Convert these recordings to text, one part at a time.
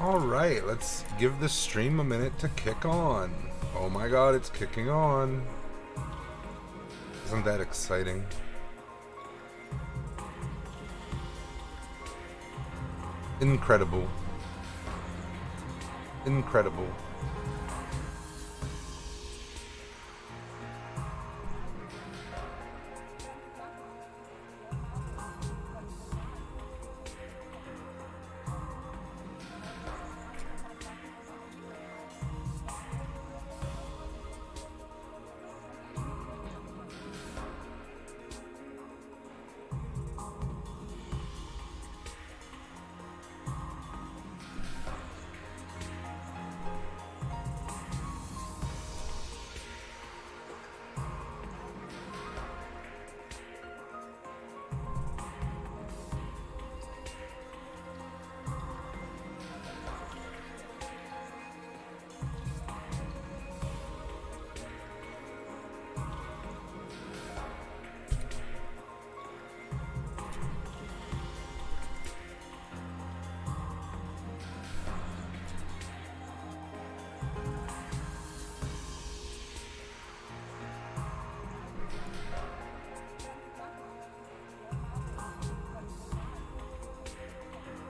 Alright, let's give this stream a minute to kick on. Oh my god, it's kicking on. Isn't that exciting? Incredible. Incredible.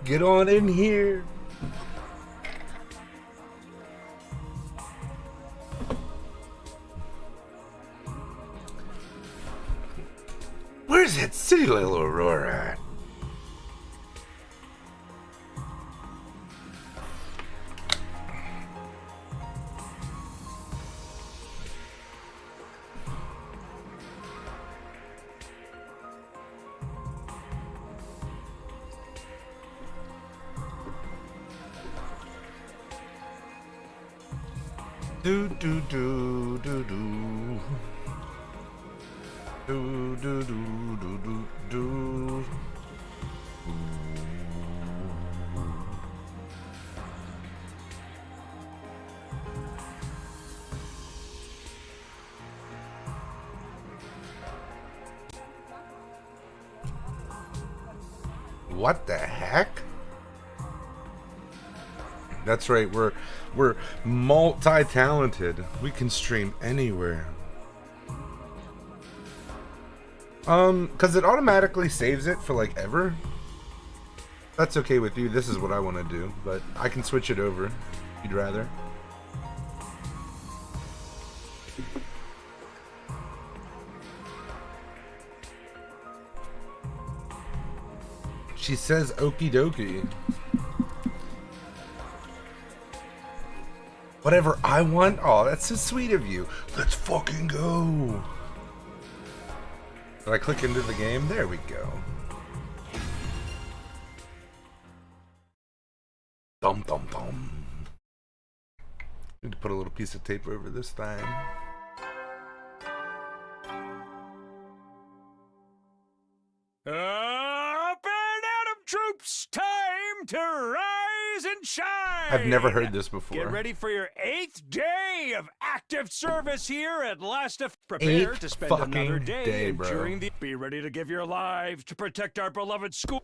Get on in here. Where's that silly little Aurora at? Do do do do do do do do do do do. What the heck? That's right, we're multi-talented. We can stream anywhere. Cause it automatically saves it for like ever. That's okay with you. This is what I want to do, but I can switch it over if you'd rather. She says okie dokie. Whatever I want? Oh, that's so sweet of you. Let's fucking go. Did I click into the game? There we go. Dum dum dum. Need to put a little piece of tape over this thing. Up and Adam troops, time to rise and shine. I've never heard this before. Get ready for your 8th day of active service here at Last of. Prepare to spend another day enduring the. Be ready to give your lives to protect our beloved school.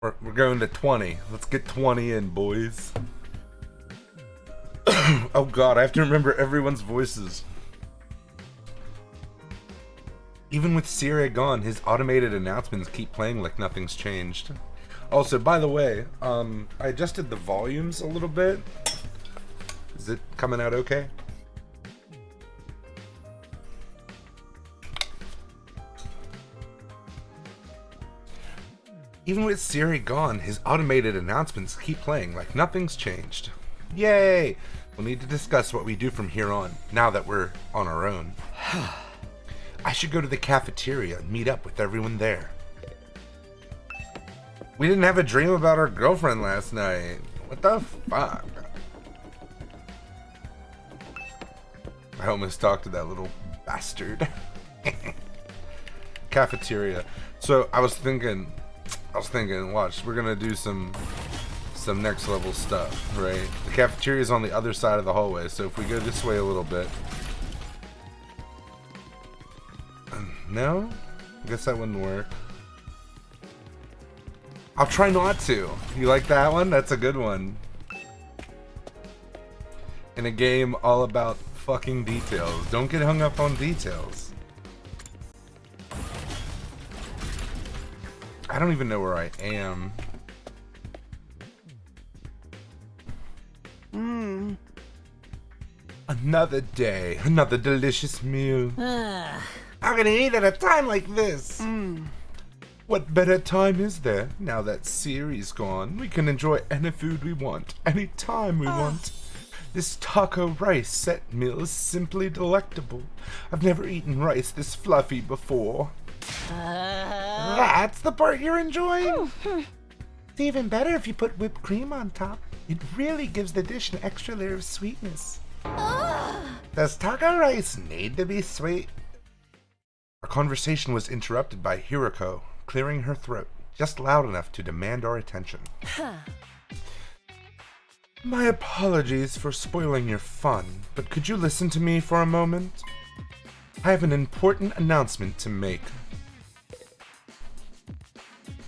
We're going to 20. Let's get 20 in, boys. Oh god, I have to remember everyone's voices. Even with Siri gone, his automated announcements keep playing like nothing's changed. Also, by the way, I adjusted the volumes a little bit. Is it coming out okay? Even with Siri gone, his automated announcements keep playing like nothing's changed. Yay! We'll need to discuss what we do from here on, now that we're on our own. I should go to the cafeteria and meet up with everyone there. We didn't have a dream about our girlfriend last night. What the fuck? I almost talked to that little bastard. Cafeteria. So I was thinking, watch, we're gonna do some next level stuff, right? The cafeteria is on the other side of the hallway, so if we go this way a little bit. No? I guess that wouldn't work. I'll try not to. You like that one? That's a good one. in a game all about fucking details. Don't get hung up on details. I don't even know where I am. Another day, another delicious meal. How can I eat at a time like this? What better time is there now that Siri's gone? We can enjoy any food we want, any time we want. This taco rice set meal is simply delectable. I've never eaten rice this fluffy before. That's the part you're enjoying? It's even better if you put whipped cream on top. It really gives the dish an extra layer of sweetness. Does taco rice need to be sweet? Our conversation was interrupted by Hiroko, clearing her throat, just loud enough to demand our attention. My apologies for spoiling your fun, but could you listen to me for a moment? I have an important announcement to make.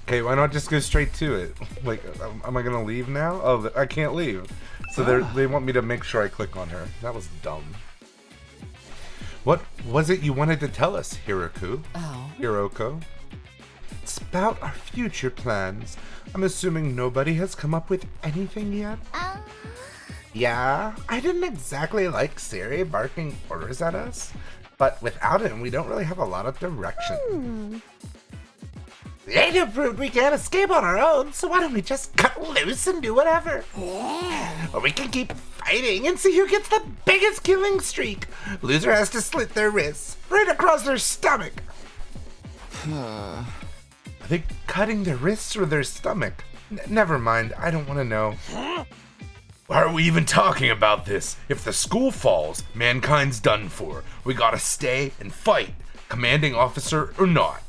Okay, why not just go straight to it? Like, am I gonna leave now? Oh, I can't leave. So they want me to make sure I click on her. That was dumb. What was it you wanted to tell us, Hiroko? It's about our future plans. I'm assuming nobody has come up with anything yet? Yeah, I didn't exactly like Siri barking orders at us, but without him, we don't really have a lot of direction. The agent proved we can't escape on our own, so why don't we just cut loose and do whatever? Or we can keep fighting and see who gets the biggest killing streak. Loser has to slit their wrists, right across their stomach. Are they cutting their wrists or their stomach? Never mind, I don't want to know. Why are we even talking about this? If the school falls, mankind's done for. We gotta stay and fight, commanding officer or not.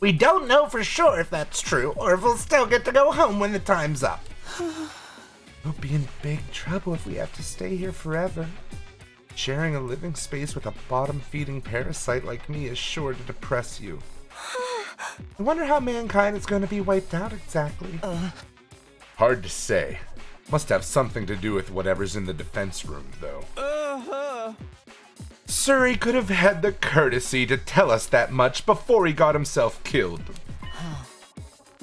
We don't know for sure if that's true, or if we'll still get to go home when the time's up. We'll be in big trouble if we have to stay here forever. Sharing a living space with a bottom-feeding parasite like me is sure to depress you. I wonder how mankind is going to be wiped out exactly. Hard to say. Must have something to do with whatever's in the defense room, though. Suri could have had the courtesy to tell us that much before he got himself killed.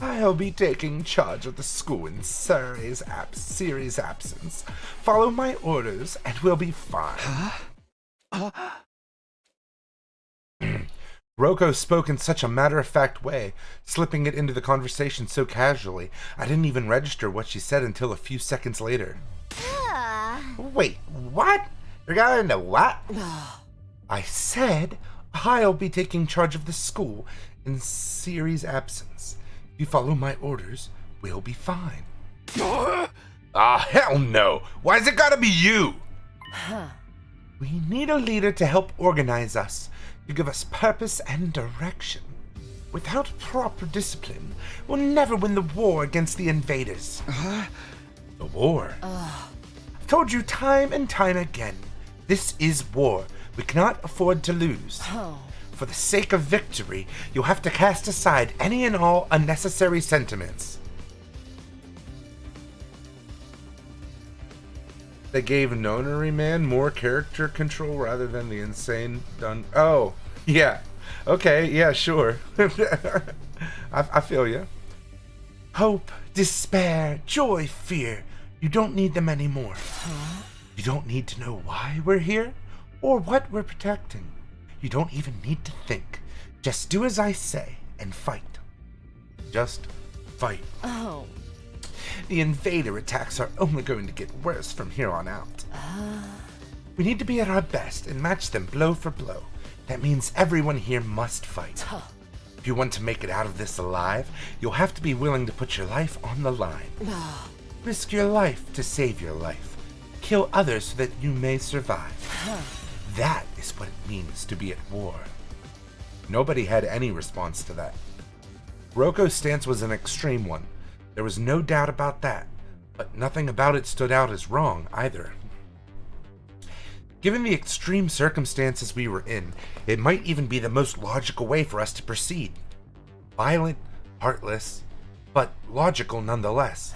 I'll be taking charge of the school in Suri's absence. Follow my orders and we'll be fine. Roko spoke in such a matter-of-fact way, slipping it into the conversation so casually, I didn't even register what she said until a few seconds later. Wait, what? You got into what? I said I'll be taking charge of the school in Siri's absence. If you follow my orders, we'll be fine. Hell no! Why's it gotta be you? We need a leader to help organize us, to give us purpose and direction. Without proper discipline, we'll never win the war against the invaders. The war? I've told you time and time again, this is war. We cannot afford to lose. For the sake of victory, you'll have to cast aside any and all unnecessary sentiments. They gave Nonary Man more character control rather than the insane done. Oh, yeah. Okay, yeah, sure. I feel you. Hope, despair, joy, fear. You don't need them anymore. You don't need to know why we're here or what we're protecting. You don't even need to think. Just do as I say and fight. Just fight. The invader attacks are only going to get worse from here on out. We need to be at our best and match them blow for blow. That means everyone here must fight. If you want to make it out of this alive, you'll have to be willing to put your life on the line. Risk your life to save your life. Kill others so that you may survive. That is what it means to be at war. Nobody had any response to that. Roko's stance was an extreme one. There was no doubt about that, but nothing about it stood out as wrong either. Given the extreme circumstances we were in, it might even be the most logical way for us to proceed. Violent, heartless, but logical nonetheless.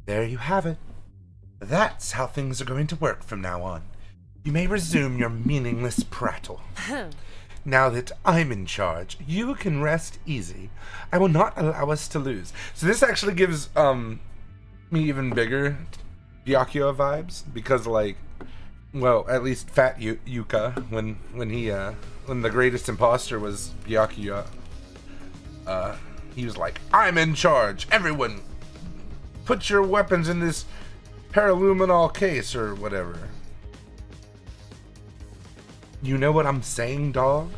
There you have it. That's how things are going to work from now on. You may resume your meaningless prattle. Now that I'm in charge, you can rest easy. I will not allow us to lose. So this actually gives me even bigger Byakuya vibes, because like, well, at least Fat Yuka, when the greatest imposter was Byakuya, he was like, I'm in charge. Everyone, put your weapons in this paraluminol case or whatever. You know what I'm saying, dog?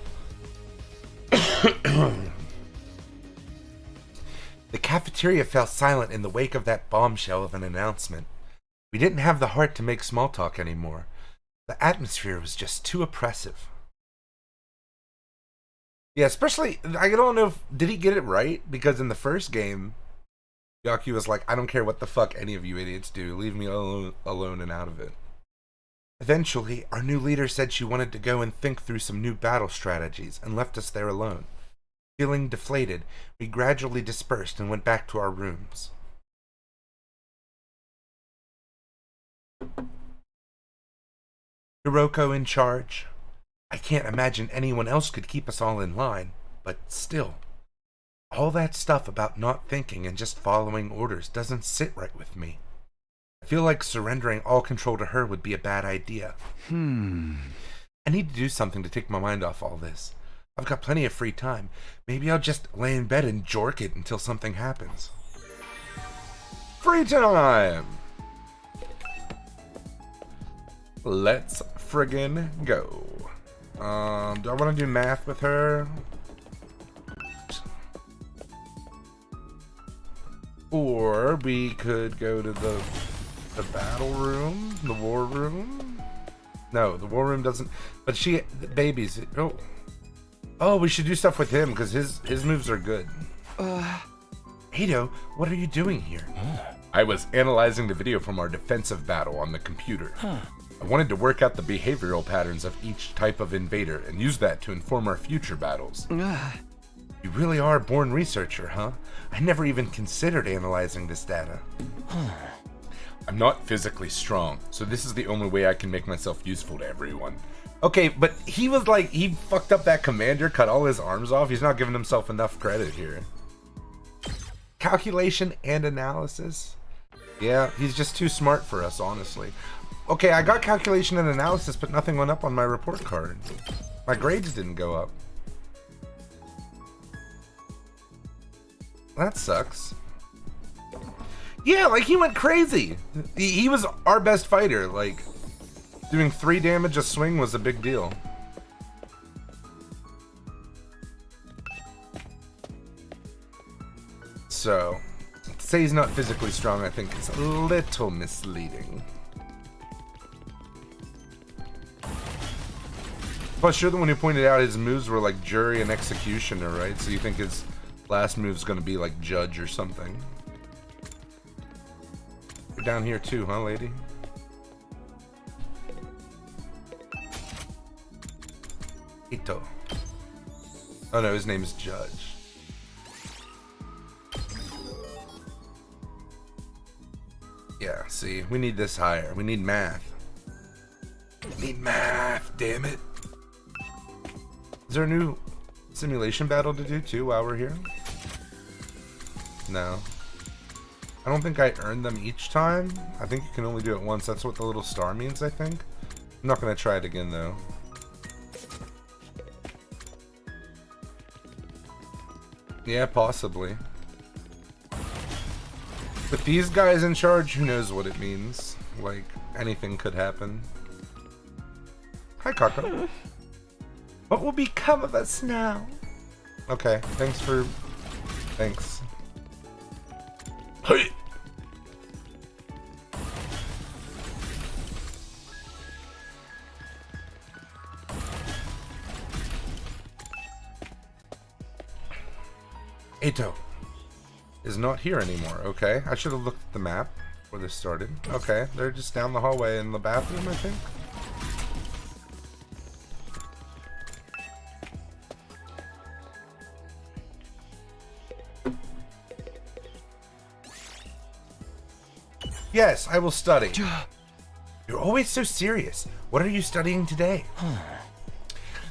The cafeteria fell silent in the wake of that bombshell of an announcement. We didn't have the heart to make small talk anymore. The atmosphere was just too oppressive. Yeah, especially, I don't know if, did he get it right? Because in the first game, Byakuya was like, I don't care what the fuck any of you idiots do. Leave me alone and out of it. Eventually, our new leader said she wanted to go and think through some new battle strategies and left us there alone. Feeling deflated, we gradually dispersed and went back to our rooms. Hiroko in charge. I can't imagine anyone else could keep us all in line, but still. All that stuff about not thinking and just following orders doesn't sit right with me. I feel like surrendering all control to her would be a bad idea. I need to do something to take my mind off all this. I've got plenty of free time. Maybe I'll just lay in bed and jork it until something happens. Free time! Let's friggin' go. Do I want to do math with her? Or we could go to the battle room, the war room. No, the war room doesn't. But the babies. Oh, we should do stuff with him because his moves are good. Edo, what are you doing here? I was analyzing the video from our defensive battle on the computer. I wanted to work out the behavioral patterns of each type of invader and use that to inform our future battles. You really are a born researcher, huh? I never even considered analyzing this data. I'm not physically strong, so this is the only way I can make myself useful to everyone. Okay, but he was like, he fucked up that commander, cut all his arms off. He's not giving himself enough credit here. Calculation and analysis? Yeah, he's just too smart for us, honestly. Okay, I got calculation and analysis, but nothing went up on my report card. My grades didn't go up. That sucks. Yeah, like he went crazy. He was our best fighter. Like, doing 3 damage a swing was a big deal. So, to say he's not physically strong, I think is a little misleading. Plus, you're the one who pointed out his moves were like jury and executioner, right? So you think his last move's gonna be like judge or something. You're down here too, huh, lady? Ito. Oh no, his name is Judge. Yeah, see, we need this higher. We need math. We need math, damn it. Is there a new simulation battle to do too while we're here? No. I don't think I earned them each time. I think you can only do it once. That's what the little star means, I think. I'm not going to try it again, though. Yeah, possibly. With these guys in charge, who knows what it means. Like, anything could happen. Hi, Kako. What will become of us now? Okay, thanks. Hey! Eto is not here anymore. Okay, I should have looked at the map before this started. Okay, they're just down the hallway in the bathroom, I think. Yes, I will study. You're always so serious. What are you studying today?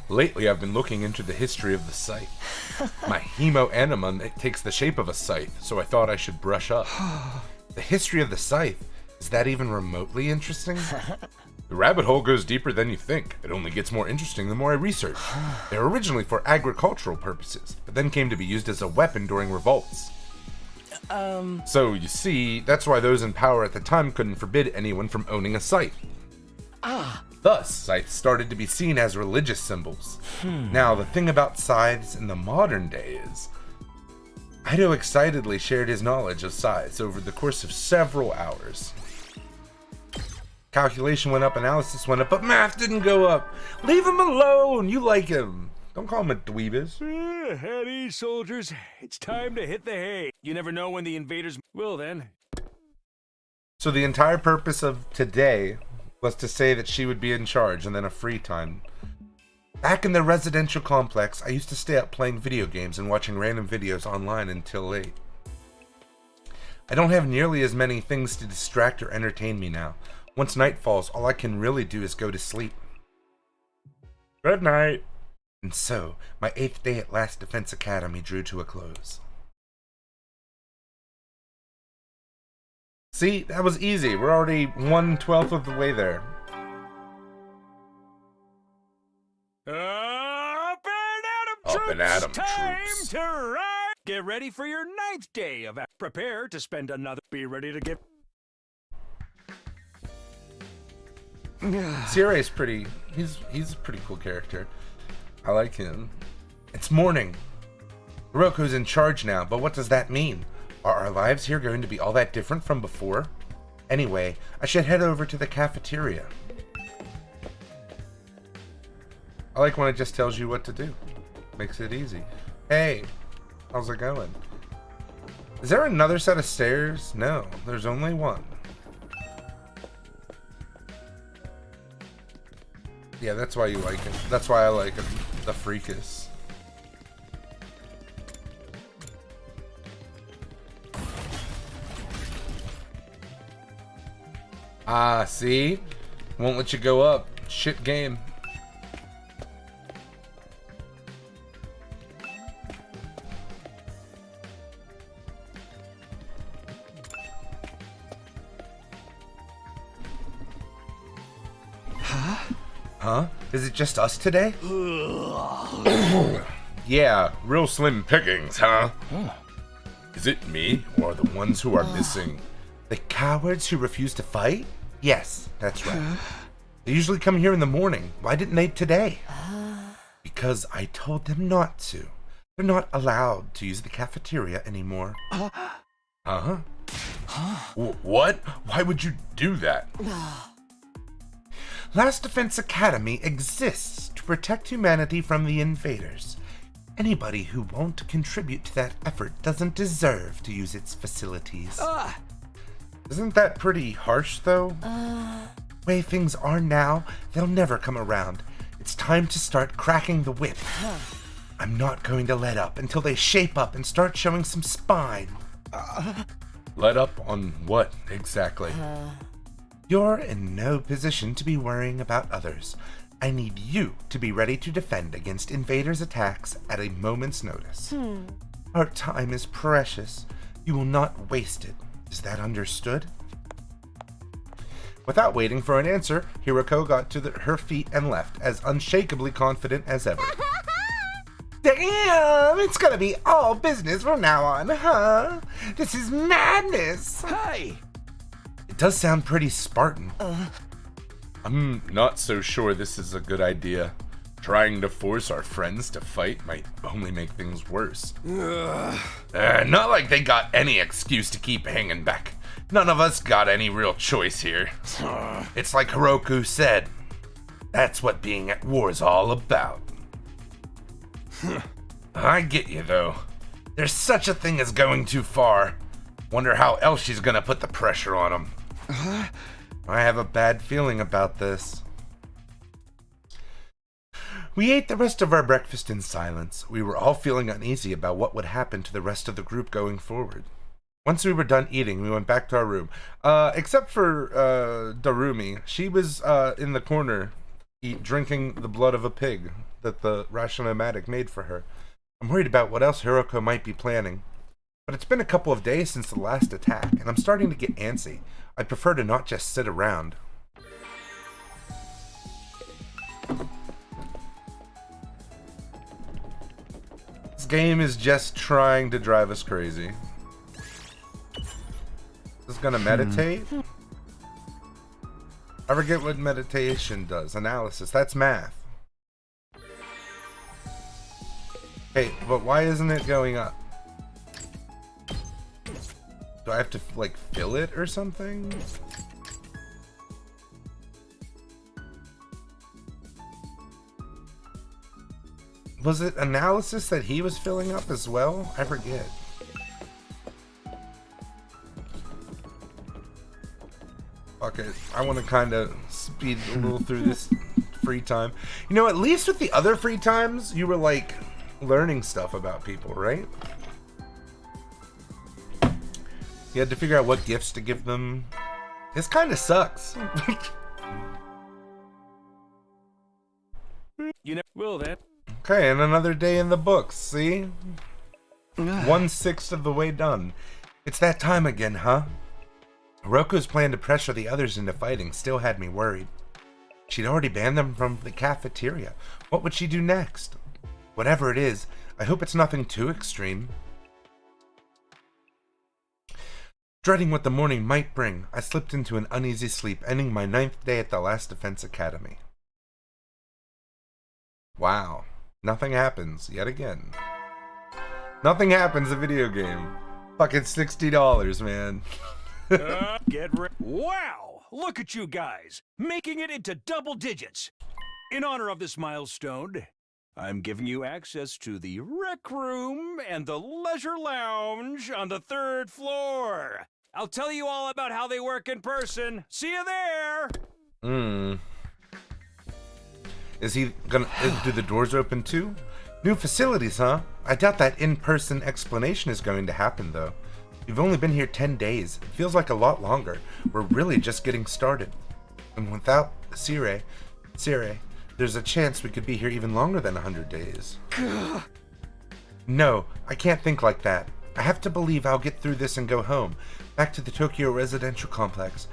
Lately, I've been looking into the history of the scythe. My hemo-anima takes the shape of a scythe, so I thought I should brush up. The history of the scythe? Is that even remotely interesting? The rabbit hole goes deeper than you think. It only gets more interesting the more I research. They were originally for agricultural purposes, but then came to be used as a weapon during revolts. So, you see, that's why those in power at the time couldn't forbid anyone from owning a scythe. Thus, scythes started to be seen as religious symbols. Now, the thing about scythes in the modern day is, Ido excitedly shared his knowledge of scythes over the course of several hours. Calculation went up, analysis went up, but math didn't go up. Leave him alone. You like him. Don't call him a dweebus. At ease, soldiers. It's time to hit the hay. You never know when the invaders will then. So the entire purpose of today was to say that she would be in charge and then a free time. Back in the residential complex, I used to stay up playing video games and watching random videos online until late. I don't have nearly as many things to distract or entertain me now. Once night falls, all I can really do is go to sleep. Good night. And so, my 8th day at Last Defense Academy drew to a close. See, that was easy. We're already 1/12 of the way there. Up and Adam troops. Time to ride. Get ready for your 9th day of prepare to spend another. Be ready to get. Sierra is pretty. He's a pretty cool character. I like him. It's morning. Hiroko's in charge now, but what does that mean? Are our lives here going to be all that different from before? Anyway, I should head over to the cafeteria. I like when it just tells you what to do. Makes it easy. Hey, how's it going? Is there another set of stairs? No, there's only one. Yeah, that's why you like him. That's why I like him. The freakus. Ah, see? Won't let you go up. Shit game. Huh? Is it just us today? Yeah, real slim pickings, huh? Is it me, or the ones who are missing? The cowards who refuse to fight? Yes, that's right. They usually come here in the morning. Why didn't they today? Because I told them not to. They're not allowed to use the cafeteria anymore. Uh-huh. What? Why would you do that? Last Defense Academy exists to protect humanity from the invaders. Anybody who won't contribute to that effort doesn't deserve to use its facilities. Isn't that pretty harsh, though? Way things are now, they'll never come around. It's time to start cracking the whip. I'm not going to let up until they shape up and start showing some spine. Let up on what, exactly? You're in no position to be worrying about others. I need you to be ready to defend against invaders' attacks at a moment's notice. Our time is precious. You will not waste it. Is that understood? Without waiting for an answer, Hiroko got to her feet and left, as unshakably confident as ever. Damn, it's gonna be all business from now on, huh? This is madness. Hey! It does sound pretty Spartan. I'm not so sure this is a good idea. Trying to force our friends to fight might only make things worse. Not like they got any excuse to keep hanging back. None of us got any real choice here. It's like Hiroku said. That's what being at war's all about. I get you, though. There's such a thing as going too far. Wonder how else she's gonna put the pressure on them. I have a bad feeling about this. We ate the rest of our breakfast in silence. We were all feeling uneasy about what would happen to the rest of the group going forward. Once we were done eating, we went back to our room. Except for Darumi. She was in the corner drinking the blood of a pig that the Rationomatic made for her. I'm worried about what else Hiroko might be planning. But it's been a couple of days since the last attack, and I'm starting to get antsy. I'd prefer to not just sit around. This game is just trying to drive us crazy. Is this gonna meditate? I forget what meditation does. Analysis. That's math. Hey, but why isn't it going up? Do I have to, like, fill it or something? Was it analysis that he was filling up as well? I forget. Fuck it. I want to kind of speed a little through this free time. You know, at least with the other free times, you were, like, learning stuff about people, right? You had to figure out what gifts to give them. This kind of sucks. You know, will that? Okay, and another day in the books, see? 1/6 of the way done. It's that time again, huh? Hiroko's plan to pressure the others into fighting still had me worried. She'd already banned them from the cafeteria. What would she do next? Whatever it is, I hope it's nothing too extreme. Dreading what the morning might bring, I slipped into an uneasy sleep, ending my 9th day at the Last Defense Academy. Wow. Nothing happens, yet again. Nothing happens in a video game. Fucking $60, man. Get ready. Wow! Look at you guys, making it into double digits. In honor of this milestone, I'm giving you access to the rec room and the leisure lounge on the 3rd floor. I'll tell you all about how they work in person. See you there! Is he gonna... do the doors open too? New facilities, huh? I doubt that in-person explanation is going to happen, though. You've only been here 10 days. It feels like a lot longer. We're really just getting started. And without Sire, there's a chance we could be here even longer than 100 days. No, I can't think like that. I have to believe I'll get through this and go home. Back to the Tokyo residential complex.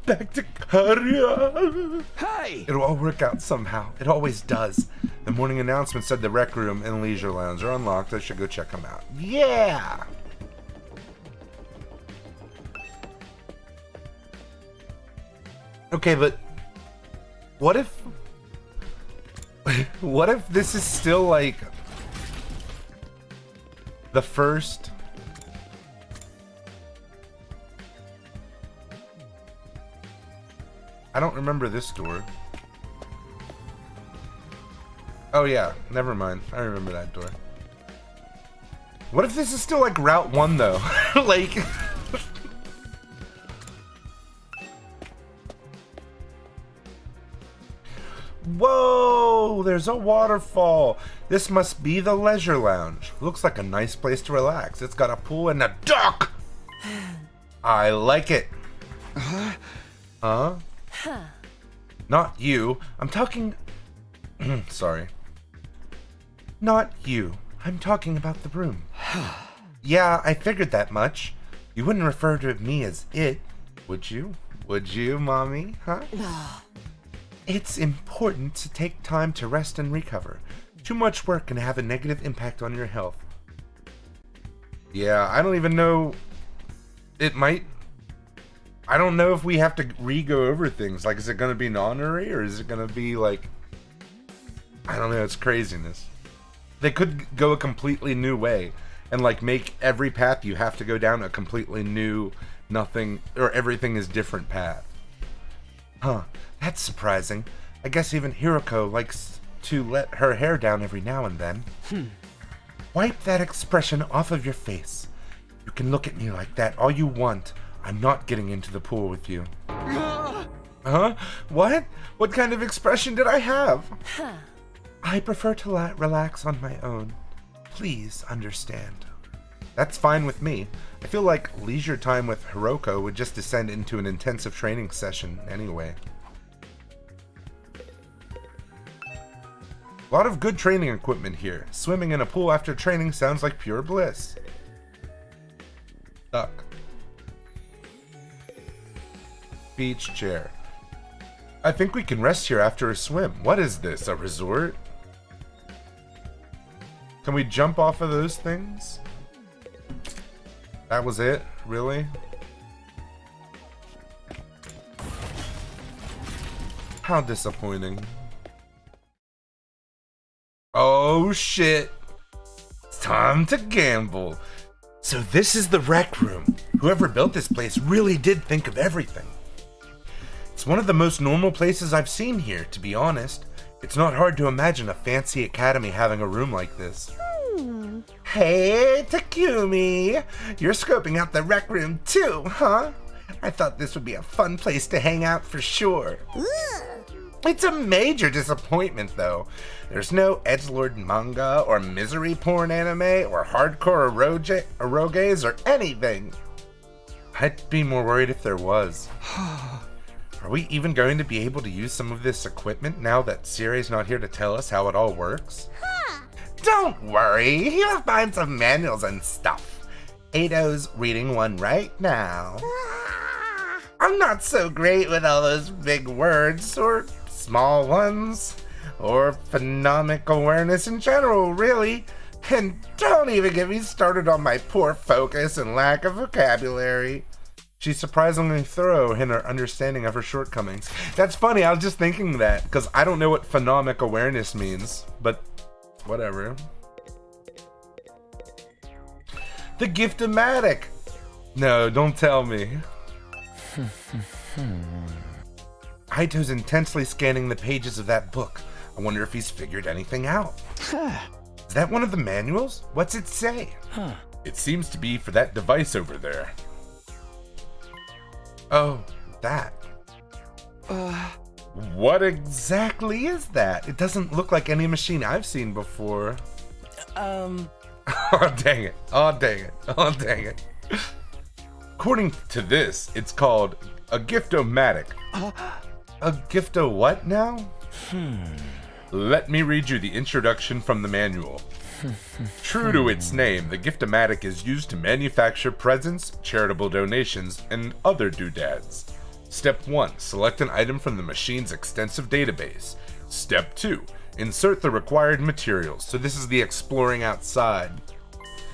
Back to Karia. Hey! It'll all work out somehow. It always does. The morning announcement said the rec room and leisure lounge are unlocked. I should go check them out. Yeah! Okay, but what if... what if this is still, like, the first... I don't remember this door. Oh yeah, never mind. I remember that door. What if this is still like Route 1 though? Like... Whoa! There's a waterfall. This must be the leisure lounge. Looks like a nice place to relax. It's got a pool and a dock! I like it. Huh? Not you. I'm talking... Sorry. Not you. I'm talking about the room. Yeah, I figured that much. You wouldn't refer to me as it, would you? Would you, Mommy? Huh? It's important to take time to rest and recover. Too much work can have a negative impact on your health. Yeah, I don't even know... It might... I don't know if we have to re-go over things. Like, is it going to be non-honorary, or is it going to be, like... I don't know, it's craziness. They could go a completely new way, and, like, make every path you have to go down a completely new, nothing, or everything is different path. Huh, that's surprising. I guess even Hiroko likes to let her hair down every now and then. Wipe that expression off of your face. You can look at me like that all you want. I'm not getting into the pool with you. Huh? What? What kind of expression did I have? I prefer to relax on my own. Please understand. That's fine with me. I feel like leisure time with Hiroko would just descend into an intensive training session anyway. A lot of good training equipment here. Swimming in a pool after training sounds like pure bliss. Duck. Beach chair. I think we can rest here after a swim. What is this, a resort? Can we jump off of those things? That was it? Really? How disappointing. Oh shit. It's time to gamble. So this is the rec room. Whoever built this place really did think of everything. It's one of the most normal places I've seen here, to be honest. It's not hard to imagine a fancy academy having a room like this. Hey, Takumi! You're scoping out the rec room too, huh? I thought this would be a fun place to hang out for sure. It's a major disappointment, though. There's no edgelord manga or misery porn anime or hardcore eroges or anything. I'd be more worried if there was. Are we even going to be able to use some of this equipment now that Siri's not here to tell us how it all works? Don't worry, he'll find some manuals and stuff. Ado's reading one right now. I'm not so great with all those big words, or small ones, or phonemic awareness in general, really. And don't even get me started on my poor focus and lack of vocabulary. She's surprisingly thorough in her understanding of her shortcomings. That's funny, I was just thinking that, because I don't know what phonemic awareness means, but whatever. The Gift-O-Matic! No, don't tell me. Aito's intensely scanning the pages of that book. I wonder if he's figured anything out. Is that one of the manuals? What's it say? It seems to be for that device over there. Oh, that. What exactly is that? It doesn't look like any machine I've seen before. Oh, dang it. Oh, dang it. Oh, dang it. According to this, it's called a Gift-O-Matic. A Gift-O what now? Let me read you the introduction from the manual. True to its name, the Gift-O-Matic is used to manufacture presents, charitable donations, and other doodads. Step 1. Select an item from the machine's extensive database. Step 2. Insert the required materials. So this is the exploring outside.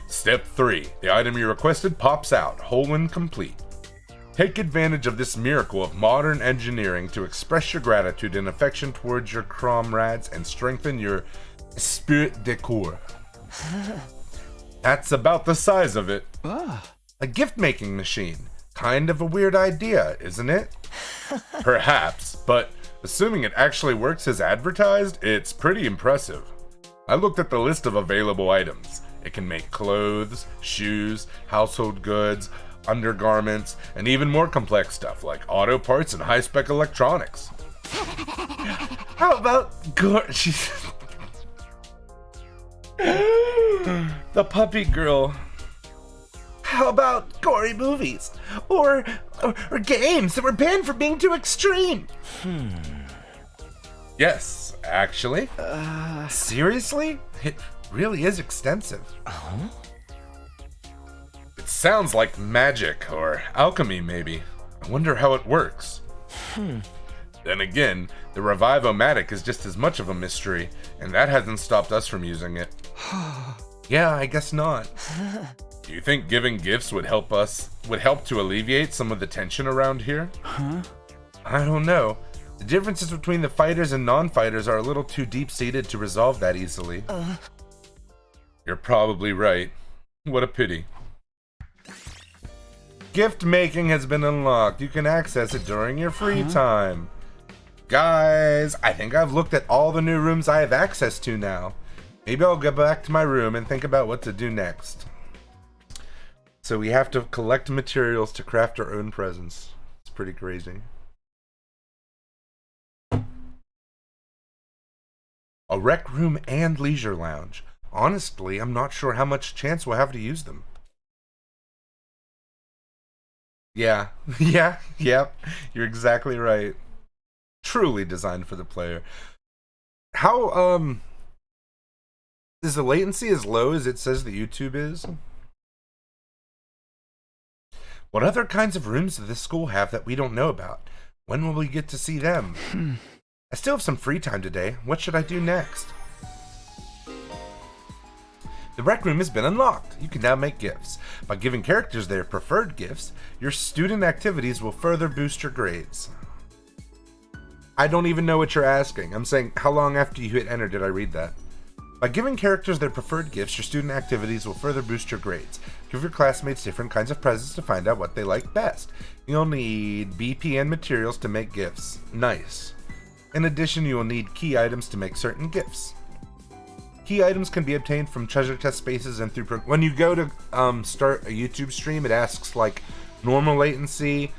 Step 3. The item you requested pops out, whole and complete. Take advantage of this miracle of modern engineering to express your gratitude and affection towards your comrades and strengthen your esprit de corps. That's about the size of it. A gift-making machine. Kind of a weird idea, isn't it? Perhaps, but assuming it actually works as advertised, it's pretty impressive. I looked at the list of available items. It can make clothes, shoes, household goods, undergarments, and even more complex stuff like auto parts and high-spec electronics. How about the puppy girl? How about gory movies? Or games that were banned for being too extreme? Yes, actually. Seriously? It really is extensive. It sounds like magic or alchemy, maybe. I wonder how it works. Then again, the Revive-O-Matic is just as much of a mystery, and that hasn't stopped us from using it. Yeah, I guess not. Do you think giving gifts would help to alleviate some of the tension around here? I don't know. The differences between the fighters and non-fighters are a little too deep-seated to resolve that easily. You're probably right. What a pity. Gift making has been unlocked. You can access it during your free time. Guys, I think I've looked at all the new rooms I have access to now. Maybe I'll get back to my room and think about what to do next. So we have to collect materials to craft our own presents. It's pretty crazy. A rec room and leisure lounge. Honestly, I'm not sure how much chance we'll have to use them. Yeah. Yeah. Yep. You're exactly right. Truly designed for the player. How is the latency as low as it says the YouTube is? What other kinds of rooms does this school have that we don't know about? When will we get to see them? I still have some free time today. What should I do next? The rec room has been unlocked. You can now make gifts. By giving characters their preferred gifts, your student activities will further boost your grades. I don't even know what you're asking. I'm saying, how long after you hit enter did I read that? By giving characters their preferred gifts, your student activities will further boost your grades. Give your classmates different kinds of presents to find out what they like best. You'll need BPN materials to make gifts. Nice. In addition, you will need key items to make certain gifts. Key items can be obtained from treasure chest spaces and through... When you go to start a YouTube stream, it asks like normal latency,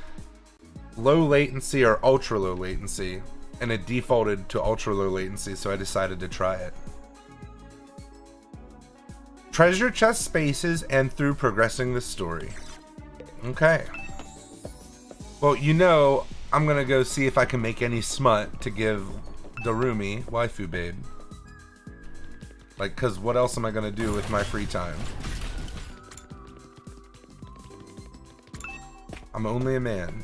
low latency, or ultra low latency. And it defaulted to ultra low latency, so I decided to try it. Treasure chest spaces and through progressing the story. Okay. Well, you know, I'm gonna go see if I can make any smut to give Darumi waifu babe. Like, cause what else am I gonna do with my free time? I'm only a man.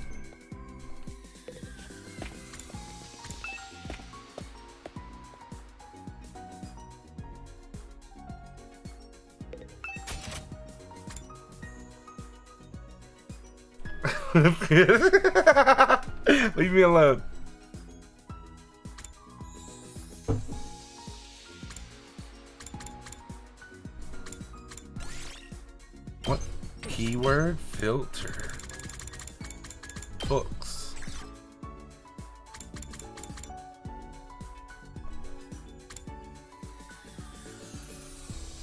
Leave me alone. What? Keyword filter. Books.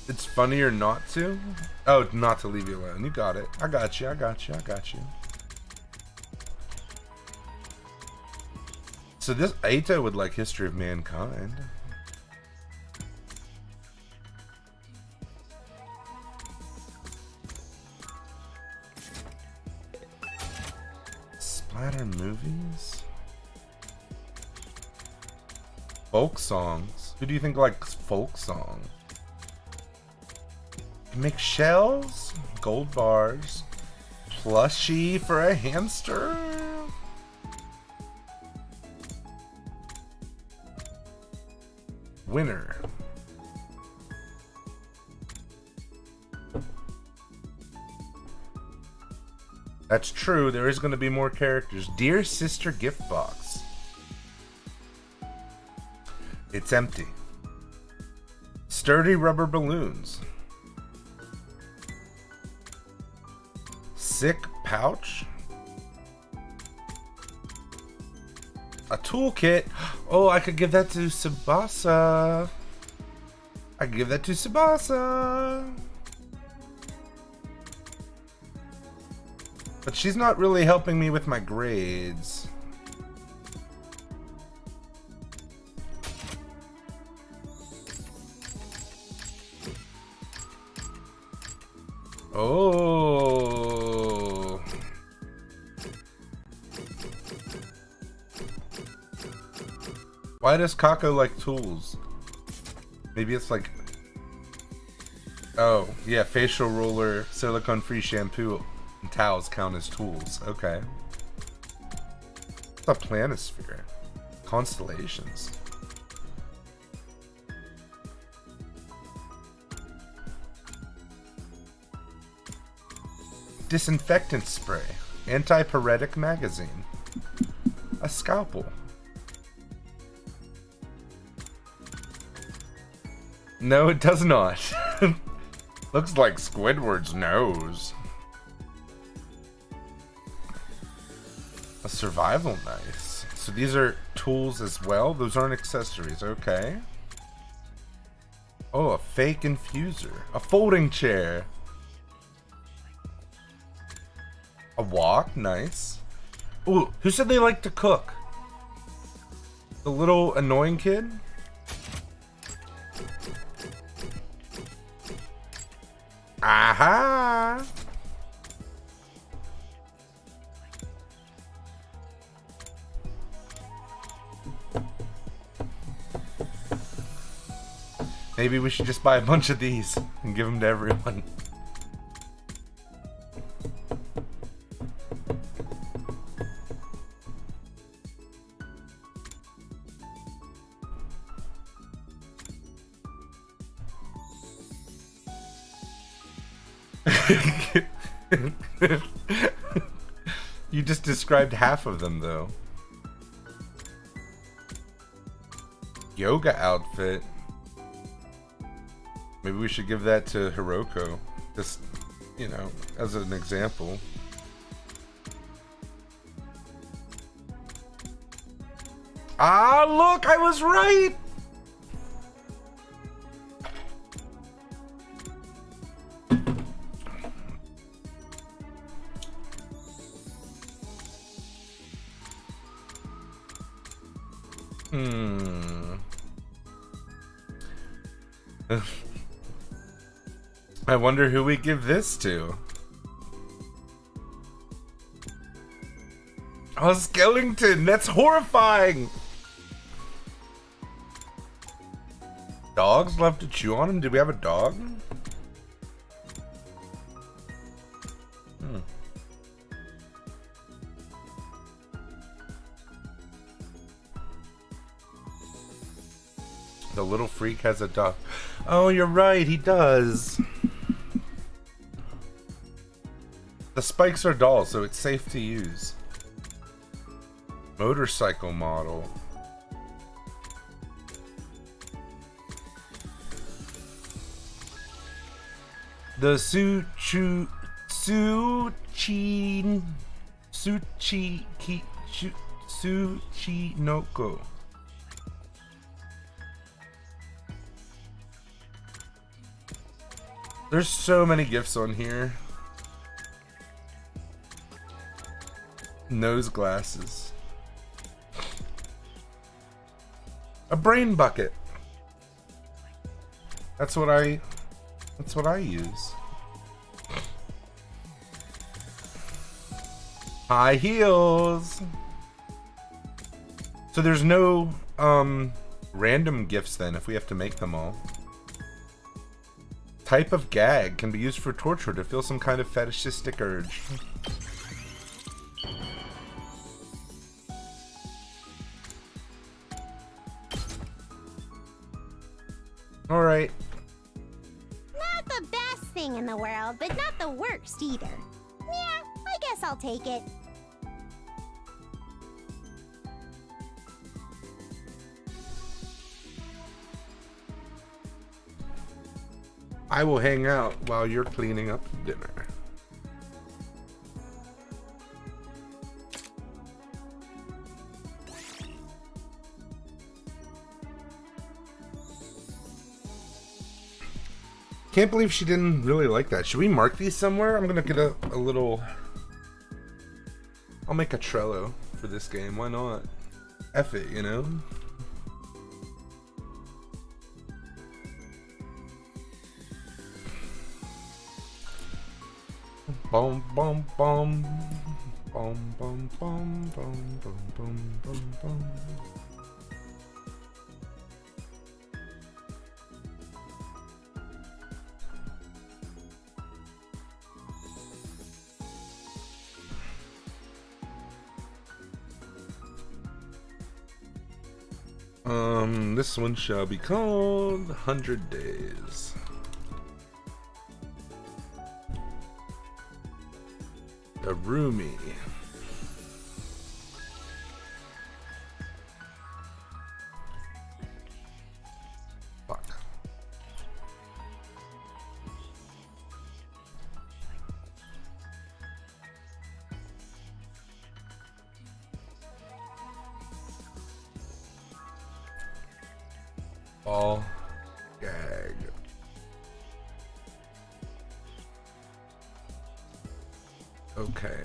It's funnier not to? Oh, not to leave you alone. You got it. I got you. I got you. I got you. So this Aito would like History of Mankind. Splatter movies? Folk songs? Who do you think likes folk songs? Make shells? Gold bars? Plushie for a hamster? Winner. That's true. There is going to be more characters. Dear Sister gift box. It's empty. Sturdy rubber balloons. Sick pouch. A toolkit. Oh, I could give that to Tsubasa. I could give that to Tsubasa. But she's not really helping me with my grades. Oh. Why does Kako like tools? Maybe it's like... Oh, yeah, facial roller, silicone-free shampoo, and towels count as tools. Okay. It's a planisphere. Constellations. Disinfectant spray. Antipyretic magazine. A scalpel. No, it does not. Looks like Squidward's nose. A survival knife. So these are tools as well? Those aren't accessories. Okay. Oh, a fake infuser. A folding chair. A wok. Nice. Ooh, who said they like to cook? The little annoying kid? Aha! Maybe we should just buy a bunch of these and give them to everyone. You just described half of them, though. Yoga outfit. Maybe we should give that to Hiroko. Just, you know, as an example. Ah, look, I was right! I wonder who we give this to. Oh, Skellington! That's horrifying! Dogs love to chew on him? Did we have a dog? The little freak has a dog. Oh, you're right, he does. The spikes are dull, so it's safe to use. Motorcycle model. The Tsuchinoko. There's so many gifts on here. Nose glasses. A brain bucket. That's what I use. High heels. So there's no random gifts then if we have to make them all. Type of gag can be used for torture to feel some kind of fetishistic urge. Alright. Not the best thing in the world, but not the worst either. Yeah, I guess I'll take it. I will hang out while you're cleaning up dinner. Can't believe she didn't really like that. Should we mark these somewhere? I'm gonna get a little... I'll make a Trello for this game. Why not? F it, you know? Bum bum bum bum bum bum bum bum bum bum bum. This one shall be called 100 Days. A roomie. Fuck. All gag. Okay.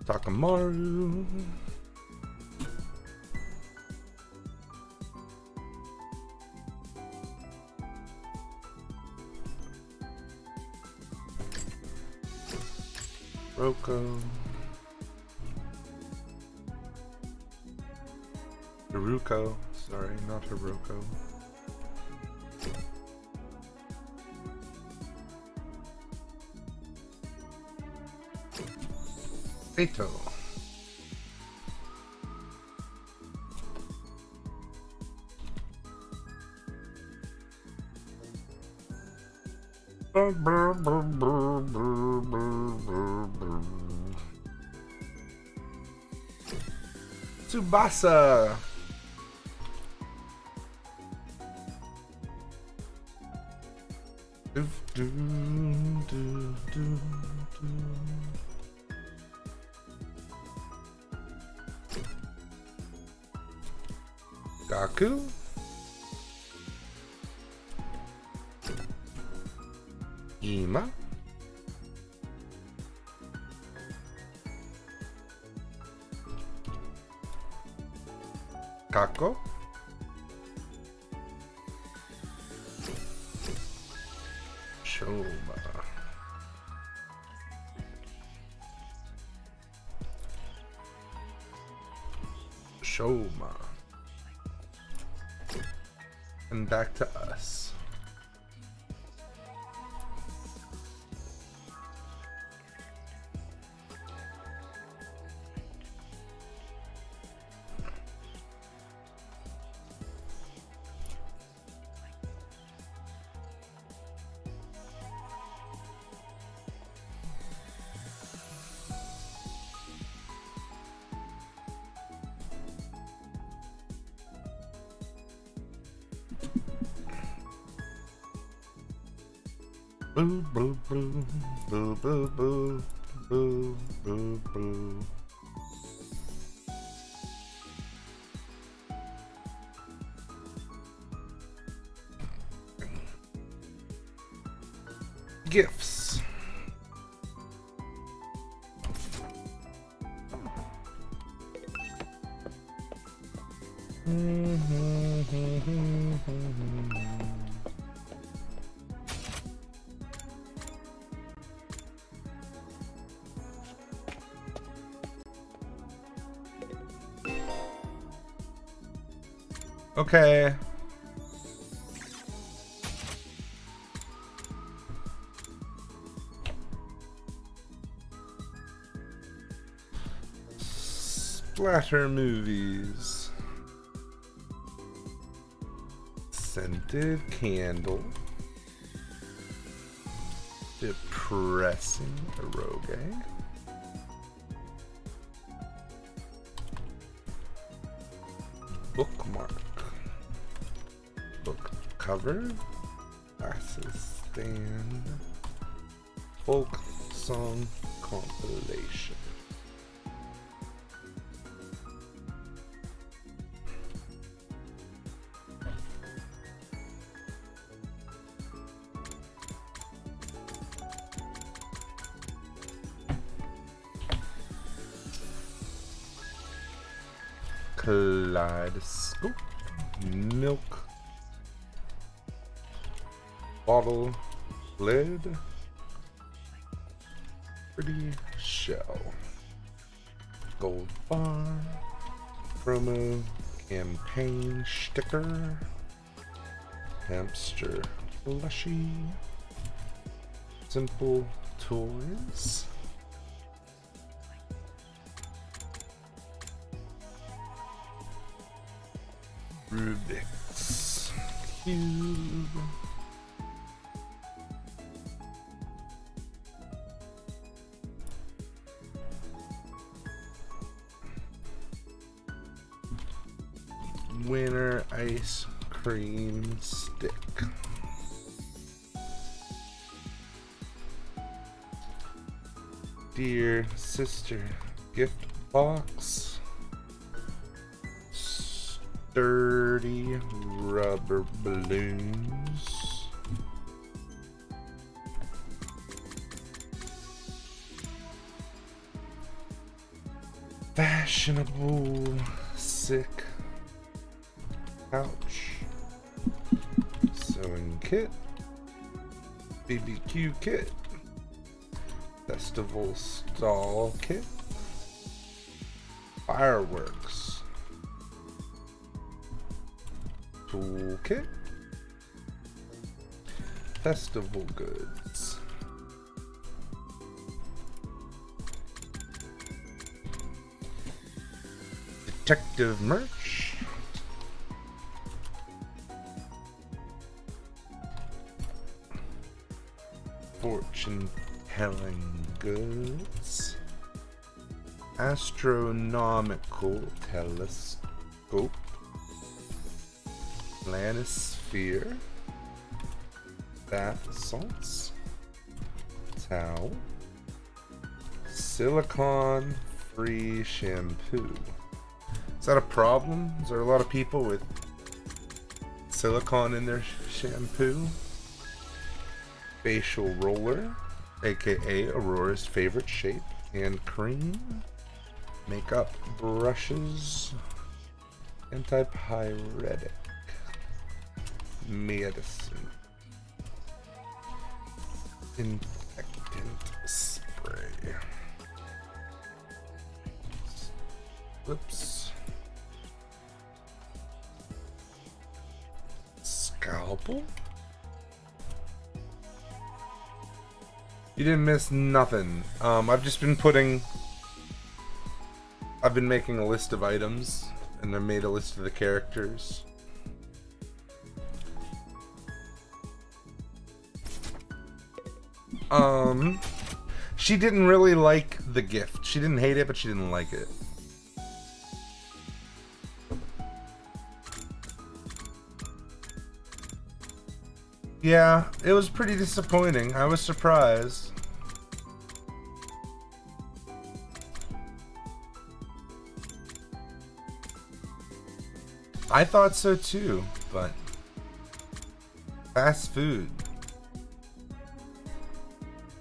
Takamaru. Roko. Haruko. Sorry, not Hiroko. Eito. Tsubasa. Do, do, do, do, do. Gaku. Ima. Kako. Shoma. Shoma. And back to us. Boo boo boo boo boo boo boo boo boo. Gifts. Okay. Splatter movies. Scented candle. Depressing eroge. Bookmark. Book cover. Glasses stand. Folk song compilation. Kaleidoscope. Milk. Bottle. Lid. Pretty shell. Gold bar. Promo. Campaign sticker. Hamster plushie. Simple toys. Rubik's Cube. Winter ice cream stick. dear sister gift box. Sturdy rubber balloons. Fashionable sick pouch. Sewing kit. BBQ kit. Festival stall kit. Fireworks. Tool kit. Festival goods. Detective merch. Fortune telling goods. Astronomical telescope. Planisphere. Bath salts. Towel. Silicone free shampoo. Is that a problem? Is there a lot of people with silicone in their shampoo? Facial roller, aka Aurora's favorite shape, and cream. Makeup brushes. Antipyretic. Medicine. Infectant spray. Whoops. Scalpel? You didn't miss nothing. I've been making a list of items, and I made a list of the characters. She didn't really like the gift. She didn't hate it, but she didn't like it. Yeah, it was pretty disappointing. I was surprised. I thought so too, but fast food.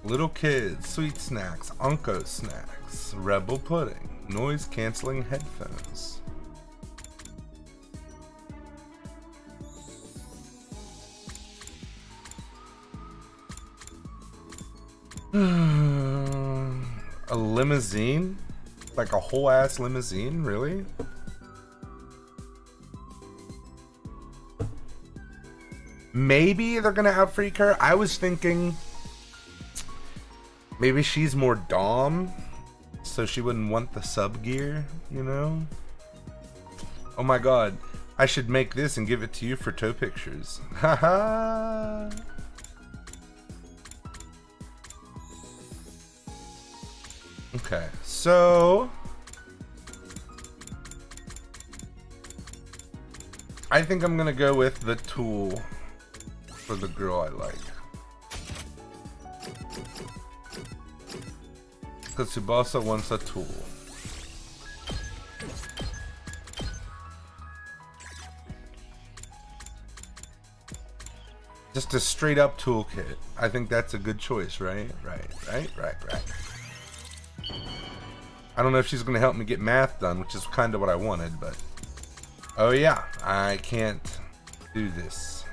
Little kids, sweet snacks, Unco snacks, Rebel pudding, noise canceling headphones. A limousine? Like a whole ass limousine? Really? Maybe they're gonna outfreak her. I was thinking maybe she's more Dom, so she wouldn't want the sub gear, you know? Oh my god, I should make this and give it to you for toe pictures. Haha. Okay, so I think I'm gonna go with the tool for the girl I like. Because Tsubasa wants a tool. Just a straight up toolkit. I think that's a good choice, right? Right. I don't know if she's going to help me get math done, which is kind of what I wanted, but... Oh yeah, I can't do this.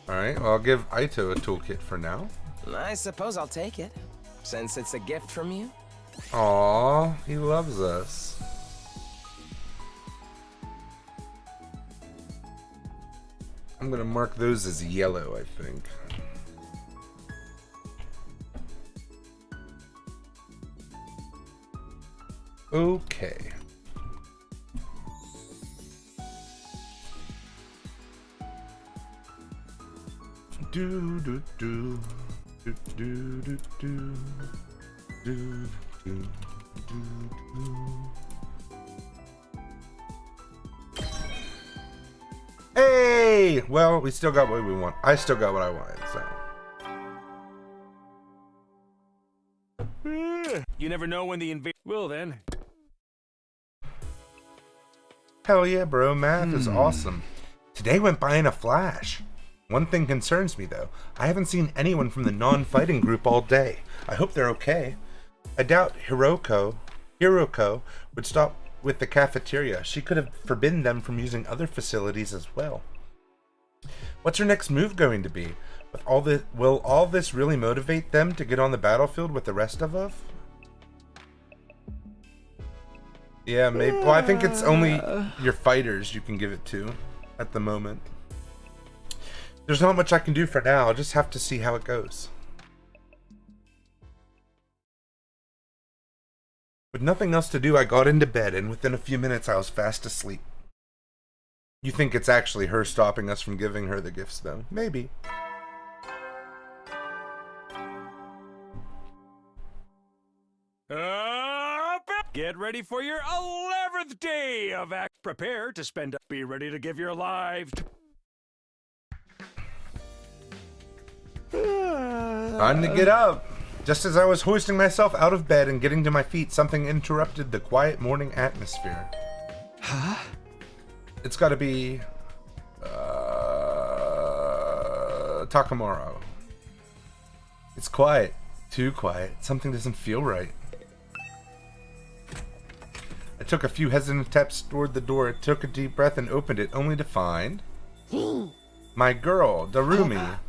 Alright, well, I'll give Aito a toolkit for now. I suppose I'll take it, since it's a gift from you. Aww, he loves us. I'm gonna mark those as yellow, I think. Okay. Do do do do do do do do do do. Hey! Yay! Well, we still got what we want. I still got what I wanted, so. You never know when the invasion. Well then. Hell yeah, bro. Math is awesome. Today went by in a flash. One thing concerns me, though. I haven't seen anyone from the non-fighting group all day. I hope they're okay. I doubt Hiroko would stop with the cafeteria. She could have forbidden them from using other facilities as well. What's her next move going to be? Will all this really motivate them to get on the battlefield with the rest of us? Yeah, maybe. Well, I think it's only your fighters you can give it to at the moment. There's not much I can do for now. I'll just have to see how it goes. With nothing else to do, I got into bed, and within a few minutes I was fast asleep. You think it's actually her stopping us from giving her the gifts, though? Maybe. Get ready for your 11th day of act. Prepare to spend. Be ready to give your lives. Time to get up. Just as I was hoisting myself out of bed and getting to my feet, something interrupted the quiet morning atmosphere. Huh? It's gotta be... Takamaro. It's quiet. Too quiet. Something doesn't feel right. I took a few hesitant steps toward the door, took a deep breath, and opened it, only to find... my girl, Darumi.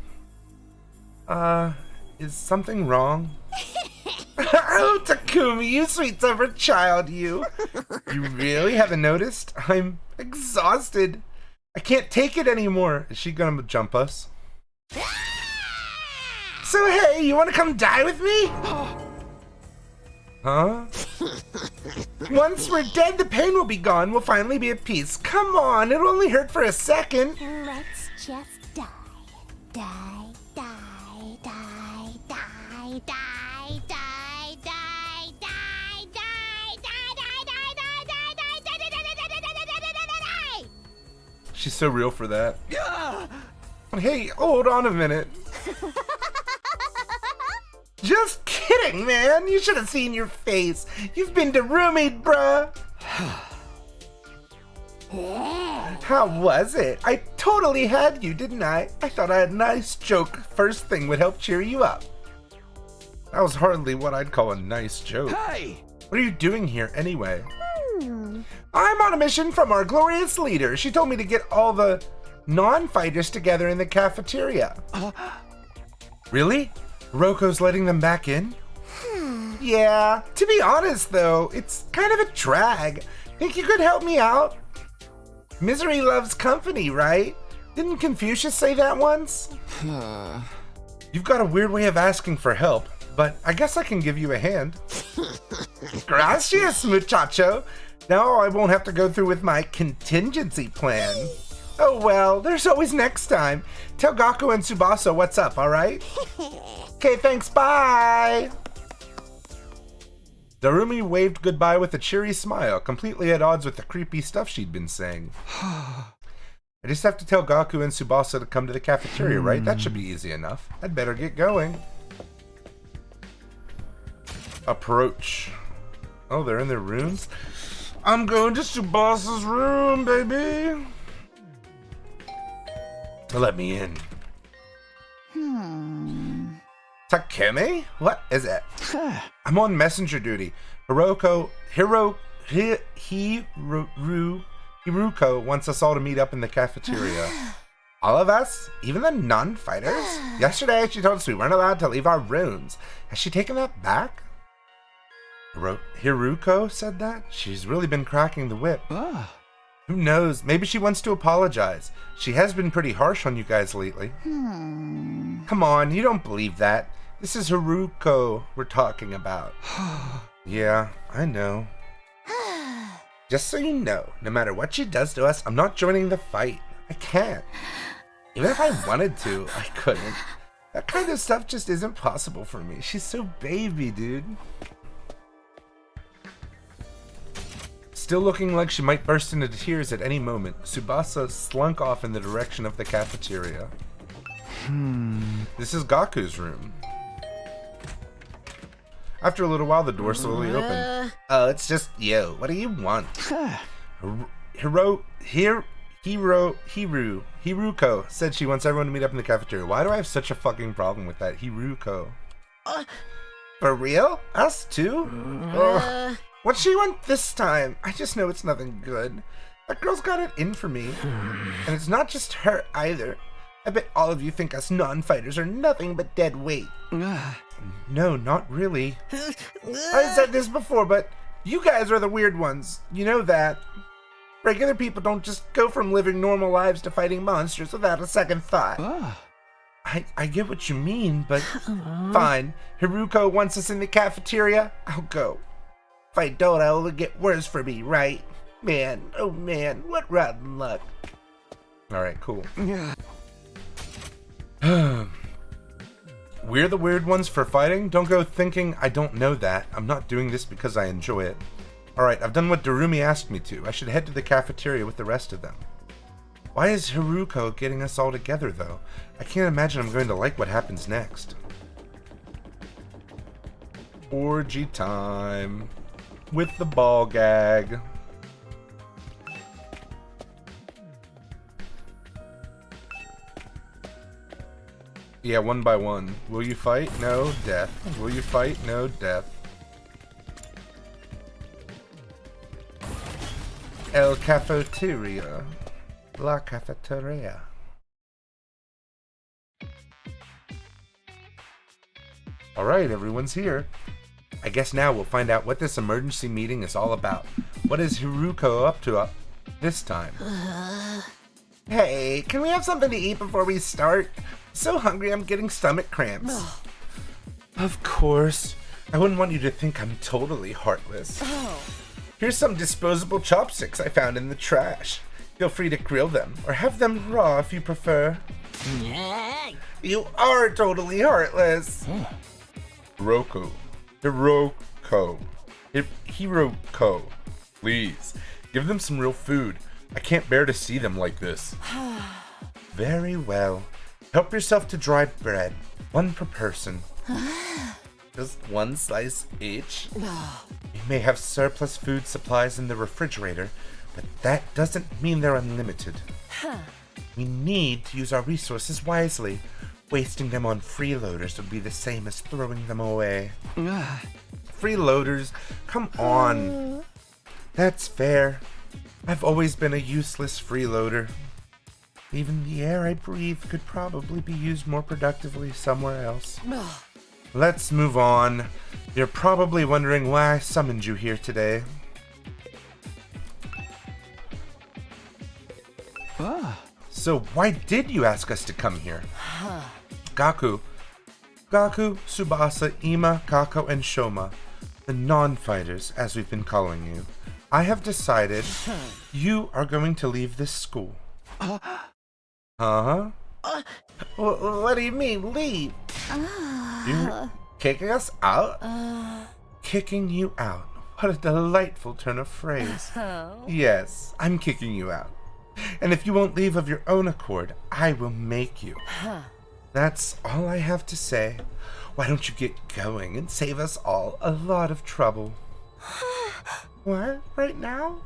Is something wrong? Oh, Takumi, you sweet tempered child, you. You really haven't noticed? I'm exhausted. I can't take it anymore. Is she gonna jump us? So hey, you wanna come die with me? Huh? Once we're dead, the pain will be gone. We'll finally be at peace. Come on, it'll only hurt for a second. Let's just die. Die, die, die, die, die, die, die, die, die, die, die. She's so real for that. Hey, hold on a minute. Just kidding, man. You should have seen your face. You've been Darumi, bruh. How was it? I totally had you, didn't I? I thought I had a nice joke. First thing would help cheer you up. That was hardly what I'd call a nice joke. Hey! What are you doing here anyway? I'm on a mission from our glorious leader. She told me to get all the non-fighters together in the cafeteria. Really? Roko's letting them back in? Yeah. To be honest, though, it's kind of a drag. Think you could help me out? Misery loves company, right? Didn't Confucius say that once? You've got a weird way of asking for help, but I guess I can give you a hand. Gracias, muchacho. Now I won't have to go through with my contingency plan. Oh well, there's always next time. Tell Gaku and Tsubasa what's up, alright? Okay, thanks, bye! Darumi waved goodbye with a cheery smile, completely at odds with the creepy stuff she'd been saying. I just have to tell Gaku and Tsubasa to come to the cafeteria, right? That should be easy enough. I'd better get going. Approach. Oh, they're in their rooms? I'm going to Tsubasa's room, baby! Let me in. Takemi? What is it? I'm on messenger duty. Hiruko wants us all to meet up in the cafeteria. All of us? Even the non-fighters? Yesterday she told us we weren't allowed to leave our rooms. Has she taken that back? Hiruko said that? She's really been cracking the whip. Who knows? Maybe she wants to apologize. She has been pretty harsh on you guys lately. Come on, you don't believe that. This is Hiruko we're talking about. Yeah, I know. Just so you know, no matter what she does to us, I'm not joining the fight. I can't. Even if I wanted to, I couldn't. That kind of stuff just isn't possible for me. She's so baby, dude. Still looking like she might burst into tears at any moment, Tsubasa slunk off in the direction of the cafeteria. This is Gaku's room. After a little while, the door slowly opened. Oh, it's just you. What do you want? Hiruko said she wants everyone to meet up in the cafeteria. Why do I have such a fucking problem with that? Hiruko. For real? Us too? What she want this time? I just know it's nothing good. That girl's got it in for me. And it's not just her either. I bet all of you think us non-fighters are nothing but dead weight. No, not really. I said this before, but you guys are the weird ones. You know that. Regular people don't just go from living normal lives to fighting monsters without a second thought. I get what you mean, but fine. Hiruko wants us in the cafeteria. I'll go. If I don't, it'll only get worse for me, right? Man, oh man, what rotten luck. Alright, cool. We're the weird ones for fighting? Don't go thinking I don't know that. I'm not doing this because I enjoy it. Alright, I've done what Darumi asked me to. I should head to the cafeteria with the rest of them. Why is Hiruko getting us all together, though? I can't imagine I'm going to like what happens next. Orgy time. With the ball gag. Yeah, one by one. Will you fight? No, death. Will you fight? No, death. El cafeteria. La cafeteria. Alright, everyone's here. I guess now we'll find out what this emergency meeting is all about. What is Hiruko up to this time? Hey, can we have something to eat before we start? I'm so hungry I'm getting stomach cramps. Of course. I wouldn't want you to think I'm totally heartless. Here's some disposable chopsticks I found in the trash. Feel free to grill them, or have them raw if you prefer. You are totally heartless. Hiroko. Please, give them some real food. I can't bear to see them like this. Very well. Help yourself to dry bread. One per person. Just one slice each. You may have surplus food supplies in the refrigerator, but that doesn't mean they're unlimited. We need to use our resources wisely. Wasting them on freeloaders would be the same as throwing them away. Freeloaders? Come on. That's fair. I've always been a useless freeloader. Even the air I breathe could probably be used more productively somewhere else. Let's move on. You're probably wondering why I summoned you here today. So why did you ask us to come here? Gaku, Tsubasa, Ima, Kako, and Shoma, the non-fighters, as we've been calling you, I have decided you are going to leave this school. What do you mean, leave? You're kicking us out? Kicking you out. What a delightful turn of phrase. Yes, I'm kicking you out. And if you won't leave of your own accord, I will make you. That's all I have to say. Why don't you get going and save us all a lot of trouble? What? Right now?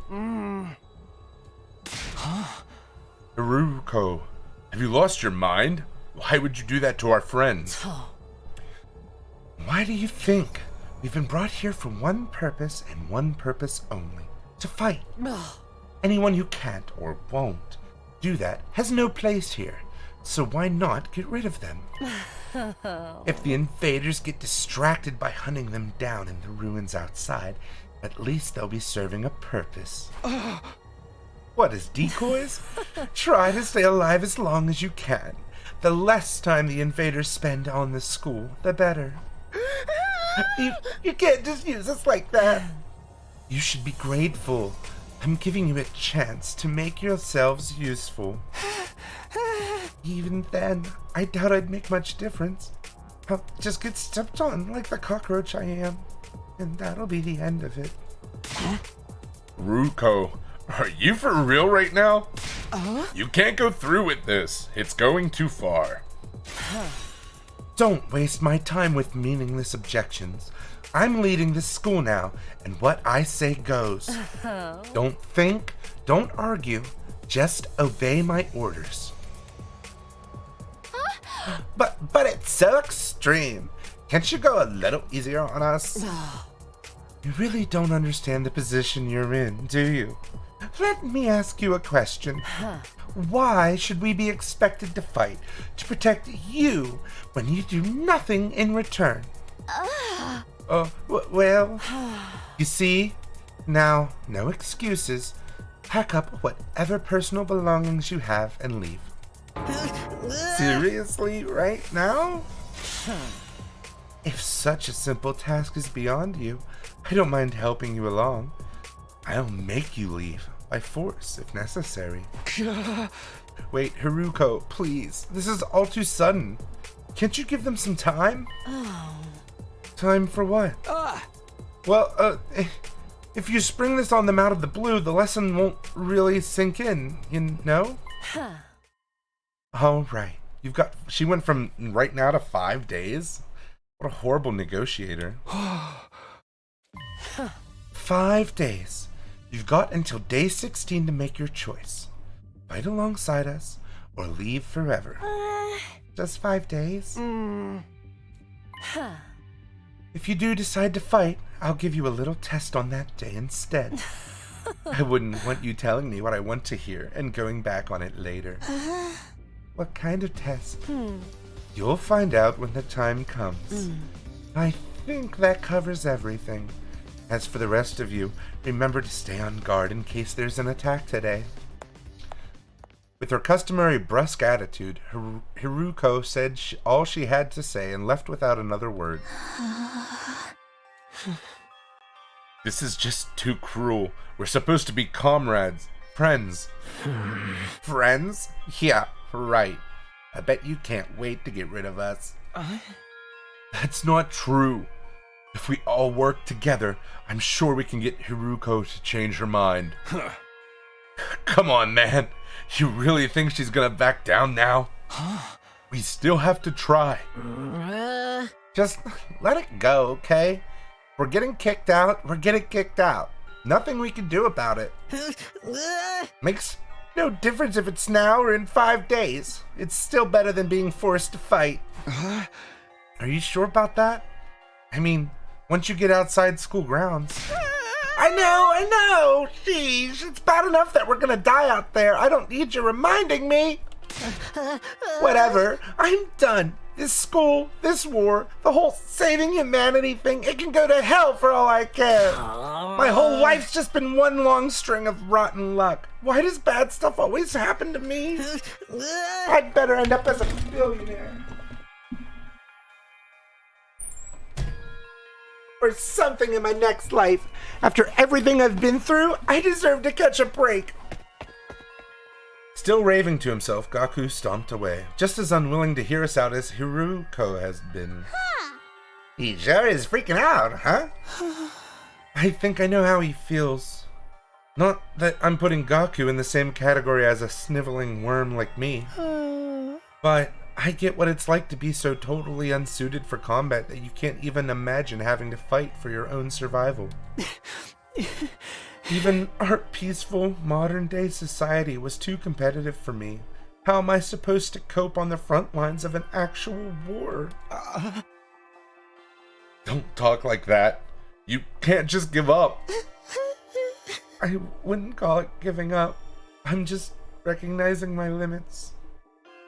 Hiruko, have you lost your mind? Why would you do that to our friends? Why do you think? We've been brought here for one purpose and one purpose only. To fight. Anyone who can't or won't do that has no place here. So why not get rid of them? If the invaders get distracted by hunting them down in the ruins outside, at least they'll be serving a purpose. What is decoys? Try to stay alive as long as you can. The less time the invaders spend on the school, the better. You can't just use us like that. You should be grateful. I'm giving you a chance to make yourselves useful. Even then, I doubt I'd make much difference. I'll just get stepped on like the cockroach I am, and that'll be the end of it. Ruko, are you for real right now? You can't go through with this. It's going too far. Don't waste my time with meaningless objections. I'm leading this school now, and what I say goes. Don't think, don't argue, just obey my orders. But it's so extreme. Can't you go a little easier on us? You really don't understand the position you're in, do you? Let me ask you a question. Why should we be expected to fight to protect you when you do nothing in return? Well, you see? Now, no excuses. Pack up whatever personal belongings you have and leave. Seriously, right now? If such a simple task is beyond you, I don't mind helping you along. I'll make you leave, by force, if necessary. Wait, Haruko, please. This is all too sudden. Can't you give them some time? Time for what? Well, if you spring this on them out of the blue, the lesson won't really sink in, you know? All right. She went from right now to 5 days? What a horrible negotiator. 5 days. You've got until day 16 to make your choice. Fight alongside us, or leave forever. Just 5 days? If you do decide to fight, I'll give you a little test on that day instead. I wouldn't want you telling me what I want to hear and going back on it later. What kind of test? You'll find out when the time comes. I think that covers everything. As for the rest of you, remember to stay on guard in case there's an attack today. With her customary brusque attitude, Haruko said all she had to say and left without another word. This is just too cruel. We're supposed to be comrades. Friends. Friends? Yeah, right. I bet you can't wait to get rid of us. That's not true. If we all work together, I'm sure we can get Haruko to change her mind. Come on, man. You really think she's gonna back down now? We still have to try. Just let it go, okay? We're getting kicked out. We're getting kicked out. Nothing we can do about it. Makes no difference if it's now or in 5 days. It's still better than being forced to fight. Are you sure about that? I mean, once you get outside school grounds. I know. Sheesh, it's bad enough that we're gonna die out there. I don't need you reminding me. Whatever, I'm done. This school, this war, the whole saving humanity thing, it can go to hell for all I care. My whole life's just been one long string of rotten luck. Why does bad stuff always happen to me? I'd better end up as a billionaire. Or something in my next life. After everything I've been through, I deserve to catch a break. Still raving to himself, Gaku stomped away, just as unwilling to hear us out as Haruko has been. He sure is freaking out, huh? I think I know how he feels. Not that I'm putting Gaku in the same category as a sniveling worm like me, but I get what it's like to be so totally unsuited for combat that you can't even imagine having to fight for your own survival. Even our peaceful, modern-day society was too competitive for me. How am I supposed to cope on the front lines of an actual war? Don't talk like that. You can't just give up. I wouldn't call it giving up. I'm just recognizing my limits.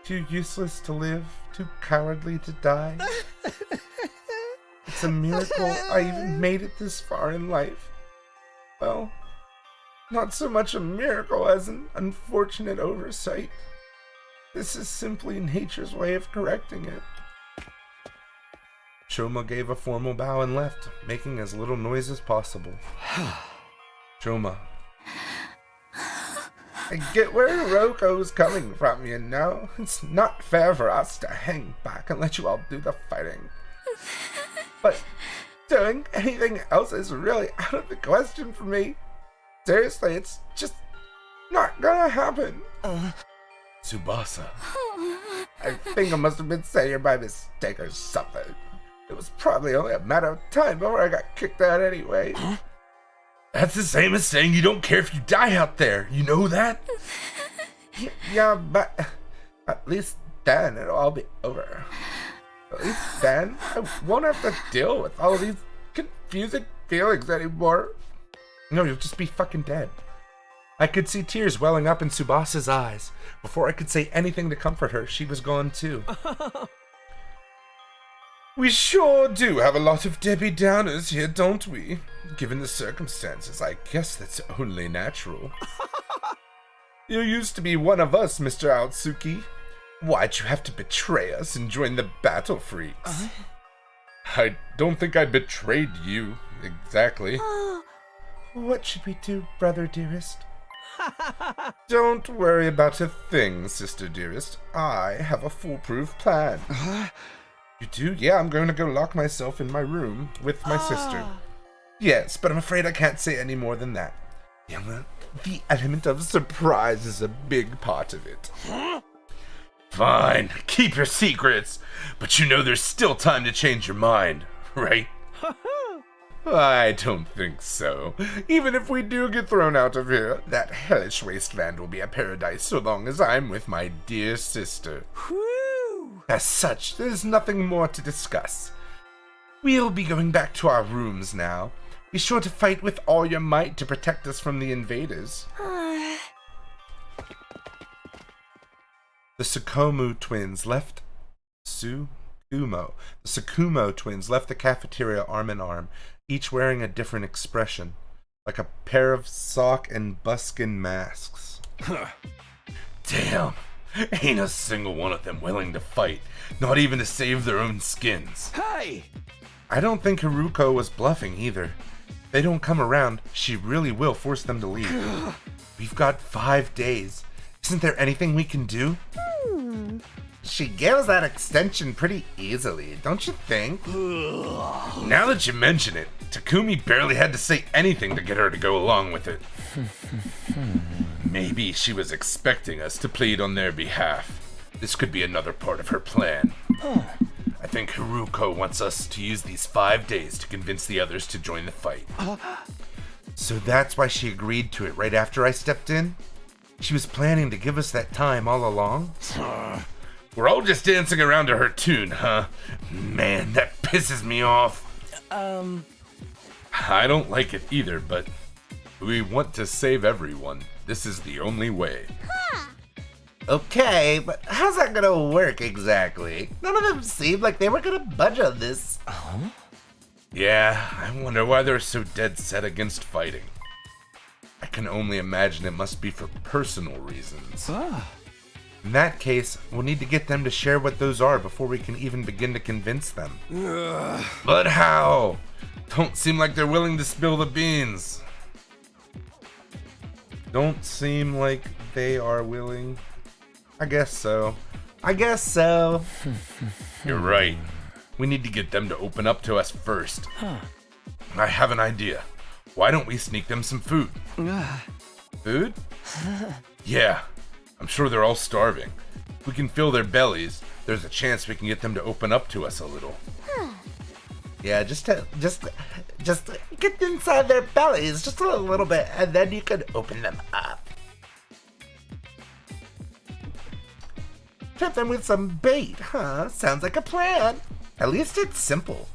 Too useless to live, too cowardly to die. It's a miracle I even made it this far in life. Well, not so much a miracle as an unfortunate oversight. This is simply nature's way of correcting it. Choma gave a formal bow and left, making as little noise as possible. Choma. I get where Hiroko's coming from, you know? It's not fair for us to hang back and let you all do the fighting. But doing anything else is really out of the question for me. Seriously, it's just not gonna happen. Tsubasa. I think I must have been saying it by mistake or something. It was probably only a matter of time before I got kicked out anyway. Huh? That's the same as saying you don't care if you die out there. You know that? Yeah, but at least then it'll all be over. At least then I won't have to deal with all these confusing feelings anymore. No, you'll just be fucking dead. I could see tears welling up in Tsubasa's eyes. Before I could say anything to comfort her, she was gone too. We sure do have a lot of Debbie Downers here, don't we? Given the circumstances, I guess that's only natural. You used to be one of us, Mr. Aotsuki. Why'd you have to betray us and join the Battle Freaks? I don't think I betrayed you, exactly. What should we do, brother dearest? Don't worry about a thing, sister dearest. I have a foolproof plan. You do? Yeah, I'm going to go lock myself in my room with my sister. Yes, but I'm afraid I can't say any more than that. Yeah, well, the element of surprise is a big part of it. Fine, keep your secrets, but you know there's still time to change your mind, right? I don't think so. Even if we do get thrown out of here, that hellish wasteland will be a paradise so long as I'm with my dear sister. Whew. As such, there's nothing more to discuss. We'll be going back to our rooms now. Be sure to fight with all your might to protect us from the invaders. The Tsukumo twins left the cafeteria arm in arm, each wearing a different expression, like a pair of sock and buskin masks. Damn, ain't a single one of them willing to fight, not even to save their own skins. Hey! I don't think Haruko was bluffing either. If they don't come around, she really will force them to leave. We've got 5 days. Isn't there anything we can do? She gives that extension pretty easily, don't you think? Now that you mention it, Takumi barely had to say anything to get her to go along with it. Maybe she was expecting us to plead on their behalf. This could be another part of her plan. I think Haruko wants us to use these 5 days to convince the others to join the fight. So that's why she agreed to it right after I stepped in? She was planning to give us that time all along? We're all just dancing around to her tune, huh? Man, that pisses me off. I don't like it either, but we want to save everyone. This is the only way. Okay, but how's that gonna work exactly? None of them seemed like they were gonna budge on this. Yeah, I wonder why they're so dead set against fighting. I can only imagine it must be for personal reasons. In that case, we'll need to get them to share what those are before we can even begin to convince them. But how? Don't seem like they're willing to spill the beans. Don't seem like they are willing. I guess so. You're right. We need to get them to open up to us first. I have an idea. Why don't we sneak them some food? Food? Yeah. I'm sure they're all starving. If we can fill their bellies, there's a chance we can get them to open up to us a little. Yeah, just get inside their bellies just a little bit, and then you can open them up. Tempt them with some bait, huh? Sounds like a plan. At least it's simple.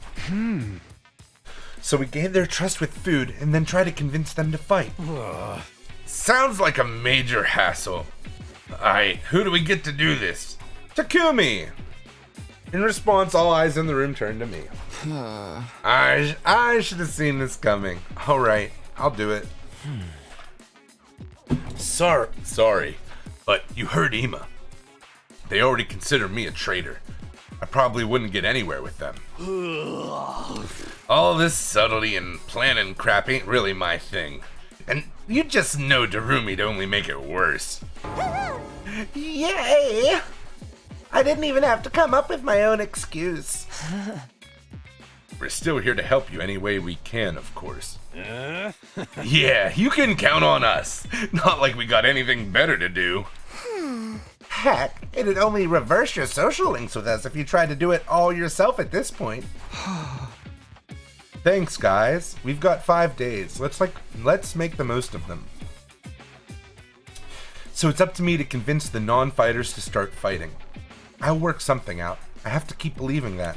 So we gain their trust with food, and then try to convince them to fight. Sounds like a major hassle. Alright, who do we get to do this? Takumi! In response, all eyes in the room turned to me. I should have seen this coming. Alright, I'll do it. Sorry, but you heard Ima. They already consider me a traitor. I probably wouldn't get anywhere with them. All this subtlety and planning crap ain't really my thing. And you just know Darumi'd only make it worse. Yay! I didn't even have to come up with my own excuse. We're still here to help you any way we can, of course. Yeah, you can count on us. Not like we got anything better to do. Heck, it'd only reverse your social links with us if you tried to do it all yourself at this point. Thanks, guys. We've got 5 days. Let's make the most of them. So it's up to me to convince the non-fighters to start fighting. I'll work something out. I have to keep believing that.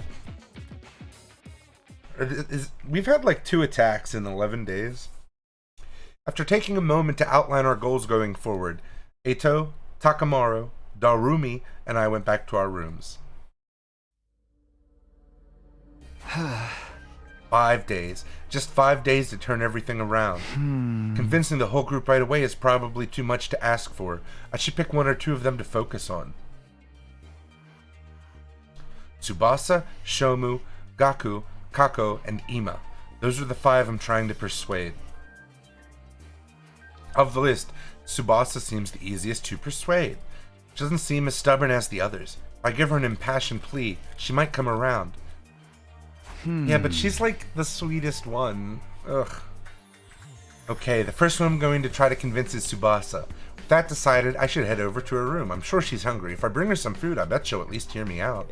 We've had like 2 attacks in 11 days. After taking a moment to outline our goals going forward, Eito, Takamaru, Darumi, and I went back to our rooms. 5 days. Just 5 days to turn everything around. Convincing the whole group right away is probably too much to ask for. I should pick 1 or 2 of them to focus on. Tsubasa, Shomu, Gaku, Kako, and Ima. Those are the 5 I'm trying to persuade. Of the list, Tsubasa seems the easiest to persuade. She doesn't seem as stubborn as the others. If I give her an impassioned plea, she might come around. Yeah, but she's like the sweetest one. Ugh. Okay, the first one I'm going to try to convince is Tsubasa. With that decided, I should head over to her room. I'm sure she's hungry. If I bring her some food, I bet she'll at least hear me out.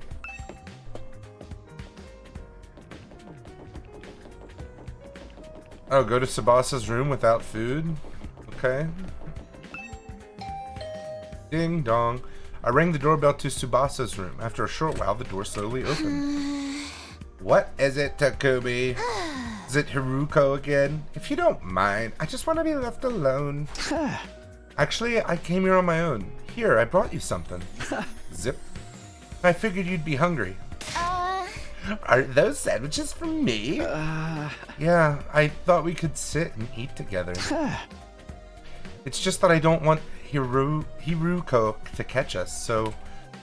Oh, go to Tsubasa's room without food? Okay. Ding dong. I rang the doorbell to Tsubasa's room. After a short while, the door slowly opened. What is it, Takumi? Is it Haruko again? If you don't mind, I just want to be left alone. Actually, I came here on my own. Here, I brought you something. Zip. I figured you'd be hungry. Are those sandwiches for me? Yeah, I thought we could sit and eat together. It's just that I don't want Haruko to catch us, so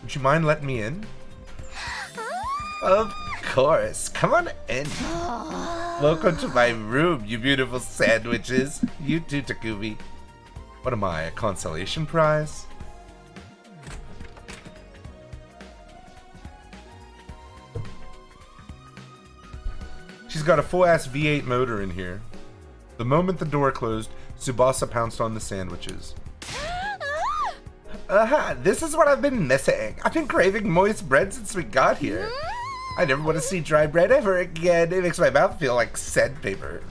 would you mind letting me in? Of course. Come on in. Welcome to my room, you beautiful sandwiches. You too, Takumi. What am I, a consolation prize? She's got a full-ass V8 motor in here. The moment the door closed, Tsubasa pounced on the sandwiches. This is what I've been missing. I've been craving moist bread since we got here. I never want to see dry bread ever again. It makes my mouth feel like sandpaper.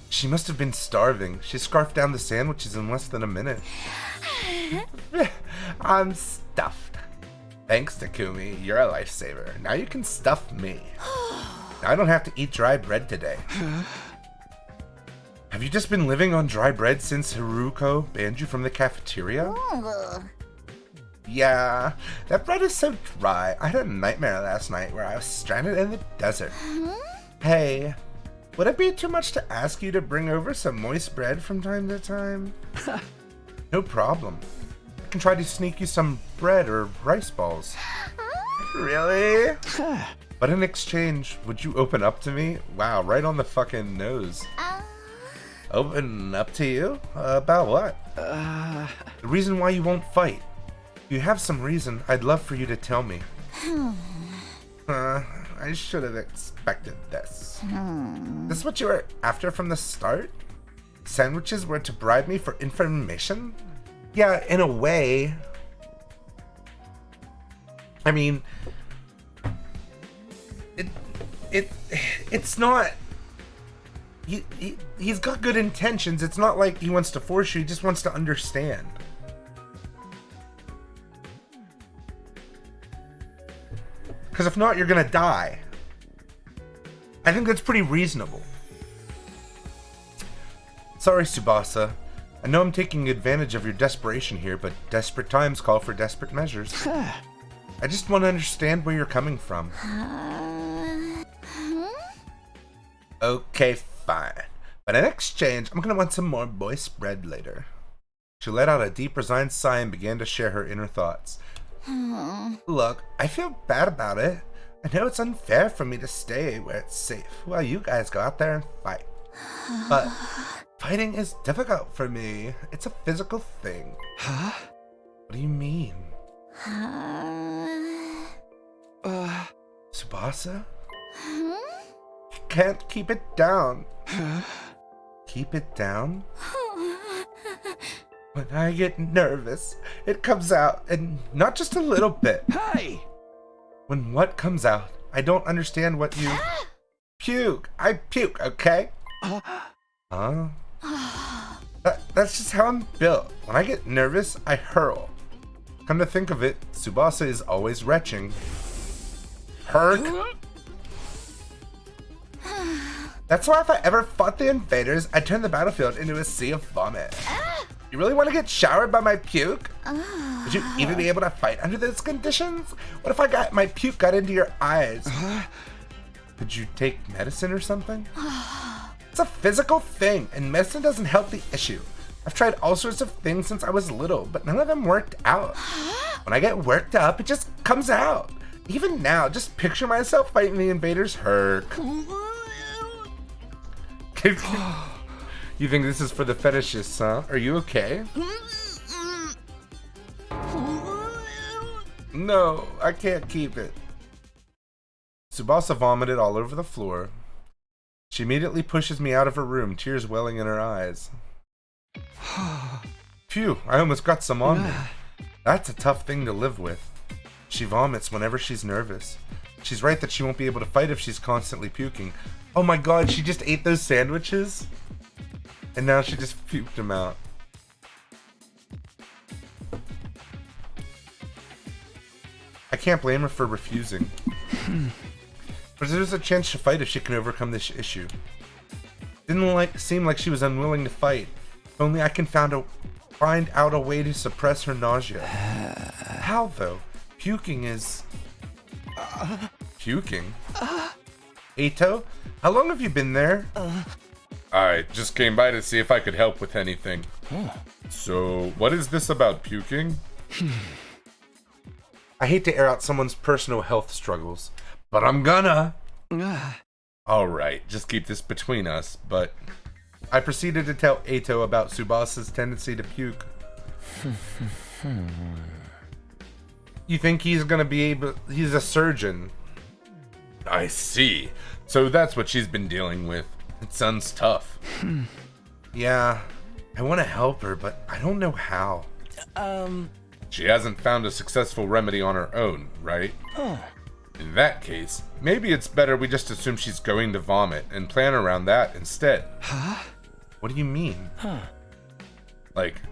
She must have been starving. She scarfed down the sandwiches in less than a minute. I'm stuffed. Thanks, Takumi. You're a lifesaver. Now you can stuff me. I don't have to eat dry bread today. Have you just been living on dry bread since Haruko banned you from the cafeteria? Yeah, that bread is so dry. I had a nightmare last night where I was stranded in the desert. Hey, would it be too much to ask you to bring over some moist bread from time to time? No problem. I can try to sneak you some bread or rice balls. Really? But in exchange, would you open up to me? Wow, right on the fucking nose. Open up to you? About what? The reason why you won't fight. If you have some reason, I'd love for you to tell me. I should have expected this. This is what you were after from the start? Sandwiches were to bribe me for information? Yeah, in a way. I mean, it's not. He's got good intentions. It's not like he wants to force you. He just wants to understand. Because if not, you're gonna die. I think that's pretty reasonable. Sorry, Tsubasa. I know I'm taking advantage of your desperation here, but desperate times call for desperate measures. I just want to understand where you're coming from. Okay, fine. But in exchange, I'm gonna want some more moist bread later. She let out a deep, resigned sigh and began to share her inner thoughts. Look, I feel bad about it. I know it's unfair for me to stay where it's safe while you guys go out there and fight. But fighting is difficult for me. It's a physical thing. What do you mean? Tsubasa? can't keep it down. Keep it down? When I get nervous, it comes out, and not just a little bit. Hey! When what comes out, I don't understand what you... Puke. I puke, okay? Huh? That's just how I'm built. When I get nervous, I hurl. Come to think of it, Tsubasa is always retching. Herc. That's why if I ever fought the invaders, I'd turn the battlefield into a sea of vomit. You really want to get showered by my puke? Would you even be able to fight under those conditions? What if my puke got into your eyes? Could you take medicine or something? It's a physical thing, and medicine doesn't help the issue. I've tried all sorts of things since I was little, but none of them worked out. When I get worked up, it just comes out. Even now, just picture myself fighting the invaders. Herc. You think this is for the fetishists, huh? Are you okay? No, I can't keep it. Tsubasa vomited all over the floor. She immediately pushes me out of her room, tears welling in her eyes. Phew, I almost got some on me. That's a tough thing to live with. She vomits whenever she's nervous. She's right that she won't be able to fight if she's constantly puking. Oh my god, she just ate those sandwiches? And now she just puked them out. I can't blame her for refusing. But there's a chance to fight if she can overcome this issue. Didn't seem like she was unwilling to fight. If only I can find out a way to suppress her nausea. How though? Puking is... Puking? Eito? How long have you been there? I just came by to see if I could help with anything. So, what is this about puking? I hate to air out someone's personal health struggles, but I'm gonna. Alright, just keep this between us, but... I proceeded to tell Eito about Tsubasa's tendency to puke. You think he's gonna be able... He's a surgeon. I see. So that's what she's been dealing with. It sounds tough. Yeah, I want to help her, but I don't know how. She hasn't found a successful remedy on her own, right? In that case, maybe it's better we just assume she's going to vomit and plan around that instead. What do you mean? Like,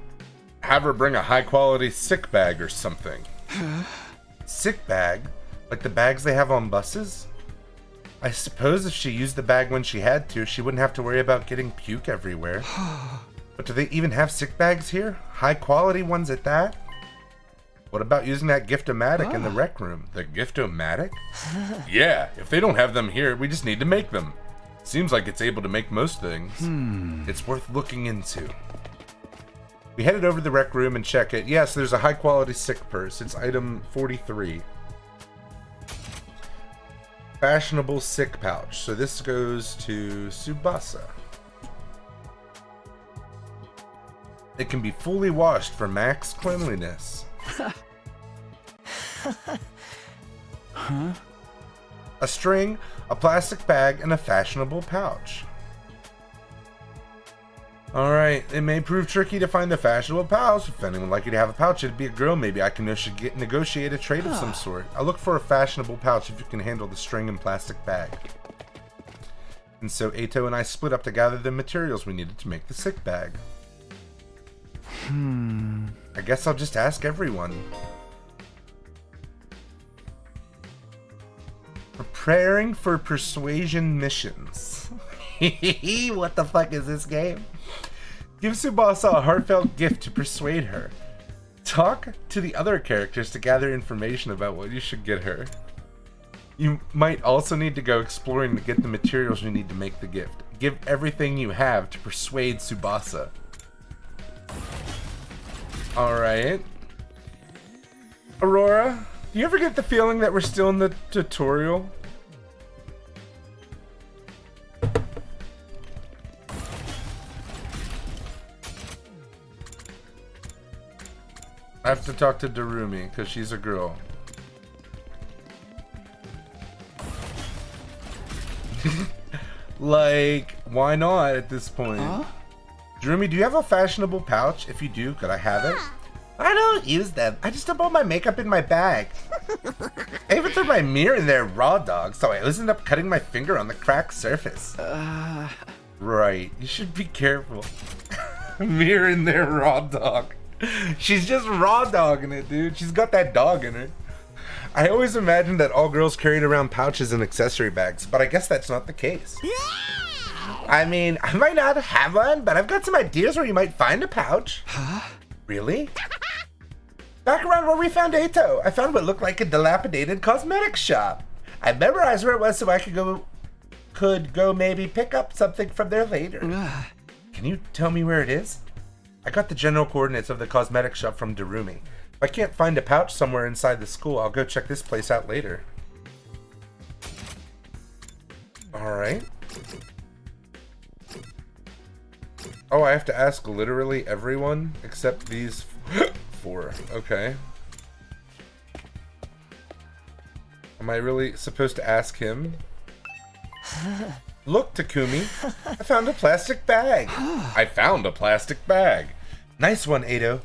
have her bring a high-quality sick bag or something. Sick bag? Like the bags they have on buses? I suppose if she used the bag when she had to, she wouldn't have to worry about getting puke everywhere. But do they even have sick bags here? High-quality ones at that? What about using that gift-o-matic in the rec room? The gift-o-matic? Yeah, if they don't have them here, we just need to make them. Seems like it's able to make most things. It's worth looking into. We headed over to the rec room and check it. Yes, there's a high-quality sick purse. It's item 43. Fashionable sick pouch. So this goes to Tsubasa. It can be fully washed for max cleanliness. A string, a plastic bag, and a fashionable pouch. Alright, it may prove tricky to find the fashionable pouch. If anyone would like you to have a pouch, it'd be a girl. Maybe I can negotiate a trade of some sort. I'll look for a fashionable pouch if you can handle the string and plastic bag. And so Eito and I split up to gather the materials we needed to make the sick bag. I guess I'll just ask everyone. Preparing for persuasion missions. What the fuck is this game? Give Tsubasa a heartfelt gift to persuade her. Talk to the other characters to gather information about what you should get her. You might also need to go exploring to get the materials you need to make the gift. Give everything you have to persuade Tsubasa. Alright. Aurora, do you ever get the feeling that we're still in the tutorial? I have to talk to Darumi, because she's a girl. Like, why not at this point? Jeremy, do you have a fashionable pouch? If you do, could I have it? I don't use them. I just dump all my makeup in my bag. I even threw my mirror in there raw dog, so I ended up cutting my finger on the cracked surface. Right, you should be careful. Mirror in there raw dog. She's just raw dogging it, dude. She's got that dog in her. I always imagined that all girls carried around pouches and accessory bags, but I guess that's not the case. I mean, I might not have one, but I've got some ideas where you might find a pouch. Really? Back around where we found Ato, I found what looked like a dilapidated cosmetics shop. I memorized where it was so I could go maybe pick up something from there later. Can you tell me where it is? I got the general coordinates of the cosmetic shop from Darumi. If I can't find a pouch somewhere inside the school, I'll go check this place out later. Alright. Oh, I have to ask literally everyone except these 4. Okay. Am I really supposed to ask him? Look, Takumi. I found a plastic bag. I found a plastic bag. Nice one, Ado.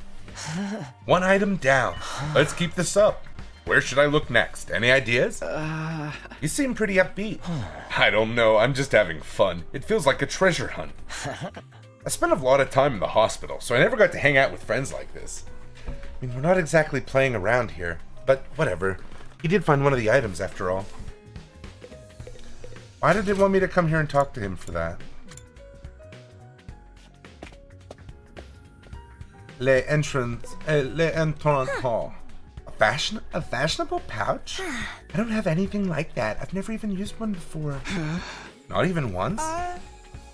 1 item down. Let's keep this up. Where should I look next? Any ideas? You seem pretty upbeat. I don't know. I'm just having fun. It feels like a treasure hunt. I spent a lot of time in the hospital, so I never got to hang out with friends like this. I mean, we're not exactly playing around here, but whatever. He did find one of the items after all. Why did it want me to come here and talk to him for that? Le entrant hall. A fashionable pouch? I don't have anything like that. I've never even used one before. Not even once?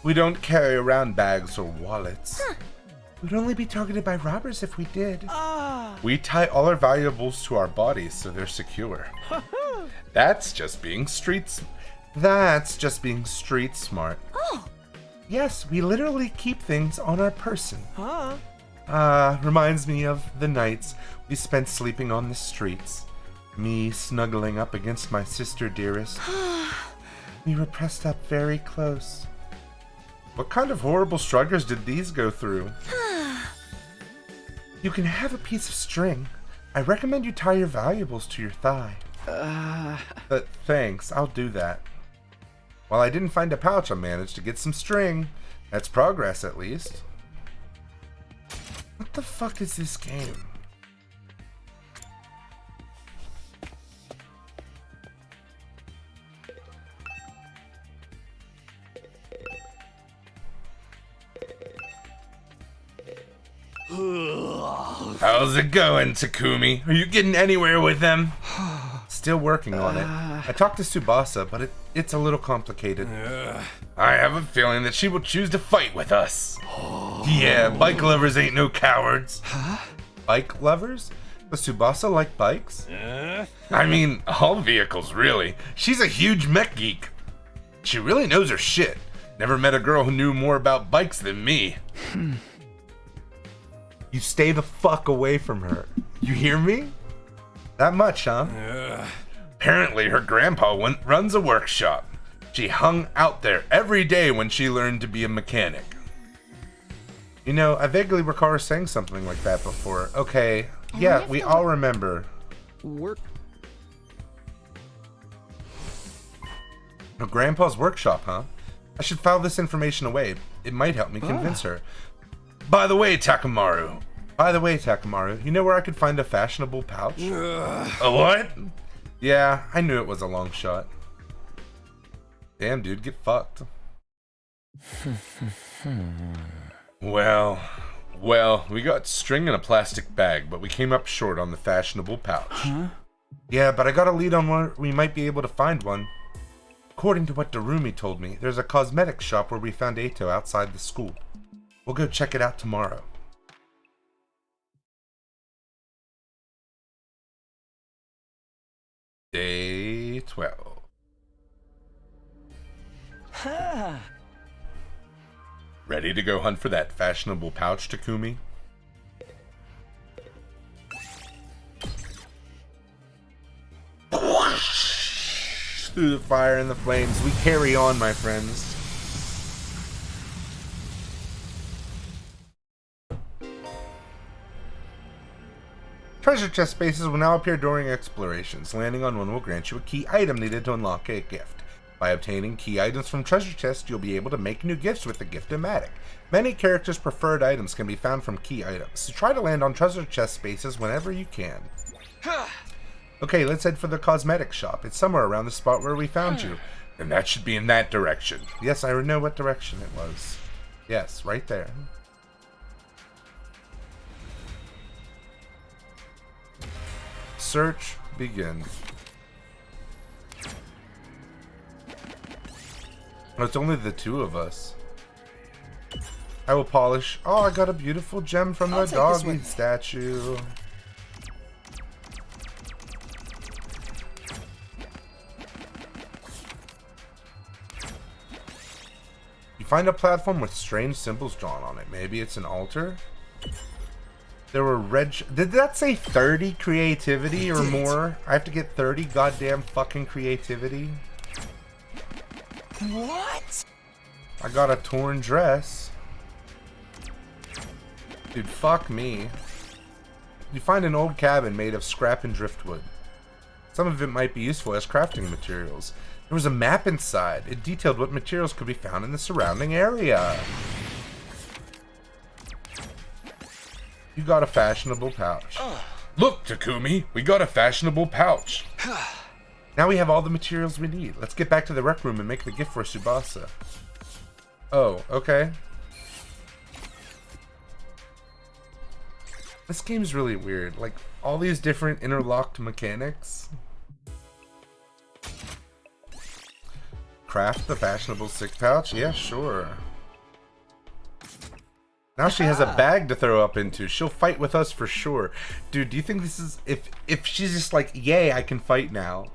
We don't carry around bags or wallets. We'd only be targeted by robbers if we did. We tie all our valuables to our bodies so they're secure. That's just being street smart. Yes, we literally keep things on our person. Reminds me of the nights we spent sleeping on the streets. Me snuggling up against my sister dearest. We were pressed up very close. What kind of horrible struggles did these go through? You can have a piece of string. I recommend you tie your valuables to your thigh. Thanks, I'll do that. While I didn't find a pouch, I managed to get some string. That's progress, at least. What the fuck is this game? How's it going, Takumi? Are you getting anywhere with them? Still working on it. I talked to Tsubasa, but it's a little complicated. I have a feeling that she will choose to fight with us. Yeah, bike lovers ain't no cowards. Bike lovers? Does Tsubasa like bikes? I mean, all vehicles, really. She's a huge mech geek. She really knows her shit. Never met a girl who knew more about bikes than me. You stay the fuck away from her. You hear me? That much, huh? Apparently her grandpa runs a workshop. She hung out there every day when she learned to be a mechanic. You know, I vaguely recall her saying something like that before. Okay, yeah, we all remember. Her grandpa's workshop, huh? I should file this information away. It might help me convince her. By the way, Takamaru, you know where I could find a fashionable pouch? A what? Yeah, I knew it was a long shot. Damn, dude, get fucked. Well, we got string in a plastic bag, but we came up short on the fashionable pouch. Yeah, but I got a lead on where we might be able to find one. According to what Darumi told me, there's a cosmetics shop where we found Ato outside the school. We'll go check it out tomorrow. Day 12. Ready to go hunt for that fashionable pouch, Takumi? Through the fire and the flames, we carry on, my friends. Treasure chest spaces will now appear during explorations. Landing on one will grant you a key item needed to unlock a gift. By obtaining key items from treasure chests, you'll be able to make new gifts with the Gift-O-Matic. Many characters' preferred items can be found from key items, so try to land on treasure chest spaces whenever you can. Okay, let's head for the cosmetic shop. It's somewhere around the spot where we found you. And that should be in that direction. Yes, I know what direction it was. Yes, right there. Search begin. Oh, it's only the two of us. I will polish. Oh, I got a beautiful gem from the doggy statue. You find a platform with strange symbols drawn on it. Maybe it's an altar? There were red... Did that say 30 creativity or more? I have to get 30 goddamn fucking creativity? What? I got a torn dress. Dude, fuck me. You find an old cabin made of scrap and driftwood. Some of it might be useful as crafting materials. There was a map inside. It detailed what materials could be found in the surrounding area. You got a fashionable pouch. Look, Takumi, we got a fashionable pouch. Now we have all the materials we need. Let's get back to the rec room and make the gift for Tsubasa. Oh, okay. This game's really weird. Like, all these different interlocked mechanics. Craft the fashionable sick pouch? Yeah, sure. Now she has a bag to throw up into. She'll fight with us for sure. Dude, do you think this is... If she's just like, yay, I can fight now.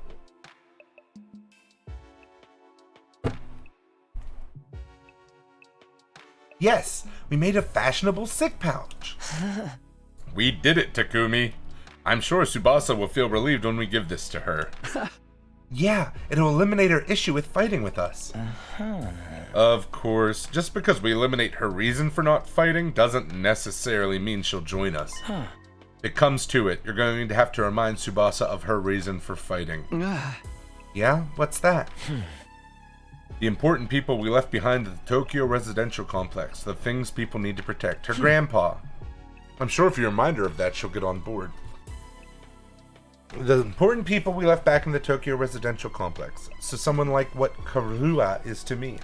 Yes, we made a fashionable sick pouch. We did it, Takumi. I'm sure Tsubasa will feel relieved when we give this to her. Yeah, it'll eliminate her issue with fighting with us. Of course, just because we eliminate her reason for not fighting doesn't necessarily mean she'll join us. If it comes to it, you're going to have to remind Tsubasa of her reason for fighting. Yeah? What's that? The important people we left behind at the Tokyo residential complex. The things people need to protect. Her grandpa. I'm sure if you remind her of that, she'll get on board. The important people we left back in the Tokyo residential complex. So someone like what Karua is to me.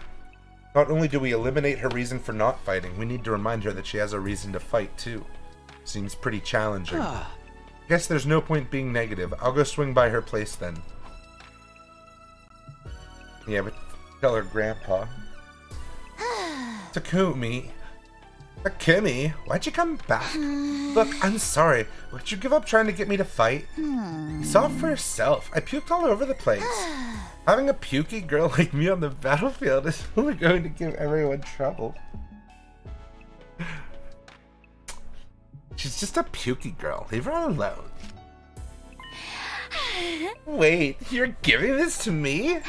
Not only do we eliminate her reason for not fighting, we need to remind her that she has a reason to fight too. Seems pretty challenging. Guess there's no point being negative. I'll go swing by her place then. Yeah, but tell her grandpa. Takumi. Takumi, why'd you come back? Look, I'm sorry. Would you give up trying to get me to fight? You saw it for yourself. I puked all over the place. Having a pukey girl like me on the battlefield is only going to give everyone trouble. She's just a pukey girl. Leave her alone. Wait, you're giving this to me?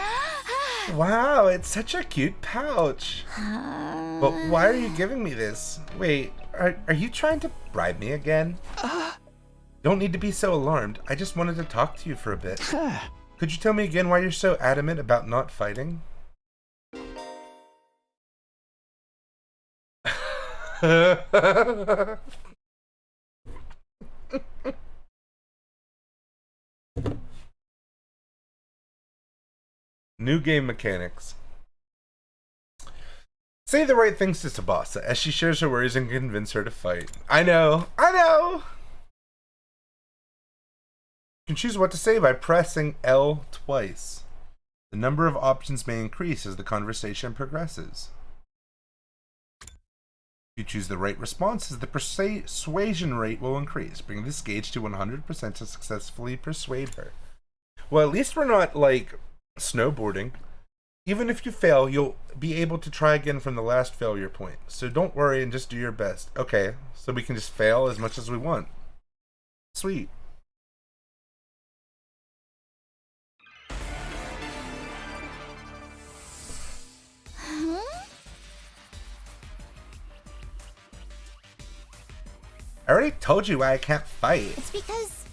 Wow, it's such a cute pouch. But why are you giving me this? Wait, are you trying to bribe me again? Don't need to be so alarmed. I just wanted to talk to you for a bit. Could you tell me again why you're so adamant about not fighting? New game mechanics. Say the right things to Tsubasa as she shares her worries and convince her to fight. I know! You can choose what to say by pressing L twice. The number of options may increase as the conversation progresses. If you choose the right responses, the persuasion rate will increase. Bring this gauge to 100% to successfully persuade her. Well, at least we're not, like, snowboarding. Even if you fail, you'll be able to try again from the last failure point. So don't worry and just do your best. Okay, so we can just fail as much as we want. Sweet. I already told you why I can't fight. It's because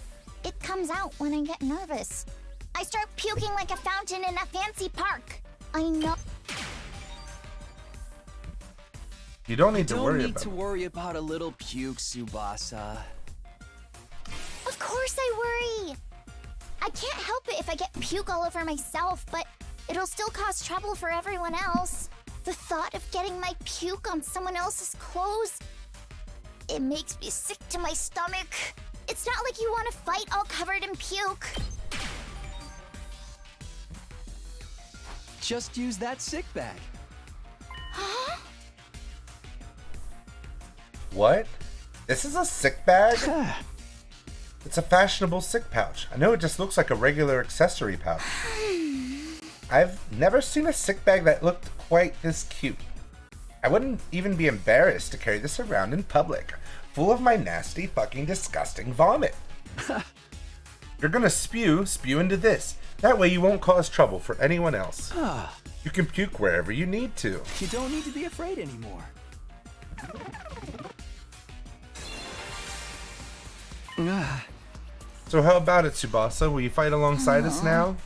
it comes out when I get nervous. I start puking like a fountain in a fancy park. I know. You don't need to Don't worry need about to it. worry about a little puke, Tsubasa. Of course I worry. I can't help it if I get puke all over myself, but it'll still cause trouble for everyone else. The thought of getting my puke on someone else's clothes, it makes me sick to my stomach. It's not like you want to fight all covered in puke. Just use that sick bag. Huh? What? This is a sick bag? It's a fashionable sick pouch. I know it just looks like a regular accessory pouch. I've never seen a sick bag that looked quite this cute. I wouldn't even be embarrassed to carry this around in public, full of my nasty, fucking disgusting vomit. You're gonna spew into this. That way you won't cause trouble for anyone else. You can puke wherever you need to. You don't need to be afraid anymore. So how about it, Tsubasa? Will you fight alongside us now?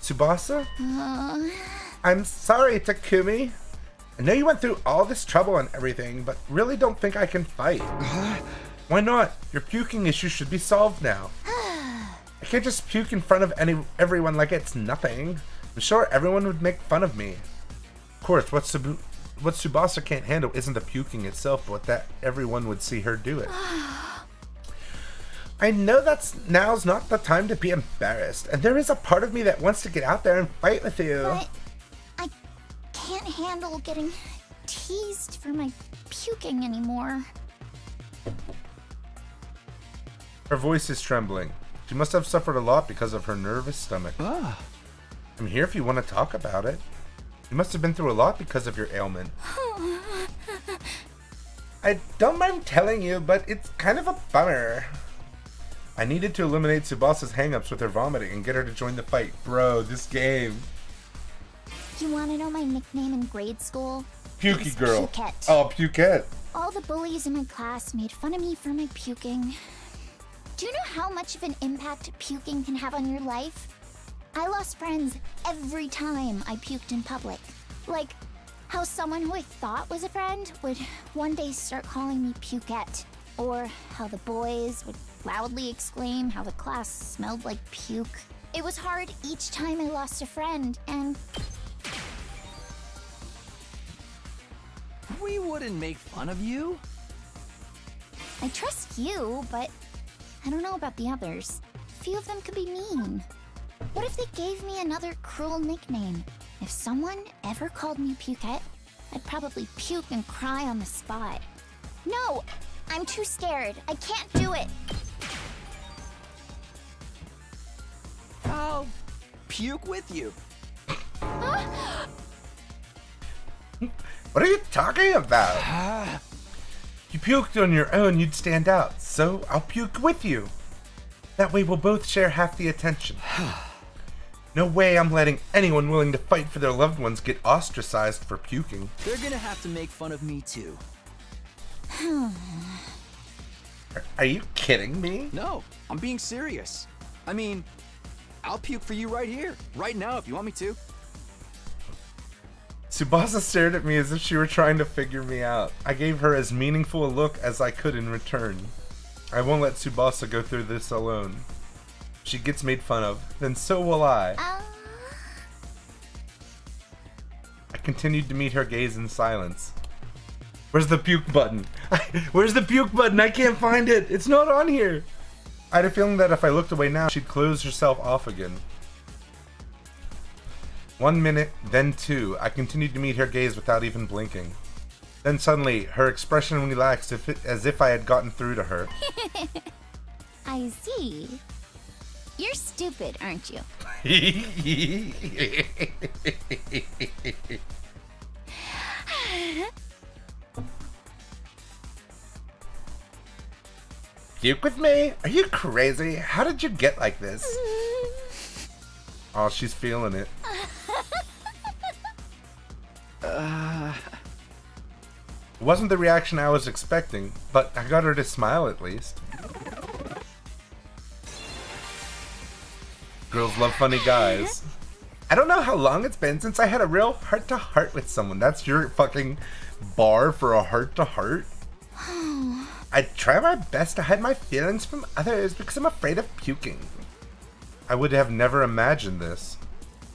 Tsubasa? I'm sorry, Takumi. I know you went through all this trouble and everything, but really don't think I can fight. Why not? Your puking issue should be solved now. I can't just puke in front of everyone like it's nothing. I'm sure everyone would make fun of me. Of course, what Tsubasa can't handle isn't the puking itself, but that everyone would see her do it. I know now's not the time to be embarrassed, and there is a part of me that wants to get out there and fight with you. But I can't handle getting teased for my puking anymore. Her voice is trembling. She must have suffered a lot because of her nervous stomach. I'm here if you want to talk about it. You must have been through a lot because of your ailment. I don't mind telling you, but it's kind of a bummer. I needed to eliminate Tsubasa's hangups with her vomiting and get her to join the fight. Bro, this game. You want to know my nickname in grade school? Pukey It's girl. Pukette. Oh, Pukette. All the bullies in my class made fun of me for my puking. Do you know how much of an impact puking can have on your life? I lost friends every time I puked in public. Like how someone who I thought was a friend would one day start calling me Pukette. Or how the boys would loudly exclaim how the class smelled like puke. It was hard each time I lost a friend, and We wouldn't make fun of you. I trust you, but I don't know about the others. A few of them could be mean. What if they gave me another cruel nickname? If someone ever called me Pukette, I'd probably puke and cry on the spot. No! I'm too scared. I can't do it. I'll puke with you. What are you talking about? You puked on your own, you'd stand out. So I'll puke with you. That way we'll both share half the attention. No way I'm letting anyone willing to fight for their loved ones get ostracized for puking. They're gonna have to make fun of me too. Are you kidding me? No, I'm being serious. I mean, I'll puke for you right here, right now if you want me to. Tsubasa stared at me as if she were trying to figure me out. I gave her as meaningful a look as I could in return. I won't let Tsubasa go through this alone. If she gets made fun of, then so will I. I continued to meet her gaze in silence. Where's the puke button? Where's the puke button? I can't find it. It's not on here. I had a feeling that if I looked away now, she'd close herself off again. 1 minute, then 2. I continued to meet her gaze without even blinking. Then suddenly, her expression relaxed as if I had gotten through to her. I see. You're stupid, aren't you? Puke with me? Are you crazy? How did you get like this? Oh, she's feeling it. It wasn't the reaction I was expecting, but I got her to smile at least. Girls love funny guys. I don't know how long it's been since I had a real heart-to-heart with someone. That's your fucking bar for a heart-to-heart? I try my best to hide my feelings from others because I'm afraid of puking. I would have never imagined this.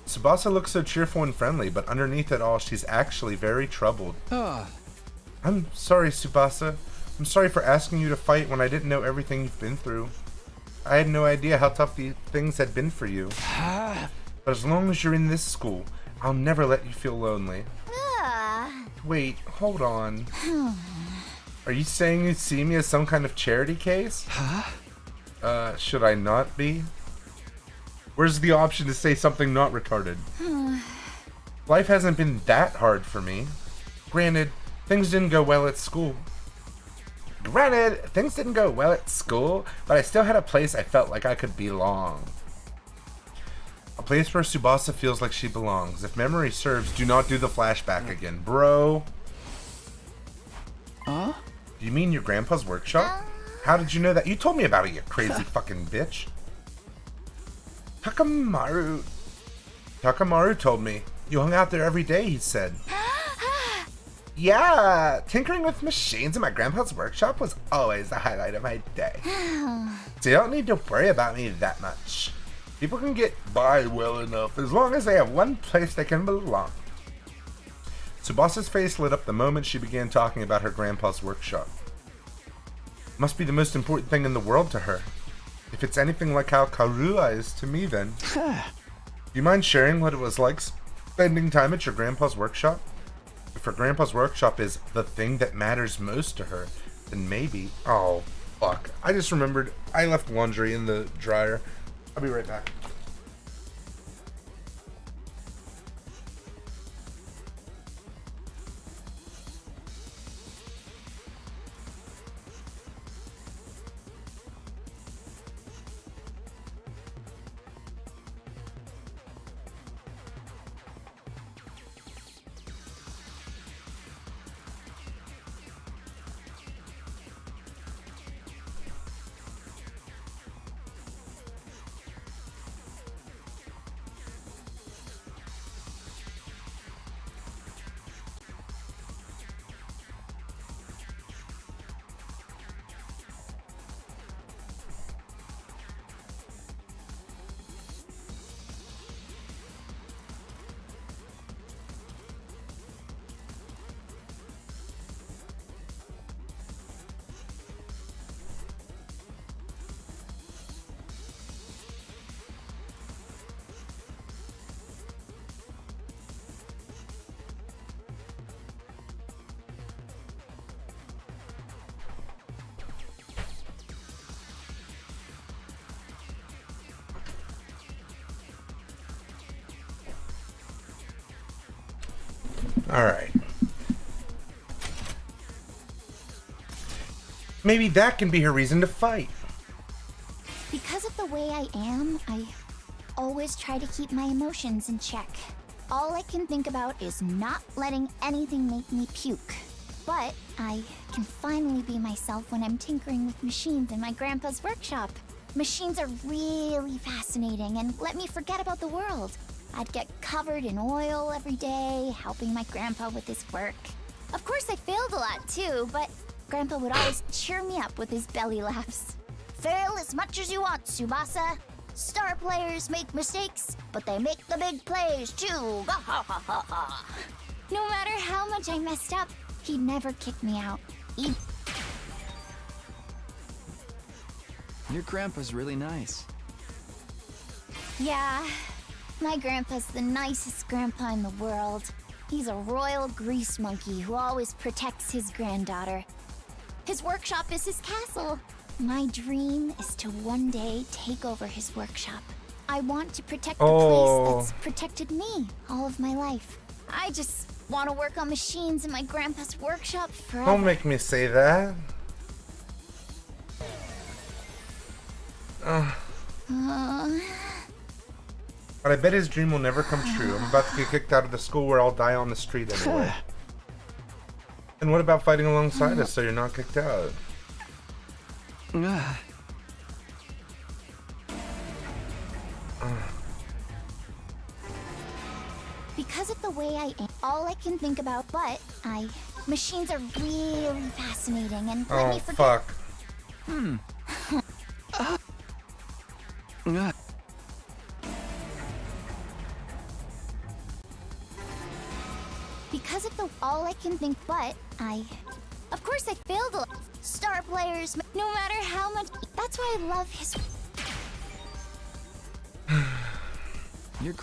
Tsubasa looks so cheerful and friendly, but underneath it all, she's actually very troubled. I'm sorry, Tsubasa. I'm sorry for asking you to fight when I didn't know everything you've been through. I had no idea how tough these things had been for you. But as long as you're in this school, I'll never let you feel lonely. Wait, hold on. Are you saying you see me as some kind of charity case? Should I not be? Where's the option to say something not retarded? Life hasn't been that hard for me. Granted, things didn't go well at school. But I still had a place I felt like I could belong. A place where Tsubasa feels like she belongs. If memory serves, do not do the flashback again, bro. Do you mean your grandpa's workshop? How did you know that? You told me about it, you crazy fucking bitch. Takamaru told me. You hung out there every day, he said. Yeah, tinkering with machines in my grandpa's workshop was always the highlight of my day. So you don't need to worry about me that much. People can get by well enough as long as they have one place they can belong. Tsubasa's face lit up the moment she began talking about her grandpa's workshop. Must be the most important thing in the world to her. If it's anything like how Karua is to me, then. Do you mind sharing what it was like spending time at your grandpa's workshop? If her grandpa's workshop is the thing that matters most to her, then maybe... Oh, fuck. I just remembered I left laundry in the dryer. I'll be right back. Alright. Maybe that can be her reason to fight. Because of the way I am, I always try to keep my emotions in check. All I can think about is not letting anything make me puke. But I can finally be myself when I'm tinkering with machines in my grandpa's workshop. Machines are really fascinating and let me forget about the world. I'd get covered in oil every day, helping my grandpa with his work. Of course, I failed a lot too, but Grandpa would always cheer me up with his belly laughs. Fail as much as you want, Tsubasa. Star players make mistakes, but they make the big plays too. No matter how much I messed up, he'd never kick me out. Your grandpa's really nice. Yeah, my grandpa's the nicest grandpa in the world. He's a royal grease monkey who always protects his granddaughter. His workshop is his castle. My dream is to one day take over his workshop. I want to protect the place that's protected me all of my life. I just want to work on machines in my grandpa's workshop forever. Don't make me say that. But I bet his dream will never come true. I'm about to get kicked out of the school where I'll die on the street anyway. And what about fighting alongside us so you're not kicked out? Because of the way I am, all I can think about, machines are really fascinating and let me Oh, forget. fuck. Because of the all I can think, of course I failed a star players, no matter how much. That's why I love his. You're...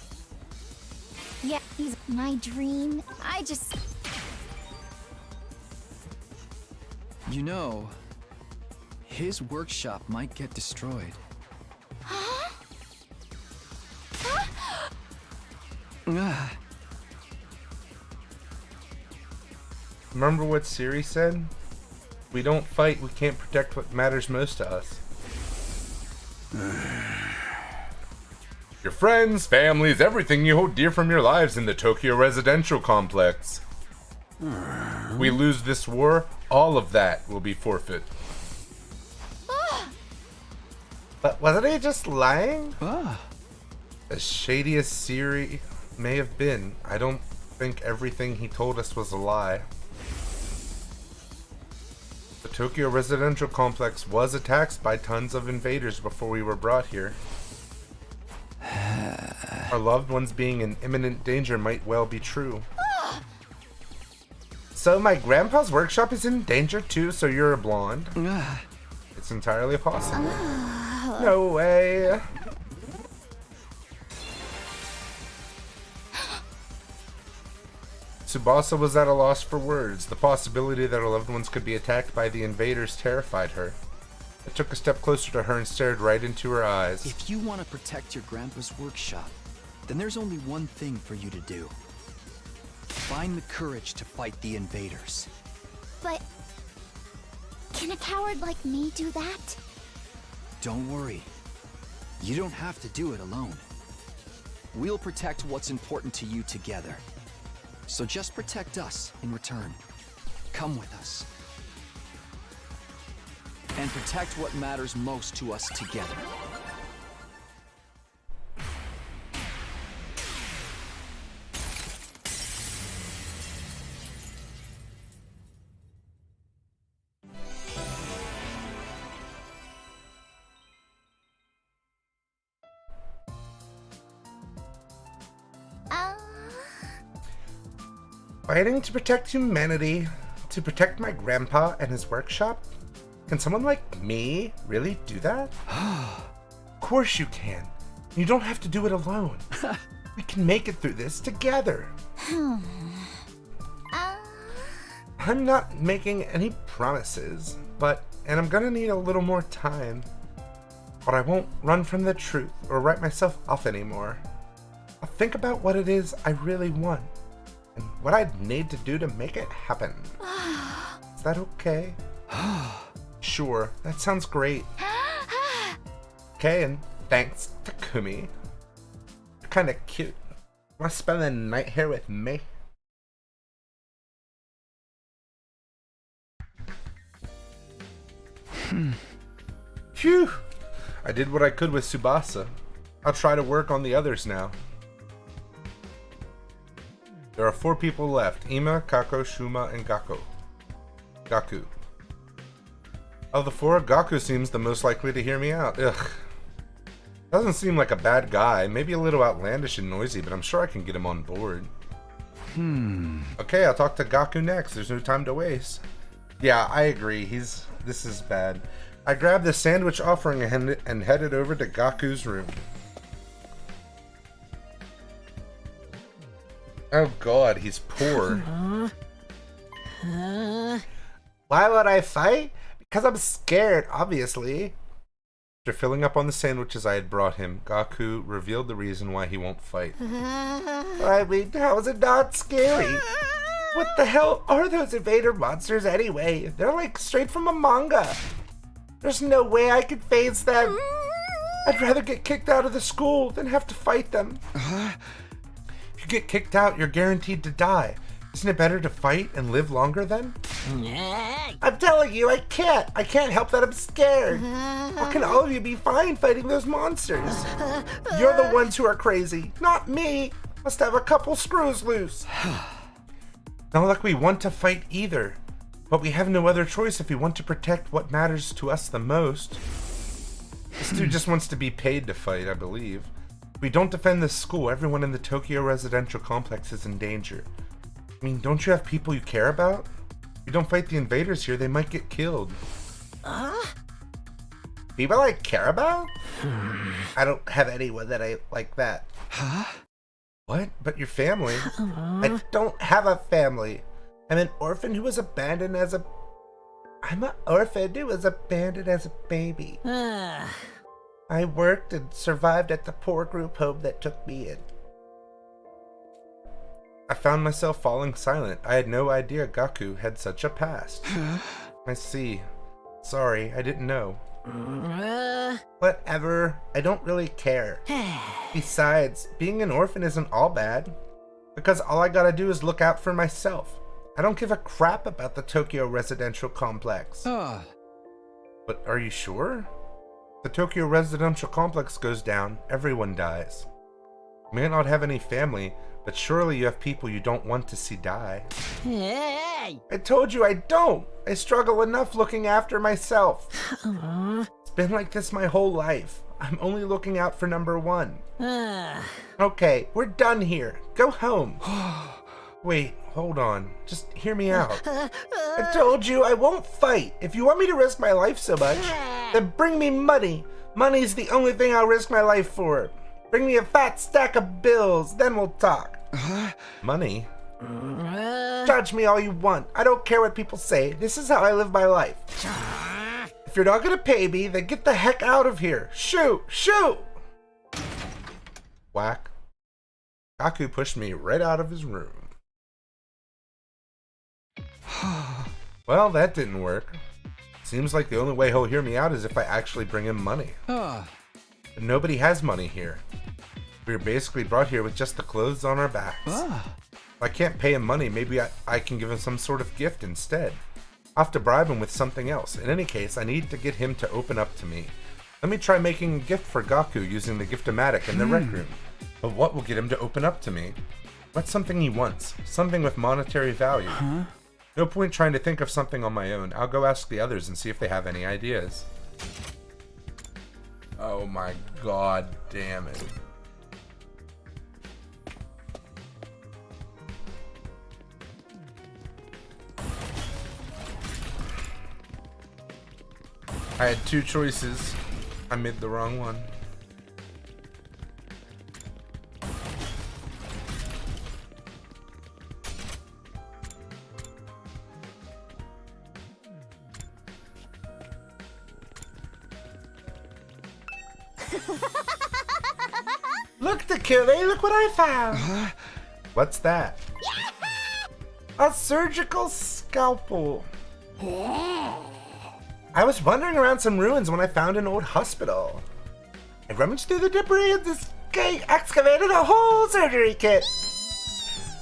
Yeah, he's my dream. You know, his workshop might get destroyed. Huh? Remember what Siri said? We don't fight, we can't protect what matters most to us. Your friends, families, everything you hold dear from your lives in the Tokyo residential complex. We lose this war, all of that will be forfeit. But wasn't he just lying? As shady as Siri may have been, I don't think everything he told us was a lie. The Tokyo residential complex was attacked by tons of invaders before we were brought here. Our loved ones being in imminent danger might well be true. So my grandpa's workshop is in danger too, so you're a blonde? It's entirely possible. No way. Tsubasa was at a loss for words. The possibility that her loved ones could be attacked by the invaders terrified her. I took a step closer to her and stared right into her eyes. If you want to protect your grandpa's workshop, then there's only one thing for you to do. Find the courage to fight the invaders. But can a coward like me do that? Don't worry. You don't have to do it alone. We'll protect what's important to you together. So just protect us in return. Come with us. And protect what matters most to us together. Fighting to protect humanity, to protect my grandpa and his workshop? Can someone like me really do that? Of course you can. You don't have to do it alone. We can make it through this together. I'm not making any promises, and I'm gonna need a little more time. But I won't run from the truth or write myself off anymore. I'll think about what it is I really want and what I'd need to do to make it happen. Is that okay? Sure, that sounds great. Okay, and thanks, Takumi. You're kinda cute. Wanna spend the night here with me? Phew! I did what I could with Tsubasa. I'll try to work on the others now. There are 4 people left: Ima, Kako, Shuma, and Gaku. Of the 4, Gaku seems the most likely to hear me out. Ugh. Doesn't seem like a bad guy, maybe a little outlandish and noisy, but I'm sure I can get him on board. Okay, I'll talk to Gaku next. There's no time to waste. Yeah, I agree. This is bad. I grabbed the sandwich offering and headed over to Gaku's room. Oh god, he's poor. Why would I fight? Because I'm scared, obviously. After filling up on the sandwiches I had brought him, Gaku revealed the reason why he won't fight. I mean, how is it not scary? What the hell are those invader monsters anyway? They're like straight from a manga. There's no way I could face them. I'd rather get kicked out of the school than have to fight them. If you get kicked out, you're guaranteed to die. Isn't it better to fight and live longer then? I'm telling you, I can't. I can't help that I'm scared. How can all of you be fine fighting those monsters? You're the ones who are crazy, not me. Must have a couple screws loose. Not like we want to fight either, but we have no other choice if we want to protect what matters to us the most. This dude just wants to be paid to fight, I believe. If we don't defend this school, everyone in the Tokyo residential complex is in danger. I mean, don't you have people you care about? If you don't fight the invaders here, they might get killed. People I care about? I don't have anyone that I like that. Huh? What? But your family? I don't have a family. I'm an orphan who was abandoned as a... I'm an orphan who was abandoned as a baby. I worked and survived at the poor group home that took me in. I found myself falling silent. I had no idea Gaku had such a past. I see. Sorry, I didn't know. Whatever. I don't really care. Besides, being an orphan isn't all bad. Because all I gotta do is look out for myself. I don't give a crap about the Tokyo residential complex. But are you sure? If the Tokyo residential complex goes down, everyone dies. You may not have any family, but surely you have people you don't want to see die. Hey! I told you I don't! I struggle enough looking after myself. It's been like this my whole life. I'm only looking out for number one. Okay, we're done here. Go home. Wait, hold on. Just hear me out. I told you I won't fight. If you want me to risk my life so much, then bring me money. Money's the only thing I'll risk my life for. Bring me a fat stack of bills, then we'll talk. Money? Judge me all you want. I don't care what people say. This is how I live my life. If you're not gonna pay me, then get the heck out of here. Shoot! Shoot! Whack. Gaku pushed me right out of his room. Well, that didn't work. Seems like the only way he'll hear me out is if I actually bring him money. But nobody has money here. We were basically brought here with just the clothes on our backs. If I can't pay him money, maybe I can give him some sort of gift instead. I'll have to bribe him with something else. In any case, I need to get him to open up to me. Let me try making a gift for Gaku using the Gift-O-Matic in the rec room. But what will get him to open up to me? What's something he wants? Something with monetary value. No point trying to think of something on my own. I'll go ask the others and see if they have any ideas. Oh my god damn it. I had two choices. I made the wrong one. Look, Takumi, look what I found! What's that? A surgical scalpel. I was wandering around some ruins when I found an old hospital. I rummaged through the debris and this guy excavated a whole surgery kit.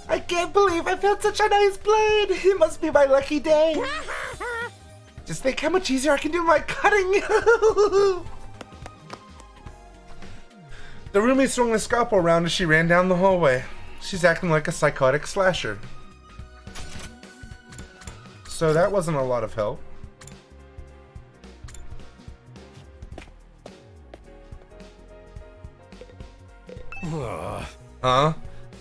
I can't believe I found such a nice blade. It must be my lucky day. Just think how much easier I can do my cutting. The roomie swung the scalpel around as she ran down the hallway. She's acting like a psychotic slasher. So that wasn't a lot of help. Huh?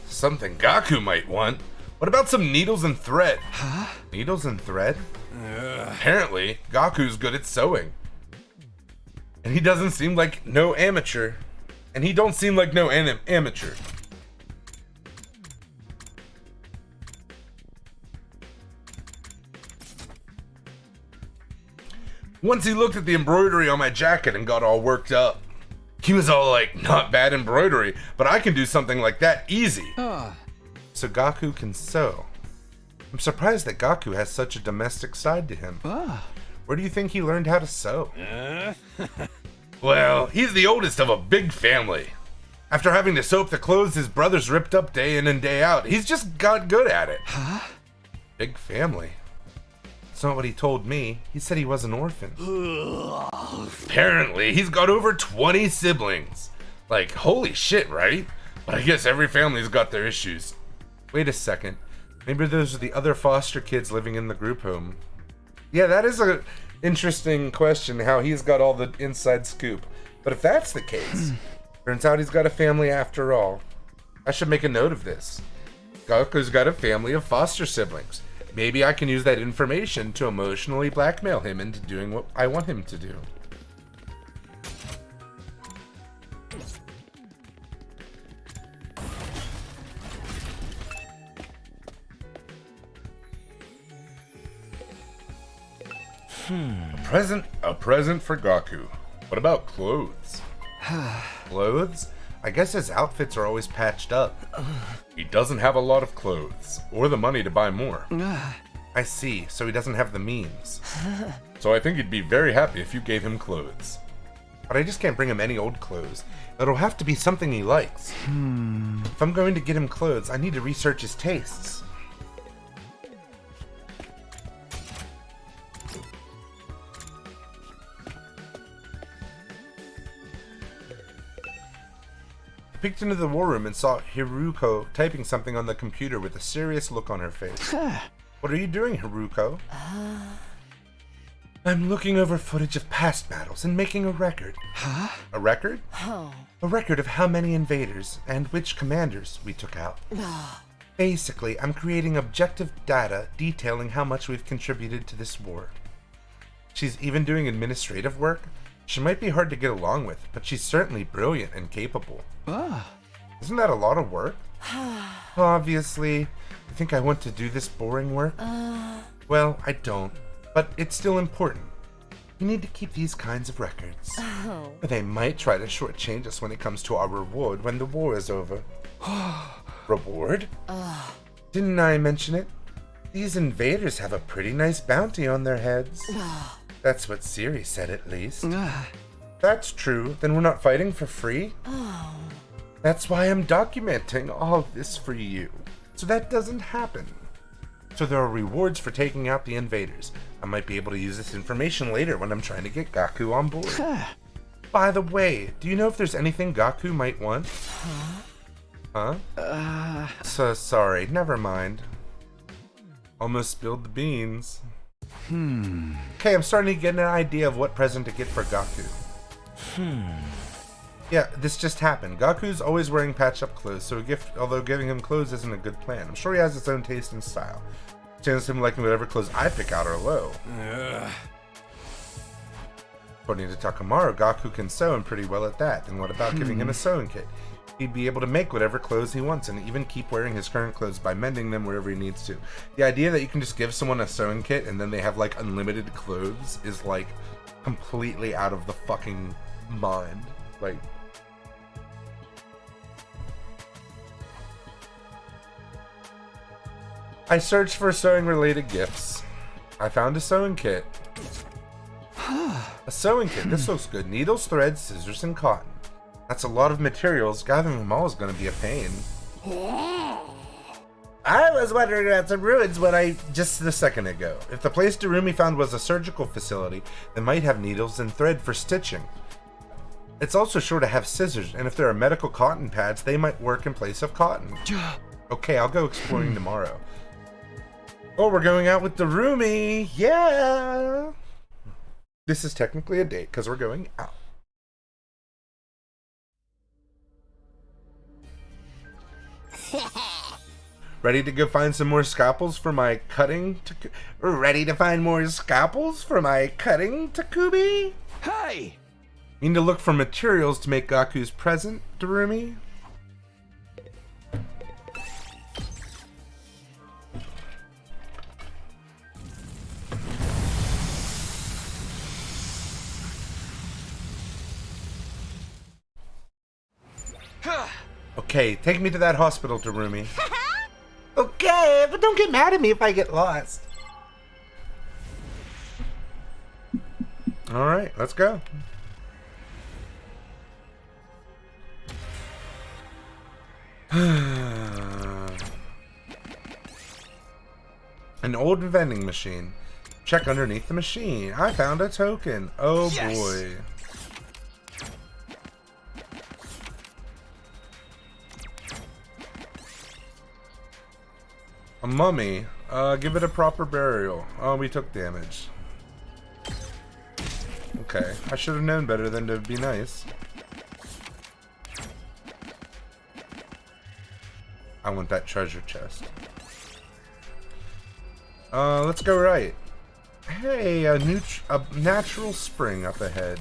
Something Gaku might want. What about some needles and thread? Huh? Needles and thread? Apparently, Gaku's good at sewing. And he doesn't seem like no amateur. And he don't seem like no amateur. Once he looked at the embroidery on my jacket and got all worked up. He was all like, not bad embroidery, but I can do something like that easy. So Gaku can sew. I'm surprised that Gaku has such a domestic side to him. Where do you think he learned how to sew? Well, he's the oldest of a big family. After having to soap the clothes his brothers ripped up day in and day out, he's just got good at it. Huh? Big family. That's not what he told me. He said he was an orphan. Apparently, he's got over 20 siblings. Like, holy shit, right? But I guess every family's got their issues. Wait a second. Maybe those are the other foster kids living in the group home. Yeah, that is a interesting question, how he's got all the inside scoop. But if that's the case, turns out he's got a family after all. I should make a note of this. Gaku's got a family of foster siblings. Maybe I can use that information to emotionally blackmail him into doing what I want him to do. A present for Gaku. What about clothes? Clothes? I guess his outfits are always patched up. He doesn't have a lot of clothes, or the money to buy more. I see, so he doesn't have the means. So I think he'd be very happy if you gave him clothes. But I just can't bring him any old clothes. It'll have to be something he likes. If I'm going to get him clothes, I need to research his tastes. I peeked into the war room and saw Hiruko typing something on the computer with a serious look on her face. What are you doing, Hiruko? I'm looking over footage of past battles and making a record. Huh? A record? Oh. A record of how many invaders and which commanders we took out. Basically, I'm creating objective data detailing how much we've contributed to this war. She's even doing administrative work. She might be hard to get along with, but she's certainly brilliant and capable. Isn't that a lot of work? Obviously. You think I want to do this boring work? Well, I don't, but it's still important. We need to keep these kinds of records. Or they might try to shortchange us when it comes to our reward when the war is over. Reward? Didn't I mention it? These invaders have a pretty nice bounty on their heads. That's what Siri said, at least. That's true. Then we're not fighting for free? That's why I'm documenting all this for you, so that doesn't happen. So there are rewards for taking out the invaders. I might be able to use this information later when I'm trying to get Gaku on board. By the way, do you know if there's anything Gaku might want? Huh? So sorry, never mind. Almost spilled the beans. Okay, I'm starting to get an idea of what present to get for Gaku. Yeah, this just happened. Gaku's always wearing patched-up clothes, so a gift, although giving him clothes isn't a good plan. I'm sure he has his own taste and style. Chances of him liking whatever clothes I pick out are low. According to Takamaru, Gaku can sew and pretty well at that. Then what about giving him a sewing kit? He'd be able to make whatever clothes he wants and even keep wearing his current clothes by mending them wherever he needs to. The idea that you can just give someone a sewing kit and then they have like unlimited clothes is like completely out of the fucking mind. Like, I searched for sewing related gifts. I found a sewing kit. A sewing kit. This looks good. Needles, threads, scissors, and cotton. That's a lot of materials. Gathering them all is going to be a pain. I was wondering about some ruins just a second ago. If the place Darumi found was a surgical facility, they might have needles and thread for stitching. It's also sure to have scissors, and if there are medical cotton pads, they might work in place of cotton. Okay, I'll go exploring tomorrow. Oh, we're going out with Darumi! Yeah! This is technically a date, because we're going out. Ready to go find some more scalpels for my cutting to... Ready to find more scalpels for my cutting, Takubi? Hey! Need to look for materials to make Gaku's present, Darumi? Okay, take me to that hospital, Darumi. Okay, but don't get mad at me if I get lost. Alright, let's go. An old vending machine. Check underneath the machine. I found a token. Oh Yes! boy. A mummy. Give it a proper burial. Oh, we took damage. Okay. I should have known better than to be nice. I want that treasure chest. Let's go right. Hey, a natural spring up ahead.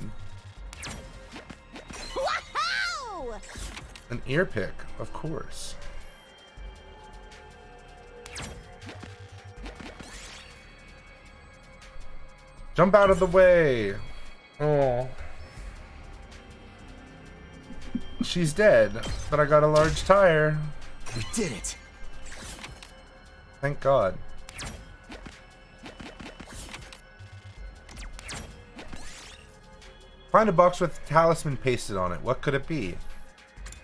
Wow! An ear pick, of course. Jump out of the way. Oh. She's dead, but I got a large tire. We did it. Thank God. Find a box with talisman pasted on it. What could it be?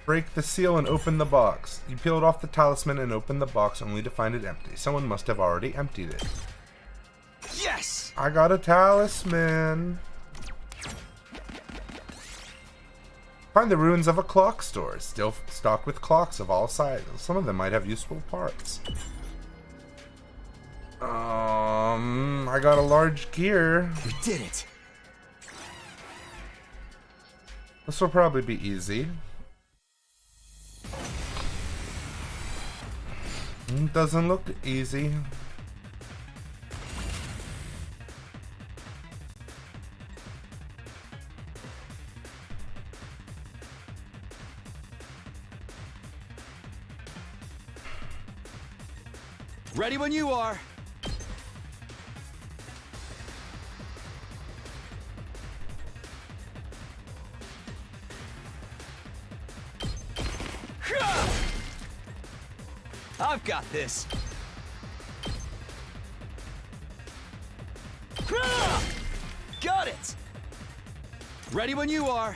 Break the seal and open the box. You peeled off the talisman and opened the box only to find it empty. Someone must have already emptied it. Yes! I got a talisman. Find the ruins of a clock store. Still stocked with clocks of all sizes. Some of them might have useful parts. I got a large gear. We did it. This will probably be easy. Doesn't look easy. Ready when you are. I've got this. Got it. Ready when you are.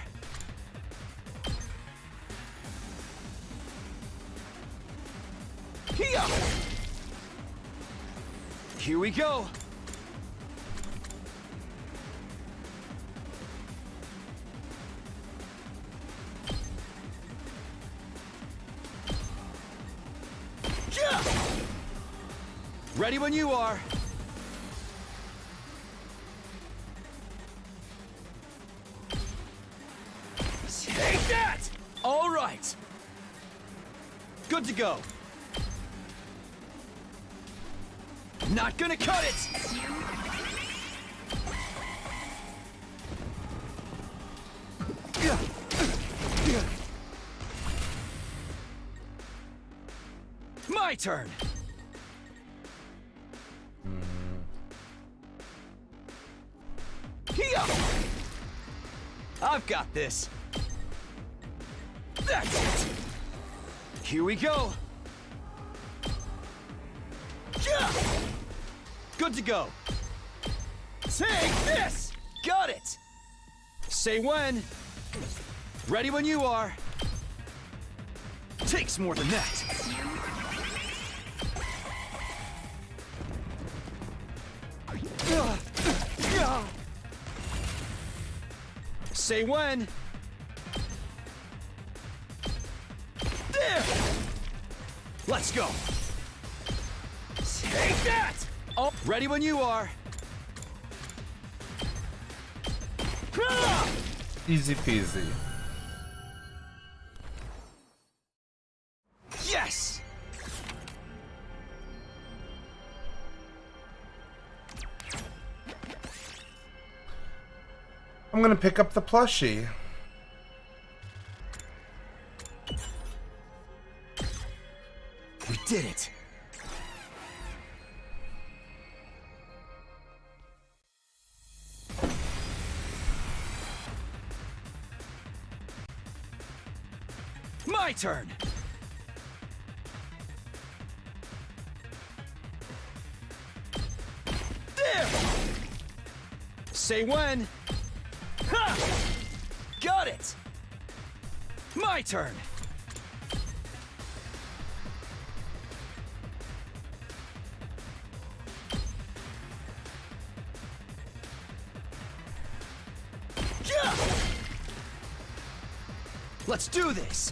Here we go. Ready when you are. Take that! All right. Good to go. Not gonna cut it! My turn! I've got this. That's it! Here we go! Good to go. Take this! Got it! Say when. Ready when you are. Takes more than that. Say when. There! Let's go. Take that! Oh, ready when you are. Easy peasy. Yes! I'm gonna pick up the plushie. We did it. My turn. There. Say when. Ha! Got it. My turn. Let's do this!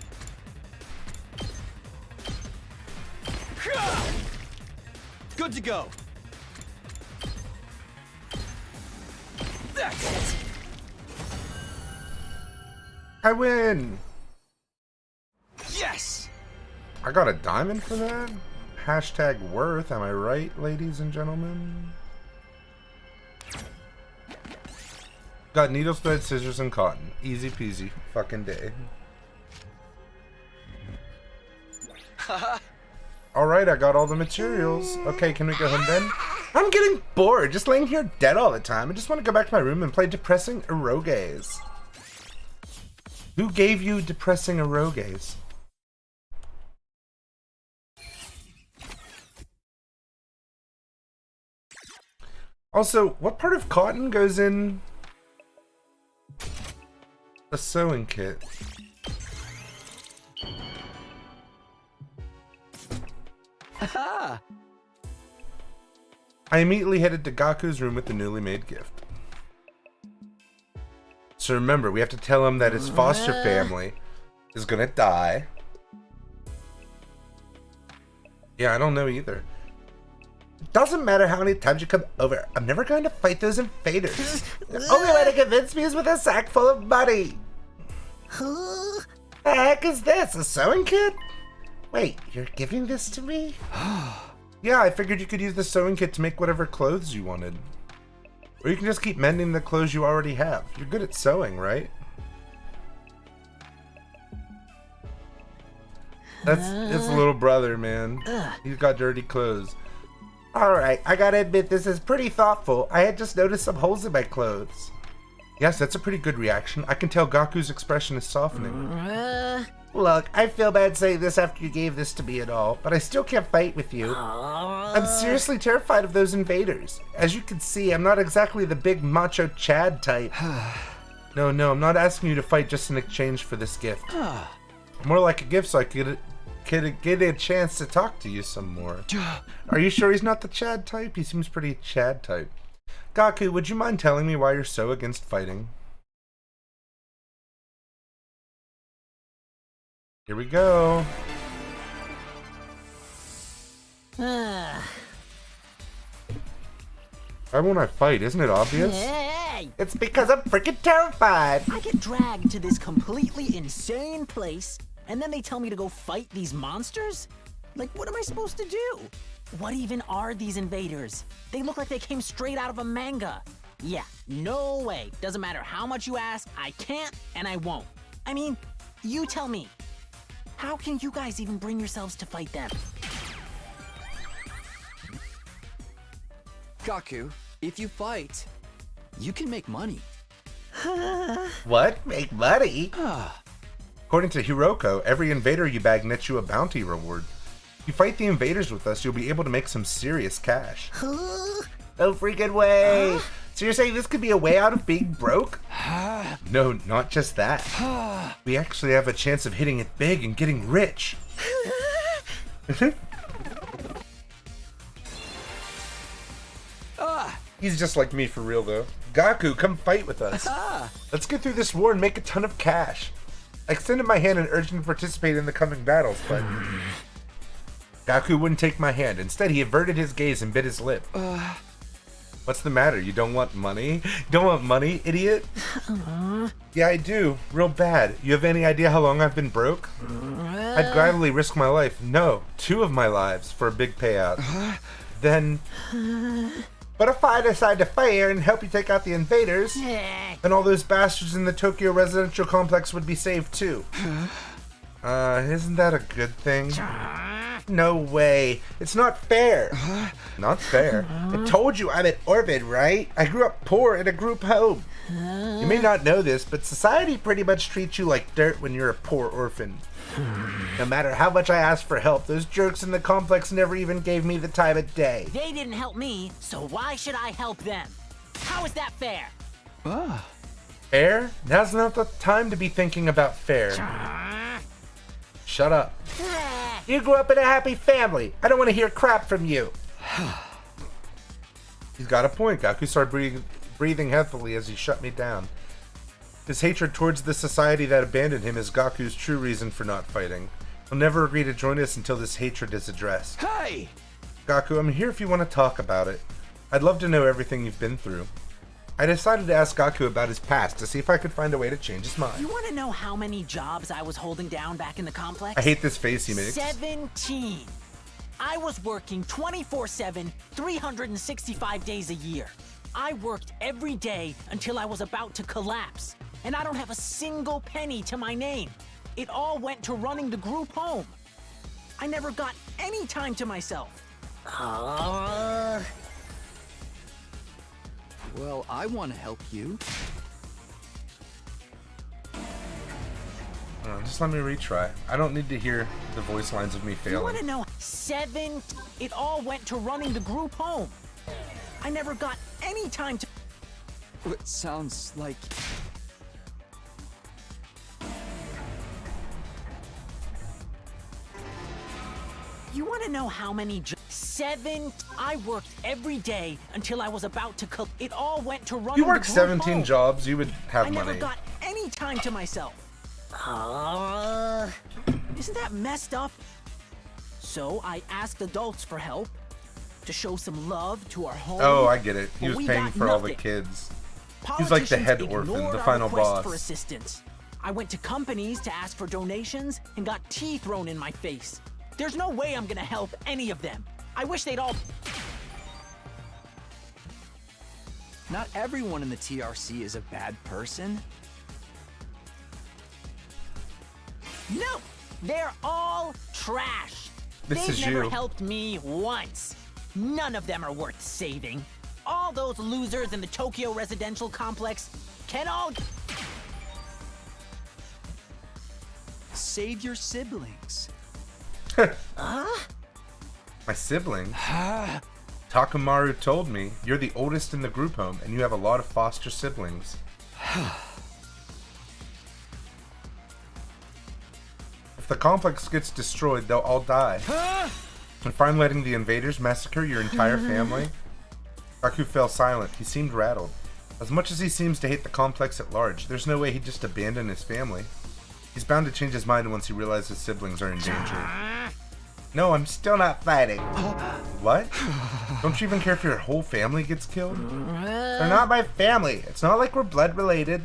Good to go. That's it. I win! Yes! I got a diamond for that? Hashtag worth, am I right, ladies and gentlemen? Got needles, thread, scissors, and cotton. Easy peasy. Fucking day. Alright, I got all the materials. Okay, can we go home then? I'm getting bored, just laying here dead all the time. I just want to go back to my room and play depressing eroges. Who gave you depressing eroges? Also, what part of cotton goes in a sewing kit? Aha! I immediately headed to Gaku's room with the newly made gift. So remember, we have to tell him that his foster family is gonna die. Yeah, I don't know either. It doesn't matter how many times you come over, I'm never going to fight those invaders. The only way to convince me is with a sack full of money. The heck is this? A sewing kit? Wait, you're giving this to me? Yeah, I figured you could use the sewing kit to make whatever clothes you wanted. Or you can just keep mending the clothes you already have. You're good at sewing, right? That's his little brother, man. He's got dirty clothes. Alright, I gotta admit this is pretty thoughtful. I had just noticed some holes in my clothes. Yes, that's a pretty good reaction. I can tell Gaku's expression is softening. Look, I feel bad saying this after you gave this to me and all, but I still can't fight with you. I'm seriously terrified of those invaders. As you can see, I'm not exactly the big macho Chad type. No, I'm not asking you to fight just in exchange for this gift. More like a gift so I could get a chance to talk to you some more. Are you sure he's not the Chad type? He seems pretty Chad type. Gaku, would you mind telling me why you're so against fighting? Here we go. Why won't I fight? Isn't it obvious? Hey! It's because I'm freaking terrified. I get dragged to this completely insane place, and then they tell me to go fight these monsters? Like, what am I supposed to do? What even are these invaders? They look like they came straight out of a manga. Yeah, no way. Doesn't matter how much you ask, I can't and I won't. I mean, you tell me. How can you guys even bring yourselves to fight them? Gaku, if you fight, you can make money. What? Make money? According to Hiroko, every invader you bag nets you a bounty reward. If you fight the invaders with us, you'll be able to make some serious cash. No freaking way! So you're saying this could be a way out of being broke? No, not just that. We actually have a chance of hitting it big and getting rich. He's just like me for real though. Gaku, come fight with us. Let's get through this war and make a ton of cash. I extended my hand and urged him to participate in the coming battles, but Gaku wouldn't take my hand. Instead, he averted his gaze and bit his lip. What's the matter? You don't want money? You don't want money, idiot? Yeah, I do. Real bad. You have any idea how long I've been broke? I'd gladly risk my life. No, 2 of my lives for a big payout. Then... But if I decide to fight here and help you take out the invaders, then all those bastards in the Tokyo residential complex would be saved too. Isn't that a good thing? No way. It's not fair. Not fair. I told you I'm an orphan, right? I grew up poor in a group home. You may not know this, but society pretty much treats you like dirt when you're a poor orphan. No matter how much I asked for help, those jerks in the complex never even gave me the time of day. They didn't help me, so why should I help them? How is that fair? Fair? Now's not the time to be thinking about fair. Shut up. You grew up in a happy family. I don't want to hear crap from you. He's got a point. Gaku started breathing heavily as he shut me down. His hatred towards the society that abandoned him is Gaku's true reason for not fighting. He'll never agree to join us until this hatred is addressed. Hey! Gaku, I'm here if you want to talk about it. I'd love to know everything you've been through. I decided to ask Gaku about his past to see if I could find a way to change his mind. You want to know how many jobs I was holding down back in the complex? I hate this face he makes. 17. I was working 24/7, 365 days a year. I worked every day until I was about to collapse, and I don't have a single penny to my name. It all went to running the group home. I never got any time to myself. Well, I want to help you. Just let me retry. I don't need to hear the voice lines of me You want failing. to know? It all went to running the group home. I never got any time to... It sounds like... You want to know how many I worked every day until I was about to it all went to running You work the group 17 home. jobs, you would have I never money. got any time to myself. Isn't that messed up? So I asked adults for help to show some love to our home. Oh, I get it. He but was we paying got for all the nothing. kids. He's like the Politicians head orphan, ignored the our final request boss. for assistance. I went to companies to ask for donations and got tea thrown in my face. There's no way I'm gonna help any of them. I wish they'd all... Not everyone in the TRC is a bad person. No! They're all trash. This They've is never you. helped me once. None of them are worth saving. All those losers in the Tokyo residential complex can all... Save your siblings. My siblings? Takamaru told me you're the oldest in the group home and you have a lot of foster siblings. If the complex gets destroyed, they'll all die. If I'm letting the invaders massacre your entire family? Gaku fell silent. He seemed rattled. As much as he seems to hate the complex at large, there's no way he'd just abandon his family. He's bound to change his mind once he realizes his siblings are in danger. No, I'm still not fighting. What? Don't you even care if your whole family gets killed? They're not my family. It's not like we're blood related.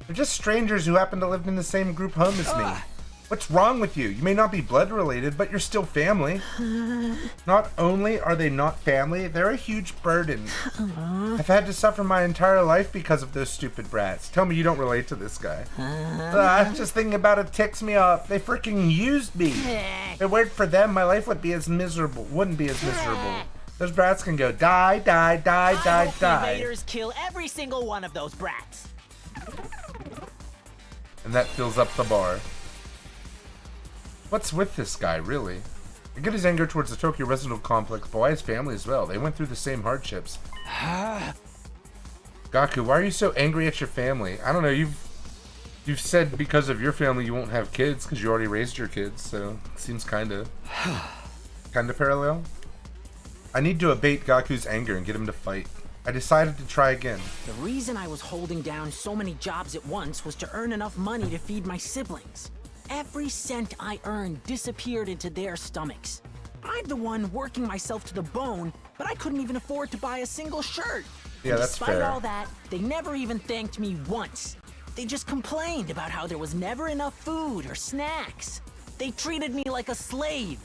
They're just strangers who happen to live in the same group home as me. What's wrong with you? You may not be blood related, but you're still family. Not only are they not family, they're a huge burden. I've had to suffer my entire life because of those stupid brats. Tell me you don't relate to this guy. Just thinking about it ticks me off. They freaking used me. If it weren't for them, my life wouldn't be as miserable. Those brats can go die, die, die, I die, hope the die. invaders kill every single one of those brats. And that fills up the bar. What's with this guy, really? I get his anger towards the Tokyo residential complex, but why his family as well? They went through the same hardships. Gaku, why are you so angry at your family? I don't know, you've said because of your family you won't have kids because you already raised your kids, so it seems kinda parallel. I need to abate Gaku's anger and get him to fight. I decided to try again. The reason I was holding down so many jobs at once was to earn enough money to feed my siblings. Every cent I earned disappeared into their stomachs. I'm the one working myself to the bone, but I couldn't even afford to buy a single shirt. Yeah, And that's despite fair. all that, they never even thanked me once. They just complained about how there was never enough food or snacks. They treated me like a slave.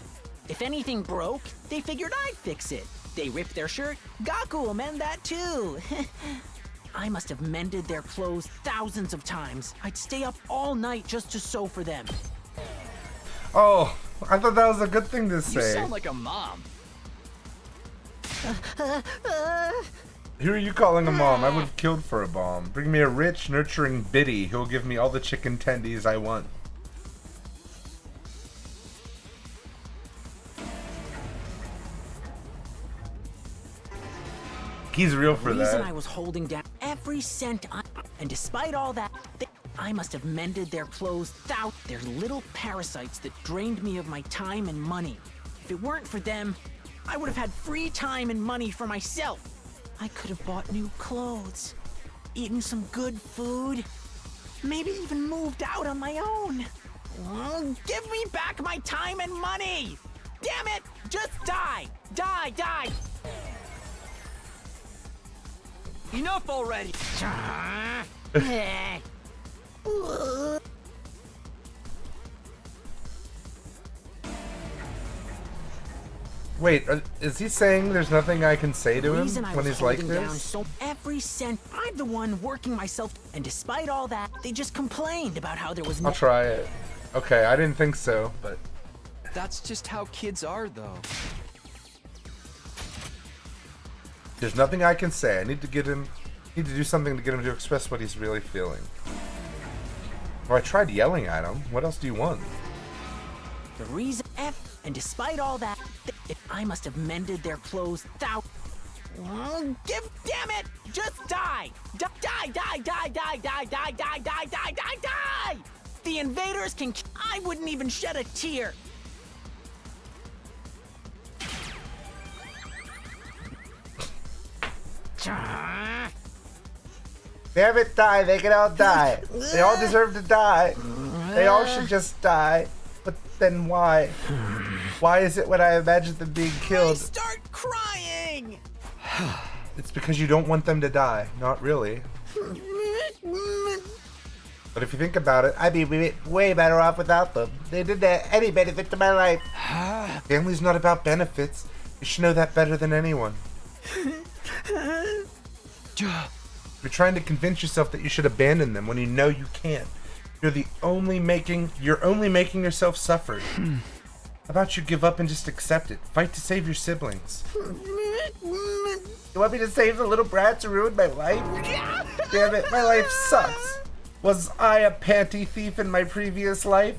If anything broke, they figured I'd fix it. They ripped their shirt, Gaku will mend that too. I must have mended their clothes thousands of times. I'd stay up all night just to sew for them. Oh, I thought that was a good thing to You say. sound like a mom. Who are you calling a mom? I would have killed for a bomb. Bring me a rich, nurturing biddy who'll give me all the chicken tendies I want. He's real for The reason that. I was holding down every cent and despite all that, I must have mended their clothes without their little parasites that drained me of my time and money. If it weren't for them, I would have had free time and money for myself. I could have bought new clothes, eaten some good food, maybe even moved out on my own. Give me back my time and money! Damn it! Just die! Die, die! Enough already! Wait, is he saying there's nothing I can say to him Reason I when was he's like holding down this? so every cent, I'm the one working myself, and despite all that, they just complained about how there was no. I'll try it. Okay, I didn't think so, but That's just how kids are, though. there's nothing I can say. I need to do something to get him to express what he's really feeling. Well, I tried yelling at him. What else do you want? The reason and despite all that, I must have mended their clothes damn it! Just die! Die, die, die, die, die, die, die, die, die, die, die, die! The invaders can. I wouldn't even shed a tear. Damn it, die. They can all die. They all deserve to die. They all should just die. But then why? Why is it when I imagine them being I killed? start crying. It's because you don't want them to die. Not really. But if you think about it, I'd be way better off without them. They didn't add any benefit to my life. family's not about benefits. You should know that better than anyone. You're trying to convince yourself that you should abandon them when you know you can't. You're only making yourself suffer. How about you give up and just accept it? Fight to save your siblings. You want me to save the little brats who ruined my life? Damn it, my life sucks. Was I a panty thief in my previous life?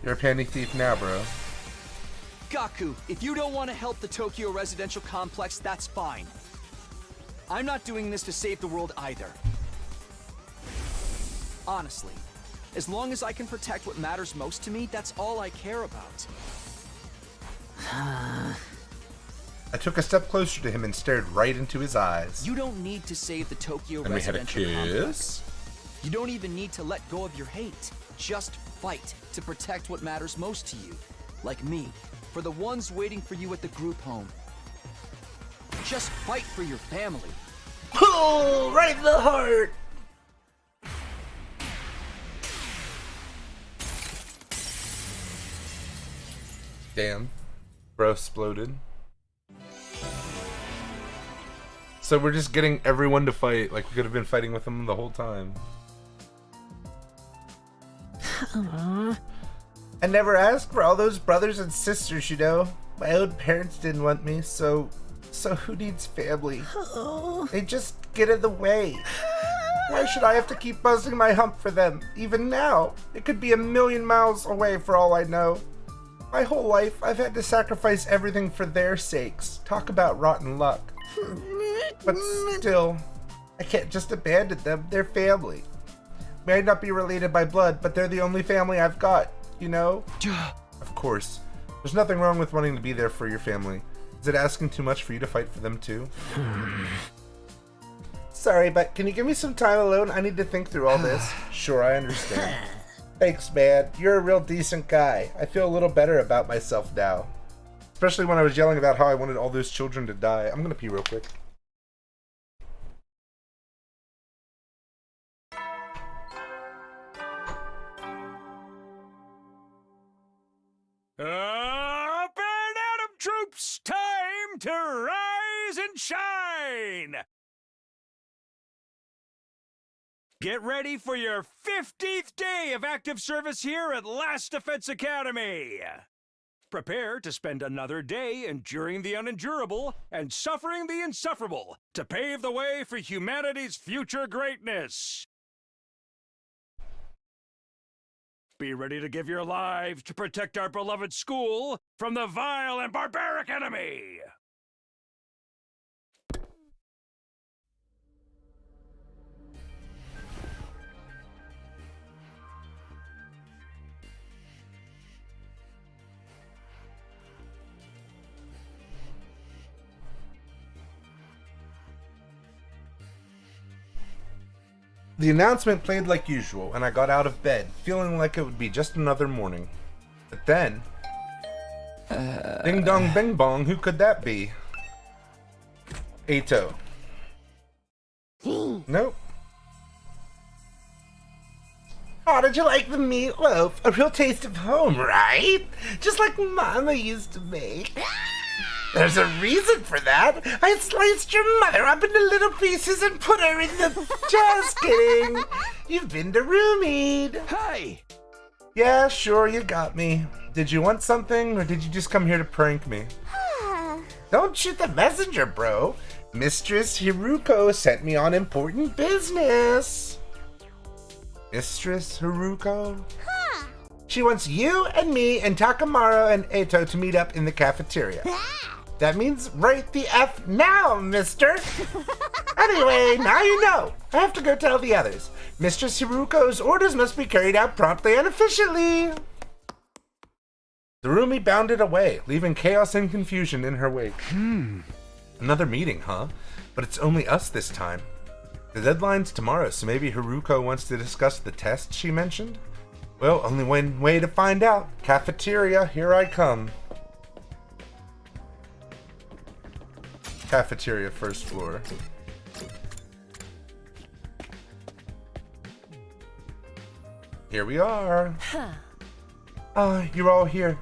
You're a panty thief now, bro. Gaku, if you don't want to help the Tokyo residential complex, that's fine. I'm not doing this to save the world either. Honestly, as long as I can protect what matters most to me, that's all I care about. I took a step closer to him and stared right into his eyes. You don't need to save the Tokyo And we had a residential complex. kiss. You don't even need to let go of your hate. Just fight to protect what matters most to you. Like me, for the ones waiting for you at the group home. Just fight for your family. Oh, right in the heart. Damn. Bro exploded. So we're just getting everyone to fight. Like we could have been fighting with them the whole time. I never asked for all those brothers and sisters, you know. My own parents didn't want me, so who needs family? They just get in the way. Why should I have to keep busting my hump for them? Even now, it could be 1,000,000 miles away for all I know. My whole life, I've had to sacrifice everything for their sakes. Talk about rotten luck. But still, I can't just abandon them. They're family. May not be related by blood, but they're the only family I've got, you know? Of course. There's nothing wrong with wanting to be there for your family. Is it asking too much for you to fight for them too? Sorry, but can you give me some time alone? I need to think through all this. Sure, I understand. Thanks, man. You're a real decent guy. I feel a little better about myself now. Especially when I was yelling about how I wanted all those children to die. I'm gonna pee real quick. Up and Atom troops, time to rise and shine! Get ready for your 50th day of active service here at Last Defense Academy! Prepare to spend another day enduring the unendurable and suffering the insufferable to pave the way for humanity's future greatness! Be ready to give your lives to protect our beloved school from the vile and barbaric enemy! The announcement played like usual, and I got out of bed, feeling like it would be just another morning. But then... Ding dong bing bong, who could that be? Eito. Nope. Oh, did you like the meatloaf? A real taste of home, right? Just like Mama used to make. There's a reason for that. I sliced your mother up into little pieces and put her in the... Just kidding. You've been to Roomied. Hey! Yeah, sure, you got me. Did you want something, or did you just come here to prank me? Don't shoot the messenger, bro. Mistress Haruko sent me on important business. Mistress Haruko? She wants you and me and Takamaro and Eito to meet up in the cafeteria. That means right the F now, mister! Anyway, now you know. I have to go tell the others. Mistress Haruko's orders must be carried out promptly and efficiently. The roomie bounded away, leaving chaos and confusion in her wake. Another meeting, huh? But it's only us this time. The deadline's tomorrow, so maybe Haruko wants to discuss the test she mentioned? Well, only one way to find out. Cafeteria, here I come. Cafeteria, first floor. Here we are. You're all here.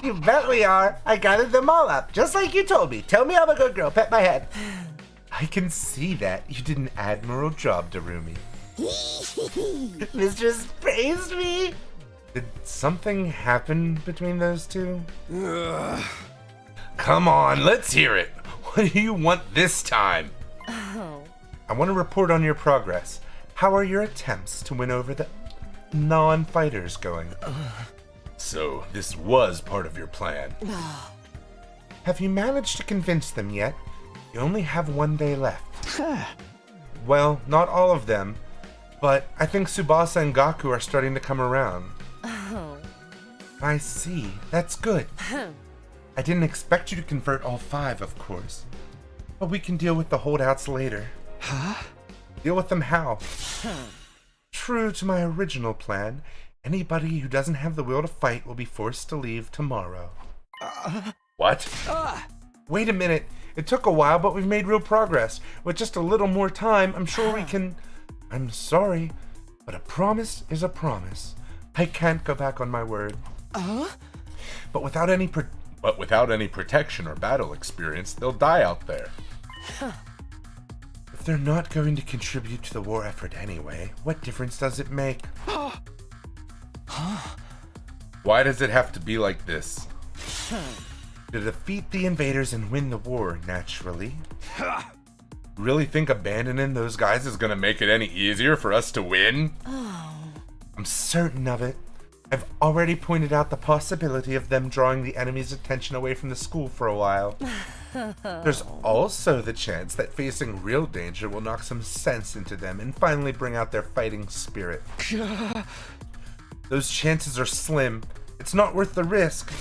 You bet we are. I gathered them all up, just like you told me. Tell me I'm a good girl. Pet my head. I can see that. You did an admirable job, Darumi. Mistress praised me. Did something happen between those two? Come on, let's hear it. What do you want this time? I want to report on your progress. How are your attempts to win over the non-fighters going? So, this was part of your plan. Have you managed to convince them yet? You only have 1 day left. Well, not all of them, but I think Tsubasa and Gaku are starting to come around. I see. That's good. I didn't expect you to convert all 5, of course. But we can deal with the holdouts later. Deal with them how? True to my original plan, anybody who doesn't have the will to fight will be forced to leave tomorrow. What? Wait a minute. It took a while, but we've made real progress. With just a little more time, I'm sure we can... I'm sorry, but a promise is a promise. I can't go back on my word. But without any protection or battle experience, they'll die out there. If they're not going to contribute to the war effort anyway, what difference does it make? Why does it have to be like this? To defeat the invaders and win the war, naturally. Really think abandoning those guys is gonna make it any easier for us to win? I'm certain of it. I've already pointed out the possibility of them drawing the enemy's attention away from the school for a while. There's also the chance that facing real danger will knock some sense into them and finally bring out their fighting spirit. Those chances are slim. It's not worth the risk.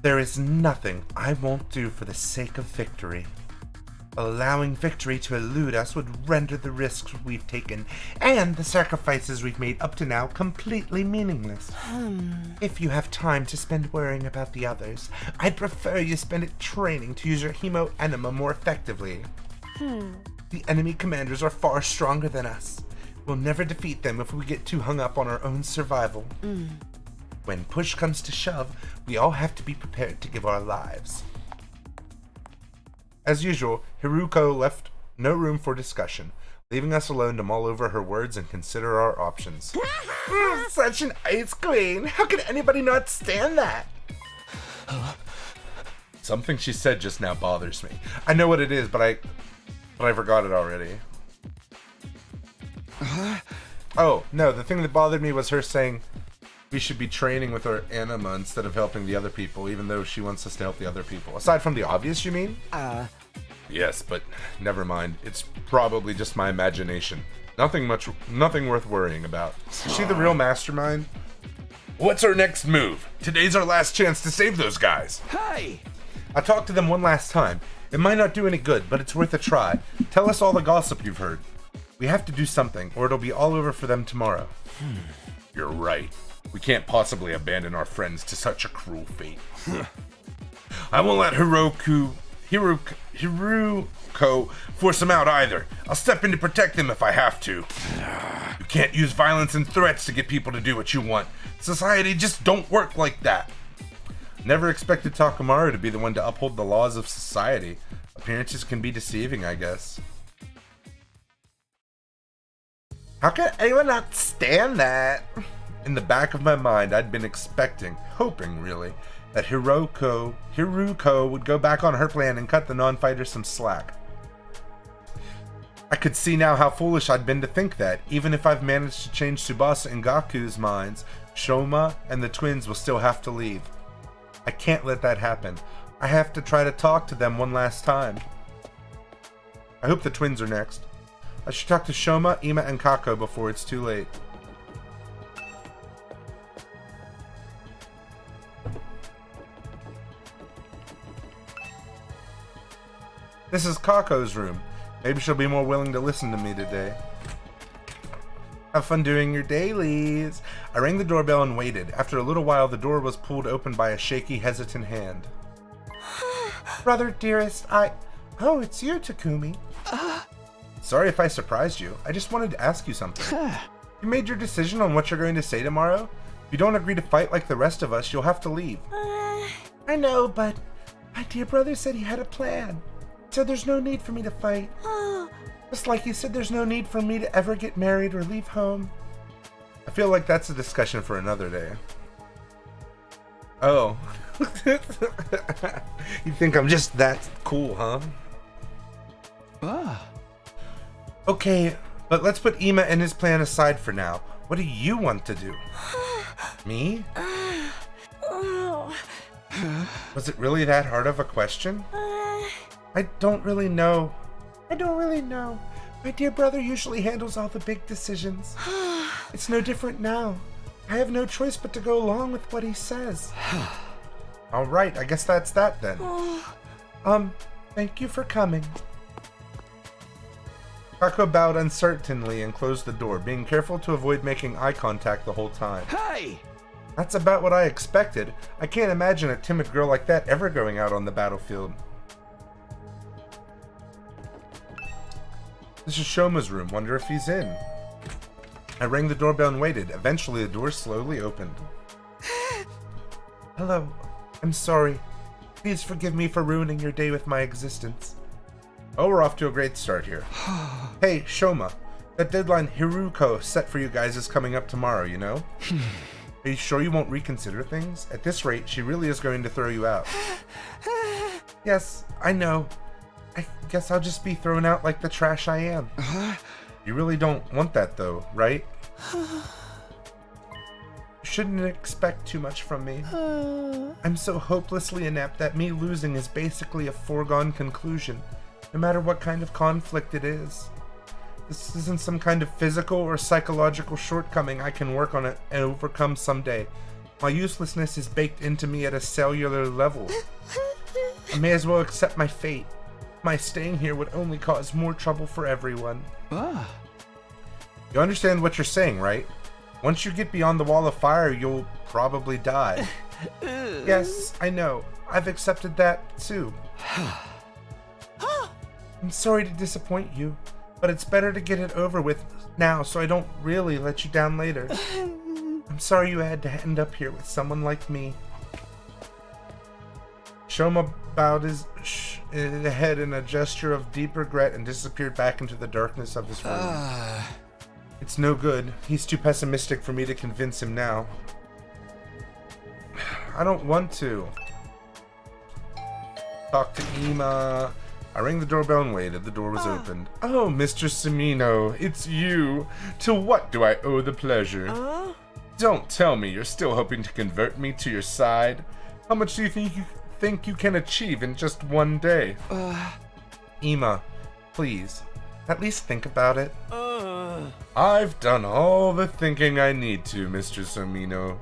There is nothing I won't do for the sake of victory. Allowing victory to elude us would render the risks we've taken and the sacrifices we've made up to now completely meaningless. If you have time to spend worrying about the others, I'd prefer you spend it training to use your Hemo Enema more effectively. The enemy commanders are far stronger than us. We'll never defeat them if we get too hung up on our own survival. When push comes to shove, we all have to be prepared to give our lives. As usual, Haruko left no room for discussion, leaving us alone to mull over her words and consider our options. Such an ice queen! How could anybody not stand that? Something she said just now bothers me. I know what it is, but I forgot it already. Oh, no, the thing that bothered me was her saying we should be training with our anima instead of helping the other people, even though she wants us to help the other people. Aside from the obvious, you mean? Yes, but never mind. It's probably just my imagination. Nothing worth worrying about. Is she the real mastermind? What's our next move? Today's our last chance to save those guys. Hey! I talked to them one last time. It might not do any good, but it's worth a try. Tell us all the gossip you've heard. We have to do something, or it'll be all over for them tomorrow. You're right. We can't possibly abandon our friends to such a cruel fate. I won't let Hiruko force them out either. I'll step in to protect them if I have to. You can't use violence and threats to get people to do what you want. Society just don't work like that. Never expected Takamaru to be the one to uphold the laws of society. Appearances can be deceiving, I guess. How can anyone not stand that? In the back of my mind, I'd been expecting, hoping really, that Hiruko would go back on her plan and cut the non-fighters some slack. I could see now how foolish I'd been to think that. Even if I've managed to change Tsubasa and Gaku's minds, Shoma and the twins will still have to leave. I can't let that happen. I have to try to talk to them one last time. I hope the twins are next. I should talk to Shoma, Ima, and Kako before it's too late. This is Kako's room. Maybe she'll be more willing to listen to me today. Have fun doing your dailies. I rang the doorbell and waited. After a little while, the door was pulled open by a shaky, hesitant hand. Brother, dearest, Oh, it's you, Takumi. Sorry if I surprised you. I just wanted to ask you something. You made your decision on what you're going to say tomorrow? If you don't agree to fight like the rest of us, you'll have to leave. I know, but my dear brother said he had a plan. He said there's no need for me to fight. Just like he said there's no need for me to ever get married or leave home. I feel like that's a discussion for another day. Oh. You think I'm just that cool, huh? Okay, but let's put Ima and his plan aside for now. What do you want to do? Me? Was it really that hard of a question? I don't really know. My dear brother usually handles all the big decisions. It's no different now. I have no choice but to go along with what he says. All right, I guess that's that then. Thank you for coming. Kako bowed uncertainly and closed the door, being careful to avoid making eye contact the whole time. Hey! That's about what I expected. I can't imagine a timid girl like that ever going out on the battlefield. This is Shoma's room. Wonder if he's in. I rang the doorbell and waited. Eventually, the door slowly opened. Hello. I'm sorry. Please forgive me for ruining your day with my existence. Oh, we're off to a great start here. Hey, Shoma. That deadline Hiruko set for you guys is coming up tomorrow, you know? Are you sure you won't reconsider things? At this rate, she really is going to throw you out. Yes, I know. I guess I'll just be thrown out like the trash I am. You really don't want that though, right? You shouldn't expect too much from me. I'm so hopelessly inept that me losing is basically a foregone conclusion, no matter what kind of conflict it is. This isn't some kind of physical or psychological shortcoming I can work on it and overcome someday. My uselessness is baked into me at a cellular level. I may as well accept my fate. My staying here would only cause more trouble for everyone. You understand what you're saying, right? Once you get beyond the wall of fire, you'll probably die. Yes, I know. I've accepted that too. I'm sorry to disappoint you, but it's better to get it over with now so I don't really let you down later. I'm sorry you had to end up here with someone like me. Shoma bowed his head in a gesture of deep regret and disappeared back into the darkness of his room. It's no good. He's too pessimistic for me to convince him now. I don't want to. Talk to Ima. I rang the doorbell and waited. The door was opened. Oh, Mr. Sumino, it's you. To what do I owe the pleasure? Don't tell me you're still hoping to convert me to your side. How much do you think you can achieve in just one day? Ima, please, at least think about it. I've done all the thinking I need to, Mr. Sumino.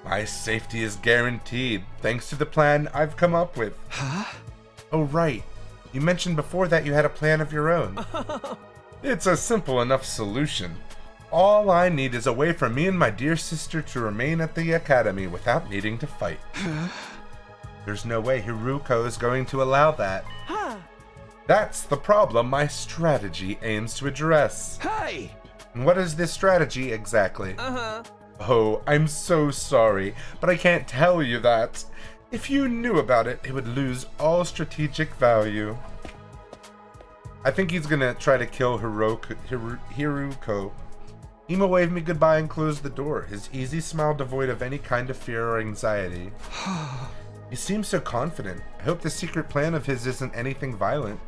My safety is guaranteed, thanks to the plan I've come up with. Oh, right. You mentioned before that you had a plan of your own. It's a simple enough solution. All I need is a way for me and my dear sister to remain at the academy without needing to fight. There's no way Hiruko is going to allow that. That's the problem my strategy aims to address. Hey! And what is this strategy exactly? Oh, I'm so sorry, but I can't tell you that. If you knew about it, it would lose all strategic value. I think he's gonna try to kill Hiruko. Imo waved me goodbye and closed the door, his easy smile devoid of any kind of fear or anxiety. He seems so confident. I hope the secret plan of his isn't anything violent.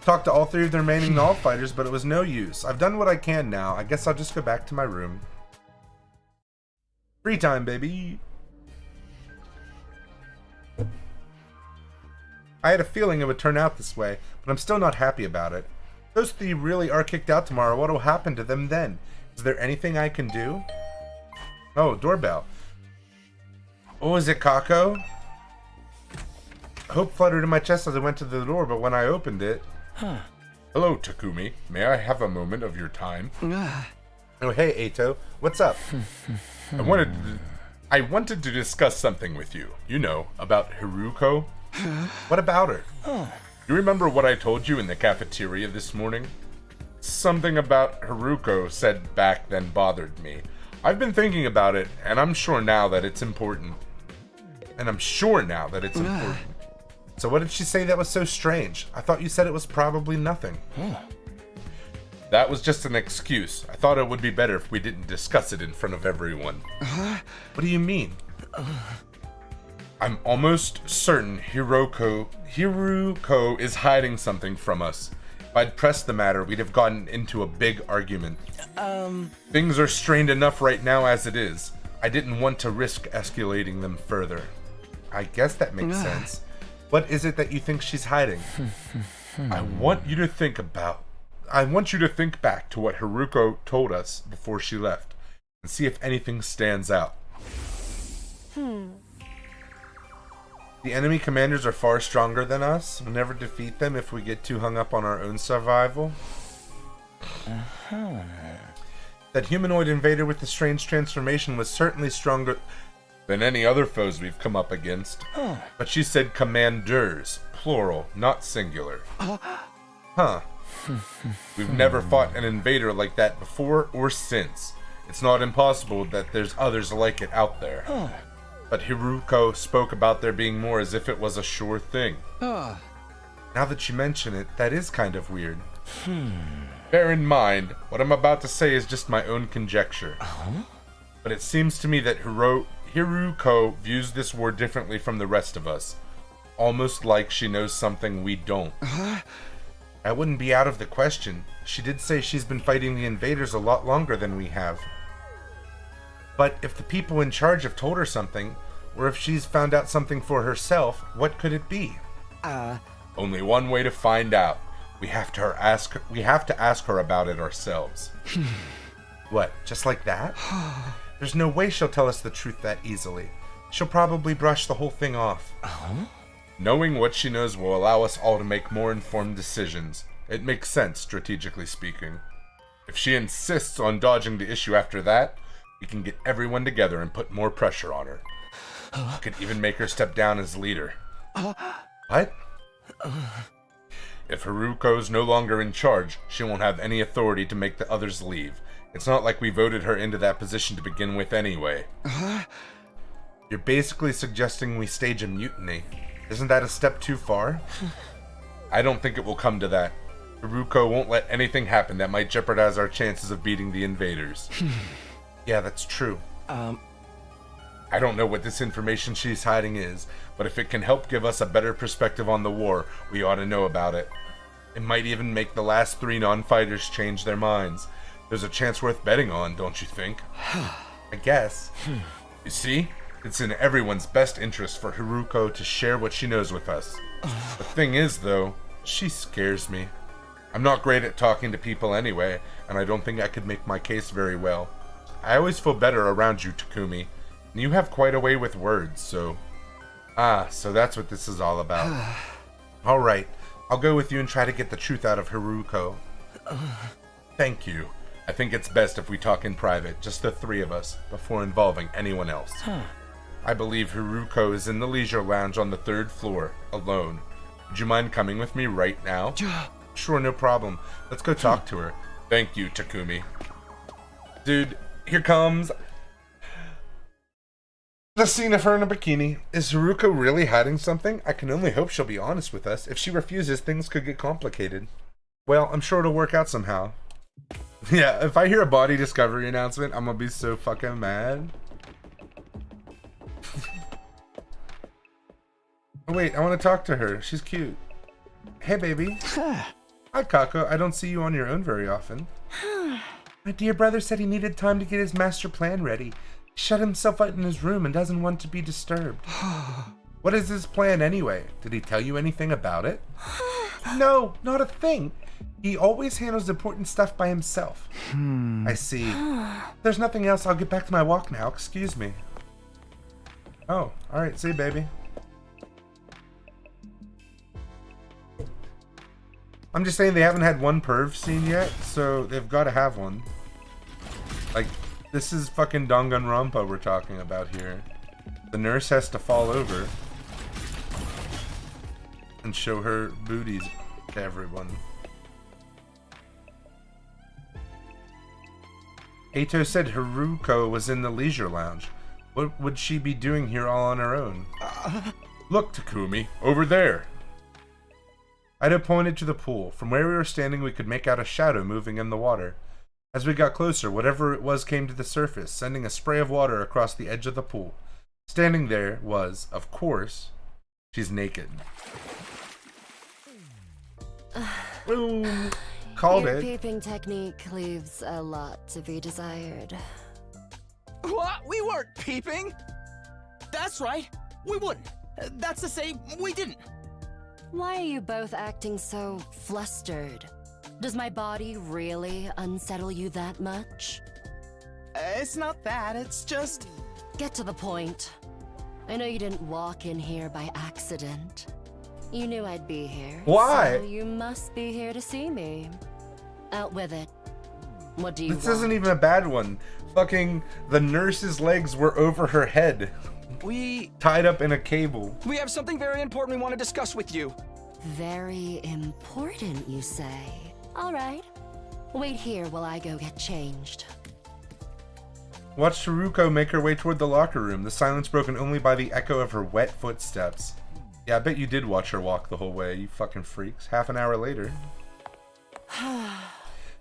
Talked to all 3 of the remaining Null fighters, but it was no use. I've done what I can now. I guess I'll just go back to my room. Free time, baby. I had a feeling it would turn out this way, but I'm still not happy about it. If those 3 really are kicked out tomorrow, what will happen to them then? Is there anything I can do? Oh, doorbell. Oh, is it Kako? Hope fluttered in my chest as I went to the door, but when I opened it... Hello, Takumi. May I have a moment of your time? Oh, hey, Eito. What's up? I wanted to discuss something with you. You know, about Hiruko. What about her? You remember what I told you in the cafeteria this morning? Something about Hiruko said back then bothered me. I've been thinking about it, and I'm sure now that it's important. So what did she say that was so strange? I thought you said it was probably nothing. That was just an excuse. I thought it would be better if we didn't discuss it in front of everyone. What do you mean? I'm almost certain Hiruko is hiding something from us. If I'd pressed the matter, we'd have gotten into a big argument. Things are strained enough right now as it is. I didn't want to risk escalating them further. I guess that makes sense. What is it that you think she's hiding? I want you to think back to what Hiruko told us before she left and see if anything stands out. The enemy commanders are far stronger than us. We'll never defeat them if we get too hung up on our own survival. That humanoid invader with the strange transformation was certainly stronger than any other foes we've come up against. But she said commanders, plural, not singular. We've never fought an invader like that before or since. It's not impossible that there's others like it out there. But Hiruko spoke about there being more as if it was a sure thing. Now that you mention it, that is kind of weird. Bear in mind, what I'm about to say is just my own conjecture. But it seems to me that Hiruko views this war differently from the rest of us. Almost like she knows something we don't. That wouldn't be out of the question. She did say she's been fighting the invaders a lot longer than we have. But if the people in charge have told her something, or if she's found out something for herself, what could it be? Only one way to find out. We have to ask her about it ourselves. What, just like that? There's no way she'll tell us the truth that easily. She'll probably brush the whole thing off. Knowing what she knows will allow us all to make more informed decisions. It makes sense, strategically speaking. If she insists on dodging the issue after that, we can get everyone together and put more pressure on her. We could even make her step down as leader. What? If Haruko's no longer in charge, she won't have any authority to make the others leave. It's not like we voted her into that position to begin with anyway. You're basically suggesting we stage a mutiny. Isn't that a step too far? I don't think it will come to that. Haruko won't let anything happen that might jeopardize our chances of beating the invaders. Yeah, that's true. I don't know what this information she's hiding is, but if it can help give us a better perspective on the war, we ought to know about it. It might even make the last 3 non-fighters change their minds. There's a chance worth betting on, don't you think? I guess. You see? It's in everyone's best interest for Haruko to share what she knows with us. The thing is, though, she scares me. I'm not great at talking to people anyway, and I don't think I could make my case very well. I always feel better around you, Takumi. And you have quite a way with words, so... so that's what this is all about. Alright, I'll go with you and try to get the truth out of Haruko. Thank you. I think it's best if we talk in private, just the three of us, before involving anyone else. I believe Haruko is in the leisure lounge on the 3rd floor, alone. Would you mind coming with me right now? Sure, no problem. Let's go talk to her. Thank you, Takumi. Dude, here comes the scene of her in a bikini. Is Haruko really hiding something? I can only hope she'll be honest with us. If she refuses, things could get complicated. Well, I'm sure it'll work out somehow. Yeah, if I hear a body discovery announcement, I'm gonna be so fucking mad. Oh, wait, I want to talk to her. She's cute. Hey, baby. Hi, Kako. I don't see you on your own very often. My dear brother said he needed time to get his master plan ready. He shut himself out in his room and doesn't want to be disturbed. What is his plan anyway? Did he tell you anything about it? No, not a thing. He always handles important stuff by himself. I see. If there's nothing else, I'll get back to my walk now. Excuse me. Oh, alright. See you, baby. I'm just saying they haven't had one perv scene yet, so they've got to have one. Like, this is fucking Danganronpa we're talking about here. The nurse has to fall over and show her booties to everyone. Eito said Haruko was in the leisure lounge. What would she be doing here all on her own? Look, Takumi, over there. Eito pointed to the pool. From where we were standing, we could make out a shadow moving in the water. As we got closer, whatever it was came to the surface, sending a spray of water across the edge of the pool. Standing there was, of course, she's naked. Boom! Called Your it. peeping technique leaves a lot to be desired. What? We weren't peeping! That's right, we wouldn't. That's to say, we didn't. Why are you both acting so flustered? Does my body really unsettle you that much? It's not that, it's just... Get to the point. I know you didn't walk in here by accident. You knew I'd be here. Why? So you must be here to see me. Out with it. What do you This want? isn't even a bad one. Fucking the nurse's legs were over her head. We Tied up in a cable. have something very important we want to discuss with you. Very important, you say? All right. Wait here while I go get changed. Watch Haruko make her way toward the locker room, the silence broken only by the echo of her wet footsteps. Yeah, I bet you did watch her walk the whole way, you fucking freaks. Half an hour later.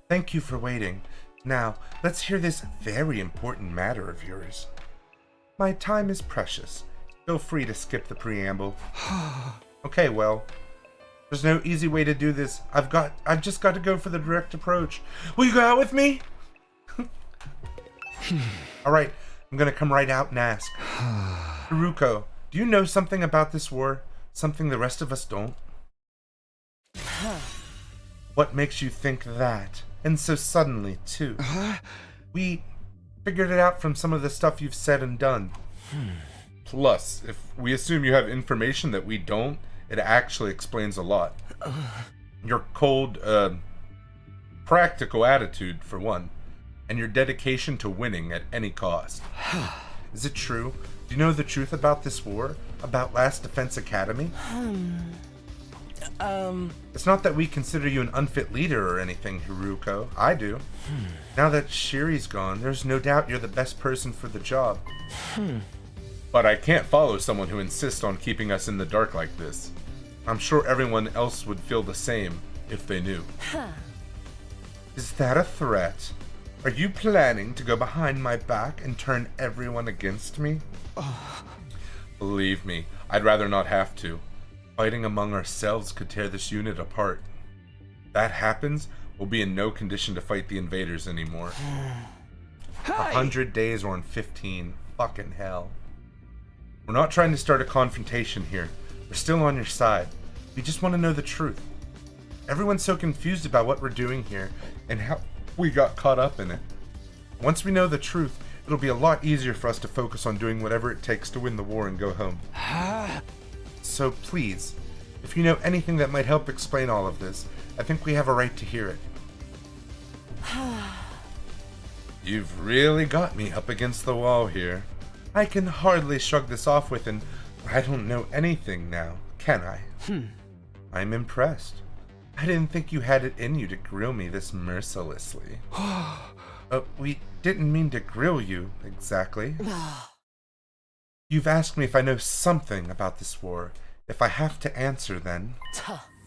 Thank you for waiting. Now, let's hear this very important matter of yours. My time is precious. Feel free to skip the preamble. Okay, well, there's no easy way to do this. I've just got to go for the direct approach. Will you go out with me? Alright, I'm gonna come right out and ask. Haruko, do you know something about this war? Something the rest of us don't? What makes you think that? And so suddenly, too. We figured it out from some of the stuff you've said and done. Plus, if we assume you have information that we don't, it actually explains a lot. Your cold, practical attitude, for one, and your dedication to winning at any cost. Is it true? Do you know the truth about this war? About Last Defense Academy? It's not that we consider you an unfit leader or anything, Haruko. I do. Now that Shiri's gone, there's no doubt you're the best person for the job. But I can't follow someone who insists on keeping us in the dark like this. I'm sure everyone else would feel the same if they knew. Is that a threat? Are you planning to go behind my back and turn everyone against me? Believe me, I'd rather not have to. Fighting among ourselves could tear this unit apart. If that happens, we'll be in no condition to fight the invaders anymore. 100 days or in 15. Fucking hell. We're not trying to start a confrontation here. We're still on your side. We just want to know the truth. Everyone's so confused about what we're doing here and how we got caught up in it. Once we know the truth, it'll be a lot easier for us to focus on doing whatever it takes to win the war and go home. So please, If you know anything that might help explain all of this, I think we have a right to hear it. You've really got me up against the wall here. I can hardly shrug this off with an I don't know anything now, can I? I'm impressed. I didn't think you had it in you to grill me this mercilessly. We didn't mean to grill you, exactly. You've asked me if I know something about this war. If I have to answer, then...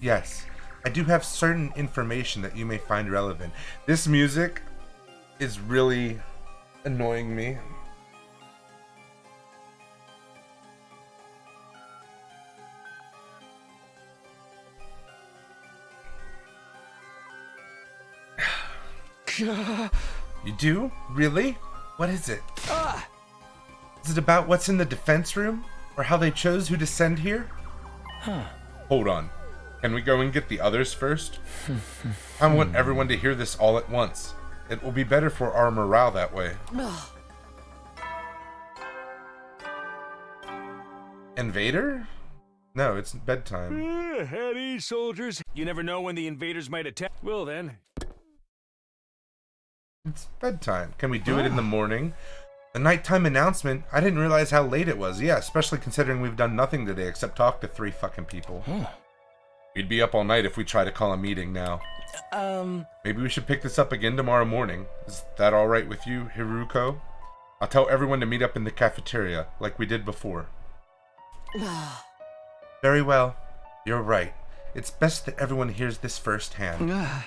Yes, I do have certain information that you may find relevant. This music is really annoying me. You do? Really? What is it? Is it about what's in the defense room? Or how they chose who to send here? Hold on. Can we go and get the others first? I want everyone to hear this all at once. It will be better for our morale that way. Invader? No, it's bedtime. At ease, soldiers. You never know when the invaders might attack. Well then. It's bedtime. Can we do it in the morning? The nighttime announcement? I didn't realize how late it was. Yeah, especially considering we've done nothing today except talk to 3 fucking people. We'd be up all night if we try to call a meeting now. Maybe we should pick this up again tomorrow morning. Is that alright with you, Hiruko? I'll tell everyone to meet up in the cafeteria, like we did before. Very well. You're right. It's best that everyone hears this firsthand. And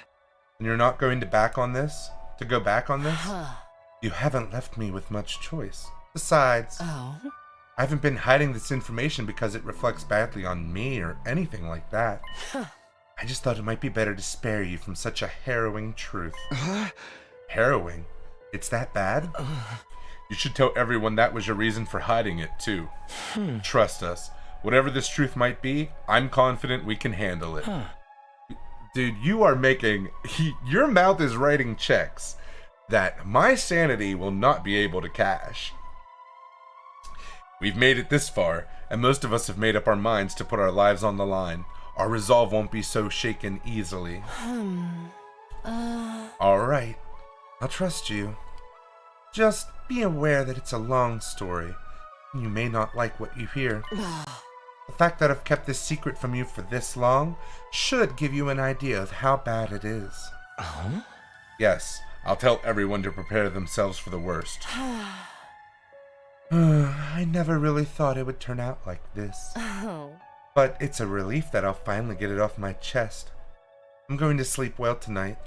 you're not going to back on this? To go back on this? You haven't left me with much choice. Besides, I haven't been hiding this information because it reflects badly on me or anything like that. I just thought it might be better to spare you from such a harrowing truth. Harrowing? It's that bad? You should tell everyone that was your reason for hiding it, too. Trust us. Whatever this truth might be, I'm confident we can handle it. Dude, you are making... your mouth is writing checks that my sanity will not be able to cash. We've made it this far, and most of us have made up our minds to put our lives on the line. Our resolve won't be so shaken easily. Alright, I'll trust you. Just be aware that it's a long story, and you may not like what you hear. The fact that I've kept this secret from you for this long should give you an idea of how bad it is. Yes, I'll tell everyone to prepare themselves for the worst. I never really thought it would turn out like this. But it's a relief that I'll finally get it off my chest. I'm going to sleep well tonight.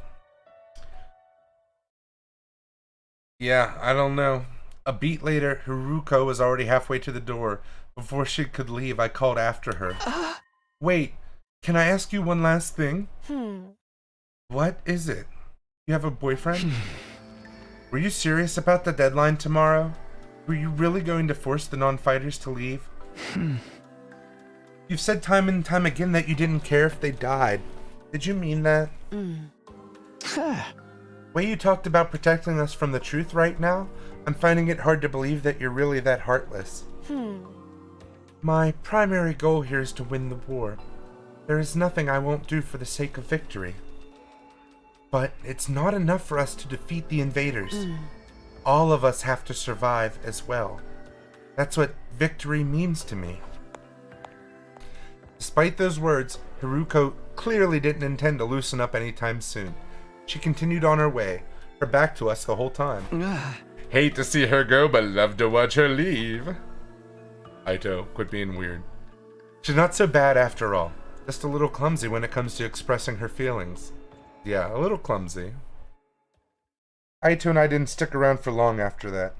Yeah, I don't know. A beat later, Haruko was already halfway to the door. Before she could leave, I called after her. Wait, can I ask you one last thing? What is it? You have a boyfriend? Were you serious about the deadline tomorrow? Were you really going to force the non-fighters to leave? You've said time and time again that you didn't care if they died. Did you mean that? Way you talked about protecting us from the truth right now, I'm finding it hard to believe that you're really that heartless. My primary goal here is to win the war. There is nothing I won't do for the sake of victory. But it's not enough for us to defeat the invaders. All of us have to survive as well. That's what victory means to me. Despite those words, Haruko clearly didn't intend to loosen up anytime soon. She continued on her way, her back to us the whole time. Hate to see her go, but love to watch her leave. Aito, quit being weird. She's not so bad after all. Just a little clumsy when it comes to expressing her feelings. Yeah, a little clumsy. Aito and I didn't stick around for long after that.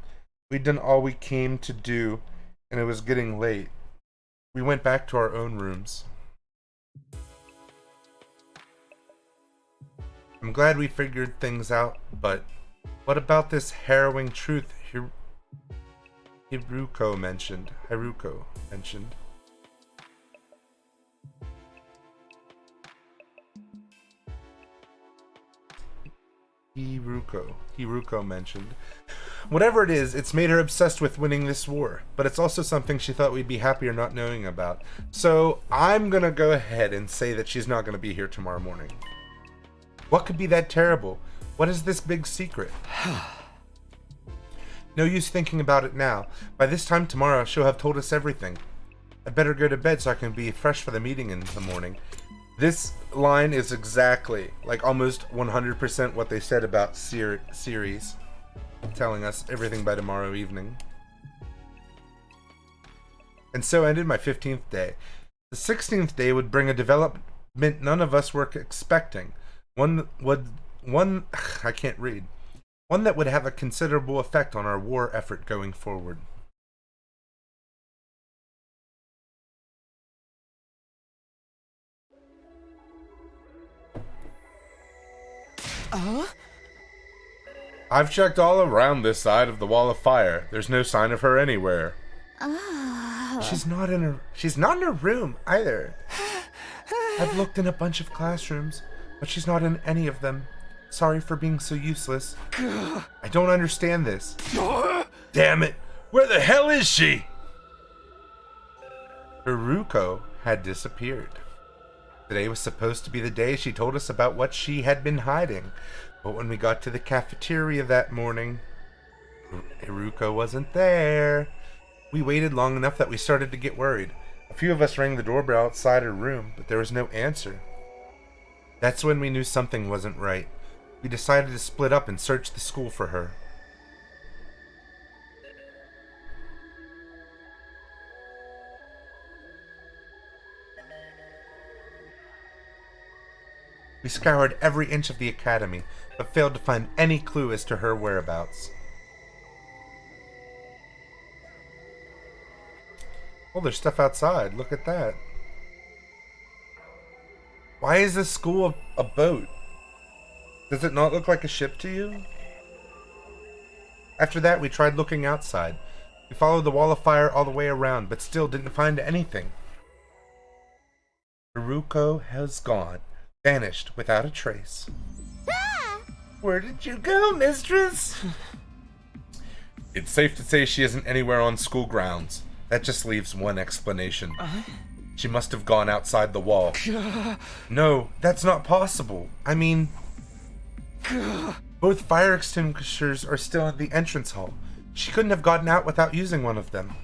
We'd done all we came to do, and it was getting late. We went back to our own rooms. I'm glad we figured things out, but what about this harrowing truth Haruko mentioned? Hiruko mentioned. Whatever it is, it's made her obsessed with winning this war. But it's also something she thought we'd be happier not knowing about. So I'm gonna go ahead and say that she's not gonna be here tomorrow morning. What could be that terrible? What is this big secret? No use thinking about it now. By this time tomorrow, she'll have told us everything. I better go to bed so I can be fresh for the meeting in the morning. This line is exactly, like almost 100% what they said about series, telling us everything by tomorrow evening. And so ended my 15th day. The 16th day would bring a development none of us were expecting. One I can't read. One that would have a considerable effect on our war effort going forward. I've checked all around this side of the wall of fire. There's no sign of her anywhere. She's not in her room either. I've looked in a bunch of classrooms, but she's not in any of them. Sorry for being so useless. I don't understand this. Damn it! Where the hell is she? Haruko had disappeared. Today was supposed to be the day she told us about what she had been hiding, but when we got to the cafeteria that morning, Haruko wasn't there. We waited long enough that we started to get worried. A few of us rang the doorbell outside her room, but there was no answer. That's when we knew something wasn't right. We decided to split up and search the school for her. We scoured every inch of the academy, but failed to find any clue as to her whereabouts. Oh, there's stuff outside. Look at that. Why is this school a boat? Does it not look like a ship to you? After that, we tried looking outside. We followed the wall of fire all the way around, but still didn't find anything. Haruko has gone. Vanished without a trace. Where did you go, mistress? It's safe to say she isn't anywhere on school grounds. That just leaves one explanation. She must have gone outside the wall. No, that's not possible. I mean, both fire extinguishers are still in the entrance hall. She couldn't have gotten out without using one of them.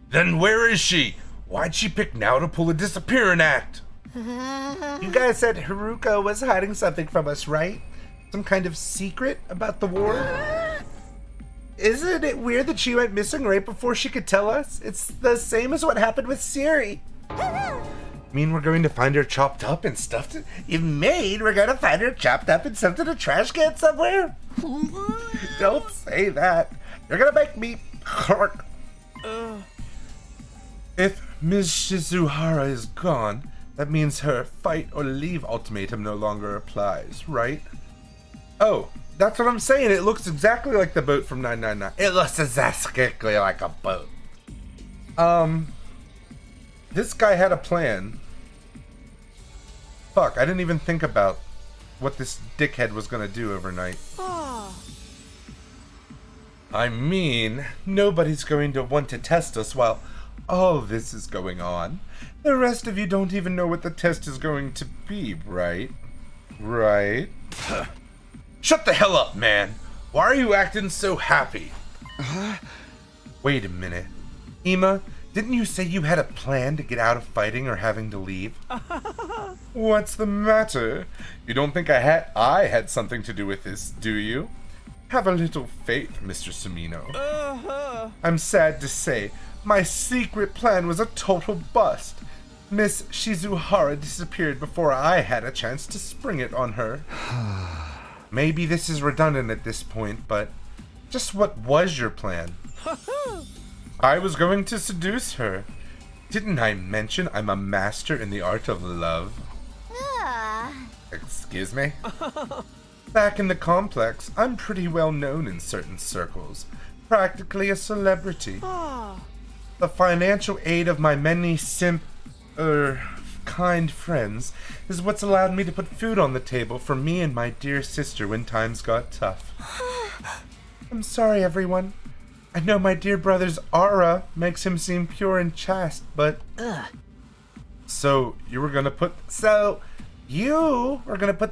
Then where is she? Why'd she pick now to pull a disappearing act? You guys said Haruko was hiding something from us, right? Some kind of secret about the war? Isn't it weird that she went missing right before she could tell us? It's the same as what happened with Siri. Mean we're going to find her chopped up and stuffed? You mean we're gonna find her chopped up and stuffed in a trash can somewhere? Don't say that. You're gonna make me... If Ms. Shizuhara is gone, that means her fight or leave ultimatum no longer applies, right? Oh, that's what I'm saying. It looks exactly like the boat from 999. It looks exactly like a boat. This guy had a plan. Fuck, I didn't even think about what this dickhead was gonna do overnight. I mean, nobody's going to want to test us while all this is going on. The rest of you don't even know what the test is going to be, right? Right? Shut the hell up, man. Why are you acting so happy? Wait a minute. Ima, didn't you say you had a plan to get out of fighting or having to leave? What's the matter? You don't think I had something to do with this, do you? Have a little faith, Mr. Sumino. I'm sad to say, my secret plan was a total bust. Miss Shizuhara disappeared before I had a chance to spring it on her. Maybe this is redundant at this point, but just what was your plan? I was going to seduce her. Didn't I mention I'm a master in the art of love? Excuse me? Back in the complex, I'm pretty well known in certain circles. Practically a celebrity. The financial aid of my many kind friends is what's allowed me to put food on the table for me and my dear sister when times got tough. I'm sorry, everyone. I know my dear brother's aura makes him seem pure and chaste, but... So, you were gonna put the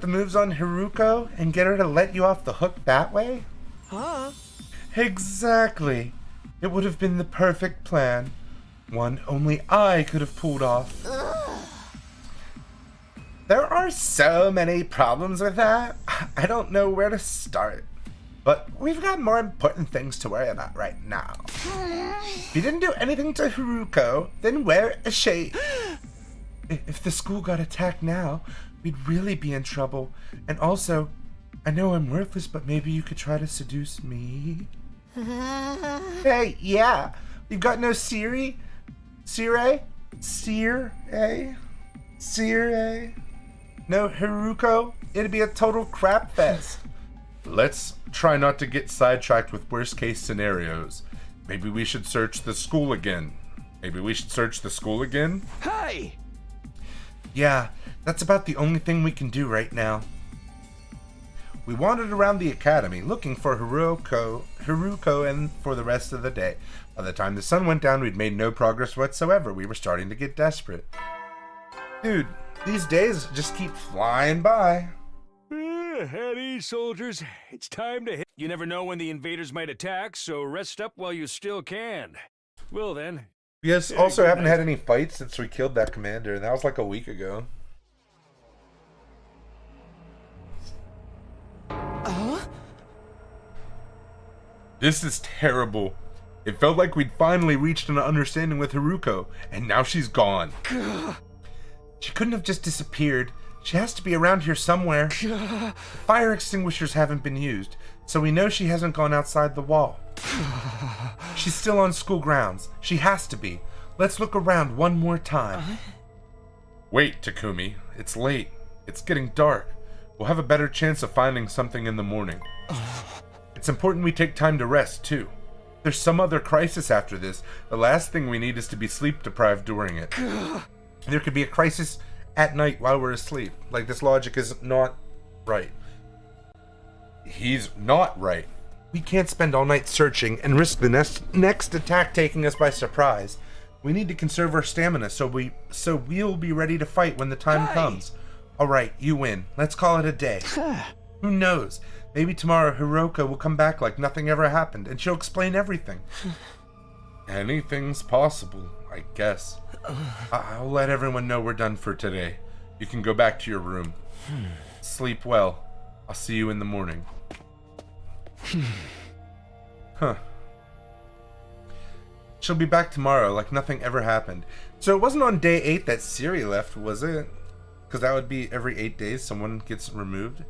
moves on Haruko and get her to let you off the hook that way? Huh? Exactly. It would have been the perfect plan. One only I could have pulled off. There are so many problems with that. I don't know where to start. But we've got more important things to worry about right now. If you didn't do anything to Haruko, then where is she? If the school got attacked now, we'd really be in trouble. And also, I know I'm worthless, but maybe you could try to seduce me. Hey, yeah. You've got no Siri? Sire? No Haruko? It'd be a total crap fest. Let's try not to get sidetracked with worst case scenarios. Maybe we should search the school again. Hey! Yeah, that's about the only thing we can do right now. We wandered around the academy looking for Haruko and for the rest of the day. By the time the sun went down, we'd made no progress whatsoever. We were starting to get desperate. Dude, these days just keep flying by. At ease, soldiers. It's time to hit. You never know when the invaders might attack, so rest up while you still can. Well then. Yes, Yeah, also good haven't night. had any fights since we killed that commander, and that was like a week ago. This is terrible. It felt like we'd finally reached an understanding with Haruko, and now she's gone. She couldn't have just disappeared. She has to be around here somewhere. Fire extinguishers haven't been used, so we know she hasn't gone outside the wall. She's still on school grounds. She has to be. Let's look around one more time. Wait, Takumi. It's late. It's getting dark. We'll have a better chance of finding something in the morning. It's important we take time to rest, too. There's some other crisis after this. The last thing we need is to be sleep-deprived during it. There could be a crisis at night while we're asleep. Like, this logic is not right. He's not right. We can't spend all night searching and risk the next attack taking us by surprise. We need to conserve our stamina so we'll be ready to fight when the time comes. All right, you win. Let's call it a day. Who knows? Maybe tomorrow Haruko will come back like nothing ever happened, and she'll explain everything. Anything's possible, I guess. I'll let everyone know we're done for today. You can go back to your room. Sleep well. I'll see you in the morning. Huh. She'll be back tomorrow like nothing ever happened. So it wasn't on day 8 that Siri left, was it? Because that would be every 8 days someone gets removed.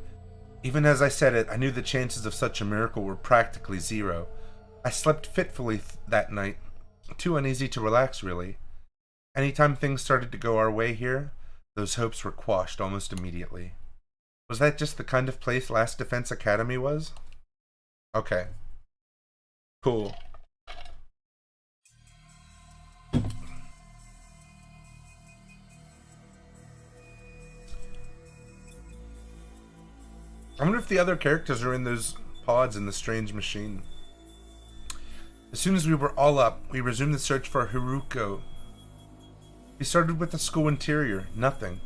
Even as I said it, I knew the chances of such a miracle were practically zero. I slept fitfully that night. Too uneasy to relax, really. Anytime things started to go our way here, those hopes were quashed almost immediately. Was that just the kind of place Last Defense Academy was? Okay. Cool. I wonder if the other characters are in those pods in the strange machine. As soon as we were all up, we resumed the search for Haruko. We started with the school interior. Nothing.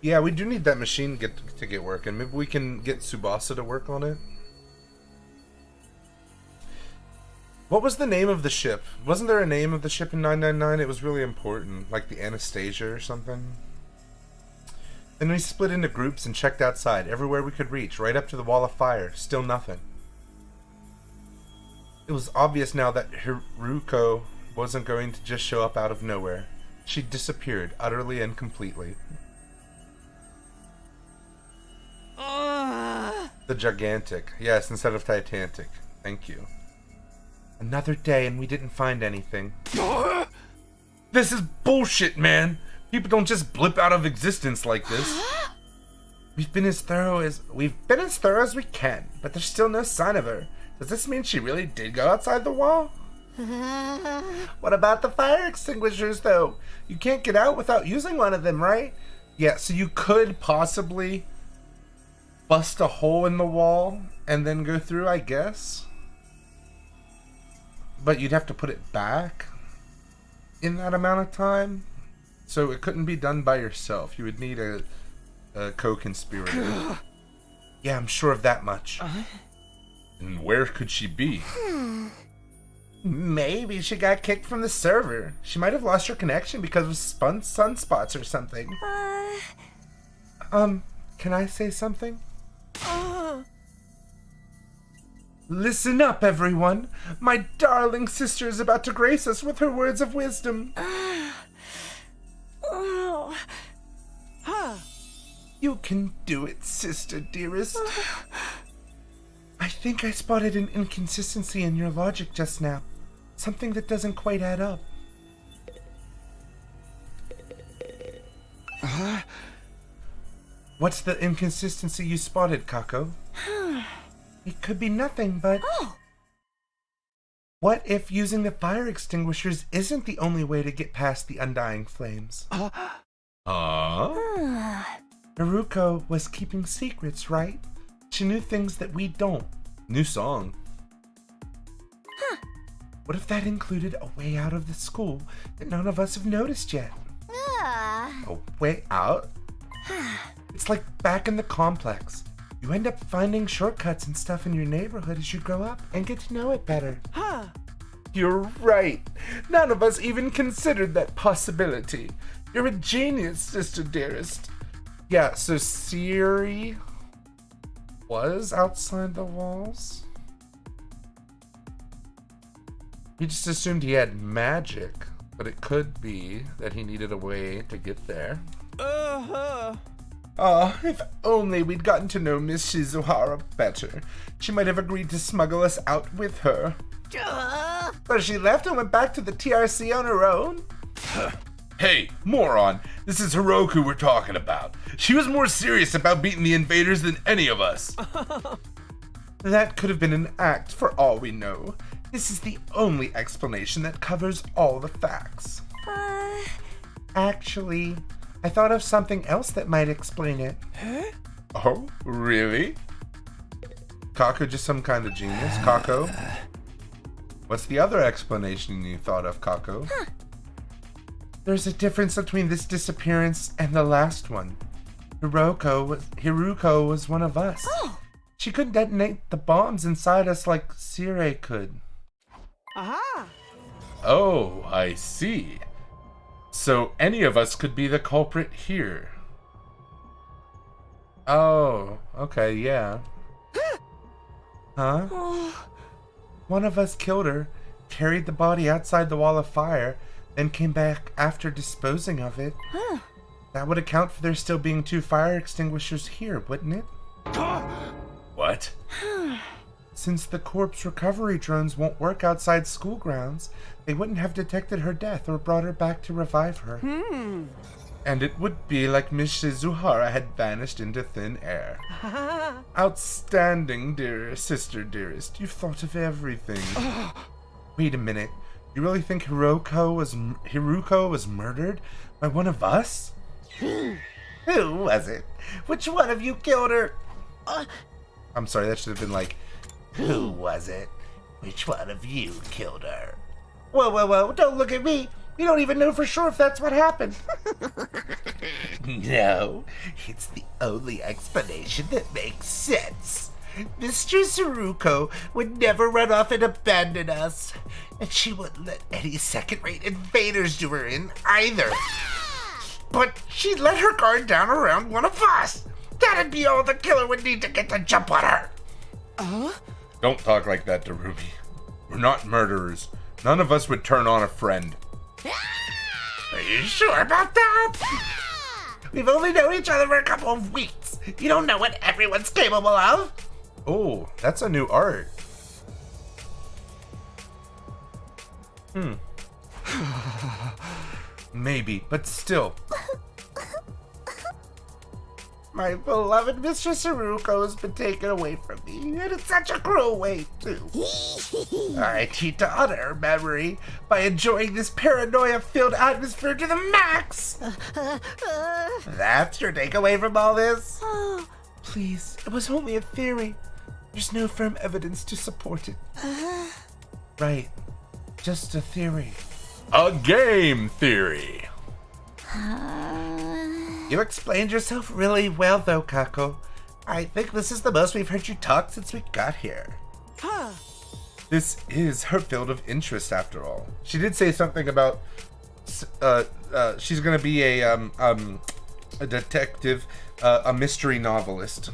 Yeah, we do need that machine to get working. Maybe we can get Tsubasa to work on it. What was the name of the ship? Wasn't there a name of the ship in 999? It was really important. Like the Anastasia or something. Then we split into groups and checked outside, everywhere we could reach, right up to the wall of fire. Still nothing. It was obvious now that Haruko wasn't going to just show up out of nowhere. She disappeared, utterly and completely. The gigantic. Yes, instead of Titanic. Thank you. Another day and we didn't find anything. This is bullshit, man! People don't just blip out of existence like this. We've been as thorough as we can, but there's still no sign of her. Does this mean she really did go outside the wall? What about the fire extinguishers, though? You can't get out without using one of them, right? Yeah, so you could possibly, bust a hole in the wall and then go through, I guess. But you'd have to put it back in that amount of time. So it couldn't be done by yourself. You would need a co-conspirator. Yeah, I'm sure of that much. And where could she be? Maybe she got kicked from the server. She might have lost her connection because of sunspots or something. Can I say something? Listen up, everyone. My darling sister is about to grace us with her words of wisdom. You can do it, sister dearest. I think I spotted an inconsistency in your logic just now. Something that doesn't quite add up. What's the inconsistency you spotted, Kako? It could be nothing, but... What if using the fire extinguishers isn't the only way to get past the undying flames? Haruko was keeping secrets, right? She knew things that we don't. New song. What if that included a way out of the school that none of us have noticed yet? A way out? It's like back in the complex. You end up finding shortcuts and stuff in your neighborhood as you grow up and get to know it better. You're right. None of us even considered that possibility. You're a genius, sister dearest. Yeah, so Siri was outside the walls? We just assumed he had magic, but it could be that he needed a way to get there. If only we'd gotten to know Miss Shizuhara better. She might have agreed to smuggle us out with her. But she left and went back to the TRC on her own? Hey, moron, this is Hiroku we're talking about. She was more serious about beating the invaders than any of us. That could have been an act for all we know. This is the only explanation that covers all the facts. Actually, I thought of something else that might explain it. Oh, really? Kako just some kind of genius? Kako? What's the other explanation you thought of, Kako? There's a difference between this disappearance and the last one. Hiruko was one of us. She couldn't detonate the bombs inside us like Sire could. Oh, I see. So any of us could be the culprit here. Oh, okay, yeah. Huh? One of us killed her, carried the body outside the wall of fire, then came back after disposing of it. That would account for there still being 2 fire extinguishers here, wouldn't it? What? Since the corpse recovery drones won't work outside school grounds, they wouldn't have detected her death or brought her back to revive her. And it would be like Miss Shizuhara had vanished into thin air. Outstanding, dear sister dearest. You've thought of everything. Wait a minute. You really think Hiruko was murdered by one of us? Who was it? Which one of you killed her? I'm sorry, that should have been like, who was it? Which one of you killed her? Whoa, don't look at me. We don't even know for sure if that's what happened. No, it's the only explanation that makes sense. Mistress Haruko would never run off and abandon us. And she wouldn't let any second-rate invaders do her in either. But she'd let her guard down around one of us. That'd be all the killer would need to get the jump on her. Don't talk like that to Ruby. We're not murderers. None of us would turn on a friend. Are you sure about that? We've only known each other for a couple of weeks. You don't know what everyone's capable of. Oh, that's a new art. Maybe, but still. My beloved Mistress Haruko has been taken away from me, and in such a cruel way, too. I need to honor her memory by enjoying this paranoia-filled atmosphere to the max! That's your takeaway from all this? Please, it was only a theory. There's no firm evidence to support it. Right. Just a theory. A game theory. You explained yourself really well, though, Kako. I think this is the most we've heard you talk since we got here. This is her field of interest, after all. She did say something about she's gonna be a detective, a mystery novelist.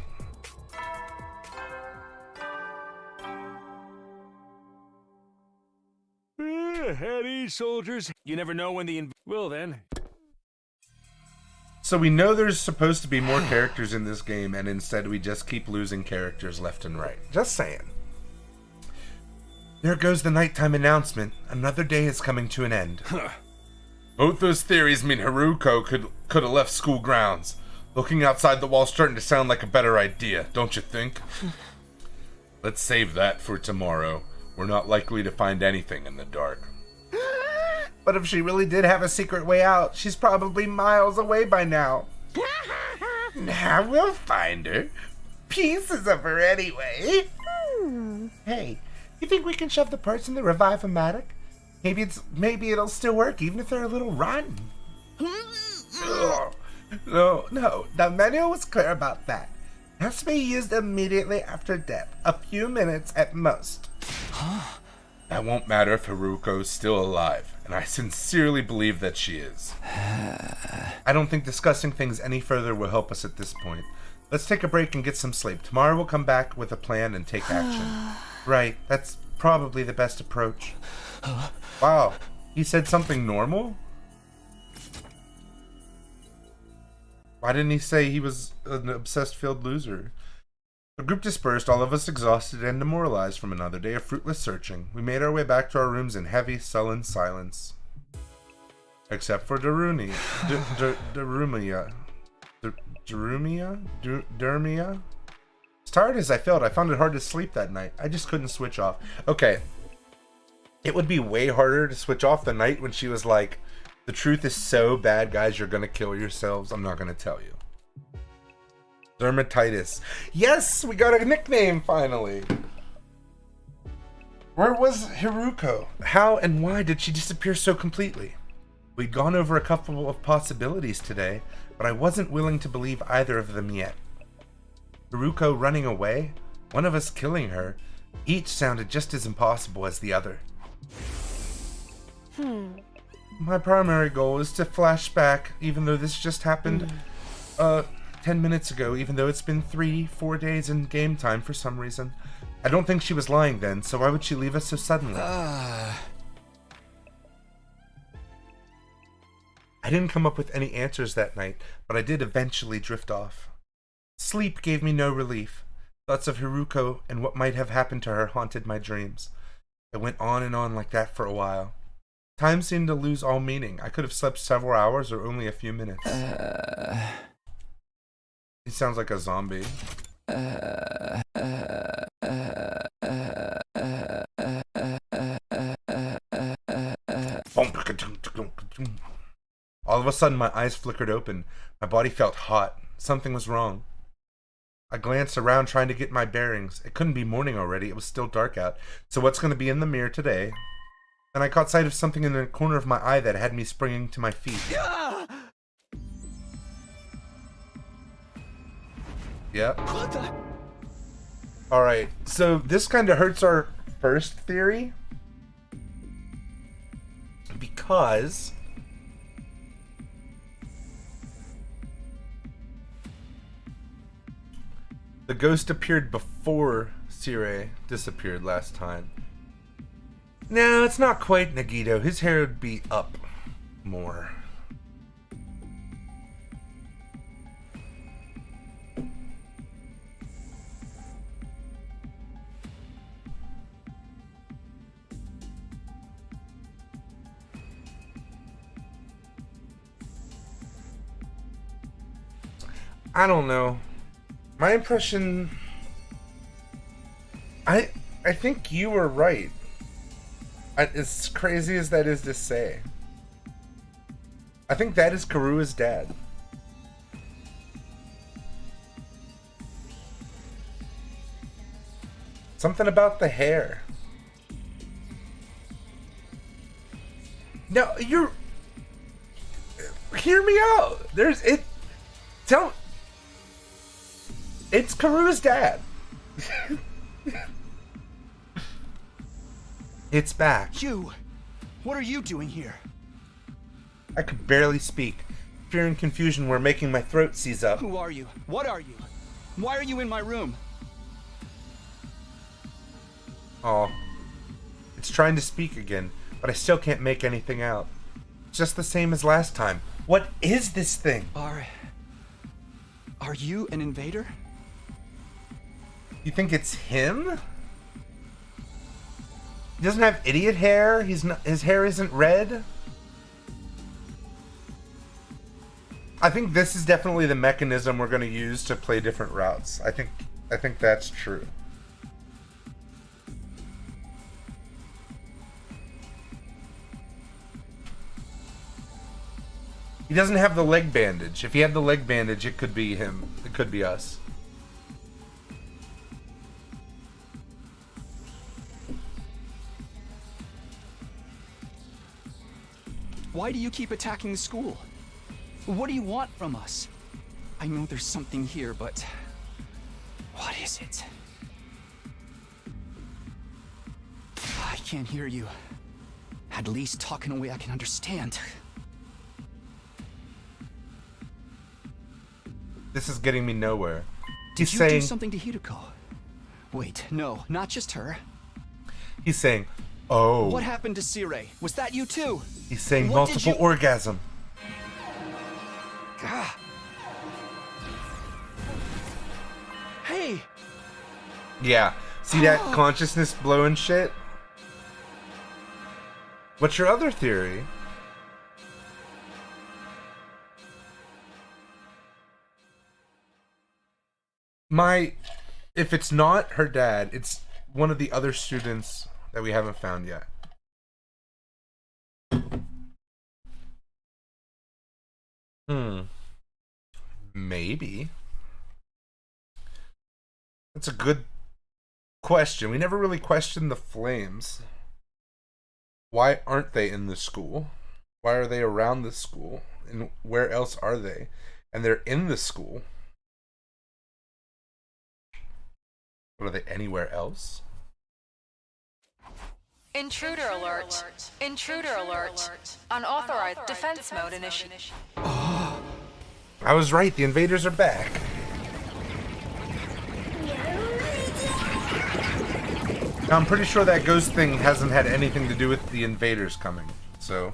At ease, soldiers. You never know when the well then. So we know there's supposed to be more characters in this game, and instead we just keep losing characters left and right. Just saying. There goes the nighttime announcement. Another day is coming to an end. Both those theories mean Haruko could have left school grounds. Looking outside the wall's starting to sound like a better idea, don't you think? Let's save that for tomorrow. We're not likely to find anything in the dark. But if she really did have a secret way out, she's probably miles away by now. Now we'll find her. Pieces of her anyway. Hey, you think we can shove the parts in the Revive-O-Matic? Maybe it'll still work even if they're a little rotten. No, the manual was clear about that. It has to be used immediately after death, a few minutes at most. That won't matter if Haruko's still alive, and I sincerely believe that she is. I don't think discussing things any further will help us at this point. Let's take a break and get some sleep. Tomorrow we'll come back with a plan and take action. Right, that's probably the best approach. Wow, he said something normal? Why didn't he say he was an obsessed failed loser? The group dispersed, all of us exhausted and demoralized from another day of fruitless searching. We made our way back to our rooms in heavy, sullen silence. Except for Darumia. Dermia? As tired as I felt, I found it hard to sleep that night. I just couldn't switch off. Okay. It would be way harder to switch off the night when she was like, the truth is so bad, guys, you're gonna kill yourselves. I'm not gonna tell you. Dermatitis. Yes, we got a nickname finally. Where was Haruko? How and why did she disappear so completely? We'd gone over a couple of possibilities today, but I wasn't willing to believe either of them yet. Haruko running away, one of us killing her, each sounded just as impossible as the other. My primary goal is to flash back, even though this just happened 10 minutes ago, even though it's been 3-4 days in game time for some reason. I don't think she was lying then, so why would she leave us so suddenly? I didn't come up with any answers that night, but I did eventually drift off. Sleep gave me no relief. Thoughts of Haruko and what might have happened to her haunted my dreams. It went on and on like that for a while. Time seemed to lose all meaning. I could have slept several hours or only a few minutes. He sounds like a zombie. All of a sudden, my eyes flickered open. My body felt hot. Something was wrong. I glanced around trying to get my bearings. It couldn't be morning already. It was still dark out. So what's going to be in the mirror today? Then I caught sight of something in the corner of my eye that had me springing to my feet. Yep. Alright, so this kind of hurts our first theory. Because the ghost appeared before Sire disappeared last time. No, it's not quite Nagito. His hair would be up more. I don't know. My impression... I think you were right. As crazy as that is to say. I think that is Karua's dad. Something about the hair. No, you're... Hear me out. There's... It... Don't... It's Karu's dad. It's back. You! What are you doing here? I could barely speak. Fear and confusion were making my throat seize up. Who are you? What are you? Why are you in my room? Oh. It's trying to speak again, but I still can't make anything out. It's just the same as last time. What is this thing? Are you an invader? You think it's him? He doesn't have idiot hair. His hair isn't red. I think this is definitely the mechanism we're going to use to play different routes. I think that's true. He doesn't have the leg bandage. If he had the leg bandage, it could be him. It could be us. Why do you keep attacking the school? What do you want from us? I know there's something here, but what is it? I can't hear you. At least talk in a way I can understand. This is getting me nowhere. Did He's you saying do something to Hideko? Wait, no, not just her. he's saying, "Oh." What happened to Sire? Was that you too? He's saying What did multiple you- orgasm. Ah. Hey! Yeah. See that consciousness blowing shit? What's your other theory? If it's not her dad, it's one of the other students that we haven't found yet. Maybe. That's a good question. We never really questioned the flames. Why aren't they in the school? Why are they around the school? And where else are they? And they're in the school. But are they anywhere else? Intruder alert. Intruder alert. Unauthorized defense mode initiated. I was right, the invaders are back. Now, I'm pretty sure that ghost thing hasn't had anything to do with the invaders coming, so...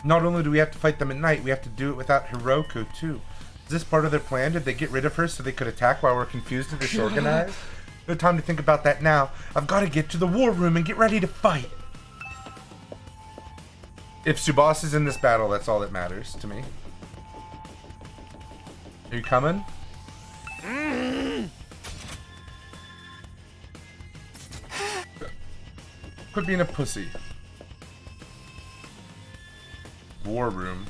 Not only do we have to fight them at night, we have to do it without Hiroko, too. Is this part of their plan? Did they get rid of her so they could attack while we're confused and disorganized? No time to think about that now. I've got to get to the war room and get ready to fight. If Subasa's in this battle, that's all that matters to me. Are you coming? Quit being a pussy. War room.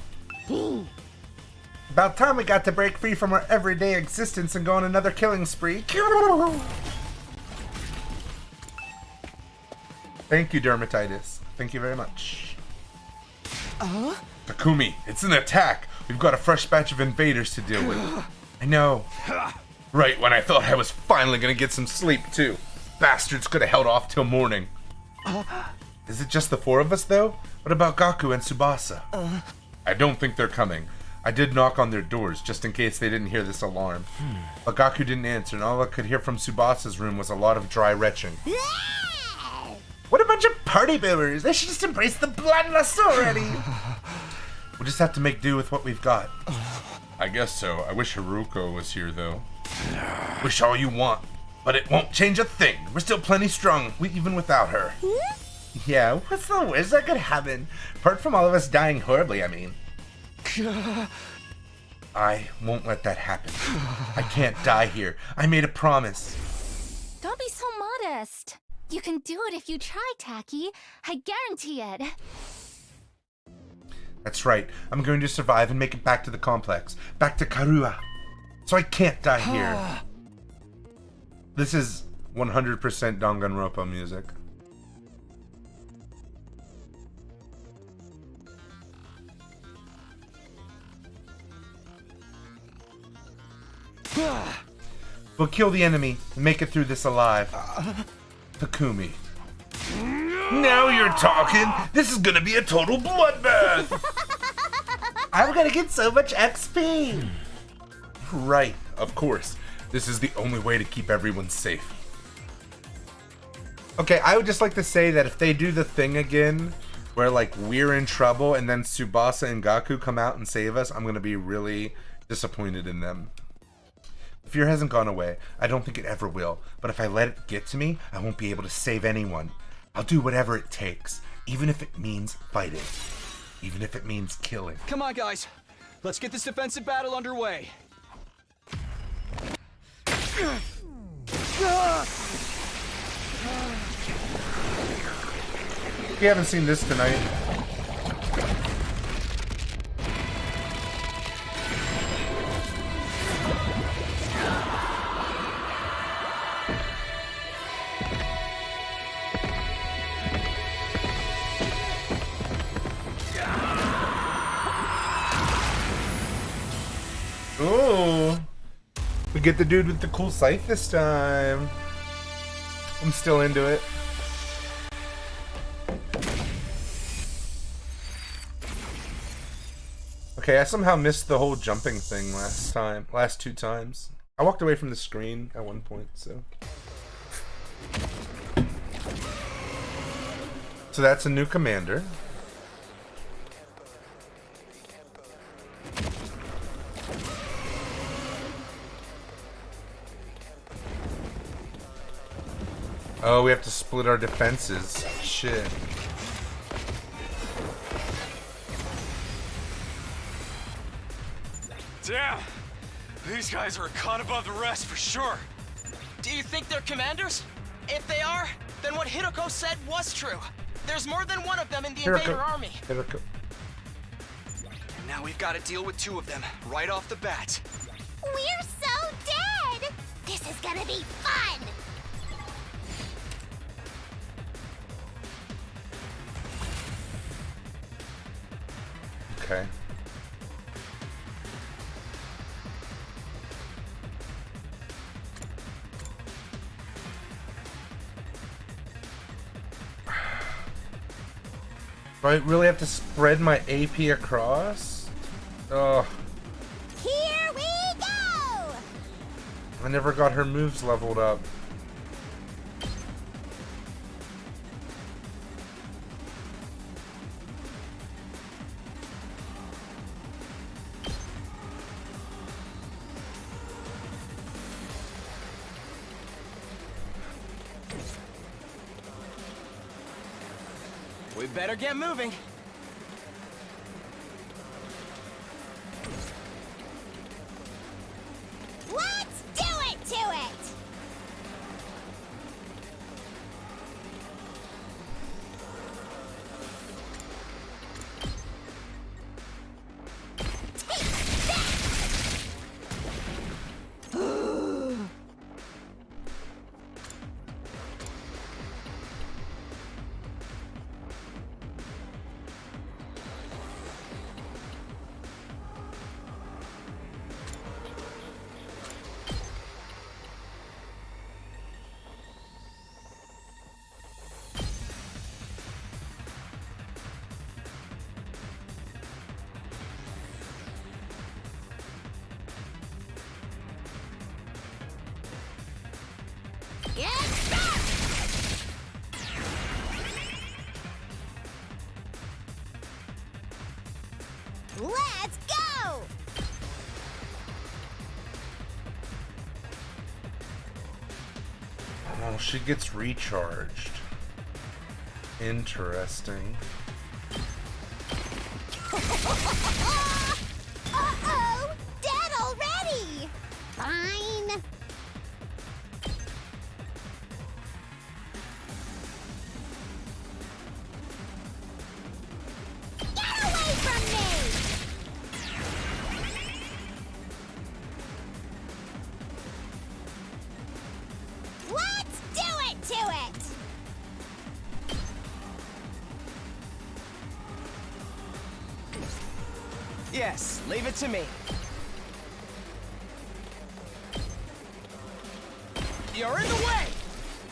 About time we got to break free from our everyday existence and go on another killing spree. Thank you, Dermatitis. Thank you very much. Takumi, it's an attack. We've got a fresh batch of invaders to deal with. I know. Right when I thought I was finally gonna get some sleep, too. Bastards could have held off till morning. Is it just the four of us, though? What about Gaku and Tsubasa? I don't think they're coming. I did knock on their doors, just in case they didn't hear this alarm. But Gaku didn't answer, and all I could hear from Tsubasa's room was a lot of dry retching. What a bunch of party boomers! They should just embrace the bloodlust already! We'll just have to make do with what we've got. I guess so. I wish Haruko was here, though. Wish all you want, but it won't change a thing. We're still plenty strong, even without her. Yeah, what's the worst that could happen? Apart from all of us dying horribly, I mean. I won't let that happen. I can't die here. I made a promise. Don't be so modest. You can do it if you try, Taki. I guarantee it. That's right. I'm going to survive and make it back to the complex. Back to Karua. So I can't die here. This is 100% Danganronpa music. We'll kill the enemy and make it through this alive. Takumi. Now you're talking! This is gonna be a total bloodbath! I'm gonna get so much XP! Right, of course. This is the only way to keep everyone safe. Okay, I would just like to say that if they do the thing again, where like we're in trouble and then Tsubasa and Gaku come out and save us, I'm gonna be really disappointed in them. Fear hasn't gone away. I don't think it ever will. But if I let it get to me, I won't be able to save anyone. I'll do whatever it takes, even if it means fighting. Even if it means killing. Come on, guys. Let's get this defensive battle underway. We haven't seen this tonight. Oh, we get the dude with the cool scythe this time. I'm still into it. Okay, I somehow missed the whole jumping thing last two times. I walked away from the screen at one point, so. So that's a new commander. Oh, we have to split our defenses. Shit. Damn! These guys are a cut above the rest for sure. Do you think they're commanders? If they are, then what Hideko said was true. There's more than one of them in the invader army. Hiroko. And now we've got to deal with two of them right off the bat. We're so dead! This is gonna be fun! Okay. Do I really have to spread my AP across? Oh, Here we go! I never got her moves leveled up. We better get moving. Let's do it to it! Get back! Let's go! Oh, she gets recharged. Interesting. Uh-oh! Dead already! Fine. Get away from me! Yes, leave it to me. You're in the way!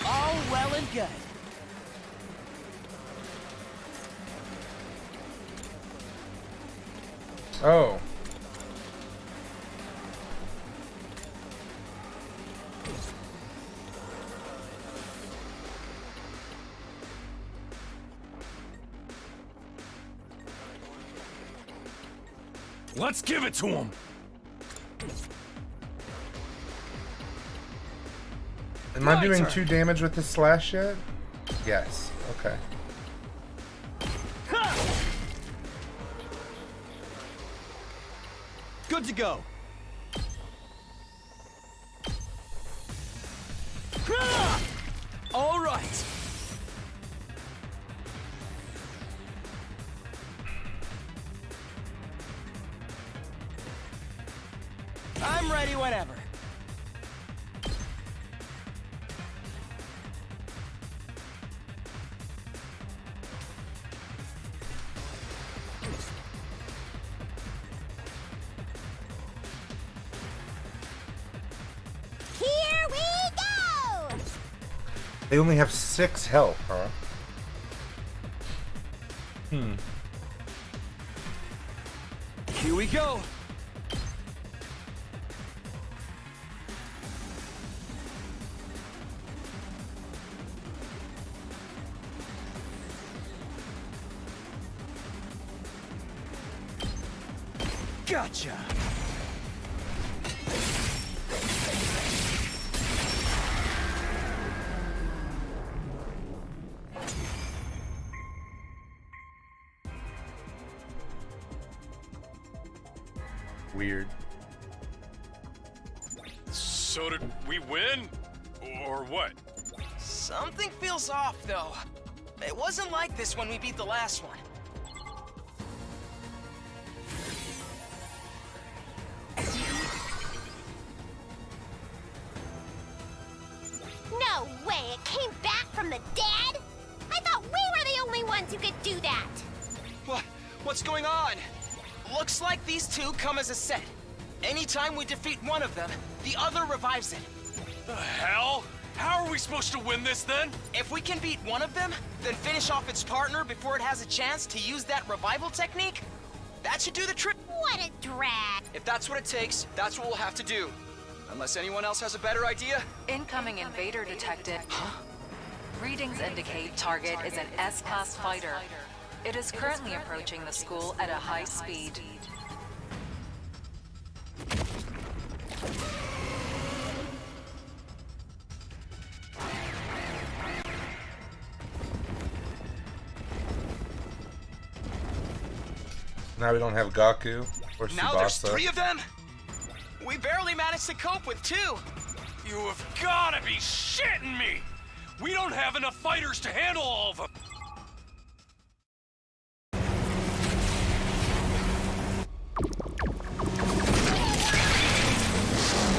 All well and good. Oh. Let's give it to him! Am I My doing turn. 2 damage with this slash yet? Yes. Okay. Good to go. All right. I'm ready whenever. Here we go! They only have 6 health, huh? Here we go. Gotcha. Weird. So did we win? Or what? Something feels off, though. It wasn't like this when we beat the last one. No way, it came back from the dead? I thought we were the only ones who could do that. What's going on? Looks like these two come as a set. Anytime we defeat one of them, the other revives it. The hell? How are we supposed to win this then? If we can beat one of them, then finish off its partner before it has a chance to use that revival technique, that should do the trick. What a drag. If that's what it takes, that's what we'll have to do. Unless anyone else has a better idea? Incoming invader detected. Readings indicate target is an S-class fighter. It is currently approaching the school at a high speed. Now we don't have Gaku or Now there's Tsubasa. 3 of them? We barely managed to cope with 2. You have gotta be shitting me! We don't have enough fighters to handle all of them!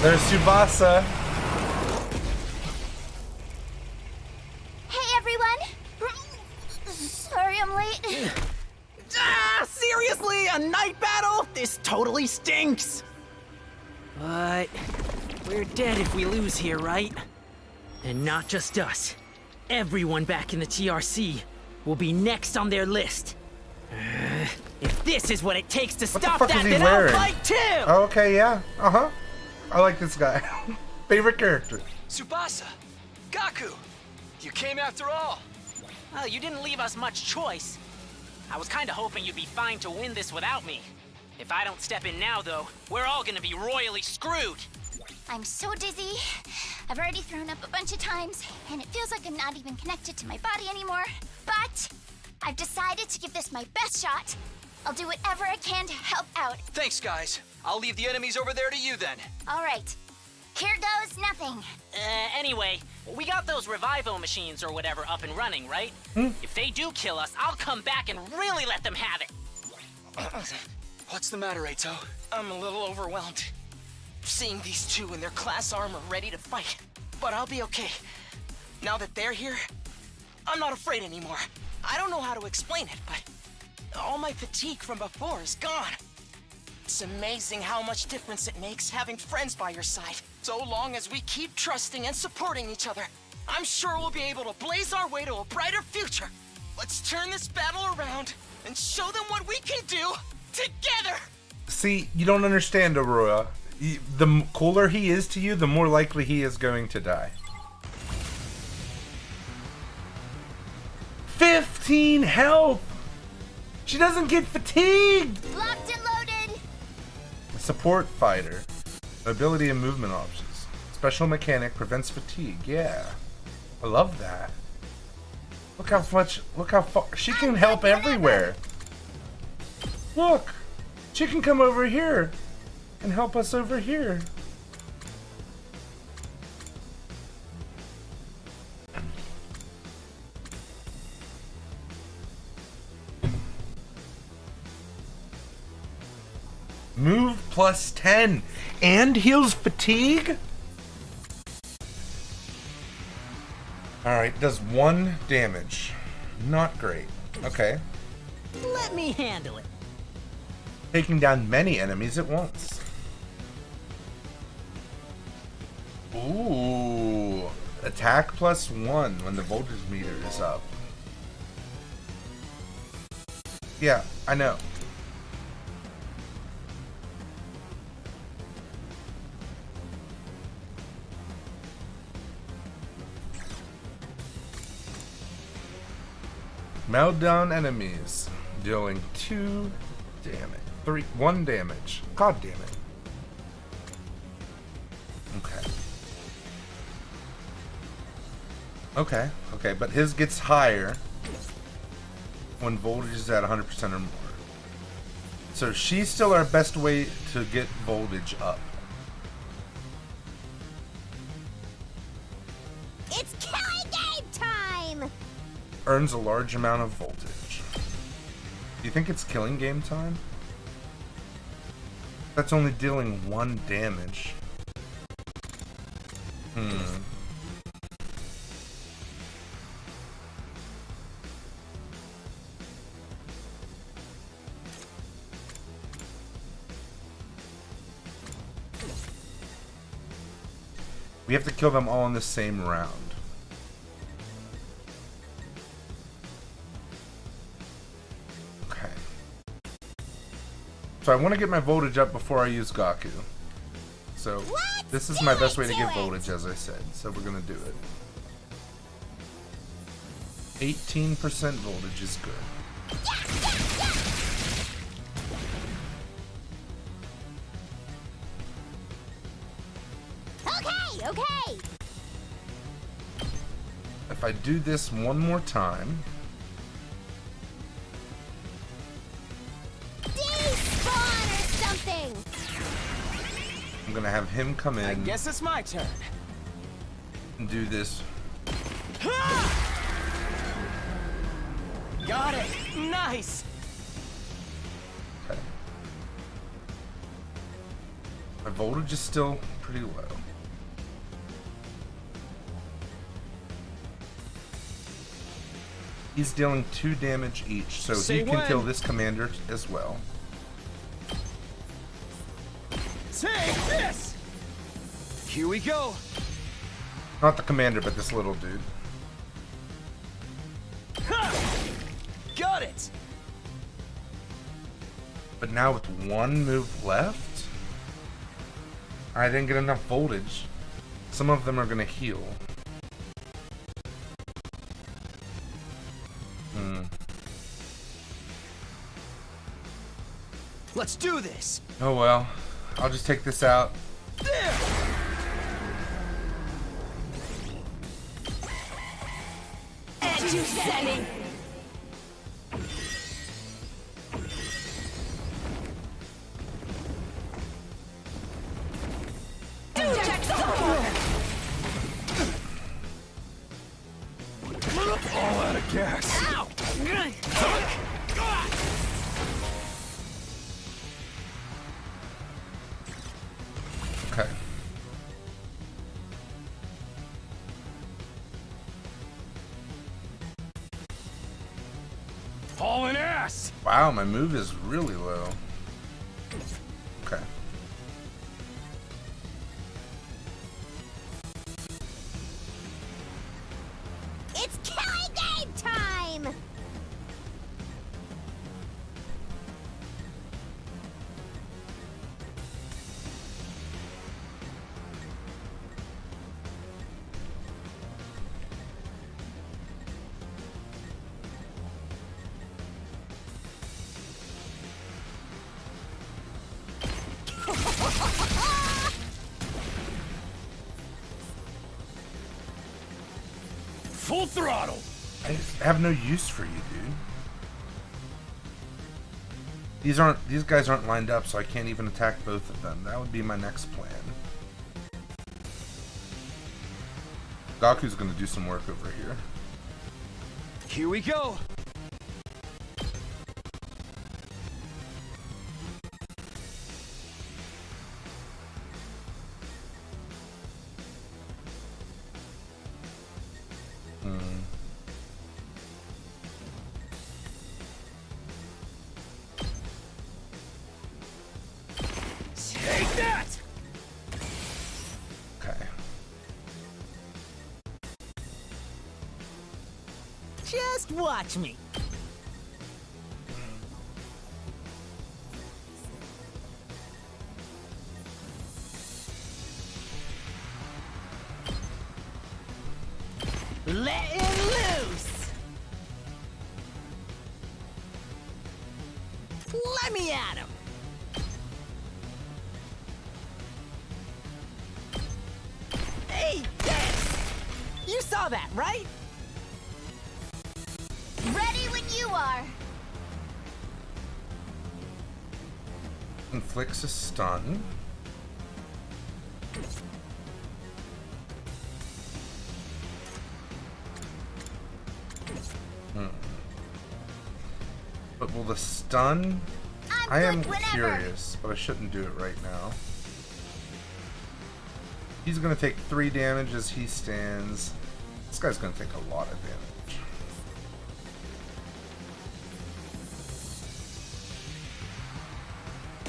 There's Tsubasa. Hey everyone! Sorry I'm late. Seriously? A night battle? This totally stinks! But we're dead if we lose here, right? And not just us. Everyone back in the TRC will be next on their list. If this is what it takes to What the stop fuck that, is he then wearing? I'll fight too! Oh, okay, yeah. Uh-huh. I like this guy. Favorite character. Tsubasa! Gaku! You came after all! Well, you didn't leave us much choice. I was kinda hoping you'd be fine to win this without me. If I don't step in now, though, we're all gonna be royally screwed. I'm so dizzy. I've already thrown up a bunch of times, and it feels like I'm not even connected to my body anymore. But I've decided to give this my best shot. I'll do whatever I can to help out. Thanks, guys. I'll leave the enemies over there to you then. All right. Here goes nothing. Anyway, we got those revival machines or whatever up and running, right? If they do kill us, I'll come back and really let them have it. What's the matter, Eito? I'm a little overwhelmed. Seeing these 2 in their class armor ready to fight. But I'll be okay. Now that they're here, I'm not afraid anymore. I don't know how to explain it, but all my fatigue from before is gone. It's amazing how much difference it makes having friends by your side. So long as we keep trusting and supporting each other, I'm sure we'll be able to blaze our way to a brighter future. Let's turn this battle around and show them what we can do together! See, you don't understand, Aurora. The cooler he is to you, the more likely he is going to die. 15 health! She doesn't get fatigued! Locked and loaded! A support fighter. Ability and movement options. Special mechanic prevents fatigue. Yeah. I love that. Look how far she can help everywhere. Look! She can come over here and help us over here. Move plus 10 and heals fatigue? Alright, does 1 damage. Not great. Okay. Let me handle it. Taking down many enemies at once. Ooh. Attack plus 1 when the voltage meter is up. Yeah, I know. Meld down enemies, dealing 2 damage. 1 damage. God damn it. Okay, but his gets higher when voltage is at 100% or more. So she's still our best way to get voltage up. It's killing game time! Earns a large amount of voltage. Do you think it's killing game time? That's only dealing 1 damage. We have to kill them all in the same round. Okay. So I want to get my voltage up before I use Gaku. So this is my best way to get voltage, as I said. So we're going to do it. 18% voltage is good. Okay! If I do this one more time... Despawn or something! I'm gonna have him come in. I guess it's my turn. And do this. Got it! Nice! Okay. My voltage is still pretty low. He's dealing 2 damage each, so he can kill this commander as well. Take this! Here we go! Not the commander, but this little dude. Ha! Got it! But now with 1 move left, I didn't get enough voltage. Some of them are gonna heal. Let's do this! Oh well. I'll just take this out. There! Setting. All out of gas. Ow! Okay. Hauling ass. Wow, my move is really low. It's killing game time! Full throttle! I just have no use for you, dude. These guys aren't lined up, so I can't even attack both of them. That would be my next plan. Gaku's gonna do some work over here. Here we go. Take that! Okay. Just watch me. Letting loose. Let me at him. Hey, this! You saw that, right? Ready when you are. Inflicts a stun. But will the stun? I am curious, but I shouldn't do it right now. He's gonna take 3 damage as he stands. This guy's gonna take a lot of damage.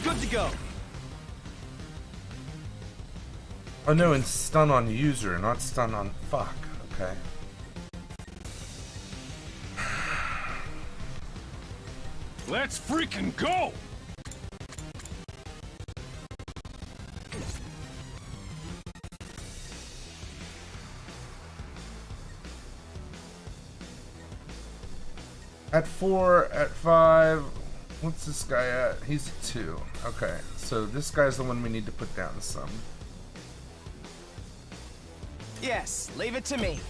Good to go. Oh no, and stun on user, not stun on fuck. Okay. Let's freaking go! At 4, at 5, what's this guy at? He's 2. Okay, so this guy's the one we need to put down some. Yes, leave it to me.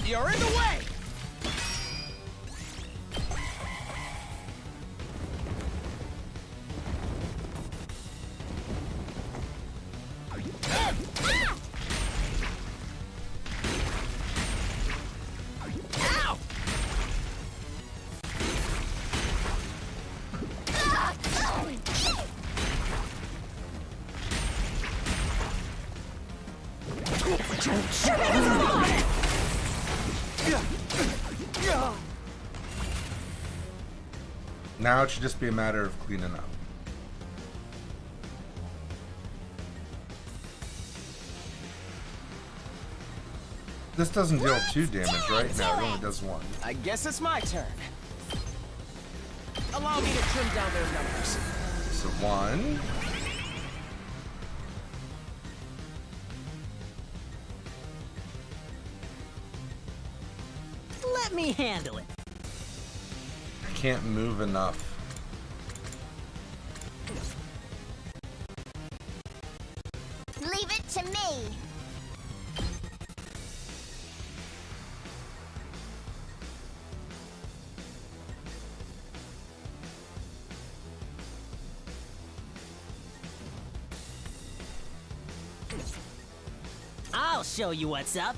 You're in the way! Ow! Now it should just be a matter of cleaning up. This doesn't deal 2 damage, right? No, it only does 1. I guess it's my turn. Allow me to trim down their numbers. So 1. Let me handle it. I can't move enough. Leave it to me. I'll show you what's up.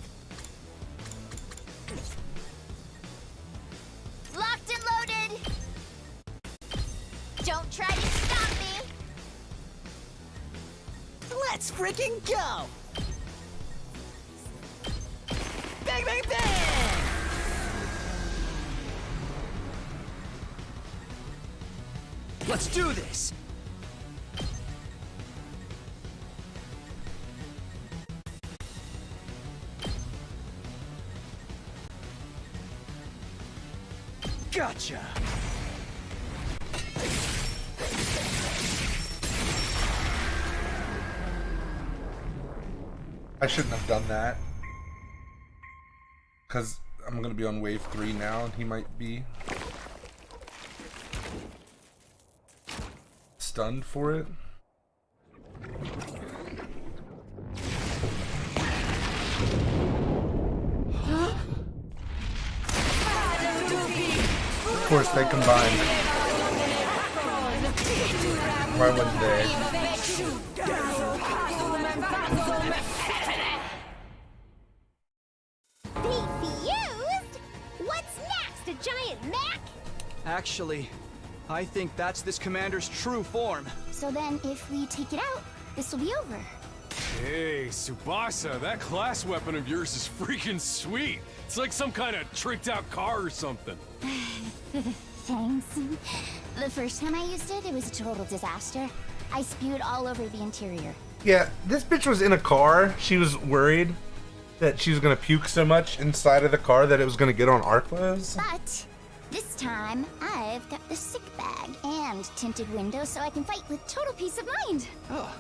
Locked and loaded. Don't try to stop me. Let's freaking go! bang, bang, bang! Let's do this! Gotcha! I shouldn't have done that. Because I'm going to be on wave 3 now, and he might be stunned for it. Of course, they combined. Why wouldn't they? Defused? What's next? A giant mech? Actually, I think that's this commander's true form. So then, if we take it out, this will be over. Hey, Tsubasa, that class weapon of yours is freaking sweet. It's like some kind of tricked out car or something. Thanks. The first time I used it, it was a total disaster. I spewed all over the interior. Yeah, this bitch was in a car. She was worried that she was going to puke so much inside of the car that it was going to get on our clothes. But this time, I've got the sick bag and tinted windows so I can fight with total peace of mind. Oh,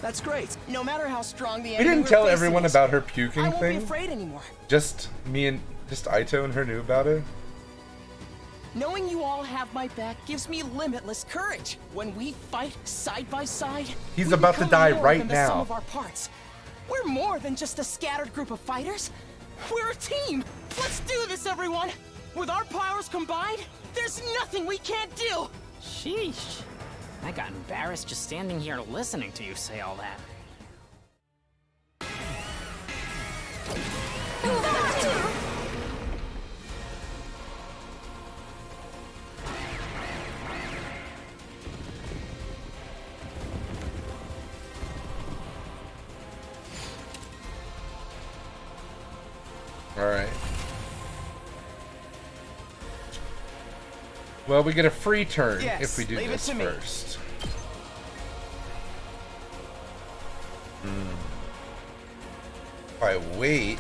that's great. No matter how strong the We enemy didn't we're tell facing everyone is, about her puking I won't be thing. afraid anymore. Just me and just Aito and her knew about it. Knowing you all have my back gives me limitless courage. When we fight side by side, He's we about to become die more right than the sum now. of our parts. We're more than just a scattered group of fighters. We're a team. Let's do this, everyone. With our powers combined, there's nothing we can't do. Sheesh. I got embarrassed just standing here listening to you say all that. Alright. Well, we get a free turn Yes, if we do leave it this to me. first. If I wait...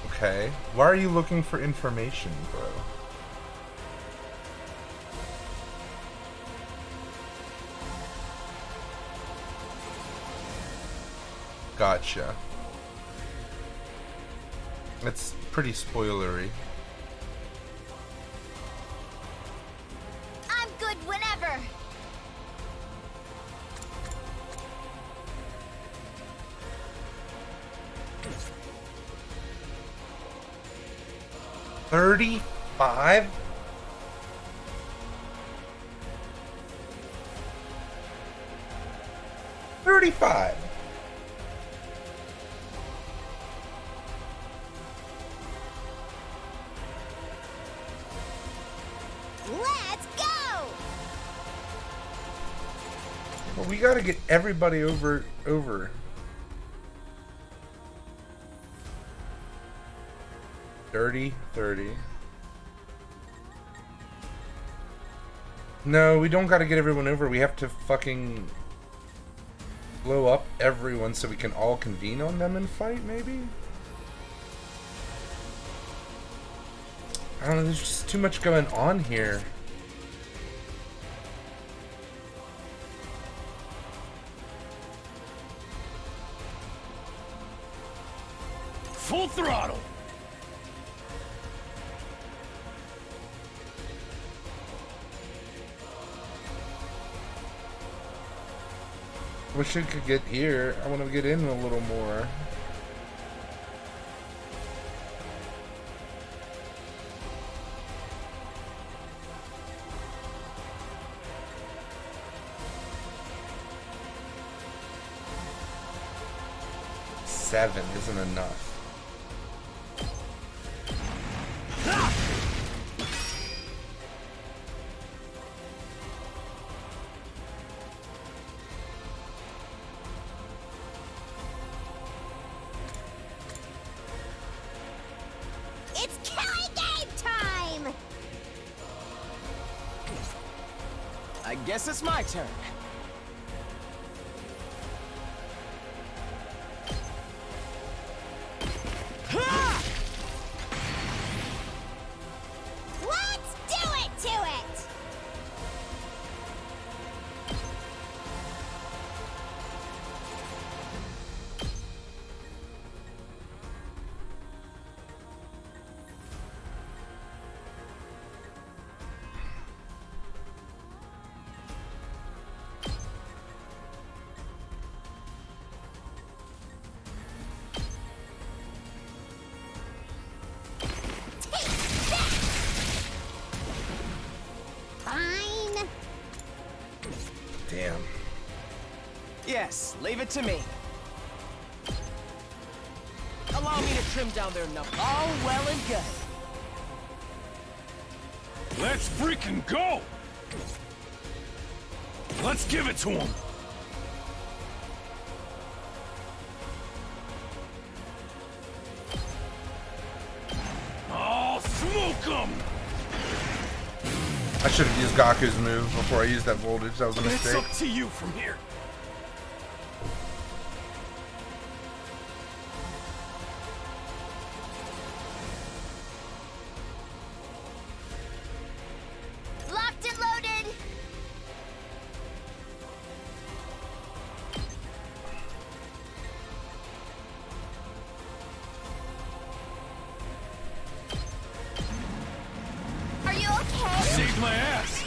Okay. Why are you looking for information, bro? Gotcha. That's pretty spoilery. I'm good whenever. $35? $35. Let's go! Well, we gotta get everybody over. 30. No, we don't gotta get everyone over. We have to fucking blow up everyone so we can all convene on them and fight, maybe? I don't know, there's just too much going on here. Full throttle! Wish I could get here. I want to get in a little more. Seven isn't enough. Guess it's my turn. Let's do it to it! Fine. Damn. Yes, leave it to me. Allow me to trim down their numbers. All well and good. Let's freaking go! Let's give it to him! I'll smoke him! I should have used Gaku's move before I used that voltage. That was a It's mistake. up to you from here. Locked and loaded! Are you okay? Saved my ass!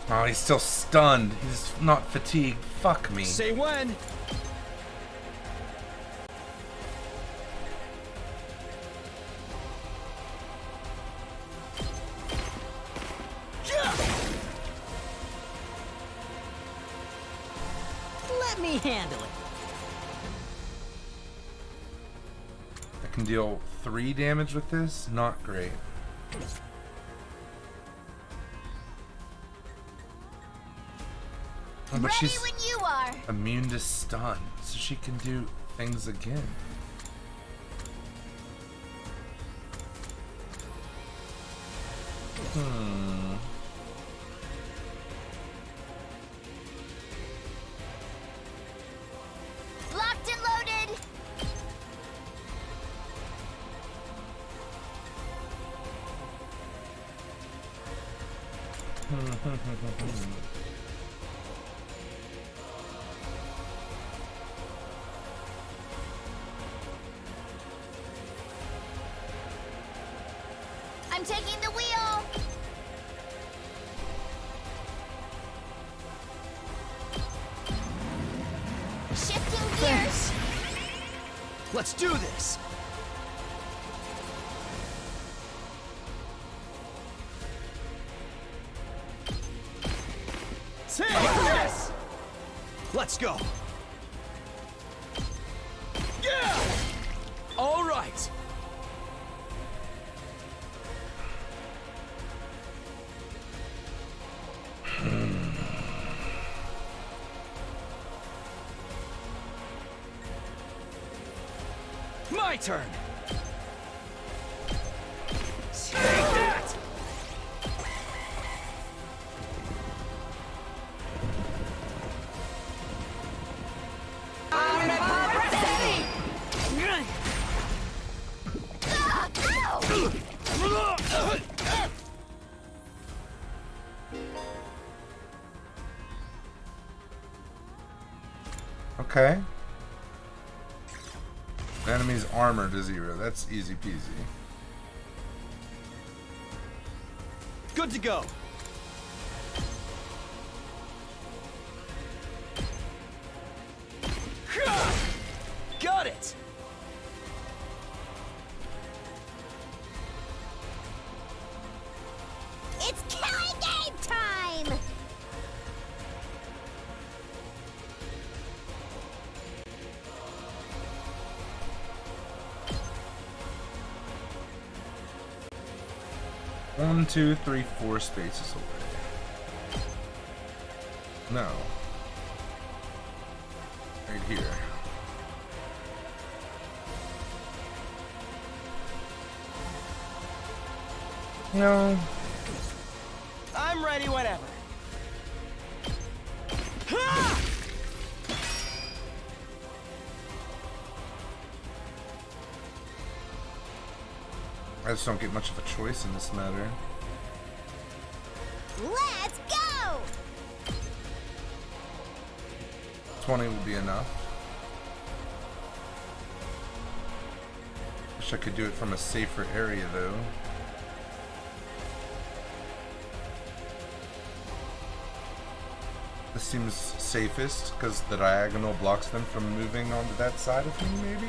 Oh, he's still stunned. He's not fatigued. Fuck me. Say when. Let me handle it. I can deal 3 damage with this. Not great. Oh, but Ready she's when you are. immune to stun, so she can do things again. Locked and loaded! I'm taking the wheel! Shifting gears! Let's do this. Take this. Let's go. Yeah. All right. My turn. Take that. Okay. Enemy's armor to 0. That's easy peasy. Good to go. Got it. It's killing game time! One, 2, 3, 4 spaces away. No. Right here. No. Alrighty, whatever. Ha! I just don't get much of a choice in this matter. Let's go! 20 would be enough. Wish I could do it from a safer area though. This seems safest because the diagonal blocks them from moving onto that side of me, maybe?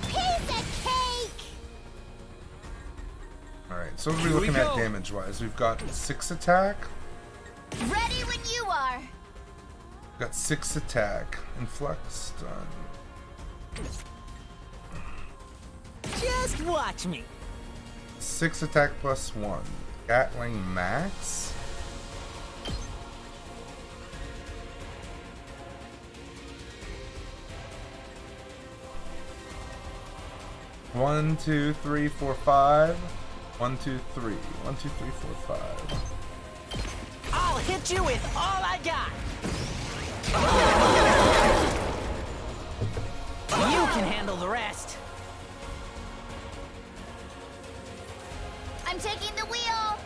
Piece of cake! Alright, so what are we looking at damage wise? We've got 6 attack. Ready when you are. We've got 6 attack. Influx stun. Just watch me. 6 attack plus 1. Gatling max? One, 2, 3, 4, 5. 1, 2, 3. 1, 2, 3, 4, 5. I'll hit you with all I got. You can handle the rest. I'm taking the wheel.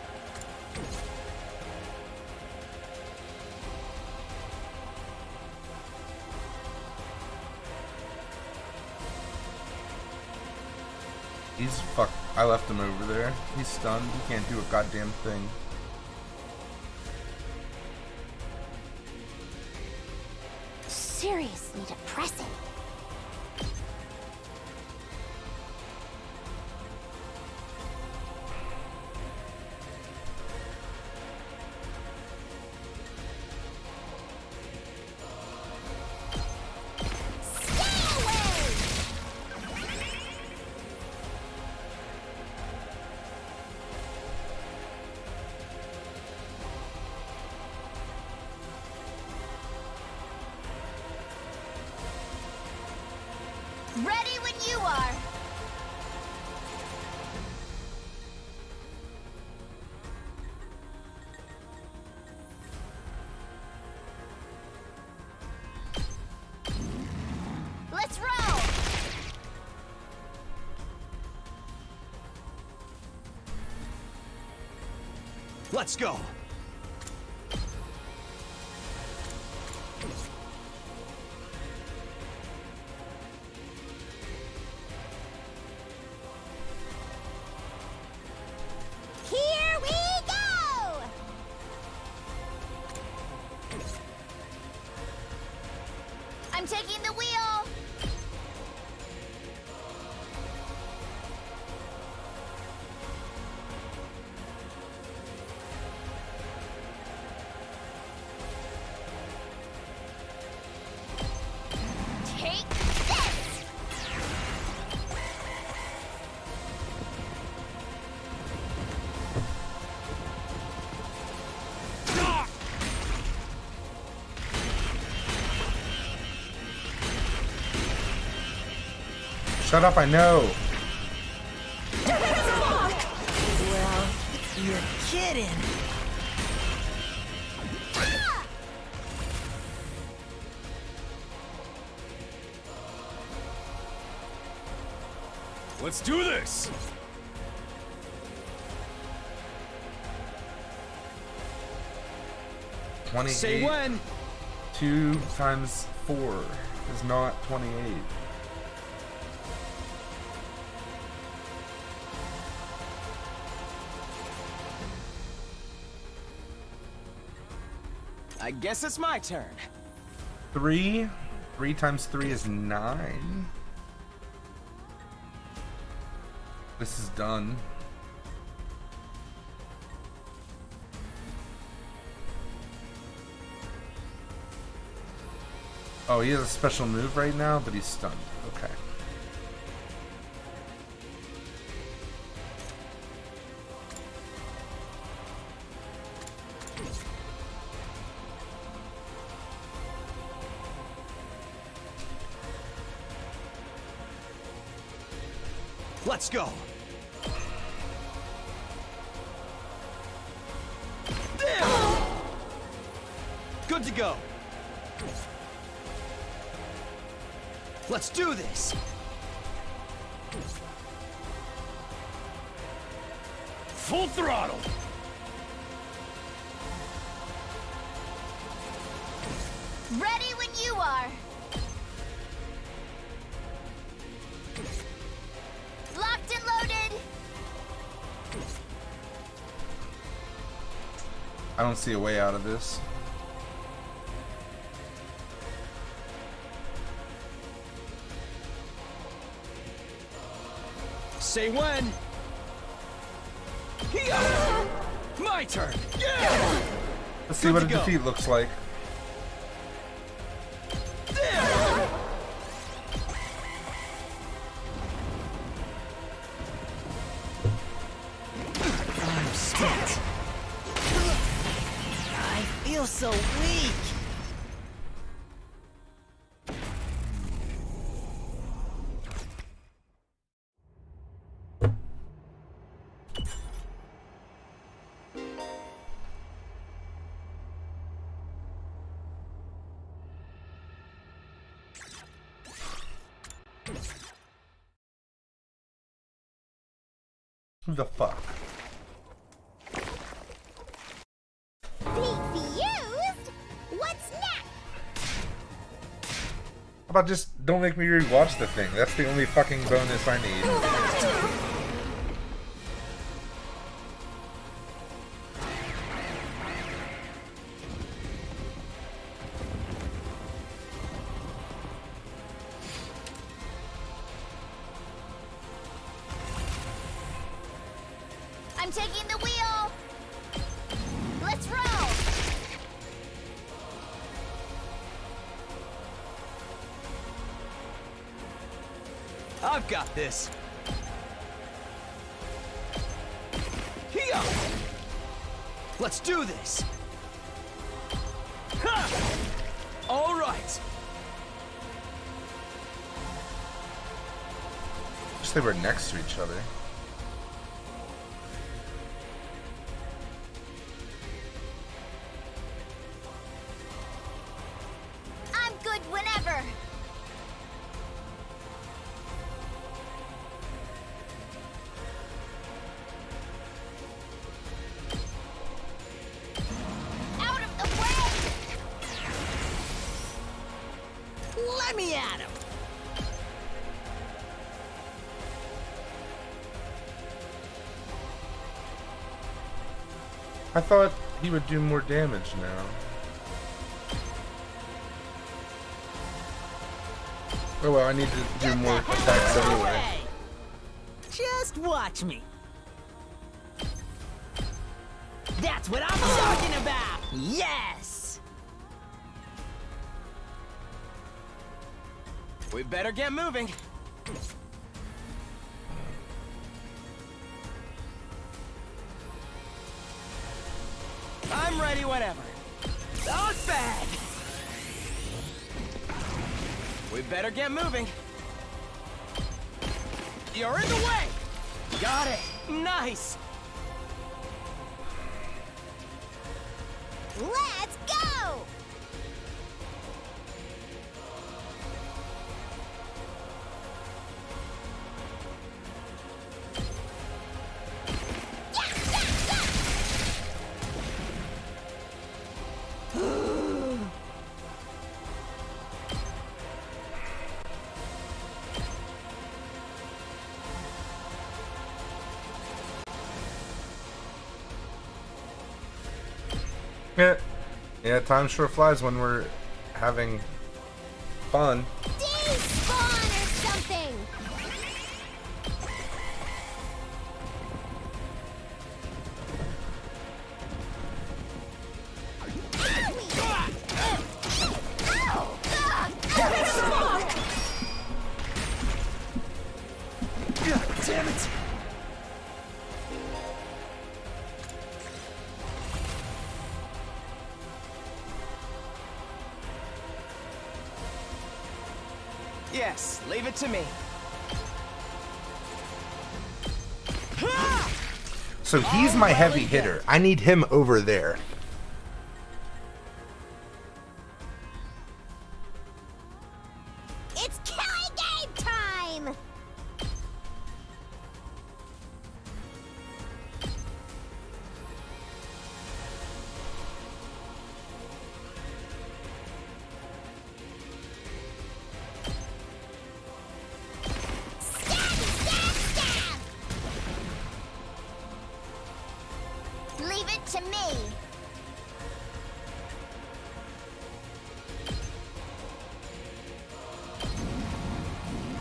He's fucked. I left him over there. He's stunned. He can't do a goddamn thing. Seriously depressing. Ready when you are. Let's roll. Let's go. Here we go. I'm taking the wheel. Take this! Shut up, I know. Well, you're kidding. Let's do this! Say 28. when. 2 times 4 is not 28. I guess it's my turn. 3. 3 times 3 is 9. This is done. Oh, he has a special move right now, but he's stunned. Okay. Let's go. Good to go. Let's do this. Full throttle. Ready when you are. Locked and loaded. I don't see a way out of this. Say when. My turn. Let's see what a defeat looks like. I'm spent. I feel so weak. Who the fuck? Refused? What's next? How about just don't make me rewatch the thing? That's the only fucking bonus I need. I'm taking the wheel. Let's roll. I've got this. Here. Let's do this. Ha! All right. Wish they were next to each other. I'm good whenever. Out of the way! Let me at him. I thought he would do more damage now. Oh well, I need to do more attacks anyway. Just watch me. That's what I'm talking about. Yes. We better get moving. I'm ready whenever. Not bad. We better get moving. You're in the way. Got it. Nice. Let's go! Yeah, time sure flies when we're having fun. Despawn or something! Damn it. Yes, leave it to me. So he's my heavy hitter. I need him over there. Leave it to me.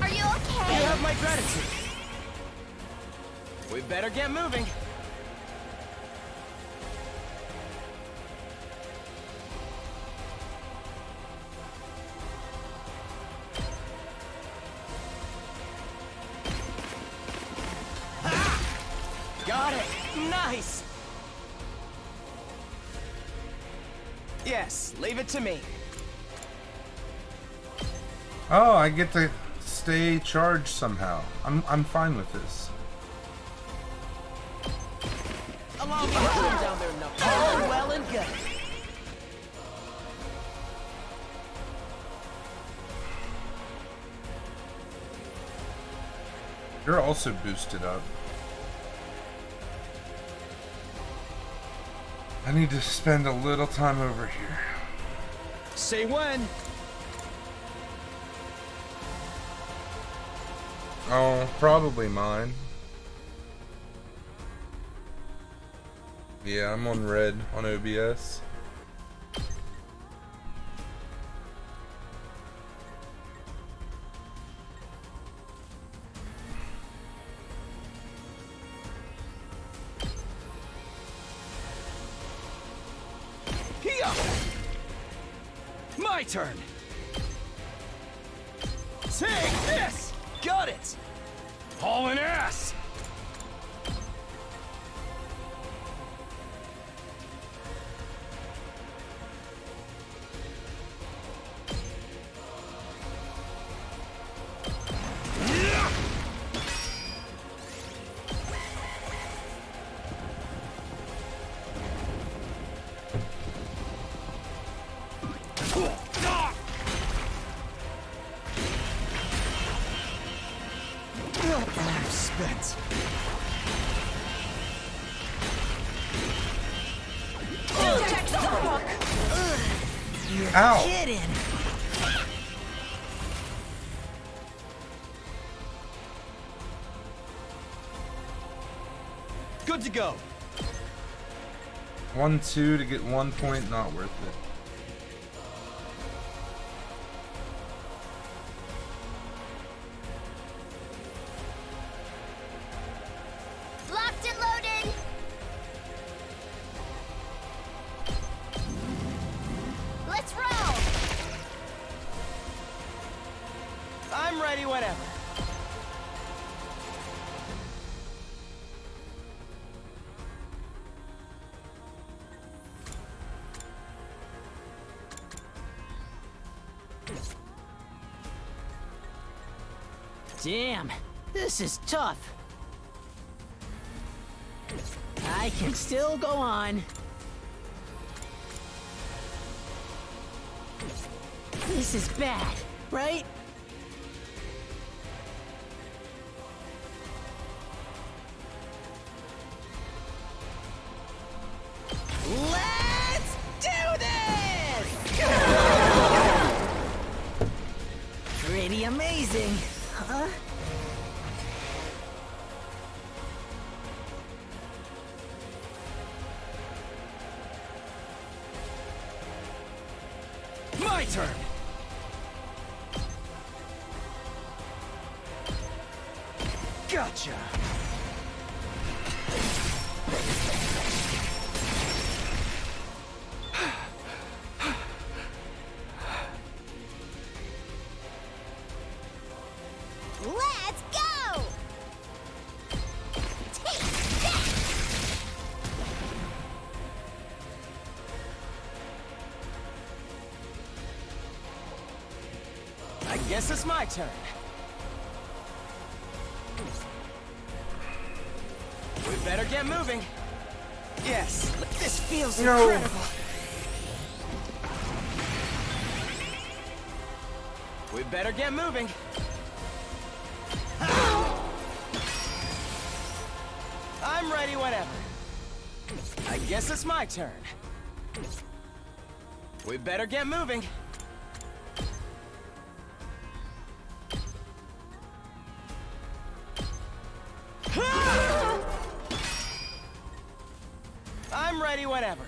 Are you okay? You have my gratitude. We better get moving. Got it! Nice! Yes, leave it to me. Oh, I get to stay charged somehow. I'm fine with this. Allow me to put him down there, Knuckles. All well and good. You're also boosted up. I need to spend a little time over here. Say when. Oh, probably mine. Yeah, I'm on red on OBS. Here! My turn! Take this! Got it! Hauling ass! Spent. Ow! Kidding. Good to go. 1-2 to get 1 point, not worth it. Locked and loaded. Let's roll. I'm ready whenever. Damn, this is tough. I can still go on. This is bad, right? Let's do this! Pretty amazing, huh? My turn! Gotcha! Let's go. Take that. I guess it's my turn. We better get moving. Yes, this feels incredible. We better get moving. I'm ready whenever. I guess it's my turn. We better get moving. I'm ready whenever.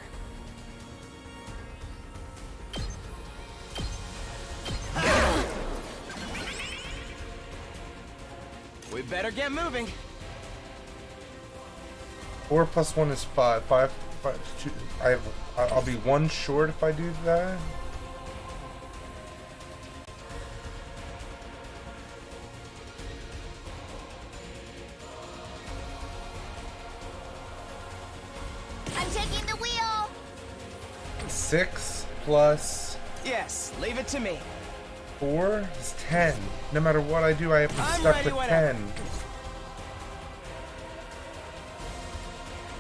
We better get moving. 4 plus 1 is 5. 5, 2. I'll be 1 short if I do that. I'm taking the wheel. 6 plus Yes, leave it to me. 4 is 10. No matter what I do, I have to I'm stuck ready with whenever. 10.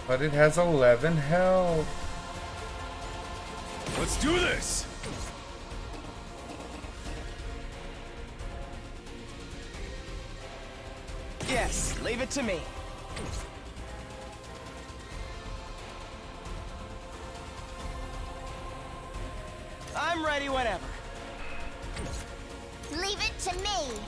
But it has 11 health. Let's do this! Yes, leave it to me. I'm ready whenever. Leave it to me.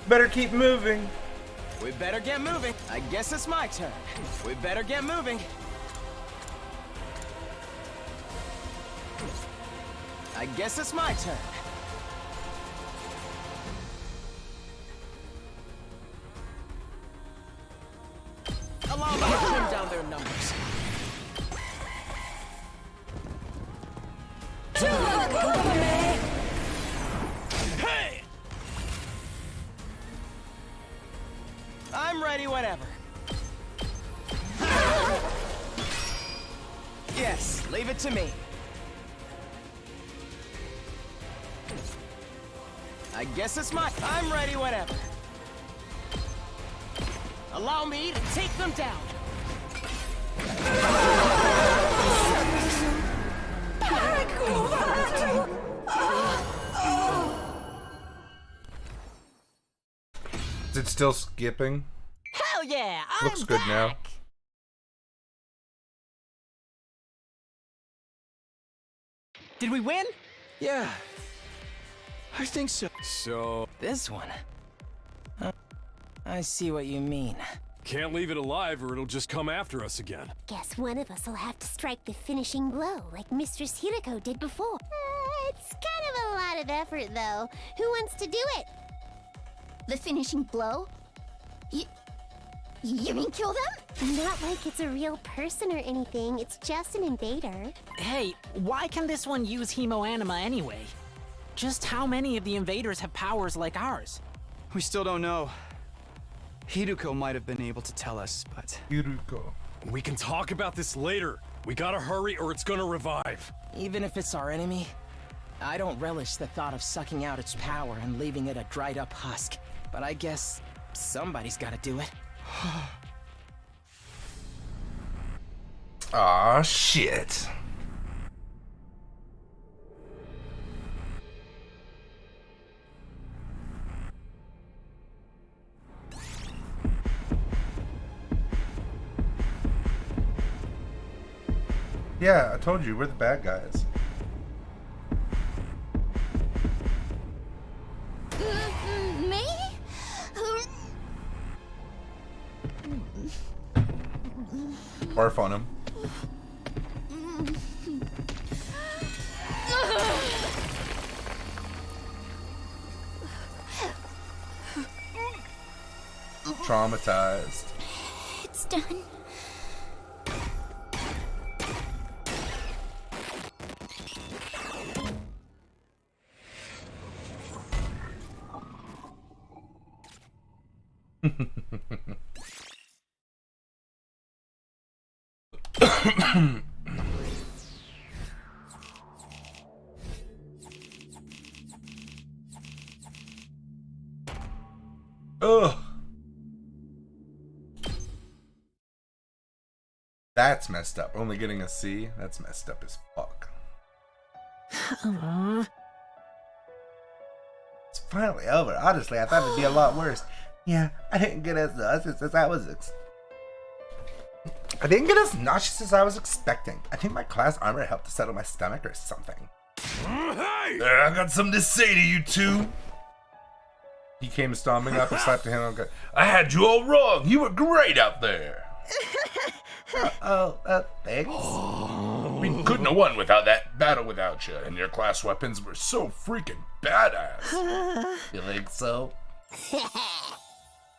Better keep moving. We better get moving. I guess it's my turn. We better get moving. I guess it's my turn. Allow me to trim down their numbers. Hey! I'm ready whenever. Yes, leave it to me. I guess it's my... I'm ready whenever. Allow me to take them down. Is it still skipping? Hell yeah! Looks good now. Did we win? Yeah. I think so. So, This one. I see what you mean. can't leave it alive or it'll just come after us again. Guess one of us will have to strike the finishing blow, like Mistress Hiriko did before. It's kind of a lot of effort, though. Who wants to do it? The finishing blow? You mean kill them? Not like it's a real person or anything. It's just an invader. Hey, why can this one use Hemoanima anyway? Just how many of the invaders have powers like ours? We still don't know. Hiruko might have been able to tell us, but... Hiriko. We can talk about this later. We gotta hurry or it's gonna revive. Even if it's our enemy, I don't relish the thought of sucking out its power and leaving it a dried up husk. But I guess somebody's gotta do it. Aw, shit. Yeah, I told you, we're the bad guys. Me? Barf on him. Traumatized. It's done. Ugh. That's messed up. Only getting a C? That's messed up as fuck. It's finally over. Honestly, I thought it'd be a lot worse. Yeah, I didn't get as nauseous as I was expecting. I think my class armor helped to settle my stomach or something. Hey! There, I got something to say to you two. He came stomping up and slapped a hand on. I had you all wrong. You were great out there. Thanks. We couldn't have won without that battle without you, and your class weapons were so freaking badass. You think so?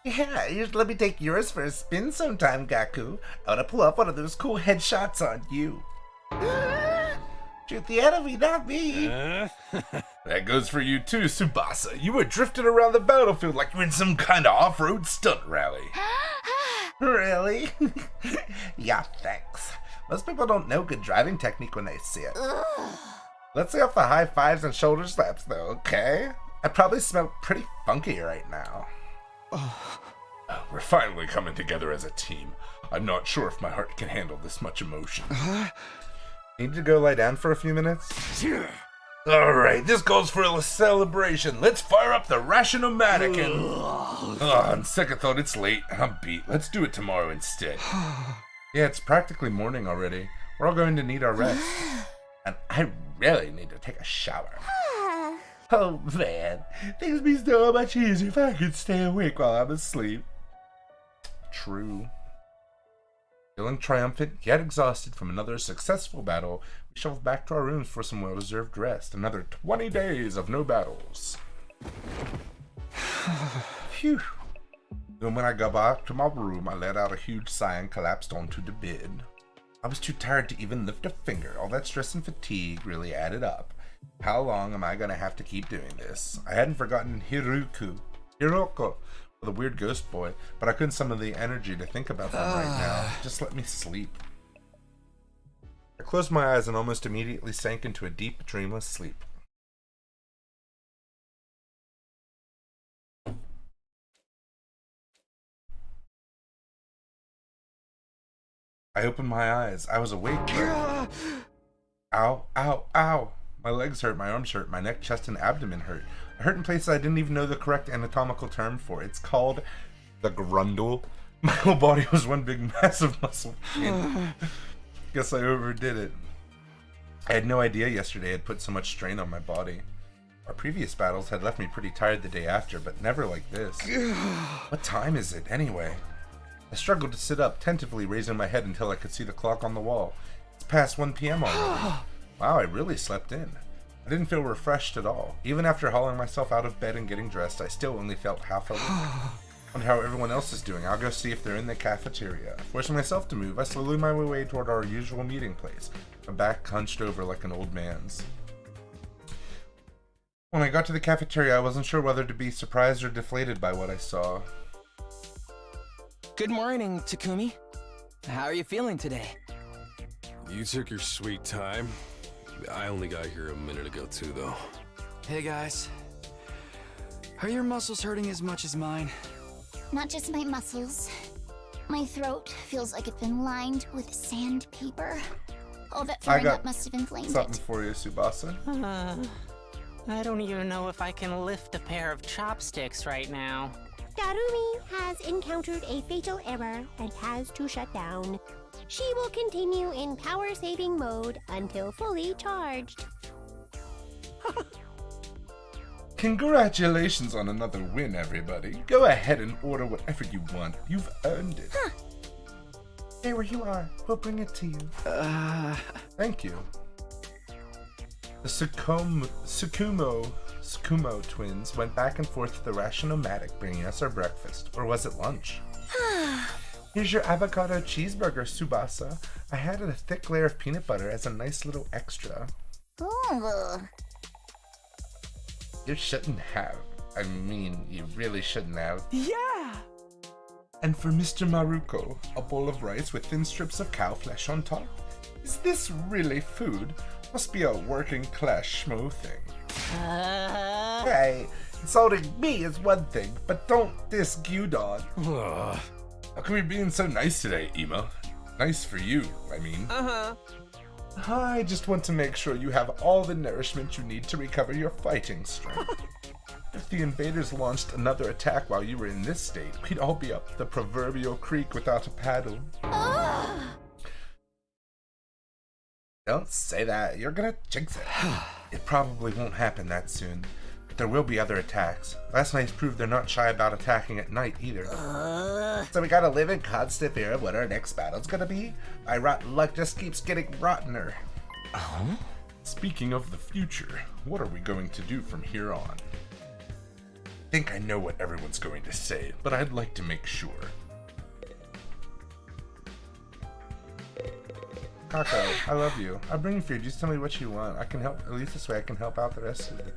Yeah, you should let me take yours for a spin sometime, Gaku. I want to pull off one of those cool headshots on you. Shoot the enemy, not me. That goes for you too, Tsubasa. You were drifting around the battlefield like you were in some kind of off-road stunt rally. Really? Yeah, thanks. Most people don't know good driving technique when they see it. Let's see off the high fives and shoulder slaps, though, okay? I probably smell pretty funky right now. We're finally coming together as a team. I'm not sure if my heart can handle this much emotion. Need to go lie down for a few minutes? Alright, this calls for a celebration. Let's fire up the Rationomatic and... on second thought, it's late and I'm beat. Let's do it tomorrow instead. Yeah, it's practically morning already. We're all going to need our rest. And I really need to take a shower. Oh man, things would be so much easier if I could stay awake while I'm asleep. True. Feeling triumphant yet exhausted from another successful battle, we shuffled back to our rooms for some well-deserved rest. Another 20 days of no battles. Phew. Then when I got back to my room, I let out a huge sigh and collapsed onto the bed. I was too tired to even lift a finger. All that stress and fatigue really added up. How long am I gonna have to keep doing this? I hadn't forgotten Hiroko, the weird ghost boy, but I couldn't summon the energy to think about them right now. Just let me sleep. I closed my eyes and almost immediately sank into a deep, dreamless sleep. I opened my eyes. I was awake. But... Ow, ow, ow. My legs hurt, my arms hurt, my neck, chest, and abdomen hurt. I hurt in places I didn't even know the correct anatomical term for. It's called the grundle. My whole body was one big massive muscle pain. Guess I overdid it. I had no idea yesterday had put so much strain on my body. Our previous battles had left me pretty tired the day after, but never like this. What time is it, anyway? I struggled to sit up, tentatively raising my head until I could see the clock on the wall. It's past 1 p.m. already. Wow, I really slept in. I didn't feel refreshed at all. Even after hauling myself out of bed and getting dressed, I still only felt half awake. I wonder how everyone else is doing. I'll go see if they're in the cafeteria. Forcing myself to move, I slowly made my way toward our usual meeting place, my back hunched over like an old man's. When I got to the cafeteria, I wasn't sure whether to be surprised or deflated by what I saw. Good morning, Takumi. How are you feeling today? You took your sweet time. I only got here a minute ago too, though. Hey guys. Are your muscles hurting as much as mine? Not just my muscles. My throat feels like it's been lined with sandpaper. All that throwing up must have inflamed something it. for you, Tsubasa. I don't even know if I can lift a pair of chopsticks right now. Darumi has encountered a fatal error and has to shut down. She will continue in power-saving mode until fully charged. Congratulations on another win, everybody. Go ahead and order whatever you want. You've earned it. Stay where you are. We'll bring it to you. Thank you. The Tsukumo twins went back and forth to the Rationomatic, bringing us our breakfast. Or was it lunch? Here's your avocado cheeseburger, Tsubasa. I added a thick layer of peanut butter as a nice little extra. Ooh. You shouldn't have. I mean, you really shouldn't have. Yeah! And for Mr. Maruko, a bowl of rice with thin strips of cow flesh on top. Is this really food? Must be a working class schmo thing. Hey, insulting me is one thing, but don't diss Gyudon. How come you're being so nice today, Ema? Nice for you, I mean. I just want to make sure you have all the nourishment you need to recover your fighting strength. If the invaders launched another attack while you were in this state, we'd all be up the proverbial creek without a paddle. Don't say that. You're gonna jinx it. It probably won't happen that soon, but there will be other attacks. Last night's proved they're not shy about attacking at night either. So we gotta live in constant fear of what our next battle's gonna be? My rotten luck just keeps getting rottener. Speaking of the future, what are we going to do from here on? I think I know what everyone's going to say, but I'd like to make sure. Kako, I love you. I'll bring you food. Just tell me what you want. I can help. At least this way I can help out the rest of it.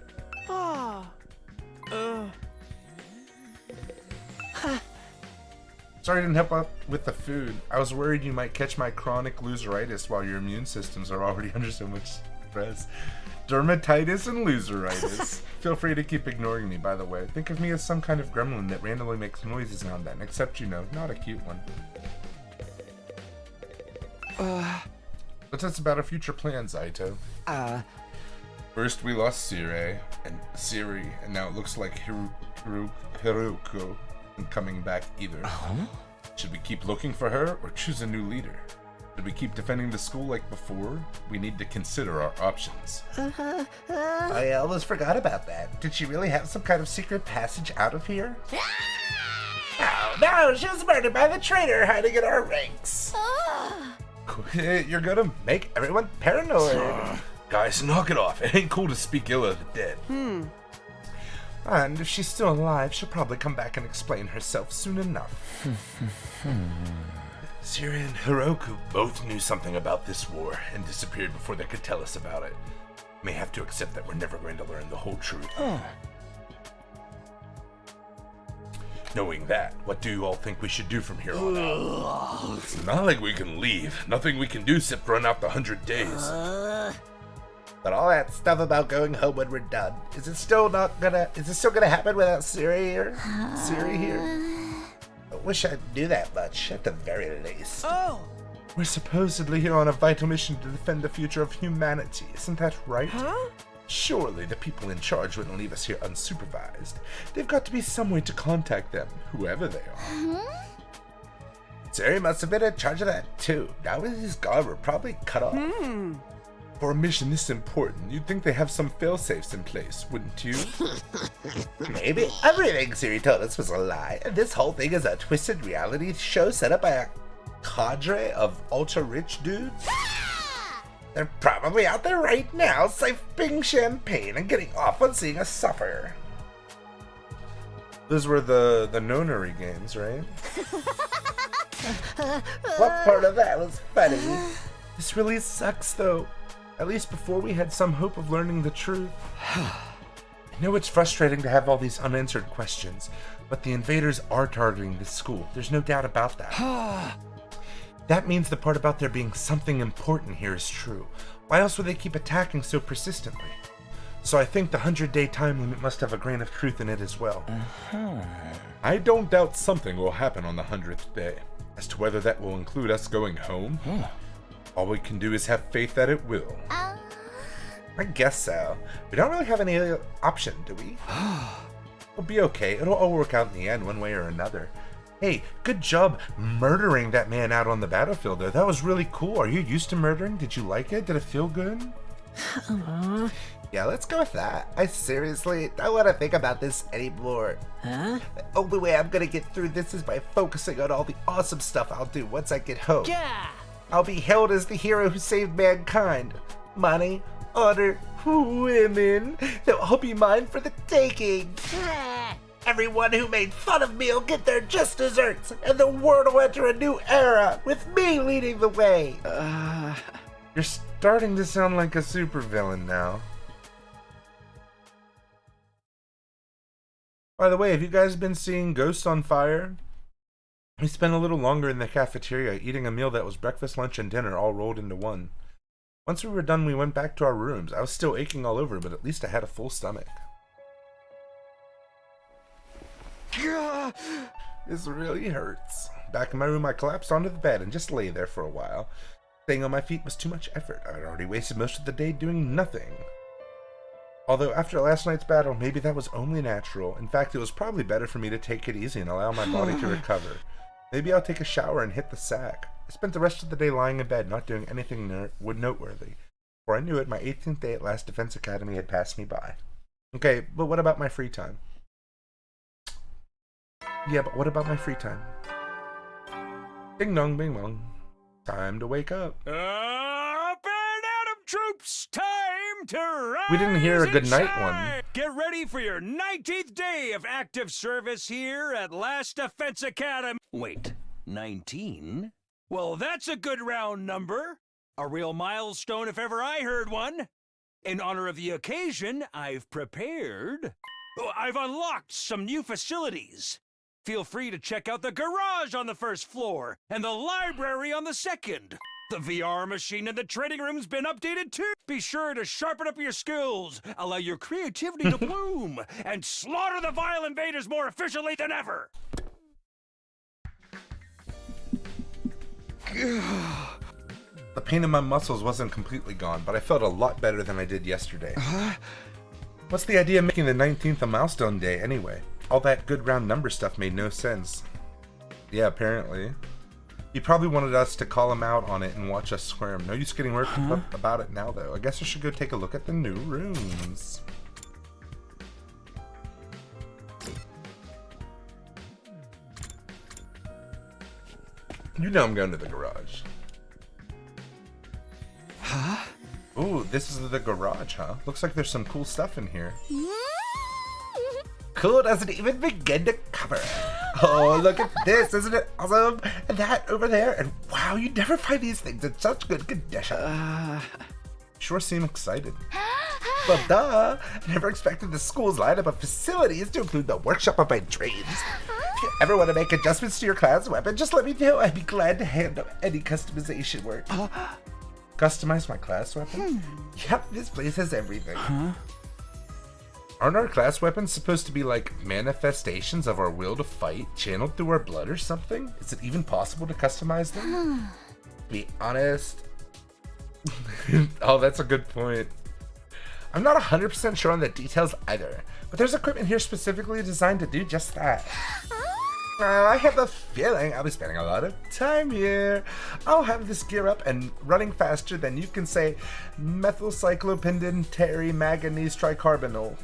Sorry I didn't help out with the food. I was worried you might catch my chronic loseritis while your immune systems are already under so much stress. Dermatitis and loseritis. Feel free to keep ignoring me, by the way. Think of me as some kind of gremlin that randomly makes noises now and then, except, you know, not a cute one. But that's about our future plans, Aito. First we lost Siri, and now it looks like Hiruko isn't coming back either. Should we keep looking for her, or choose a new leader? Should we keep defending the school like before? We need to consider our options. I almost forgot about that. Did she really have some kind of secret passage out of here? No, she was murdered by the traitor hiding in our ranks. You're gonna make everyone paranoid. Guys, knock it off. It ain't cool to speak ill of the dead. And if she's still alive, she'll probably come back and explain herself soon enough. Siri and Hiroku both knew something about this war and disappeared before they could tell us about it. We may have to accept that we're never going to learn the whole truth. Knowing that, what do you all think we should do from here on out? It's not like we can leave. Nothing we can do except run out the 100 days. But all that stuff about going home when we're done, is it still gonna happen without Siri here? I wish I knew that much, at the very least. We're supposedly here on a vital mission to defend the future of humanity, isn't that right? Surely the people in charge wouldn't leave us here unsupervised. They've got to be some way to contact them, whoever they are. Siri must have been in charge of that too. Now that he's gone, we're probably cut off. For a mission this important, you'd think they have some fail-safes in place, wouldn't you? Maybe everything Siri told us was a lie, and this whole thing is a twisted reality show set up by a cadre of ultra-rich dudes. They're probably out there right now, sipping champagne and getting off on seeing us suffer. Those were the nonary games, right? What part of that was funny? This really sucks, though. At least before we had some hope of learning the truth. I know it's frustrating to have all these unanswered questions, but the invaders are targeting this school. There's no doubt about that. That means the part about there being something important here is true. Why else would they keep attacking so persistently? So I think the 100-day time limit must have a grain of truth in it as well. I don't doubt something will happen on the 100th day. As to whether that will include us going home, all we can do is have faith that it will. I guess so. We don't really have any other option, do we? We'll be okay. It'll all work out in the end, one way or another. Hey, good job murdering that man out on the battlefield, though. That was really cool. Are you used to murdering? Did you like it? Did it feel good? Yeah, let's go with that. I seriously don't want to think about this anymore. The only way I'm gonna get through this is by focusing on all the awesome stuff I'll do once I get home. Yeah! I'll be hailed as the hero who saved mankind. Money, honor, women, they'll all be mine for the taking. Everyone who made fun of me will get their just desserts, and the world will enter a new era, with me leading the way. You're starting to sound like a supervillain now. By the way, have you guys been seeing Ghost on Fire? We spent a little longer in the cafeteria, eating a meal that was breakfast, lunch, and dinner all rolled into one. Once we were done, we went back to our rooms. I was still aching all over, but at least I had a full stomach. This really hurts. Back in my room, I collapsed onto the bed and just lay there for a while. Staying on my feet was too much effort. I had already wasted most of the day doing nothing. Although after last night's battle, maybe that was only natural. In fact, it was probably better for me to take it easy and allow my body to recover. Maybe I'll take a shower and hit the sack. I spent the rest of the day lying in bed, not doing anything noteworthy. Before I knew it, my 18th day at Last Defense Academy had passed me by. Okay, but what about my free time? Yeah, but what about my free time? Ding dong, bing bong. Time to wake up. Up and Adam troops, time to rise. We didn't hear a good and night shine. one. Get ready for your 19th day of active service here at Last Defense Academy. Wait, 19? Well, that's a good round number. A real milestone if ever I heard one. In honor of the occasion, I've unlocked some new facilities. Feel free to check out the garage on the first floor and the library on the second. The VR machine in the training room's been updated too. Be sure to sharpen up your skills, allow your creativity to bloom, and slaughter the vile invaders more efficiently than ever. The pain in my muscles wasn't completely gone, but I felt a lot better than I did yesterday. What's the idea of making the 19th a milestone day anyway? All that good round number stuff made no sense. Yeah, apparently. He probably wanted us to call him out on it and watch us squirm. No use getting worked up about it now, though. I guess I should go take a look at the new rooms. You know I'm going to the garage. Huh? Ooh, this is the garage, huh? Looks like there's some cool stuff in here. Cool doesn't even begin to cover. Oh, look at this. Isn't it awesome? And that over there. And wow, you never find these things in such good condition. Sure seem excited. Well, duh. I never expected the school's lineup of facilities to include the workshop of my dreams. If you ever want to make adjustments to your class weapon, just let me know. I'd be glad to handle any customization work. Customize my class weapon? Yep, this place has everything. Aren't our class weapons supposed to be like manifestations of our will to fight, channeled through our blood or something? Is it even possible to customize them? Be honest. Oh, that's a good point. I'm not 100% sure on the details either, but there's equipment here specifically designed to do just that. I have a feeling I'll be spending a lot of time here. I'll have this gear up and running faster than you can say methylcyclopentary manganese tricarbonyl.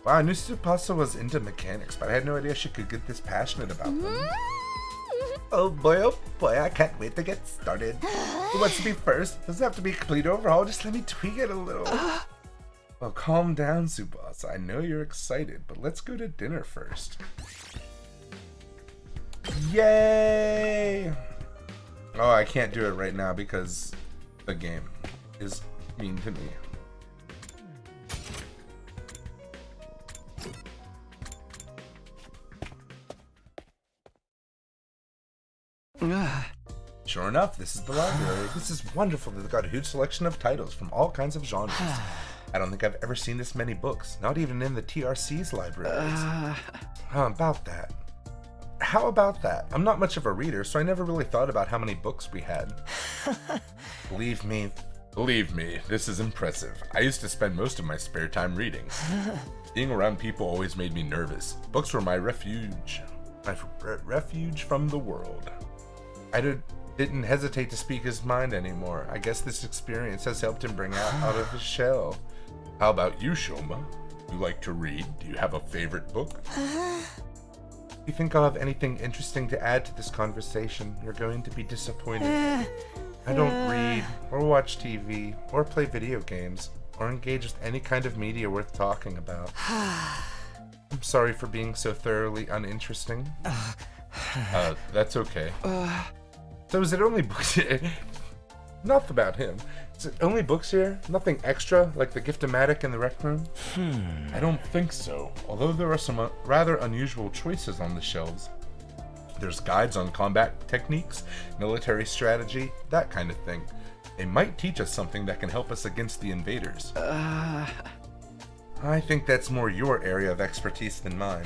Wow, I knew Tsubasa was into mechanics, but I had no idea she could get this passionate about them. Oh boy, I can't wait to get started. Who wants to be first? Doesn't have to be a complete overhaul, just let me tweak it a little. Well, calm down, Tsubasa. I know you're excited, but let's go to dinner first. Yay! Oh, I can't do it right now because the game is mean to me. Sure enough, this is the library. This is wonderful. They've got a huge selection of titles from all kinds of genres. I don't think I've ever seen this many books, not even in the TRC's libraries. How about that? How about that? I'm not much of a reader, so I never really thought about how many books we had. Believe me, this is impressive. I used to spend most of my spare time reading. Being around people always made me nervous. Books were my refuge. My refuge from the world. I didn't hesitate to speak his mind anymore. I guess this experience has helped him bring out of his shell. How about you, Shoma? You like to read? Do you have a favorite book? You think I'll have anything interesting to add to this conversation? You're going to be disappointed. I don't read, or watch TV, or play video games, or engage with any kind of media worth talking about. I'm sorry for being so thoroughly uninteresting. That's okay. So is it only books here? Not about him. Is it only books here? Nothing extra, like the Gift-O-Matic in the rec room? I don't think so, although there are some rather unusual choices on the shelves. There's guides on combat techniques, military strategy, that kind of thing. They might teach us something that can help us against the invaders. I think that's more your area of expertise than mine.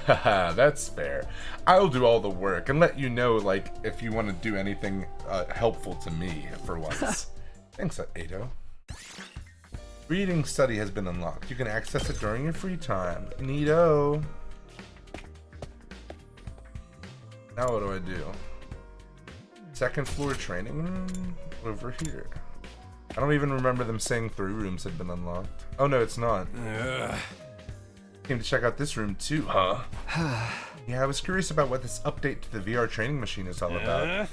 Haha, that's fair. I'll do all the work and let you know, like, if you want to do anything helpful to me for once. Thanks, Ado. Reading study has been unlocked. You can access it during your free time. Neato. Now what do I do? Second floor training room over here. I don't even remember them saying 3 rooms had been unlocked. Oh no, it's not. Came to check out this room too, huh? Yeah, I was curious about what this update to the VR training machine is all about.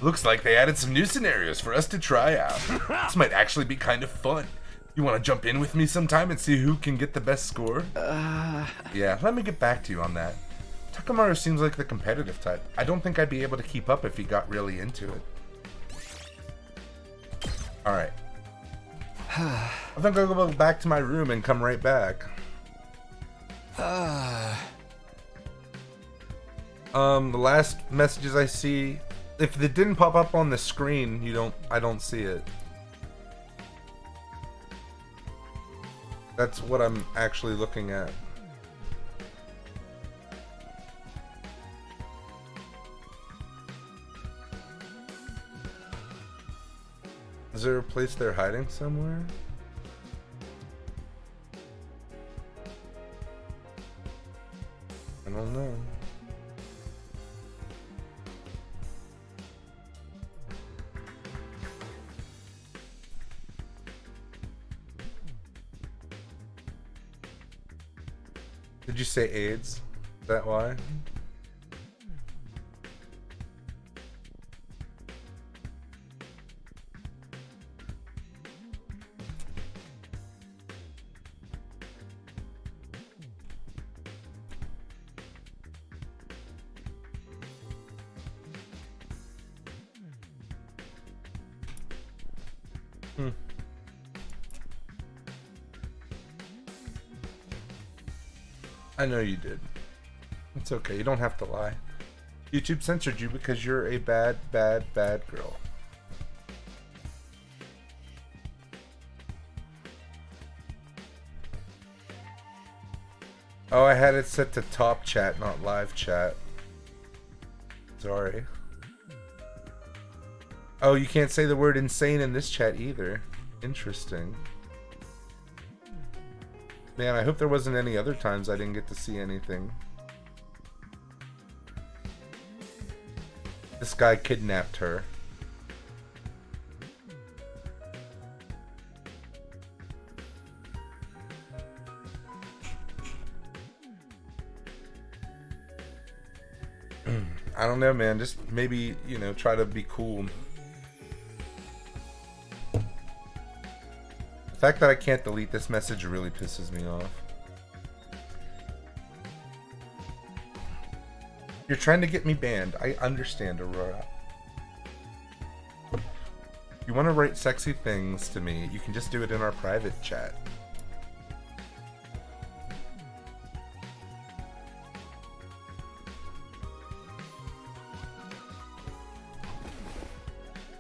Looks like they added some new scenarios for us to try out. This might actually be kind of fun. You want to jump in with me sometime and see who can get the best score? Yeah, let me get back to you on that. Takamaru seems like the competitive type. I don't think I'd be able to keep up if he got really into it. Alright. I think I'll go back to my room and come right back. The last messages I see, if it didn't pop up on the screen, I don't see it. That's what I'm actually looking at. Is there a place they're hiding somewhere? I don't know. Did you say AIDS? Is that why? I know you did. It's okay, you don't have to lie. YouTube censored you because you're a bad, bad, bad girl. Oh, I had it set to top chat, not live chat. Sorry. Oh, you can't say the word insane in this chat either. Interesting. Man, I hope there wasn't any other times I didn't get to see anything. This guy kidnapped her. I don't know, man. Just maybe, you know, try to be cool. The fact that I can't delete this message really pisses me off. You're trying to get me banned. I understand, Aurora. If you want to write sexy things to me, you can just do it in our private chat.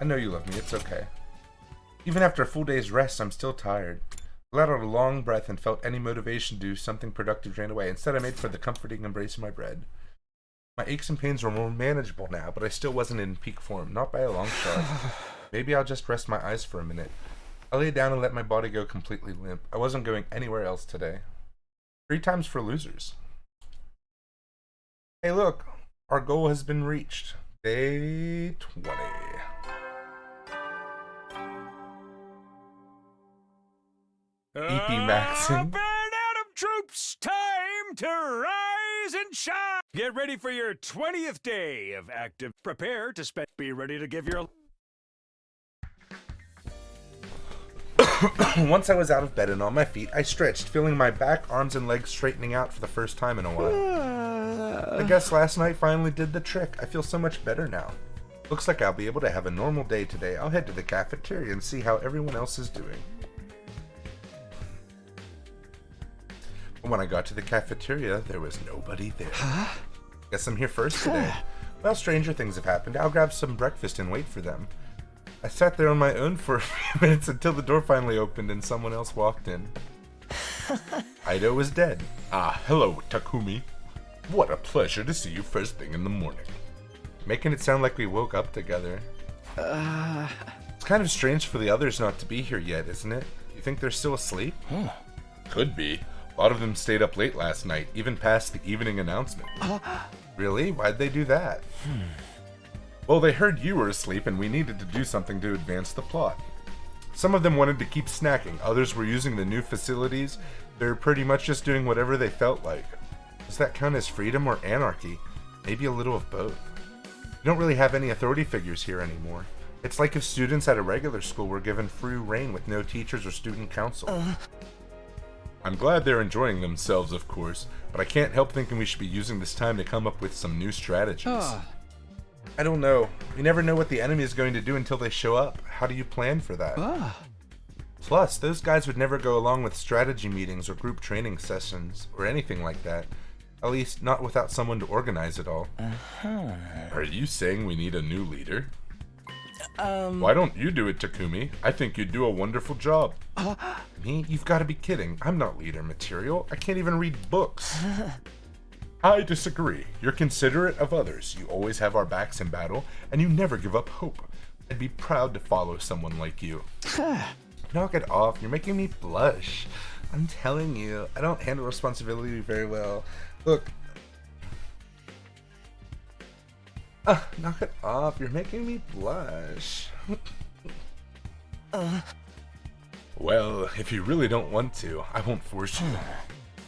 I know you love me. It's okay. Even after a full day's rest, I'm still tired. I let out a long breath and felt any motivation to do something productive drain away. Instead, I made for the comforting embrace of my bread. My aches and pains were more manageable now, but I still wasn't in peak form, not by a long shot. Maybe I'll just rest my eyes for a minute. I lay down and let my body go completely limp. I wasn't going anywhere else today. 3 times for losers. Hey look, our goal has been reached. Day 20. EP maxing. Up and Atom troops, time to rise and shine. Get ready for your 20th day of active. Prepare to spend. Be ready to give your. Once I was out of bed and on my feet, I stretched, feeling my back, arms, and legs straightening out for the first time in a while. I guess last night finally did the trick. I feel so much better now. Looks like I'll be able to have a normal day today. I'll head to the cafeteria and see how everyone else is doing. When I got to the cafeteria, there was nobody there. Huh? Guess I'm here first today. Well, stranger things have happened. I'll grab some breakfast and wait for them. I sat there on my own for a few minutes until the door finally opened and someone else walked in. Ido was dead. Ah, hello, Takumi. What a pleasure to see you first thing in the morning. Making it sound like we woke up together. It's kind of strange for the others not to be here yet, isn't it? You think they're still asleep? Could be. A lot of them stayed up late last night, even past the evening announcement. Really? Why'd they do that? Well, they heard you were asleep and we needed to do something to advance the plot. Some of them wanted to keep snacking, others were using the new facilities. They were pretty much just doing whatever they felt like. Does that count as freedom or anarchy? Maybe a little of both. You don't really have any authority figures here anymore. It's like if students at a regular school were given free reign with no teachers or student council. I'm glad they're enjoying themselves, of course, but I can't help thinking we should be using this time to come up with some new strategies. I don't know. We never know what the enemy is going to do until they show up. How do you plan for that? Plus, those guys would never go along with strategy meetings or group training sessions or anything like that. At least, not without someone to organize it all. Are you saying we need a new leader? Why don't you do it, Takumi? I think you'd do a wonderful job. Me? You've got to be kidding. I'm not leader material. I can't even read books. I disagree. You're considerate of others. You always have our backs in battle, and you never give up hope. I'd be proud to follow someone like you. Knock it off. You're making me blush. I'm telling you, I don't handle responsibility very well. Look. Knock it off. You're making me blush. Well, if you really don't want to, I won't force you.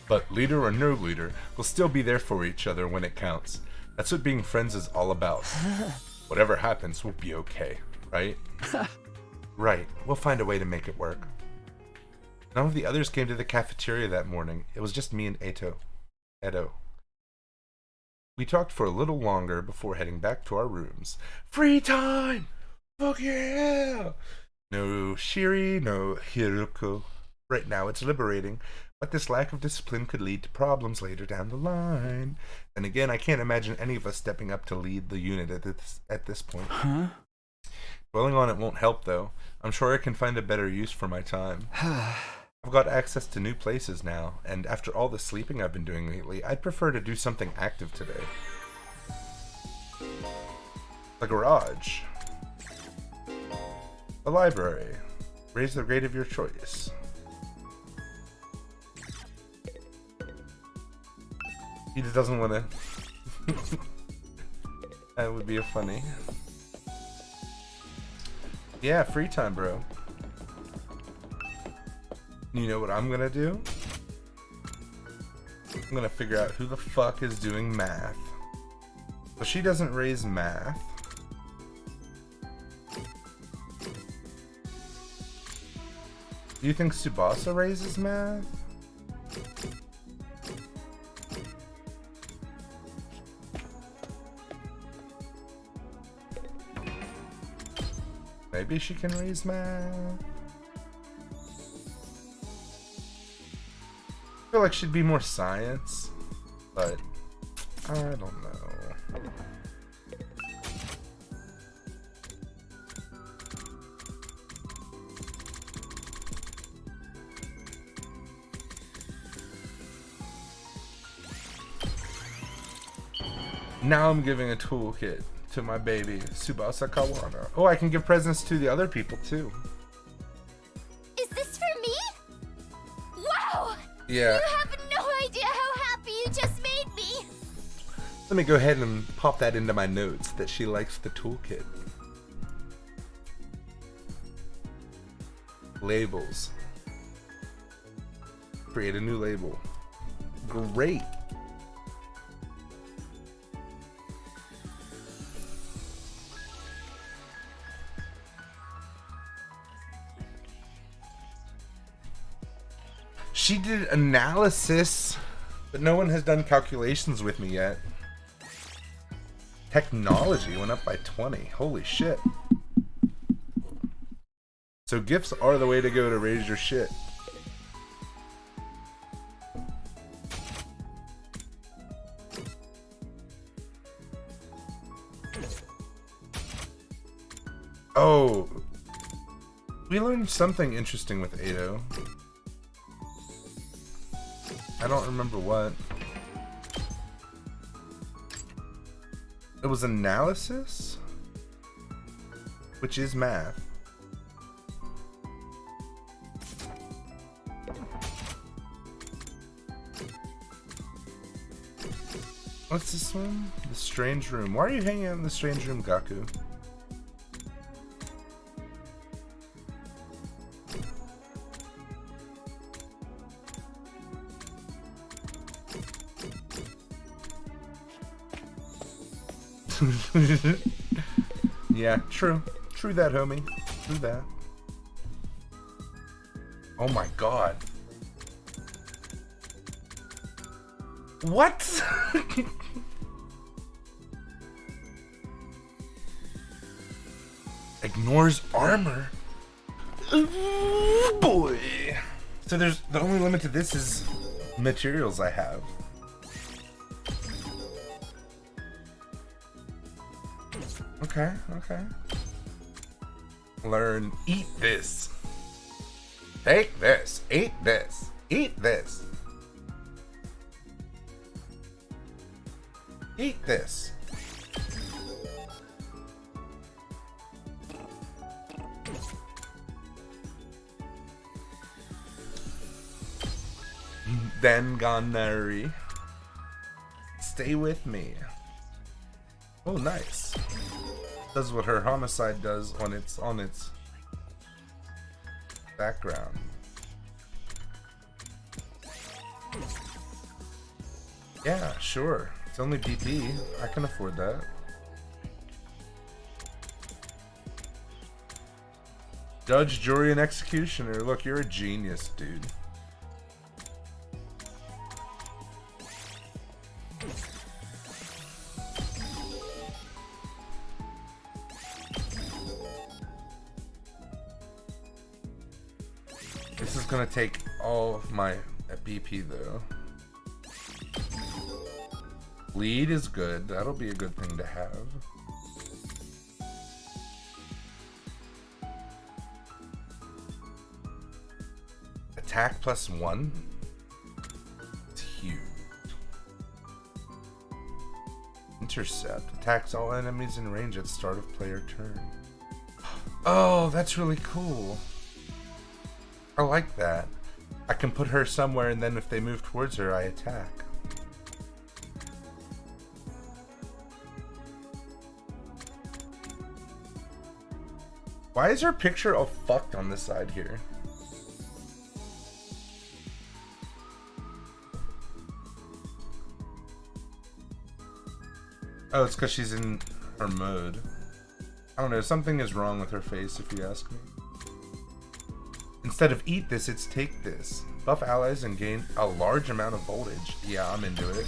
But leader or no leader, we'll still be there for each other when it counts. That's what being friends is all about. Whatever happens, we'll be okay, right? Right. We'll find a way to make it work. None of the others came to the cafeteria that morning. It was just me and Edo. We talked for a little longer before heading back to our rooms. Free time! Fuck yeah! No Shiri, no Hiruko. Right now it's liberating, but this lack of discipline could lead to problems later down the line. And again, I can't imagine any of us stepping up to lead the unit at this point. Dwelling on it won't help, though. I'm sure I can find a better use for my time. I've got access to new places now, and after all the sleeping I've been doing lately, I'd prefer to do something active today. The garage. The library. Raise the grade of your choice. He just doesn't want to. That would be funny. Yeah, free time, bro. You know what I'm gonna do? I'm gonna figure out who the fuck is doing math. So she doesn't raise math. Do you think Tsubasa raises math? Maybe she can raise math. I feel like she'd be more science, but I don't know. Now I'm giving a toolkit to my baby, Tsubasa Kawana. Oh, I can give presents to the other people too. Is this for me? Wow! Yeah. You have no idea how happy you just made me! Let me go ahead and pop that into my notes that she likes the toolkit. Labels. Create a new label. Great. She did analysis, but no one has done calculations with me yet. Technology went up by 20. Holy shit. So gifts are the way to go to raise your shit. Oh. We learned something interesting with Ado. I don't remember what. It was analysis, which is math. What's this one? The strange room. Why are you hanging out in the strange room, Gaku? Yeah, true. True that, homie. True that. Oh my god. What? Ignores armor. Ooh, boy. So there's the only limit to this is materials I have. Okay, okay. Learn, eat this. Take this, eat this, eat this. Eat this. Then Gonary. Stay with me. Oh, nice. Does what her homicide does when it's on its background. Yeah, sure. It's only BP. I can afford that. Judge, jury, and executioner. Look, you're a genius, dude. This is gonna take all of my BP though. Lead is good. That'll be a good thing to have. Attack +1. It's huge. Intercept. Attacks all enemies in range at start of player turn. Oh, that's really cool. I like that. I can put her somewhere and then if they move towards her, I attack. Why is her picture all fucked on this side here? Oh, it's because she's in her mode. I don't know, something is wrong with her face if you ask me. Instead of eat this, it's take this. Buff allies and gain a large amount of voltage. Yeah, I'm into it.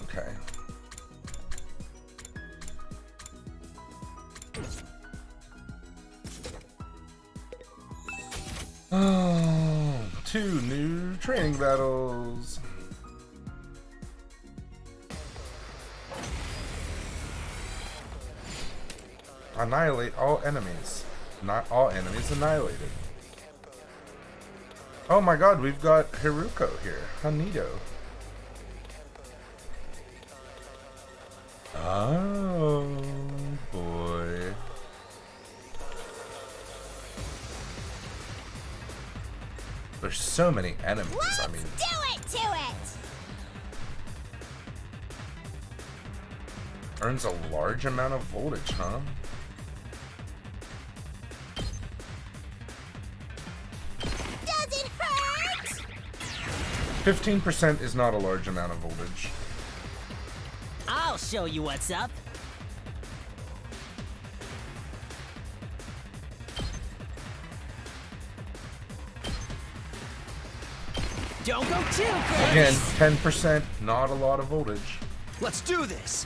Okay. Oh, 2 new training battles. Annihilate all enemies. Not all enemies annihilated. Oh my god, we've got Haruko here. How neato. Oh boy. There's so many enemies. I mean, Do it to it! earns a large amount of voltage, huh? Doesn't hurt! 15% is not a large amount of voltage. I'll show you what's up. Don't go too close. Again, 10%, not a lot of voltage. Let's do this!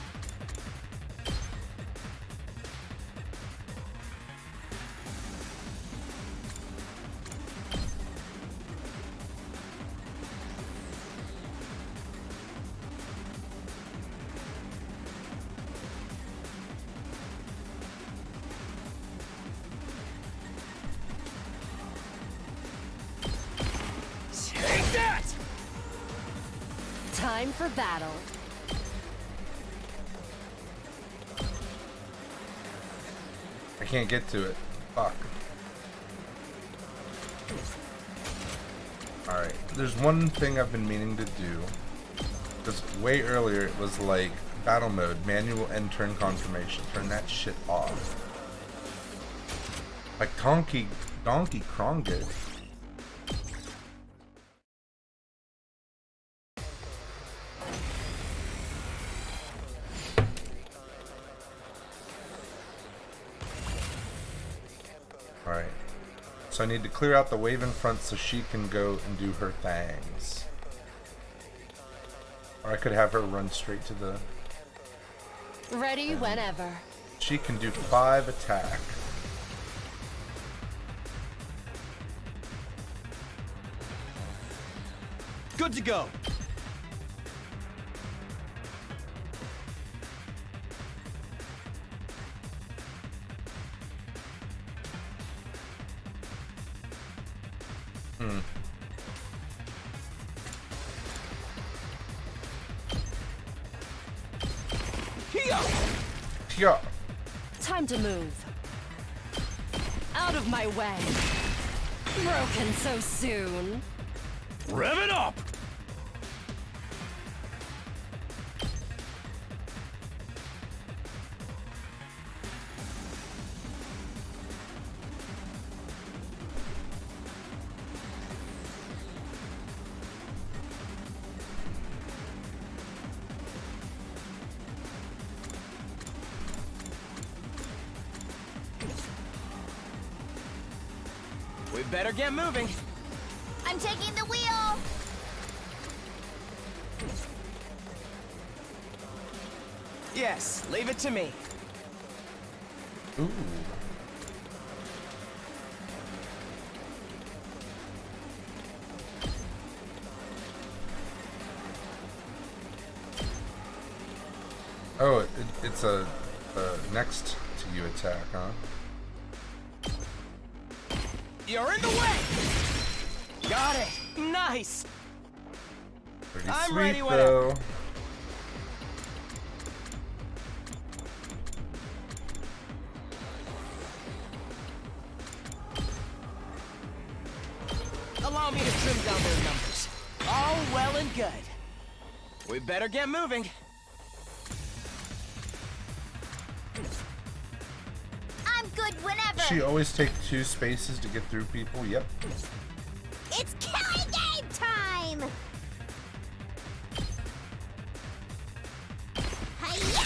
Time for battle. I can't get to it. Fuck. Alright, there's one thing I've been meaning to do. Because way earlier it was like, battle mode, manual end turn confirmation. Turn that shit off. Like Donkey Kong did. Alright. So I need to clear out the wave in front so she can go and do her things. Or I could have her run straight to the... Ready whenever. She can do 5 attack. Good to go. Yeah. Time to move. Out of my way. Broken so soon. Rev it up! We better get moving. I'm taking the wheel. Yes, leave it to me. Ooh. Oh, it's a next to you attack, huh? You're in the way! Got it! Nice! Pretty I'm sweet, ready whenever. though. Allow me to trim down their numbers. All well and good. We better get moving. I'm good whenever. She always take 2 spaces to get through people. Yep. It's killing game time! Hi-ya!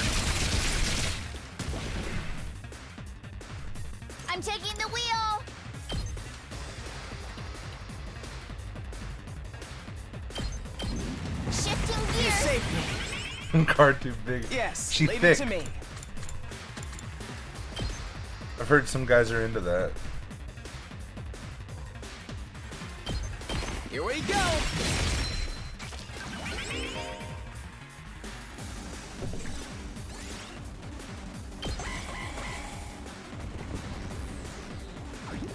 I'm taking the wheel. Shifting You gears. saved me. Card too big. Yes, She leave thick. it to me. I've heard some guys are into that. Here we go!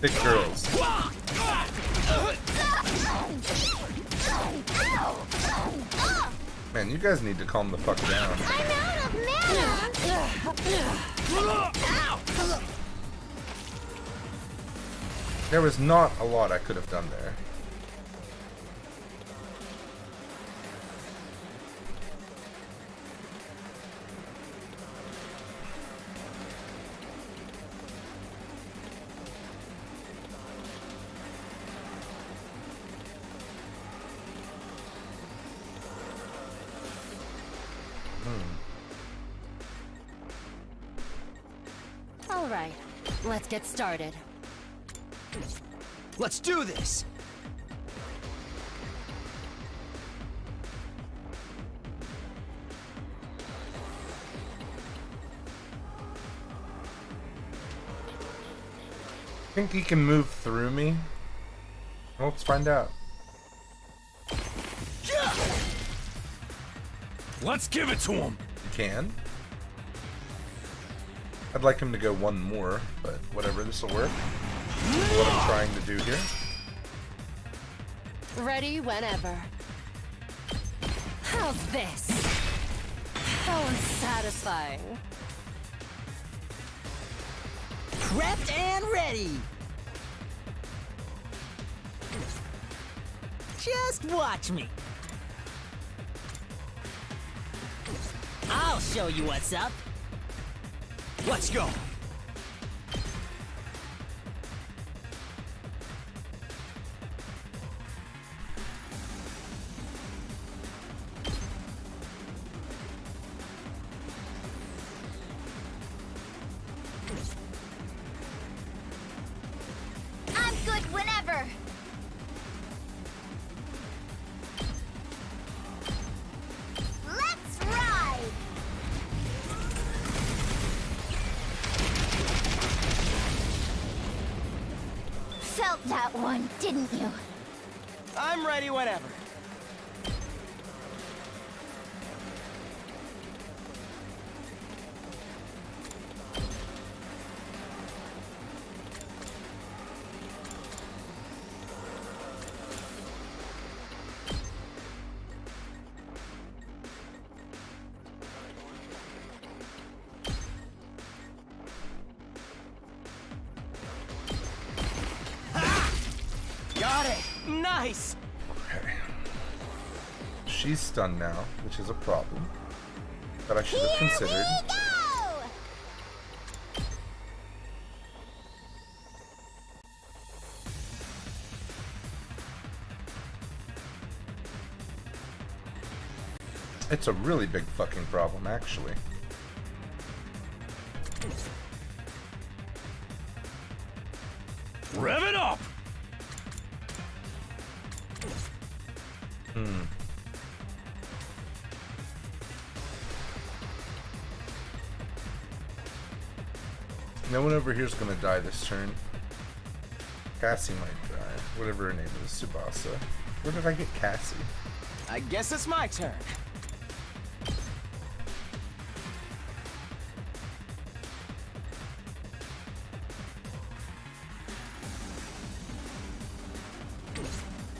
Thick girls. Man, you guys need to calm the fuck down. I'm out of mana! There was not a lot I could have done there. All right, let's get started. Let's do this! Think he can move through me? Well, let's find out. Let's give it to him! You can. I'd like him to go one more, but whatever, this will work. What I'm trying to do here. Ready whenever. How's this? How unsatisfying. Prepped and ready. Just watch me. I'll show you what's up. Let's go! felt that one, didn't you? I'm ready whenever. Got it! Nice! Okay. She's stunned now, which is a problem that I should have considered. Here we go! It's a really big fucking problem, actually. Rev it up! No one over here is gonna die this turn. Cassie might die. Whatever her name is, Tsubasa. Where did I get Cassie? I guess it's my turn.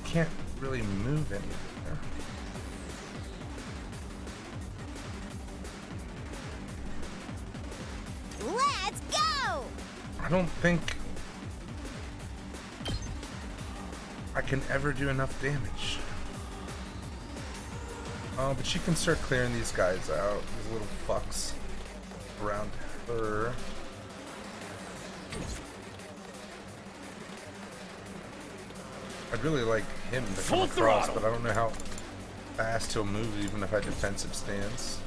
Can't really move anywhere. Let's go! I don't think I can ever do enough damage. Oh, but she can start clearing these guys out, these little fucks around her. I'd really like him to come across, but I don't know how fast he'll move even if I defensive stance.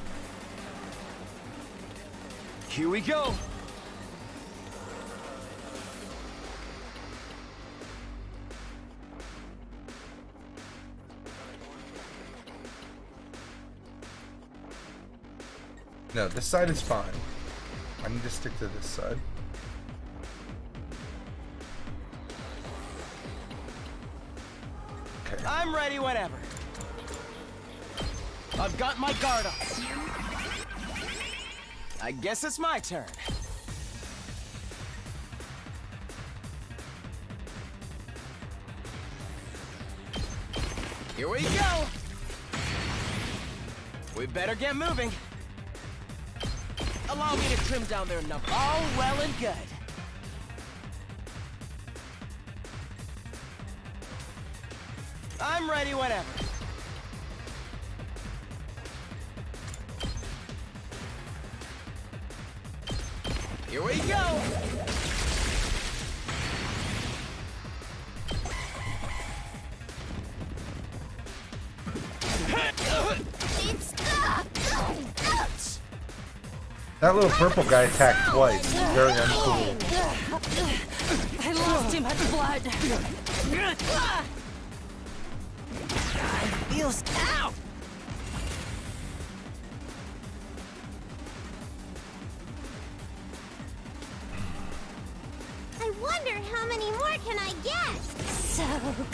Here we go! No, this side is fine. I need to stick to this side. Okay. I'm ready whenever. I've got my guard up. I guess it's my turn. Here we go! We better get moving. Allow me to trim down their number. All well and good. I'm ready whenever. Here we go! It's ouch! That little purple guy attacked twice. Very uncool. I lost too much blood. Feels out! I wonder how many more can I get? So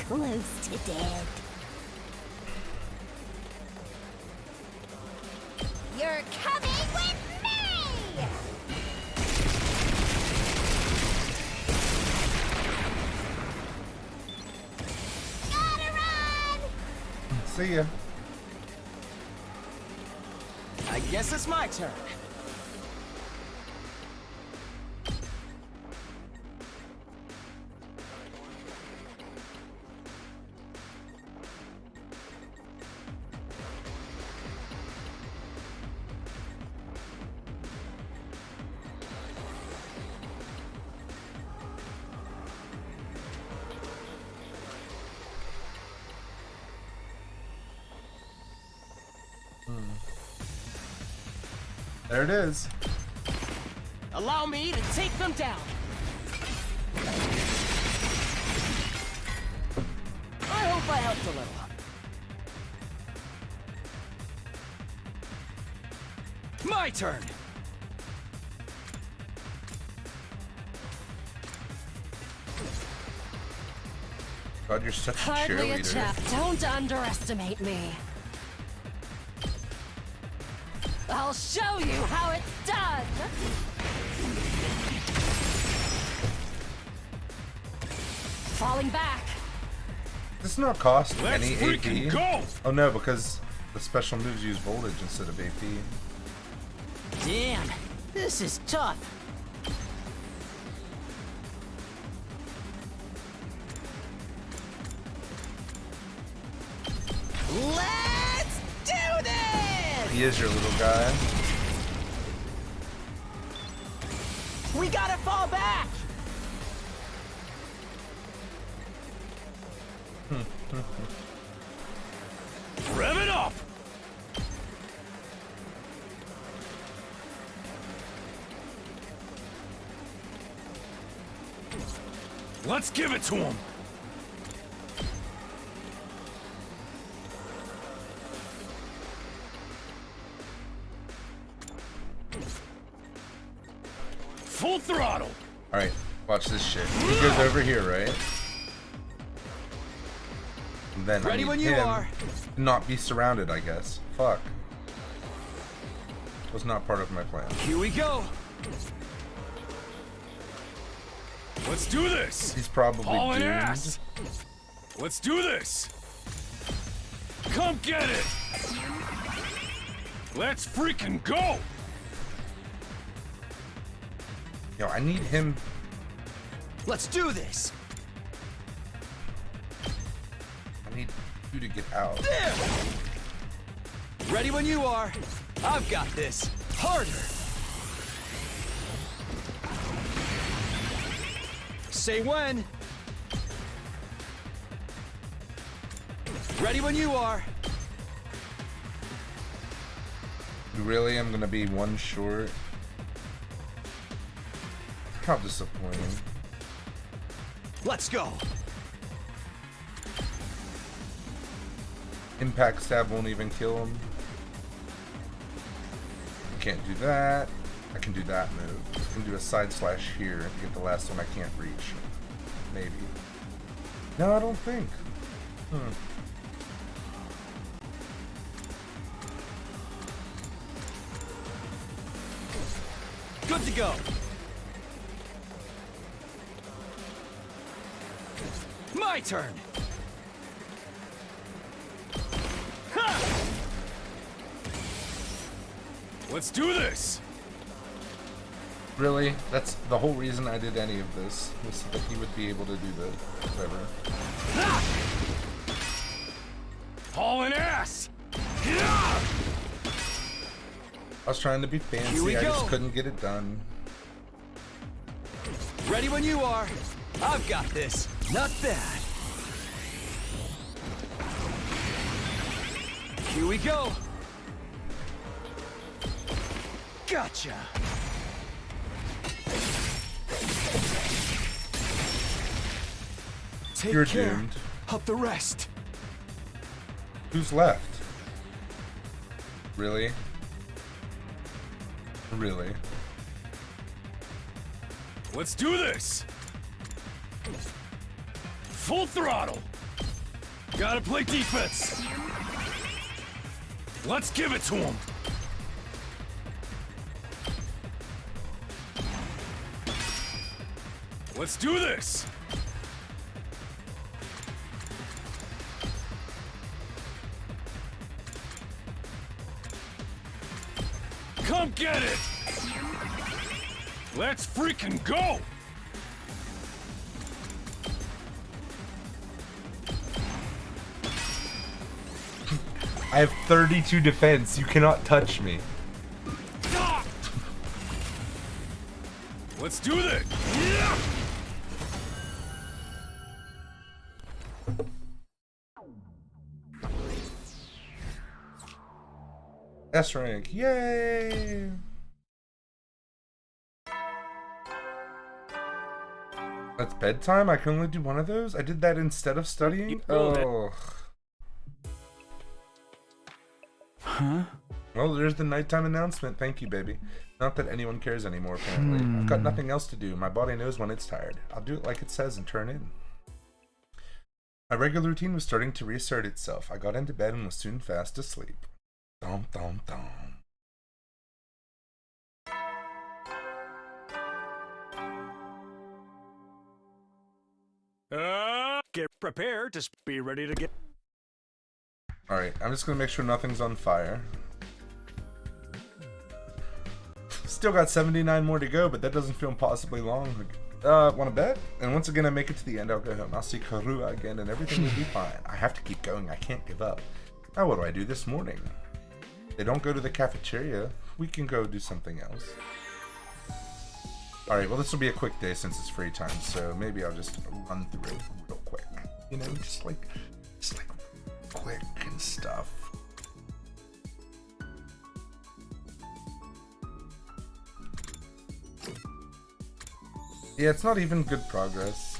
close to dead. You're coming with me! Gotta run! See ya. I guess it's my turn. There it is. Allow me to take them down. I hope I helped a little. My turn! God, you're such a Hardly a cheerleader. chap. Don't underestimate me. I'll show you how it's done. Falling back. Does this not cost Let's any freaking AP? go! Oh no, because the special moves use voltage instead of AP. Damn, this is tough. Let's do this! He is your little guy. We gotta fall back! Rev it up! Let's give it to him! Full throttle! Alright, watch this shit. He goes over here, right? And then Ready I need when you him are. to not be surrounded, I guess. Fuck. Was not part of my plan. Here we go. Let's do this! He's probably Hauling doomed. ass! Let's do this! Come get it! Let's freaking go! Yo, I need him. Let's do this. I need you to get out. There. Ready when you are. I've got this. Harder. Say when. Ready when you are. You really am gonna be one short. How disappointing. Let's go. Impact stab won't even kill him. Can't do that. I can do that move. I can do a side slash here to get the last one I can't reach. Maybe. No, I don't think. Good to go. My turn. Ha! Let's do this! Really? That's the whole reason I did any of this, was so that he would be able to do the whatever. Hauling ass! I was trying to be Here we fancy, I just go. couldn't get it done. Ready when you are. I've got this. Not bad. Here we go. Gotcha. Take You're care doomed. of the rest. Who's left? Really? Really? Let's do this! Full throttle! Gotta play defense! Let's give it to him! Let's do this! Come get it! Let's freaking go! I have 32 defense, you cannot touch me. Let's do this! S rank, yay! That's bedtime? I can only do one of those? I did that instead of studying? Oh. Huh? Well, there's the nighttime announcement. Thank you, baby. Not that anyone cares anymore, apparently. I've got nothing else to do. My body knows when it's tired. I'll do it like it says and turn in. My regular routine was starting to reassert itself. I got into bed and was soon fast asleep. Dum dum dum. Get prepared to be ready to get. Alright, I'm just gonna make sure nothing's on fire. Still got 79 more to go, but that doesn't feel impossibly long. Wanna bet? And once again I make it to the end, I'll go home. I'll see Karua again and everything will be fine. I have to keep going, I can't give up. Now what do I do this morning? They don't go to the cafeteria. We can go do something else. Alright, well this will be a quick day since it's free time, so maybe I'll just run through it real quick. You know, just like quick and stuff. Yeah, it's not even good progress.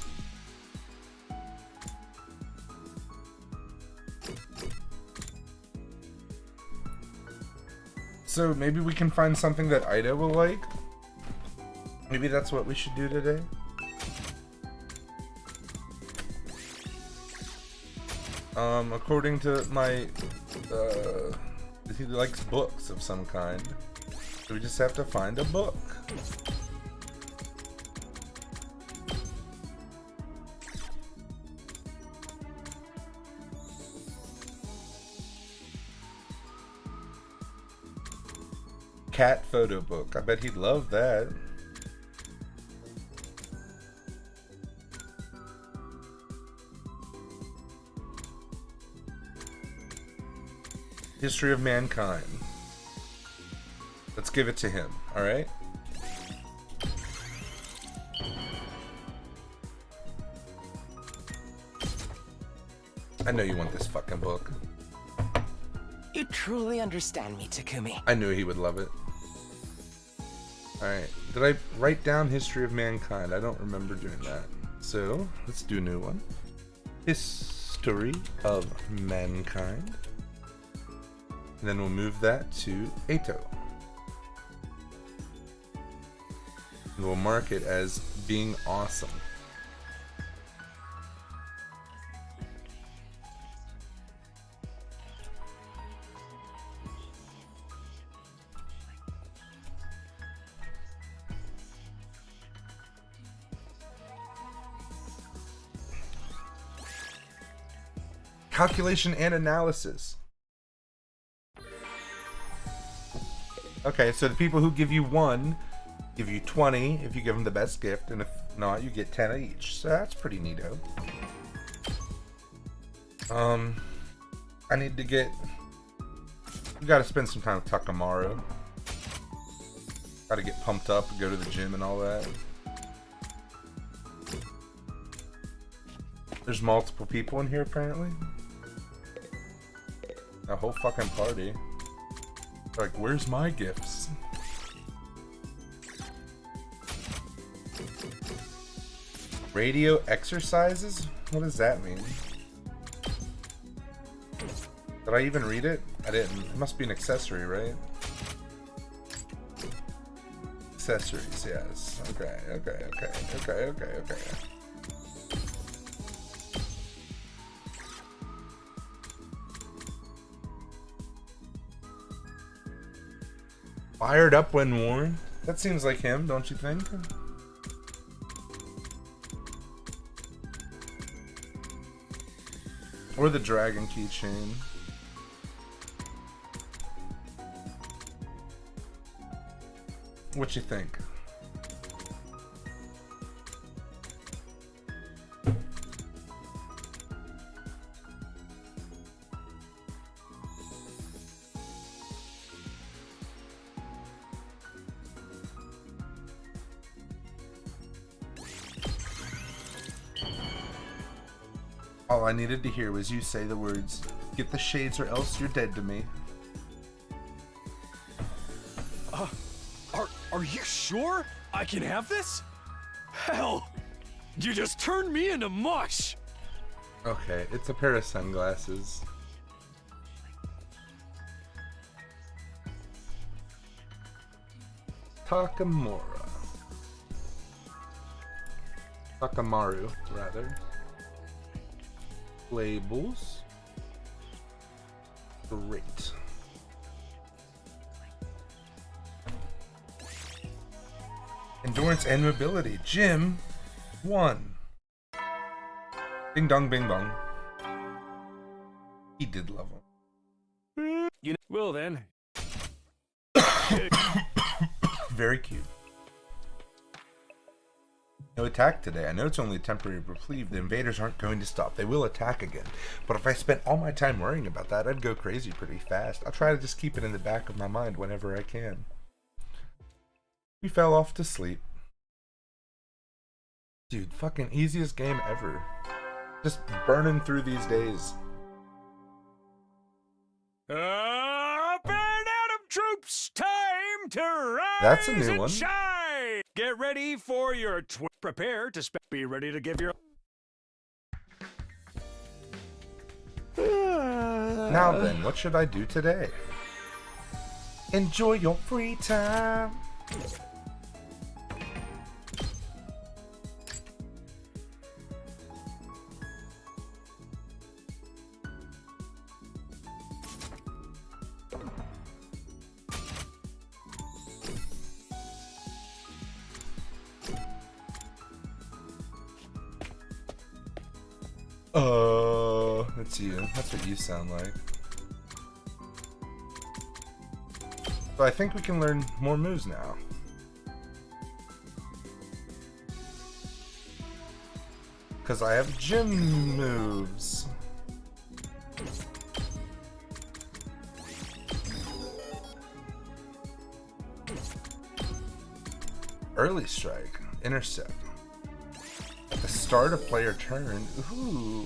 So maybe we can find something that Ida will like? Maybe that's what we should do today? According to my, he likes books of some kind. So we just have to find a book. Cat photo book. I bet he'd love that. History of mankind. Let's give it to him, alright? I know you want this fucking book. You truly understand me, Takumi. I knew he would love it. Alright, did I write down History of Mankind? I don't remember doing that. So, let's do a new one. History of Mankind. And then we'll move that to Eto. And we'll mark it as being awesome. Calculation and analysis. Okay, so the people who give you 1 give you 20 if you give them the best gift, and if not, you get 10 each. So that's pretty neato. I need to get. We gotta spend some time with Takamaru. Gotta get pumped up, go to the gym and all that. There's multiple people in here apparently. A whole fucking party. Like, where's my gifts? Radio exercises? What does that mean? Did I even read it? I didn't. It must be an accessory, right? Accessories, yes. Okay. Fired up when worn? That seems like him, don't you think? Or the dragon keychain. What you think? All I needed to hear was you say the words, "Get the shades or else you're dead to me." Are you sure I can have this? Hell, you just turned me into mush. Okay, it's a pair of sunglasses. Takamaru, rather. Labels. Great. Endurance and mobility. Jim, 1. Ding dong, bing bong. He did love him. You know, well then. Very cute. No attack today. I know it's only a temporary reprieve. The invaders aren't going to stop. They will attack again. But if I spent all my time worrying about that, I'd go crazy pretty fast. I'll try to just keep it in the back of my mind whenever I can. We fell off to sleep. Dude, fucking easiest game ever. Just burning through these days. Up and Adam troops, time to rise. That's a new and one. Shine. Get ready for your prepare to be ready to give your. Now then, what should I do today? Enjoy your free time. That's you. That's what you sound like. So I think we can learn more moves now. Because I have gym moves. Early strike. Intercept. At the start of player turn. Ooh.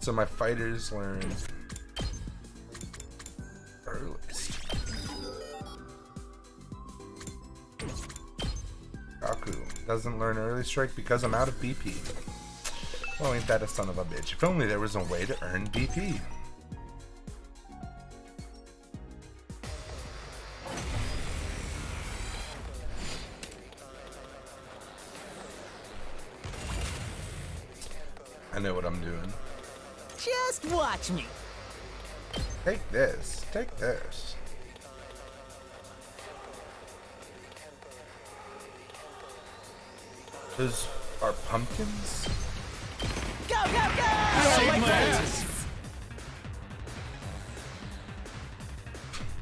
So my fighters learn early strike. Kaku doesn't learn early strike because I'm out of BP. Well, ain't that a son of a bitch? If only there was a way to earn BP. I know what I'm doing. Just watch me. Take this. Take this. Those are pumpkins? Go, go, go! Save my ass.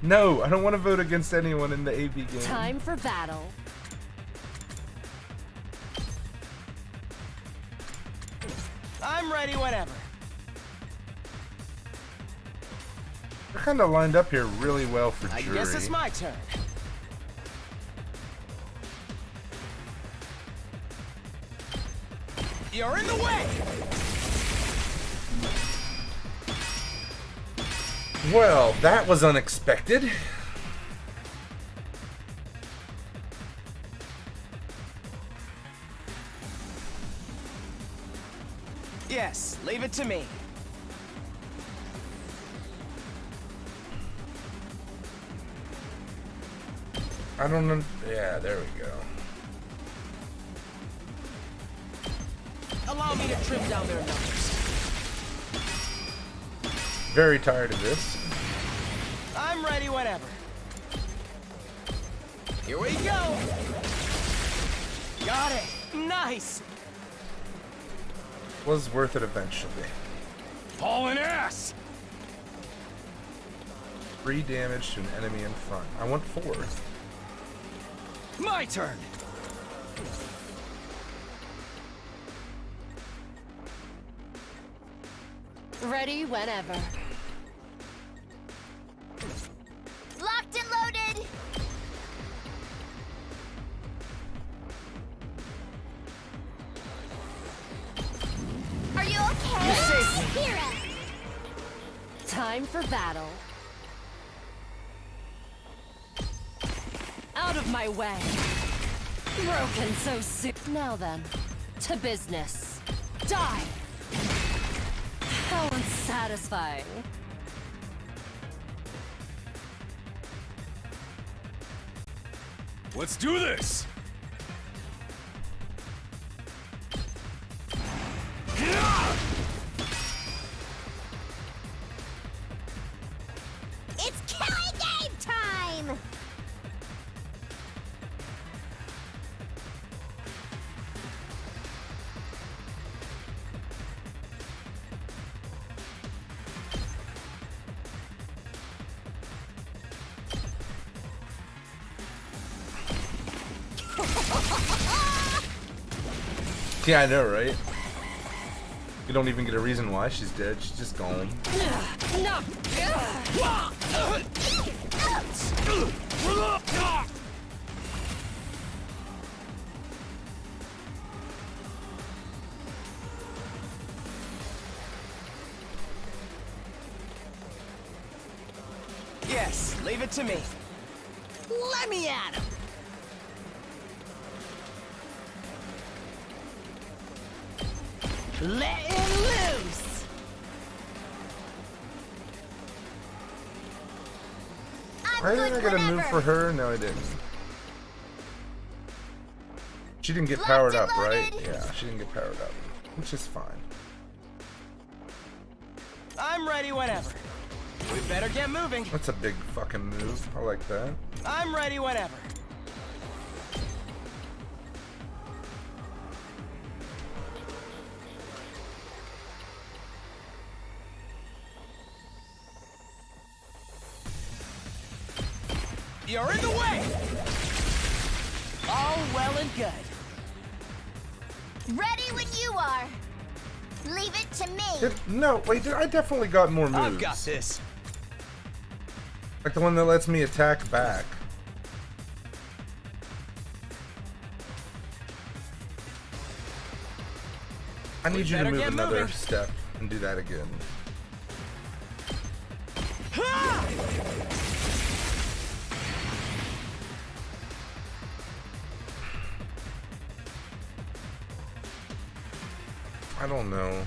No, I don't want to vote against anyone in the AB game. Time for battle. I'm ready whenever. We're kind of lined up here really well for I jury. guess it's my turn. You're in the way! Well, that was unexpected. Yes, leave it to me. I don't know. Yeah, there we go. Allow me to trim down their numbers. Very tired of this. I'm ready whenever. Here we go! Got it! Nice! Was worth it eventually. Hauling ass. 3 damage to an enemy in front. I want 4. My turn! Ready whenever. Locked and loaded! Are you okay? You saved me. Hero! Time for battle. Out of my way. Broken so soon. Now then, to business. Die! How unsatisfying. Let's do this! Yeah, I know, right? You don't even get a reason why she's dead. She's just gone. Yes, leave it to me. Let me at him. Let him loose. Why didn't I get a move for her? No, I didn't. She didn't get powered up, right? Yeah, she didn't get powered up, which is fine. I'm ready whenever. We better get moving. That's a big fucking move. I like that. I'm ready whenever. You're in the way! All well and good. Ready when you are. Leave it to me. No, wait, I definitely got more moves. I've got this. Like the one that lets me attack back. I need you to move another step and do that again. I don't know.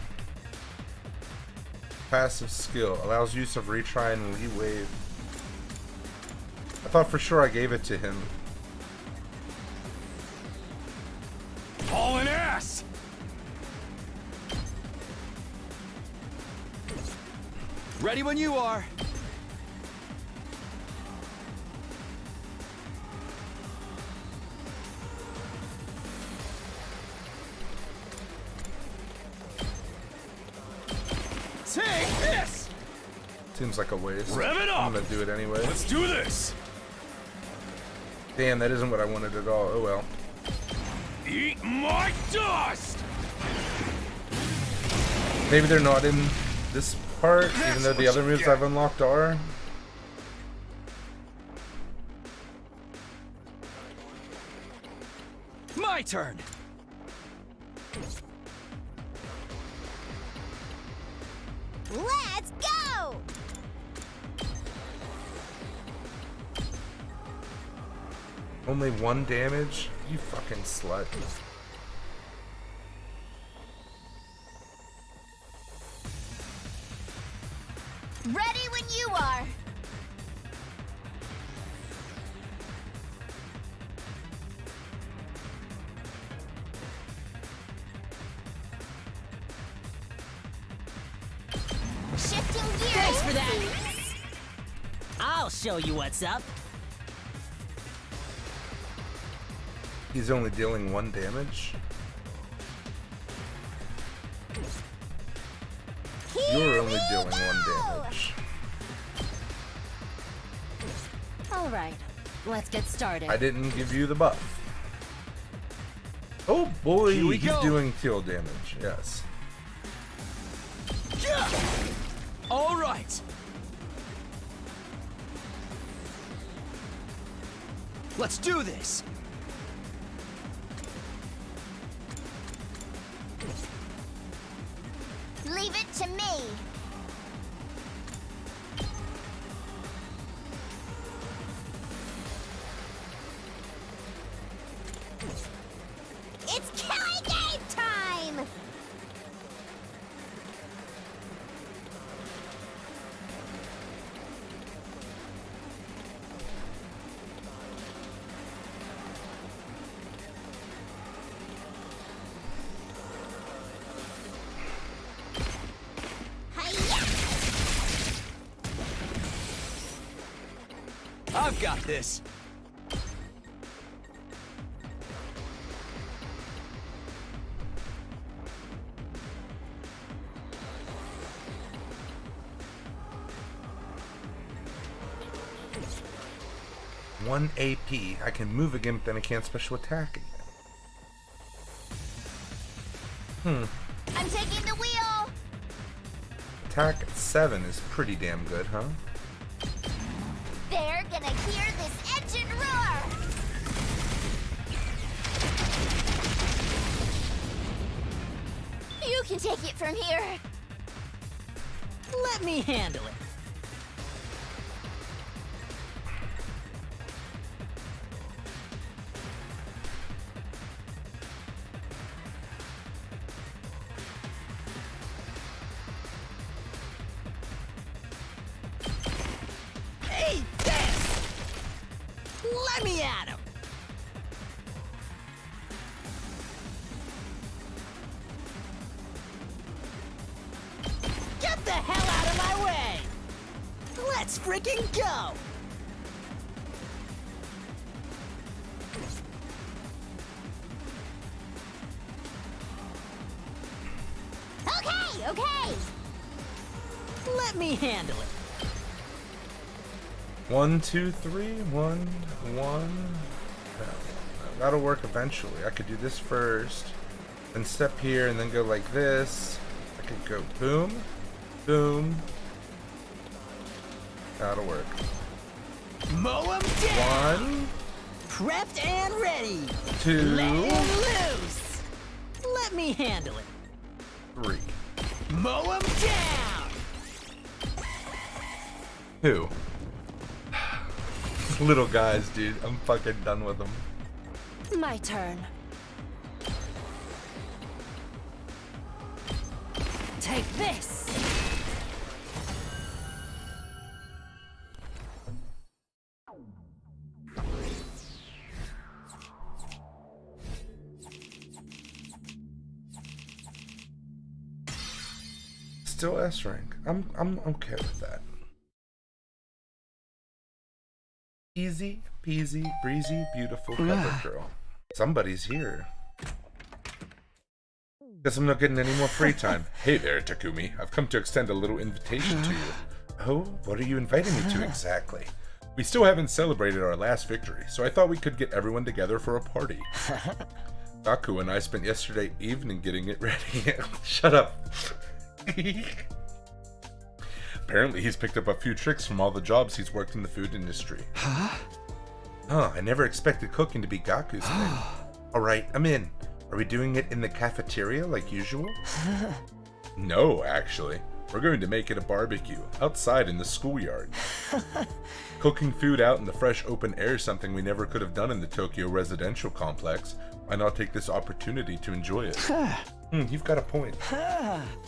Passive skill allows use of retry and re-wave. I thought for sure I gave it to him. Hauling ass! Ready when you are. Take this! Seems like a waste. Rev it up! I'm gonna do it anyway. Let's do this! Damn, that isn't what I wanted at all. Oh well. Eat my dust! Maybe they're not in this part, even though the other moves I've unlocked are. My turn. Let's go! Only 1 damage? You fucking slut. Ready when you are. Shifting gears. Thanks for that. I'll show you what's up. He's only dealing 1 damage? You're only dealing 1 damage. All right, let's get started. I didn't give you the buff. Oh boy, Here we he's go. doing kill damage, yes. All right. Let's do this. Leave it to me. It's killing game time! I've got this. One AP. I can move again, but then I can't special attack again. I'm taking the wheel! Attack at 7 is pretty damn good, huh? They're gonna hear this engine roar! You can take it from here! Let me handle it. Eat this! Let me at him! Get the hell out of my way! Let's freaking go! Okay, okay! Let me handle it. 1, 2, 3, 1, 1. That'll work eventually. I could do this first, then step here, and then go like this. I could go boom, boom. That'll work. Mow him down! 1, Prepped and ready! 2, Let him loose! Let me handle it. 3. Mow him down! Who? Little guys, dude. I'm fucking done with them. My turn. Take this! Still S rank. I'm okay with that. Easy peasy, breezy, beautiful cover girl. Somebody's here. Guess I'm not getting any more free time. Hey there, Takumi. I've come to extend a little invitation to you. Oh, what are you inviting me to exactly? We still haven't celebrated our last victory, so I thought we could get everyone together for a party. Gaku and I spent yesterday evening getting it ready. Shut up. Apparently he's picked up a few tricks from all the jobs he's worked in the food industry. Huh? I never expected cooking to be Gaku's thing. Alright, I'm in. Are we doing it in the cafeteria like usual? No, actually. We're going to make it a barbecue, outside in the schoolyard. Cooking food out in the fresh open air is something we never could have done in the Tokyo residential complex. Why not take this opportunity to enjoy it? You've got a point.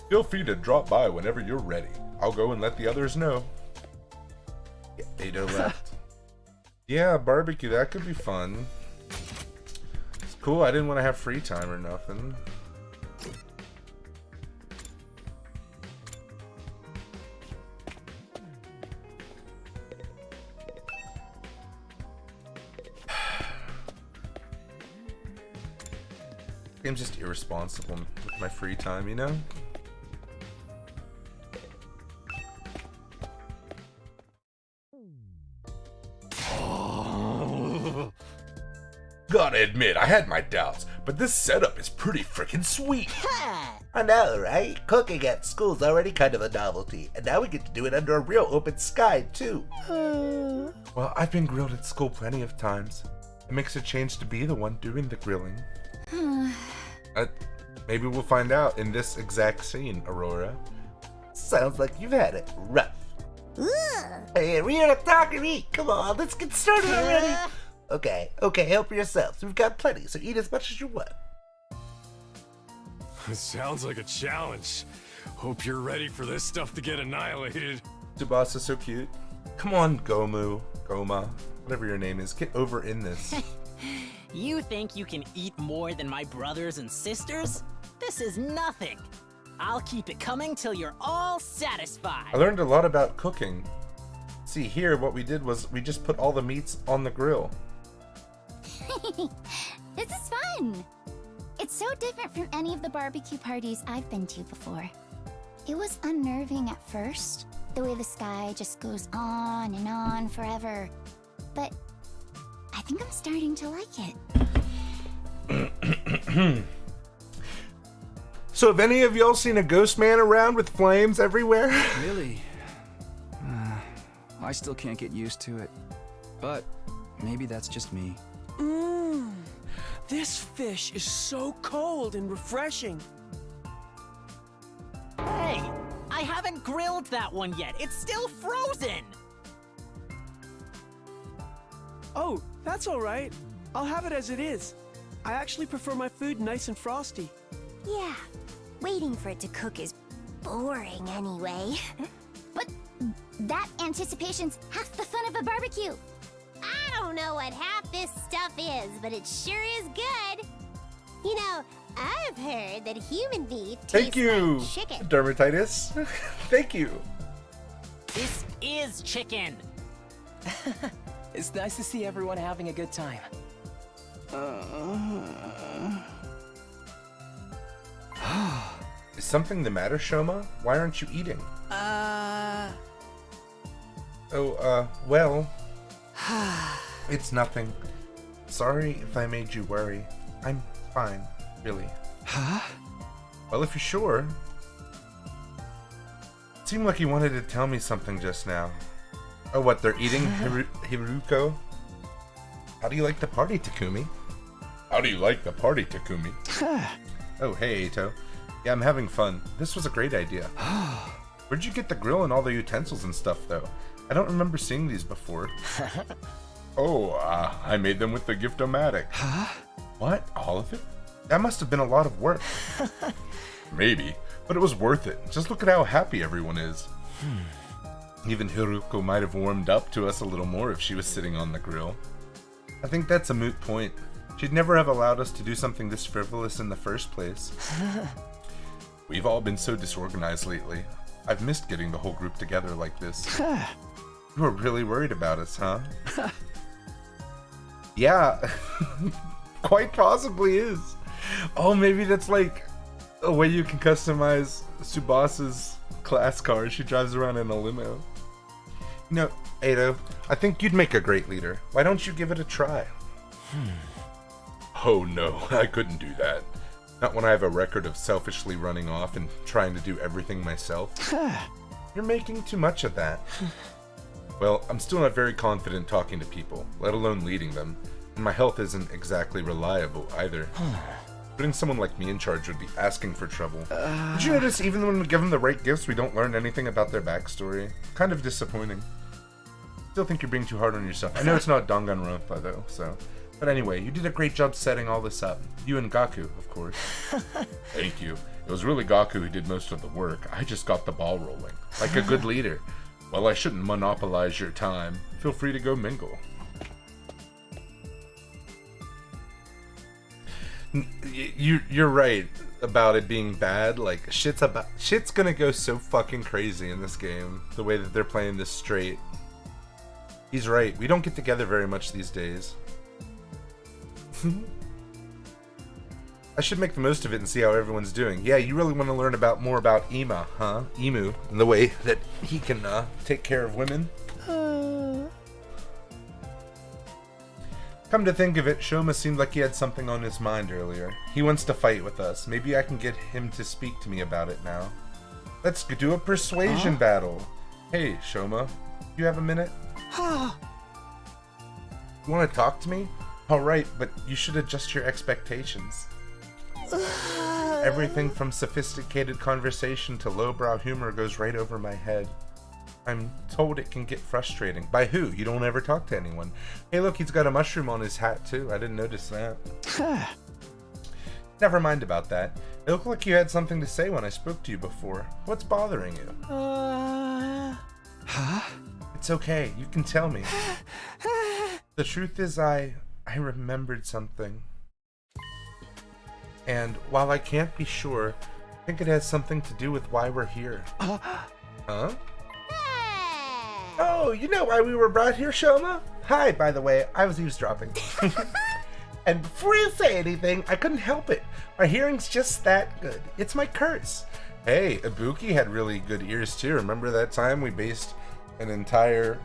Feel free to drop by whenever you're ready. I'll go and let the others know. Yeah, Ada left. Yeah, barbecue, that could be fun. It's cool, I didn't want to have free time or nothing. I'm just irresponsible with my free time, you know? Gotta admit, I had my doubts, but this setup is pretty freaking sweet. I know, right? Cooking at school's already kind of a novelty, and now we get to do it under a real open sky, too. Well, I've been grilled at school plenty of times. It makes a change to be the one doing the grilling. Maybe we'll find out in this exact scene, Aurora. Sounds like you've had it rough. Hey, we're here to talk and eat. Come on, let's get started already. Okay, help yourselves. We've got plenty, so eat as much as you want. Sounds like a challenge. Hope you're ready for this stuff to get annihilated. Tsubasa's so cute. Come on, Goma, whatever your name is, get over in this. You think you can eat more than my brothers and sisters? This is nothing. I'll keep it coming till you're all satisfied. I learned a lot about cooking. See, here what we did was we just put all the meats on the grill. This is fun! It's so different from any of the barbecue parties I've been to before. It was unnerving at first, the way the sky just goes on and on forever. But I think I'm starting to like it. So have any of y'all seen a ghost man around with flames everywhere? Really? I still can't get used to it. But maybe that's just me. This fish is so cold and refreshing. Hey, I haven't grilled that one yet. It's still frozen. Oh, that's all right. I'll have it as it is. I actually prefer my food nice and frosty. Yeah, waiting for it to cook is boring anyway. But that anticipation's half the fun of a barbecue. I don't know what half this stuff is, but it sure is good. You know, I've heard that human beef Thank tastes you, like chicken. Dermatitis. Thank you. This is chicken. It's nice to see everyone having a good time. Is something the matter, Shoma? Why aren't you eating? Well... It's nothing. Sorry if I made you worry. I'm fine, really. Huh? Well, if you're sure. It seemed like you wanted to tell me something just now. Oh, what, they're eating Hiruko? How do you like the party, Takumi? How do you like the party, Takumi? Oh, hey, Eito. Yeah, I'm having fun. This was a great idea. Where'd you get the grill and all the utensils and stuff, though? I don't remember seeing these before. I made them with the Gift-O-Matic. Huh? What? All of it? That must have been a lot of work. Maybe, but it was worth it. Just look at how happy everyone is. Even Hiruko might have warmed up to us a little more if she was sitting on the grill. I think that's a moot point. She'd never have allowed us to do something this frivolous in the first place. We've all been so disorganized lately. I've missed getting the whole group together like this. You were really worried about us, huh? Yeah, quite possibly is. Oh, maybe that's like a way you can customize Tsubasa's class car. She drives around in a limo. You know, Eito, I think you'd make a great leader. Why don't you give it a try? Oh no, I couldn't do that. Not when I have a record of selfishly running off and trying to do everything myself. You're making too much of that. Well, I'm still not very confident talking to people, let alone leading them, and my health isn't exactly reliable either. Putting someone like me in charge would be asking for trouble. Did you notice even when we give them the right gifts, we don't learn anything about their backstory? Kind of disappointing. Still think you're being too hard on yourself. I know it's not Danganronpa though, so... But anyway, you did a great job setting all this up. You and Gaku, of course. Thank you. It was really Gaku who did most of the work. I just got the ball rolling. Like a good leader. Well, I shouldn't monopolize your time. Feel free to go mingle. You're right about it being bad. Like, shit's gonna go so fucking crazy in this game. The way that they're playing this straight. He's right. We don't get together very much these days. I should make the most of it and see how everyone's doing. Yeah, you really want to learn more about Ima, huh? Imu, and the way that he can take care of women. Come to think of it, Shoma seemed like he had something on his mind earlier. He wants to fight with us. Maybe I can get him to speak to me about it now. Let's do a persuasion battle. Hey, Shoma, you have a minute? You want to talk to me? Alright, but you should adjust your expectations. Everything from sophisticated conversation to lowbrow humor goes right over my head. I'm told it can get frustrating. By who? You don't ever talk to anyone. Hey look, he's got a mushroom on his hat too. I didn't notice that. Never mind about that. It looked like you had something to say when I spoke to you before. What's bothering you? Huh? It's okay, you can tell me. The truth is I remembered something. And while I can't be sure, I think it has something to do with why we're here. Huh? Oh, you know why we were brought here, Shoma? Hi, by the way, I was eavesdropping. And before you say anything, I couldn't help it. My hearing's just that good. It's my curse. Hey, Ibuki had really good ears too. Remember that time we based an entire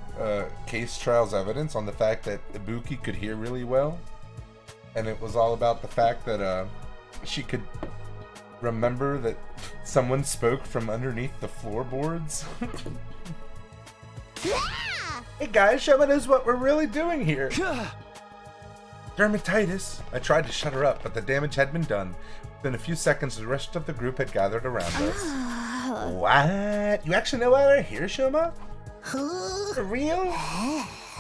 case trial's evidence on the fact that Ibuki could hear really well? And it was all about the fact that she could remember that someone spoke from underneath the floorboards? Hey guys, show us what we're really doing here. Dermatitis. I tried to shut her up, but the damage had been done. Within a few seconds, the rest of the group had gathered around us. What? You actually know why we're here, Shoma? For real?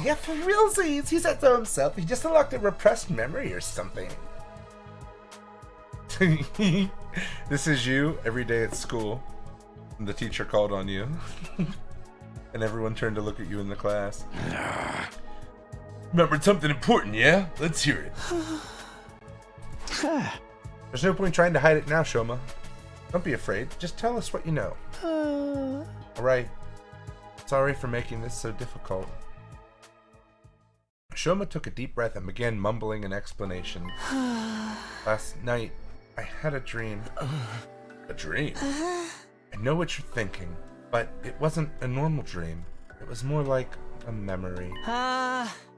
Yeah, for realsies. He said so himself. He just unlocked a repressed memory or something. This is you every day at school. And the teacher called on you. And everyone turned to look at you in the class. Remembered something important, yeah? Let's hear it. There's no point trying to hide it now, Shoma. Don't be afraid. Just tell us what you know. Alright. Sorry for making this so difficult. Shoma took a deep breath and began mumbling an explanation. Last night, I had a dream. A dream? I know what you're thinking, but it wasn't a normal dream. It was more like a memory.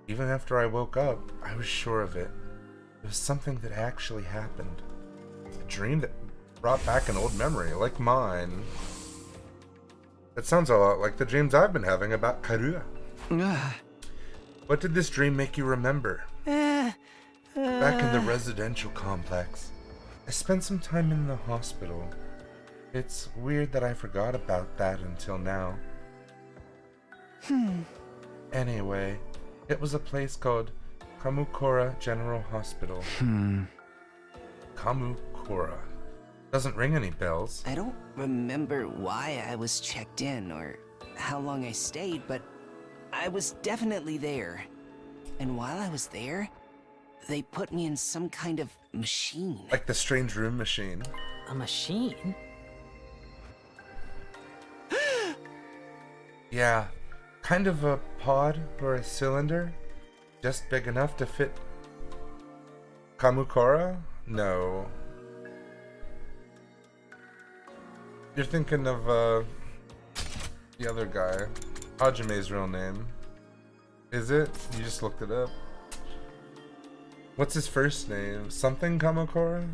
Even after I woke up, I was sure of it. It was something that actually happened. A dream that brought back an old memory, like mine. That sounds a lot like the dreams I've been having about Karua. What did this dream make you remember? Back in the residential complex. I spent some time in the hospital. It's weird that I forgot about that until now. Anyway, it was a place called Kamukura General Hospital. Kamukura. Doesn't ring any bells. I don't remember why I was checked in or how long I stayed, but I was definitely there. And while I was there, they put me in some kind of machine. Like the strange room machine. A machine? Yeah, kind of a pod or a cylinder. Just big enough to fit Kamukura? No. You're thinking of the other guy. Hajime's real name. Is it? You just looked it up. What's his first name? Something Kamukura?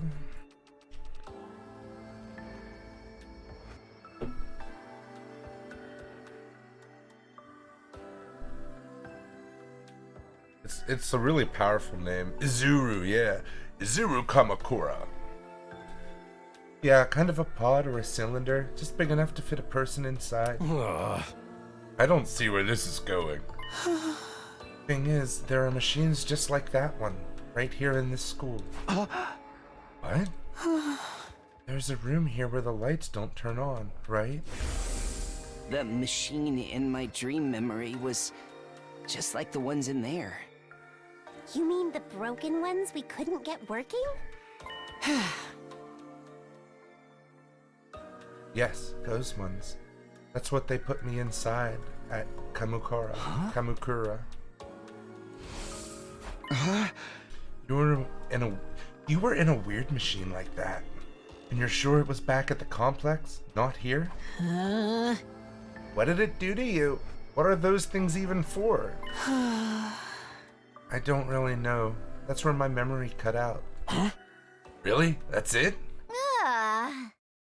It's a really powerful name. Izuru, yeah. Izuru Kamakura. Yeah, kind of a pod or a cylinder, just big enough to fit a person inside. I don't see where this is going. Thing is, there are machines just like that one, right here in this school. What? There's a room here where the lights don't turn on, right? The machine in my dream memory was just like the ones in there. You mean the broken ones we couldn't get working? Yes, those ones. That's what they put me inside at Kamukura. Kamukura. You were in a weird machine like that. And you're sure it was back at the complex, not here? What did it do to you? What are those things even for? I don't really know. That's where my memory cut out. Really? That's it?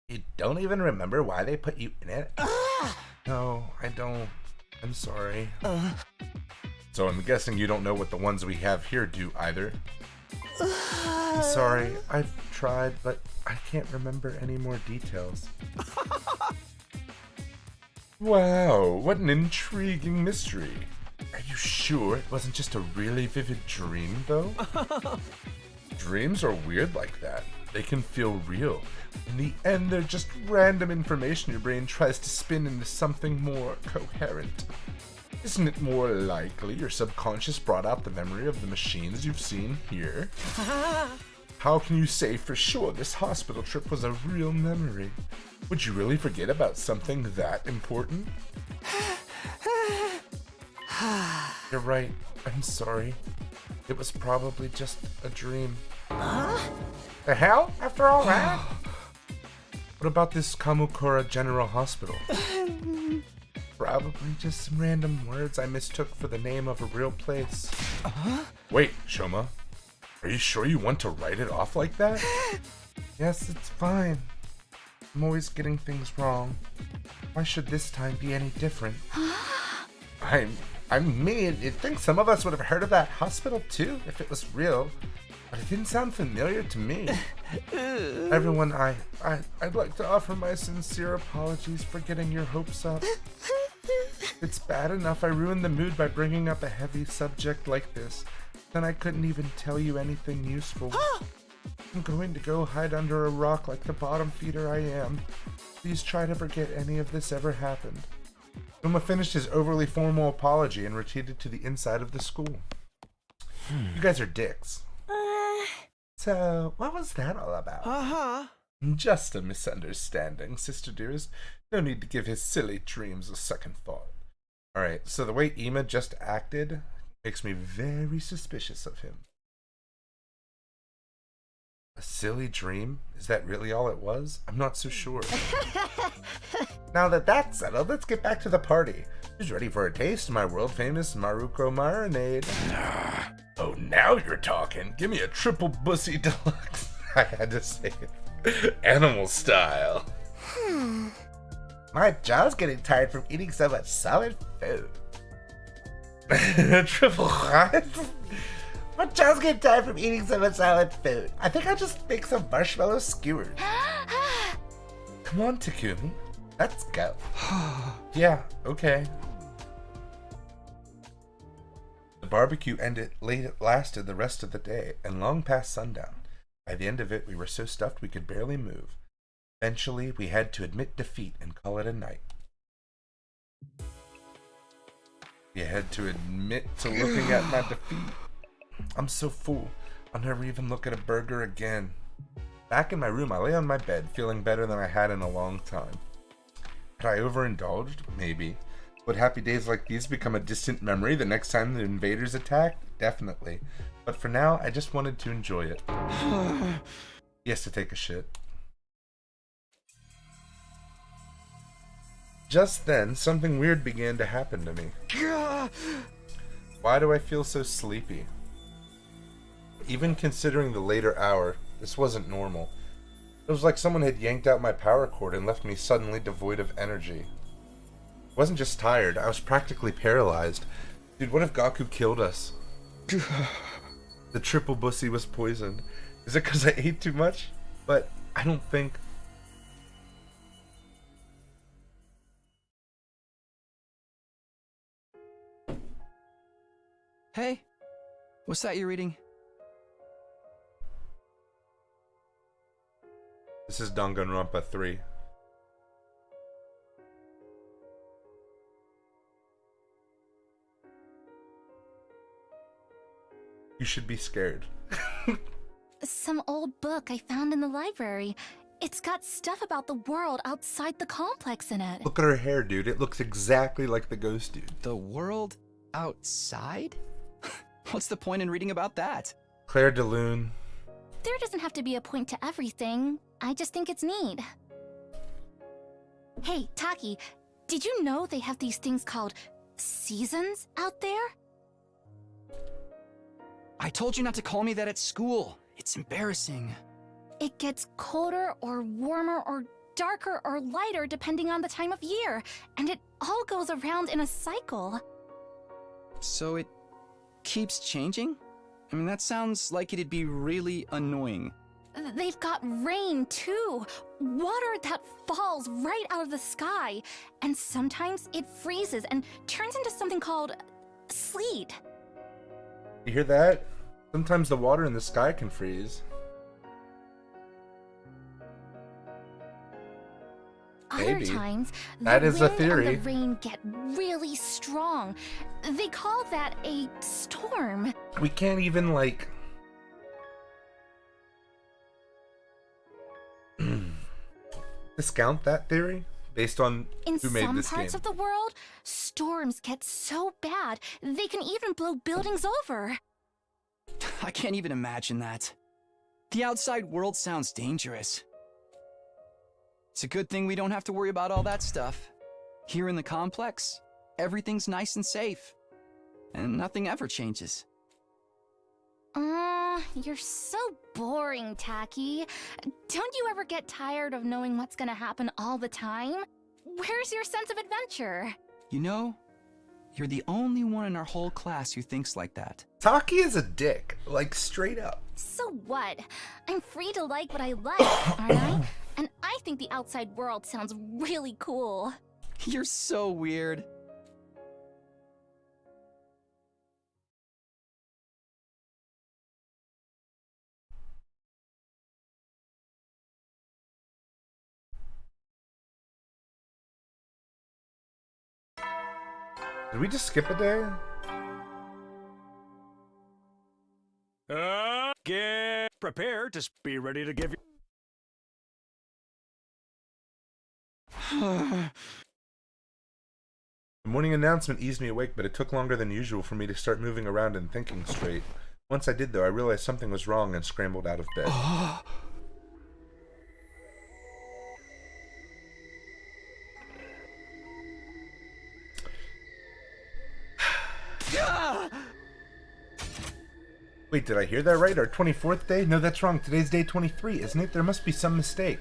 You don't even remember why they put you in it? No, I don't. I'm sorry. So I'm guessing you don't know what the ones we have here do either. I'm sorry. I've tried, but I can't remember any more details. Wow, what an intriguing mystery. Are you sure it wasn't just a really vivid dream, though? Dreams are weird like that. They can feel real. In the end, they're just random information your brain tries to spin into something more coherent. Isn't it more likely your subconscious brought out the memory of the machines you've seen here? How can you say for sure this hospital trip was a real memory? Would you really forget about something that important? You're right. I'm sorry. It was probably just a dream. The hell? After all that? What about this Kamukura General Hospital? Probably just some random words I mistook for the name of a real place. Wait, Shoma. Are you sure you want to write it off like that? Yes, it's fine. I'm always getting things wrong. Why should this time be any different? I mean, you'd think some of us would have heard of that hospital too, if it was real. But it didn't sound familiar to me. Everyone, I'd like to offer my sincere apologies for getting your hopes up. It's bad enough I ruined the mood by bringing up a heavy subject like this. Then I couldn't even tell you anything useful. I'm going to go hide under a rock like the bottom feeder I am. Please try to forget any of this ever happened. Uma finished his overly formal apology and retreated to the inside of the school. You guys are dicks. So, what was that all about? Just a misunderstanding, sister dearest. No need to give his silly dreams a second thought. Alright, so the way Ima just acted makes me very suspicious of him. A silly dream? Is that really all it was? I'm not so sure. Now that that's settled, let's get back to the party. Who's ready for a taste of my world-famous Maruko marinade? Oh, now you're talking. Give me a triple bussy deluxe. I had to say it. Animal style. My jaw's getting tired from eating so much solid food. Triple what? My jaw's getting tired from eating so much solid food. I think I'll just make some marshmallow skewers. Come on, Takumi. Let's go. Yeah, okay. The barbecue lasted the rest of the day and long past sundown. By the end of it, we were so stuffed we could barely move. Eventually, we had to admit defeat and call it a night. You had to admit to looking at my defeat. I'm so full, I'll never even look at a burger again. Back in my room, I lay on my bed, feeling better than I had in a long time. Had I overindulged? Maybe. Would happy days like these become a distant memory the next time the invaders attacked? Definitely. But for now, I just wanted to enjoy it. He has to take a shit. Just then, something weird began to happen to me. Why do I feel so sleepy? Even considering the later hour, this wasn't normal. It was like someone had yanked out my power cord and left me suddenly devoid of energy. I wasn't just tired, I was practically paralyzed. Dude, what if Gaku killed us? The triple bussy was poisoned. Is it because I ate too much? But I don't think... Hey, what's that you're reading? This is Danganronpa 3. You should be scared. Some old book I found in the library. It's got stuff about the world outside the complex in it. Look at her hair, dude. It looks exactly like the ghost dude. The world outside? What's the point in reading about that? Claire de Lune. There doesn't have to be a point to everything. I just think it's neat. Hey, Taki, did you know they have these things called seasons out there? I told you not to call me that at school. It's embarrassing. It gets colder or warmer or darker or lighter depending on the time of year, and it all goes around in a cycle. So it keeps changing? I mean, that sounds like it'd be really annoying. They've got rain, too. Water that falls right out of the sky. And sometimes it freezes and turns into something called sleet. You hear that? Sometimes the water in the sky can freeze. Other Maybe. times, That the is a wind theory. and the rain get really strong. They call that a storm. We can't even, like... discount that theory based on In who made some this parts game. of the world, storms get so bad, they can even blow buildings over. I can't even imagine that. The outside world sounds dangerous. It's a good thing we don't have to worry about all that stuff. Here in the complex, everything's nice and safe. And nothing ever changes. You're so boring, Tacky. Don't you ever get tired of knowing what's gonna happen all the time? Where's your sense of adventure? You know, you're the only one in our whole class who thinks like that. Taki is a dick, like straight up. So what? I'm free to like what I like, aren't I? And I think the outside world sounds really cool. You're so weird. Did we just skip a day? Get prepared to be ready to give you. The morning announcement eased me awake, but it took longer than usual for me to start moving around and thinking straight. Once I did, though, I realized something was wrong and scrambled out of bed. Wait, did I hear that right? Our 24th day? No, that's wrong. Today's day 23, isn't it? There must be some mistake.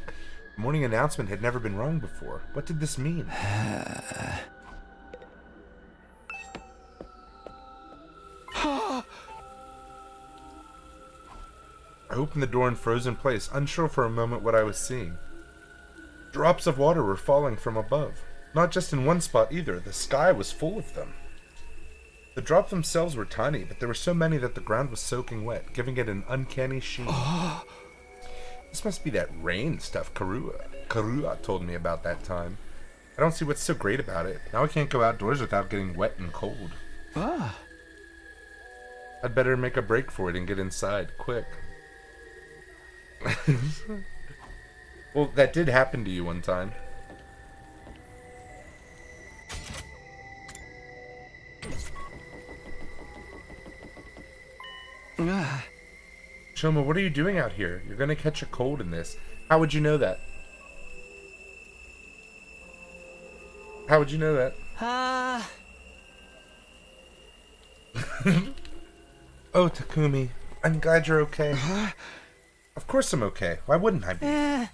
The morning announcement had never been wrong before. What did this mean? I opened the door and froze in place, unsure for a moment what I was seeing. Drops of water were falling from above. Not just in one spot either. The sky was full of them. The drops themselves were tiny, but there were so many that the ground was soaking wet, giving it an uncanny sheen. This must be that rain stuff Karua told me about that time. I don't see what's so great about it. Now I can't go outdoors without getting wet and cold. I'd better make a break for it and get inside, quick. Well, that did happen to you one time. Shoma, what are you doing out here? You're gonna catch a cold in this. How would you know that? How would you know that? Oh, Takumi, I'm glad you're okay. Of course I'm okay. Why wouldn't I be?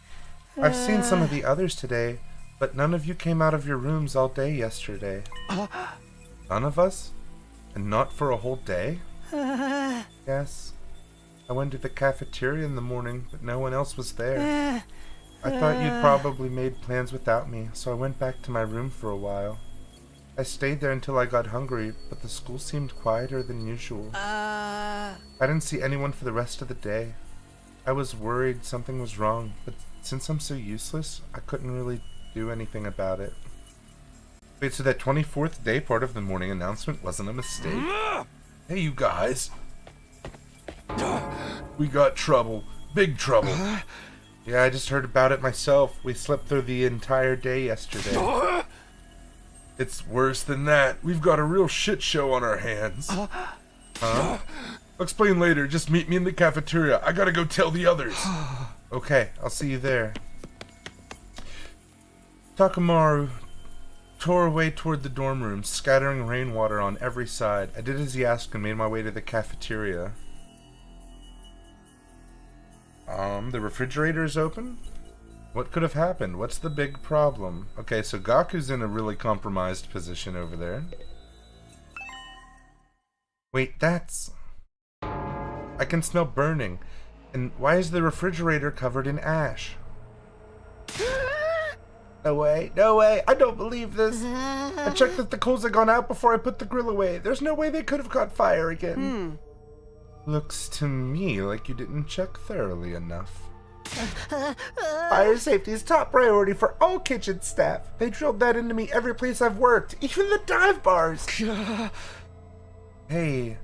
I've seen some of the others today, but none of you came out of your rooms all day yesterday. None of us? And not for a whole day? Yes. I went to the cafeteria in the morning, but no one else was there. I thought you'd probably made plans without me, so I went back to my room for a while. I stayed there until I got hungry, but the school seemed quieter than usual. I didn't see anyone for the rest of the day. I was worried something was wrong, but since I'm so useless, I couldn't really do anything about it. Wait, so that 24th day part of the morning announcement wasn't a mistake? Hey, you guys. We got trouble. Big trouble. Yeah, I just heard about it myself. We slept through the entire day yesterday. It's worse than that. We've got a real shit show on our hands. Huh? I'll explain later. Just meet me in the cafeteria. I gotta go tell the others. Okay, I'll see you there. Takamaru tore away toward the dorm room, scattering rainwater on every side. I did as he asked and made my way to the cafeteria. The refrigerator is open? What could have happened? What's the big problem? Okay, so Gaku's in a really compromised position over there. Wait, that's... I can smell burning. And why is the refrigerator covered in ash? No way, no way, I don't believe this. I checked that the coals had gone out before I put the grill away. There's no way they could have caught fire again. Looks to me like you didn't check thoroughly enough. Fire safety is top priority for all kitchen staff. They drilled that into me every place I've worked, even the dive bars. Hey,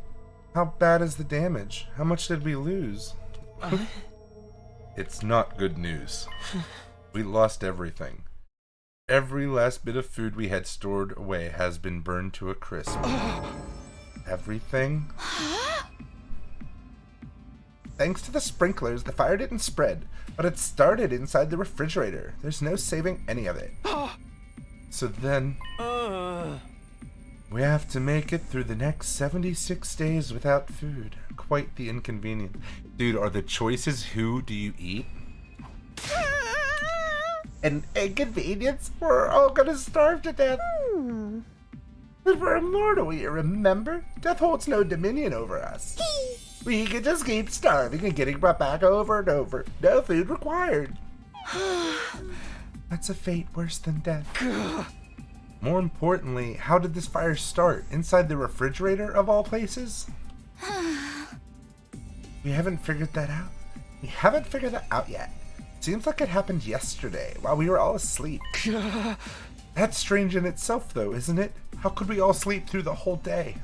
how bad is the damage? How much did we lose? It's not good news. We lost everything. Every last bit of food we had stored away has been burned to a crisp. Everything? Thanks to the sprinklers, the fire didn't spread, but it started inside the refrigerator. There's no saving any of it. So then... We have to make it through the next 76 days without food. Quite the inconvenience. Dude, are the choices who do you eat? An inconvenience? We're all gonna starve to death. But we're immortal, you remember? Death holds no dominion over us. We can just keep starving and getting brought back over and over. No food required. That's a fate worse than death. More importantly, how did this fire start? Inside the refrigerator of all places? We haven't figured that out. We haven't figured that out yet. Seems like it happened yesterday, while we were all asleep. That's strange in itself, though, isn't it? How could we all sleep through the whole day?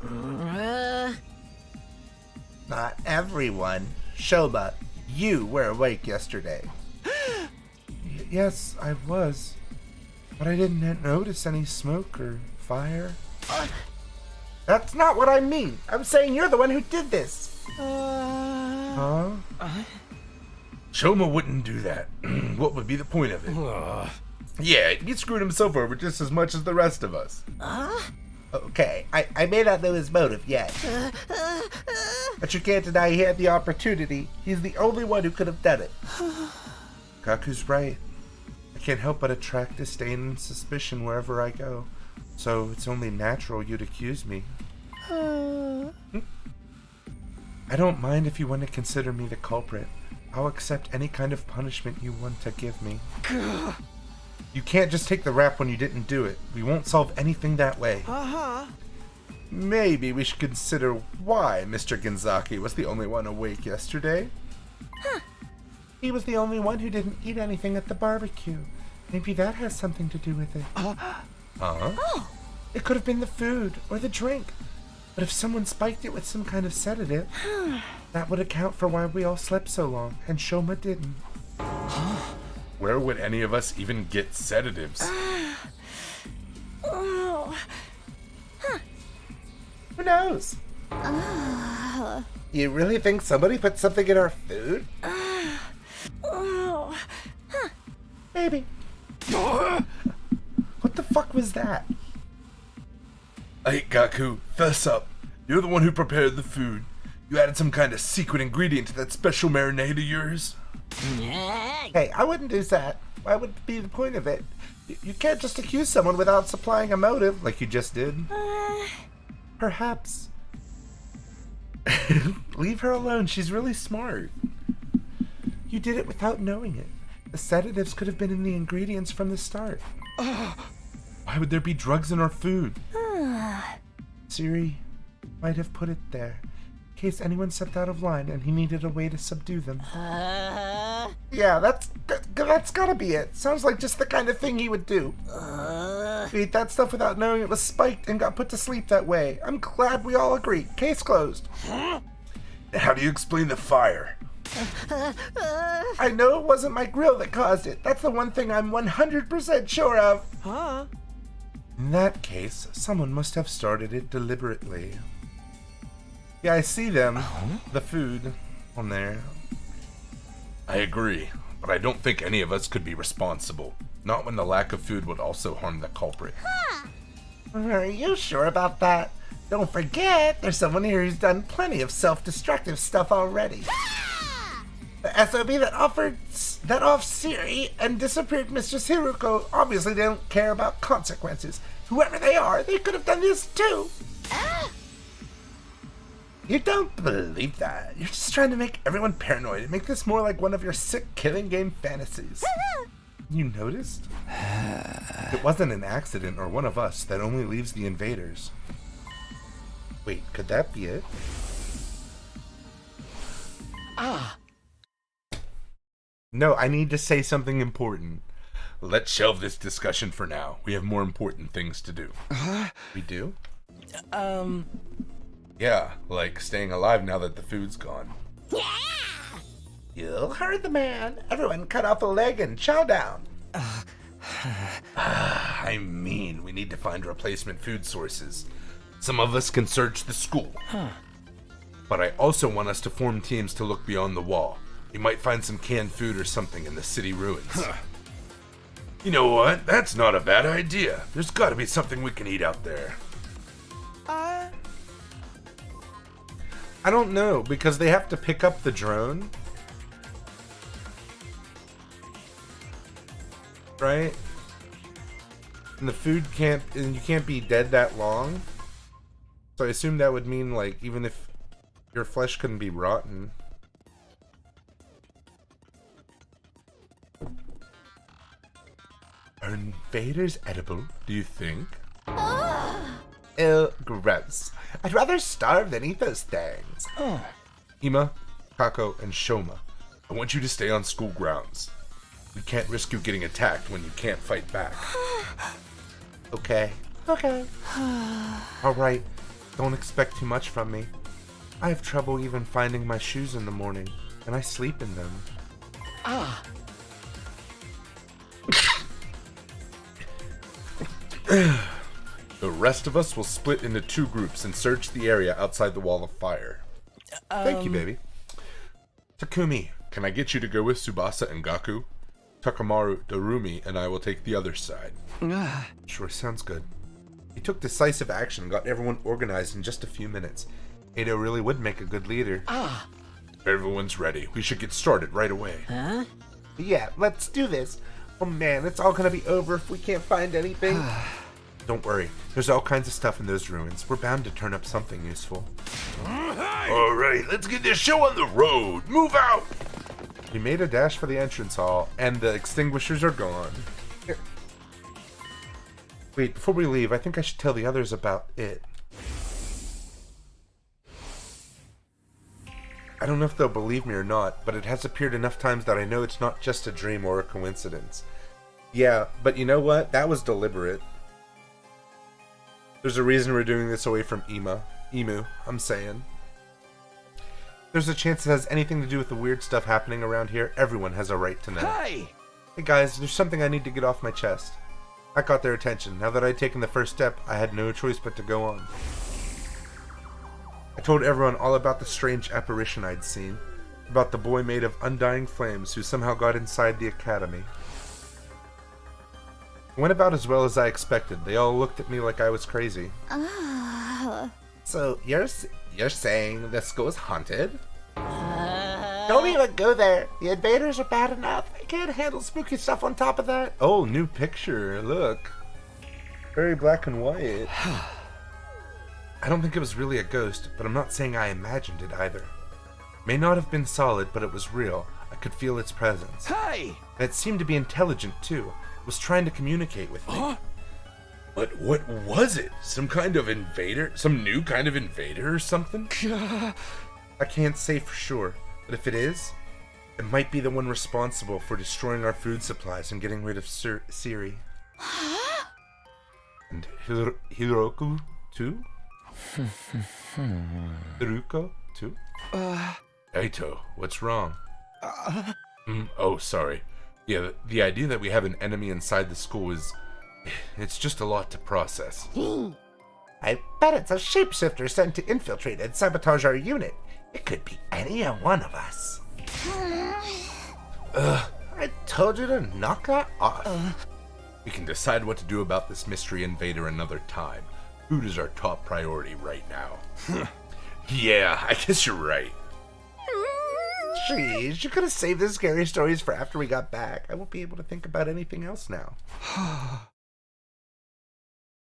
Not everyone. Shoba, you were awake yesterday. Yes, I was. But I didn't notice any smoke or fire. That's not what I mean. I'm saying you're the one who did this. Huh? Shoma wouldn't do that. What would be the point of it? Yeah, he screwed himself over just as much as the rest of us. Okay, I may not know his motive yet. But you can't deny he had the opportunity. He's the only one who could have done it. Kaku's right. I can't help but attract disdain and suspicion wherever I go. So it's only natural you'd accuse me. I don't mind if you want to consider me the culprit. I'll accept any kind of punishment you want to give me. You can't just take the rap when you didn't do it. We won't solve anything that way. Maybe we should consider why Mr. Genzaki was the only one awake yesterday. He was the only one who didn't eat anything at the barbecue. Maybe that has something to do with it. It could have been the food or the drink. But if someone spiked it with some kind of sedative, that would account for why we all slept so long, and Shoma didn't. Where would any of us even get sedatives? Who knows? You really think somebody put something in our food? Maybe. What the fuck was that? Hey, Gaku, fess up. You're the one who prepared the food. You added some kind of secret ingredient to that special marinade of yours? Hey, I wouldn't do that. Why would it be the point of it? You can't just accuse someone without supplying a motive, like you just did. Perhaps. Leave her alone. She's really smart. You did it without knowing it. The sedatives could have been in the ingredients from the start. Why would there be drugs in our food? Siri might have put it there, in case anyone stepped out of line and he needed a way to subdue them. Yeah, that's gotta be it. Sounds like just the kind of thing he would do. Eat that stuff without knowing it was spiked and got put to sleep that way. I'm glad we all agree. Case closed. How do you explain the fire? I know it wasn't my grill that caused it. That's the one thing I'm 100% sure of. In that case, someone must have started it deliberately. Yeah, I see them. The food on there. I agree, but I don't think any of us could be responsible. Not when the lack of food would also harm the culprit. Are you sure about that? Don't forget, there's someone here who's done plenty of self-destructive stuff already. The SOB that off Siri and disappeared Mistress Hiruko obviously they don't care about consequences. Whoever they are, they could have done this too. You don't believe that. You're just trying to make everyone paranoid and make this more like one of your sick killing game fantasies. You noticed? It wasn't an accident or one of us that only leaves the invaders. Wait, could that be it? No, I need to say something important. Let's shelve this discussion for now. We have more important things to do. We do? Yeah, like staying alive now that the food's gone. You heard the man. Everyone cut off a leg and chow down. I mean, we need to find replacement food sources. Some of us can search the school. But I also want us to form teams to look beyond the wall. We might find some canned food or something in the city ruins. You know what? That's not a bad idea. There's gotta be something we can eat out there. I don't know, because they have to pick up the drone. Right? And the food can't, and you can't be dead that long. So I assume that would mean, like, even if your flesh couldn't be rotten. Are invaders edible, do you think? Ew, gross. I'd rather starve than eat those things. Ima, Kako, and Shoma, I want you to stay on school grounds. We can't risk you getting attacked when you can't fight back. Okay. Okay. Alright, don't expect too much from me. I have trouble even finding my shoes in the morning, and I sleep in them. The rest of us will split into 2 groups and search the area outside the wall of fire. Thank you, baby. Takumi, can I get you to go with Tsubasa and Gaku? Takamaru, Darumi, and I will take the other side. Sure, sounds good. He took decisive action and got everyone organized in just a few minutes. Edo really would make a good leader. Everyone's ready. We should get started right away. Huh? Yeah, let's do this. Oh man, it's all gonna be over if we can't find anything. Don't worry, there's all kinds of stuff in those ruins. We're bound to turn up something useful. Alright, let's get this show on the road. Move out! We made a dash for the entrance hall, and the extinguishers are gone. Here. Wait, before we leave, I think I should tell the others about it. I don't know if they'll believe me or not, but it has appeared enough times that I know it's not just a dream or a coincidence. Yeah, but you know what? That was deliberate. There's a reason we're doing this away from Emu, I'm saying. There's a chance it has anything to do with the weird stuff happening around here. Everyone has a right to know. Hey guys, there's something I need to get off my chest. I caught their attention. Now that I'd taken the first step, I had no choice but to go on. I told everyone all about the strange apparition I'd seen, about the boy made of undying flames who somehow got inside the academy. It went about as well as I expected. They all looked at me like I was crazy. So you're saying the school is haunted? Don't even go there. The invaders are bad enough. I can't handle spooky stuff on top of that. Oh, new picture. Look. Very black and white. I don't think it was really a ghost, but I'm not saying I imagined it either. May not have been solid, but it was real. I could feel its presence. Hey! And it seemed to be intelligent, too. It was trying to communicate with me. Huh? But what was it? Some kind of invader? Some new kind of invader or something? I can't say for sure, but if it is, it might be the one responsible for destroying our food supplies and getting rid of Siri. And Hiroku, too? Hiruko, too? Eito, what's wrong? Oh, sorry. Yeah, the idea that we have an enemy inside the school is... It's just a lot to process. I bet it's a shapeshifter sent to infiltrate and sabotage our unit. It could be any one of us. I told you to knock that off. We can decide what to do about this mystery invader another time. Food is our top priority right now. Yeah, I guess you're right. Jeez, you could have saved the scary stories for after we got back. I won't be able to think about anything else now.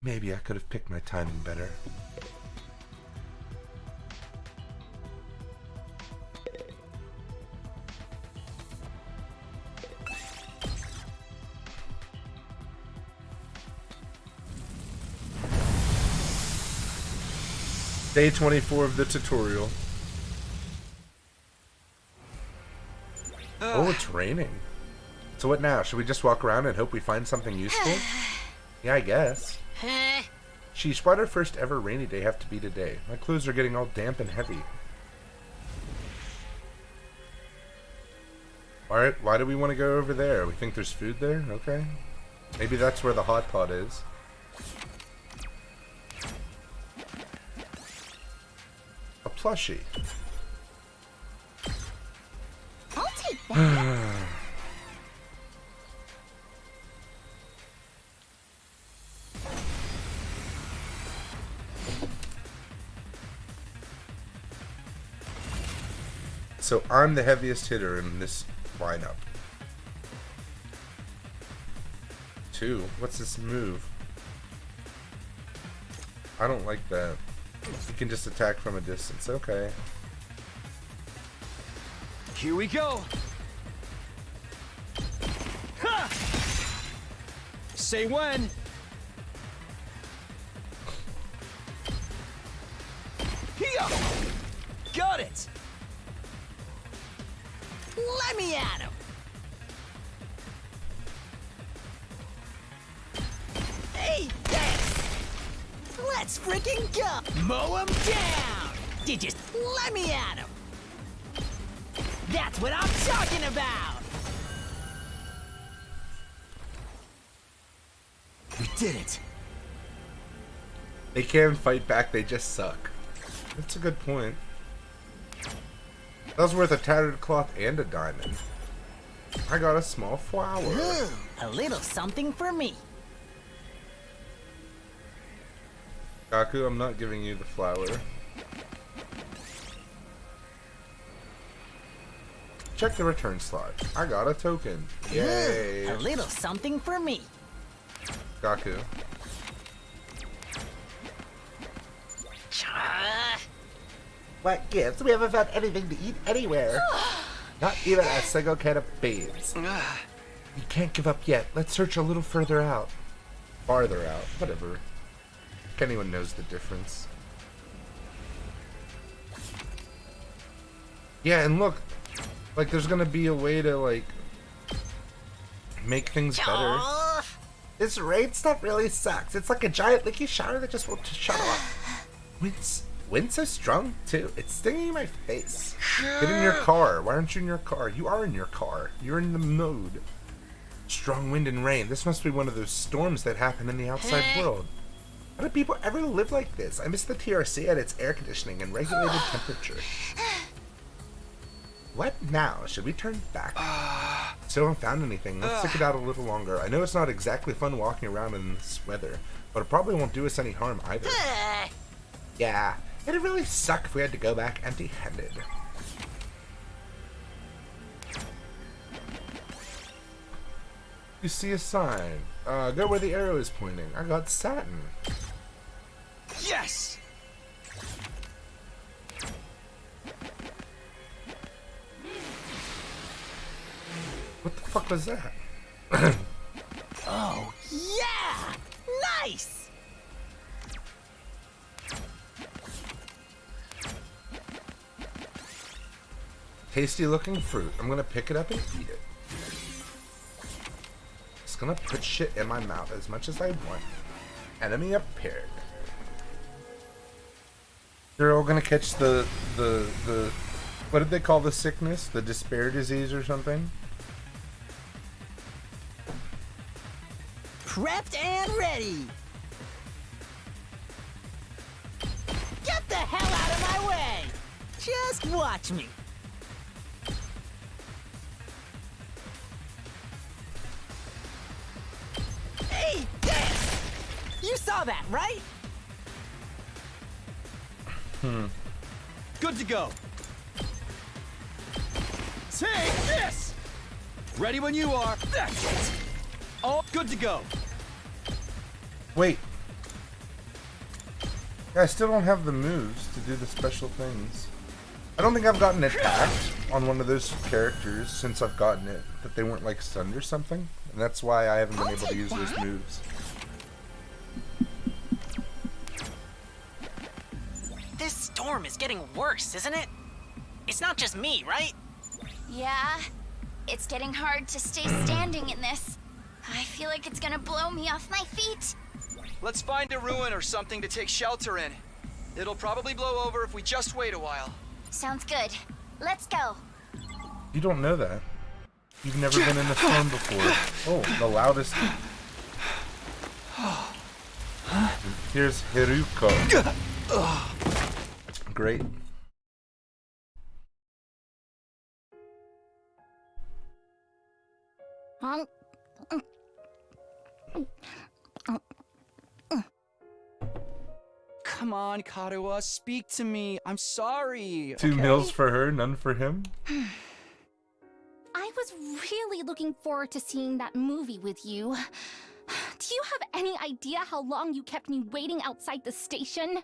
Maybe I could have picked my timing better. Day 24 of the tutorial. Oh, it's raining. So what now? Should we just walk around and hope we find something useful? Yeah, I guess. Sheesh, why'd our first ever rainy day have to be today? My clothes are getting all damp and heavy. Alright, why do we want to go over there? We think there's food there? Okay. Maybe that's where the hot pot is. A plushie. I'll take that. So I'm the heaviest hitter in this lineup. 2. What's this move? I don't like that. You can just attack from a distance. Okay. Here we go. Ha! Say when. Here. Got it. Let me at him. Hey, thanks. Let's freaking go. Mow him down. You just let me at him. That's what I'm talking about. We did it. They can fight back, they just suck. That's a good point. That was worth a tattered cloth and a diamond. I got a small flower. Ooh, a little something for me. Gaku, I'm not giving you the flower. Check the return slot. I got a token. Yay! Ooh, a little something for me. Gaku. What gives? We haven't found anything to eat anywhere. Not even a single can of beans. You can't give up yet. Let's search a little further out. Farther out. Whatever. If anyone knows the difference. Yeah, and look. Like, there's gonna be a way to, like, make things better. This rain stuff really sucks. It's like a giant leaky shower that just won't shut off. Wind's so strong, too. It's stinging my face. Get in your car. Why aren't you in your car? You are in your car. You're in the mode. Strong wind and rain. This must be one of those storms that happen in the outside world. How do people ever live like this? I miss the TRC and its air conditioning and regulated temperature. What now? Should we turn back? Still haven't found anything. Let's stick it out a little longer. I know it's not exactly fun walking around in this weather, but it probably won't do us any harm either. Yeah, it'd really suck if we had to go back empty-handed. You see a sign. Go where the arrow is pointing. I got satin. Yes! What the fuck was that? Oh, yeah! Nice! Tasty looking fruit. I'm gonna pick it up and eat it. Just gonna put shit in my mouth as much as I want. Enemy appeared. They're all gonna catch the what did they call the sickness? The despair disease or something? Prepped and ready! Get the hell out of my way! Just watch me. Hey, dance! You saw that, right? Good to go. Take this! Ready when you are. That's it! Oh, good to go. Wait. Yeah, I still don't have the moves to do the special things. I don't think I've gotten attacked on one of those characters since I've gotten it. That they weren't like stunned or something. And that's why I haven't been able to use those moves. This storm is getting worse, isn't it? It's not just me, right? Yeah, it's getting hard to stay standing in this. I feel like it's gonna blow me off my feet. Let's find a ruin or something to take shelter in. It'll probably blow over if we just wait a while. Sounds good. Let's go. You don't know that. You've never been in a storm before. Oh, the loudest. Here's Hiruko. Great. come on, Karuha, speak to me. I'm sorry. 2 okay? meals for her, none for him. I was really looking forward to seeing that movie with you. Do you have any idea how long you kept me waiting outside the station?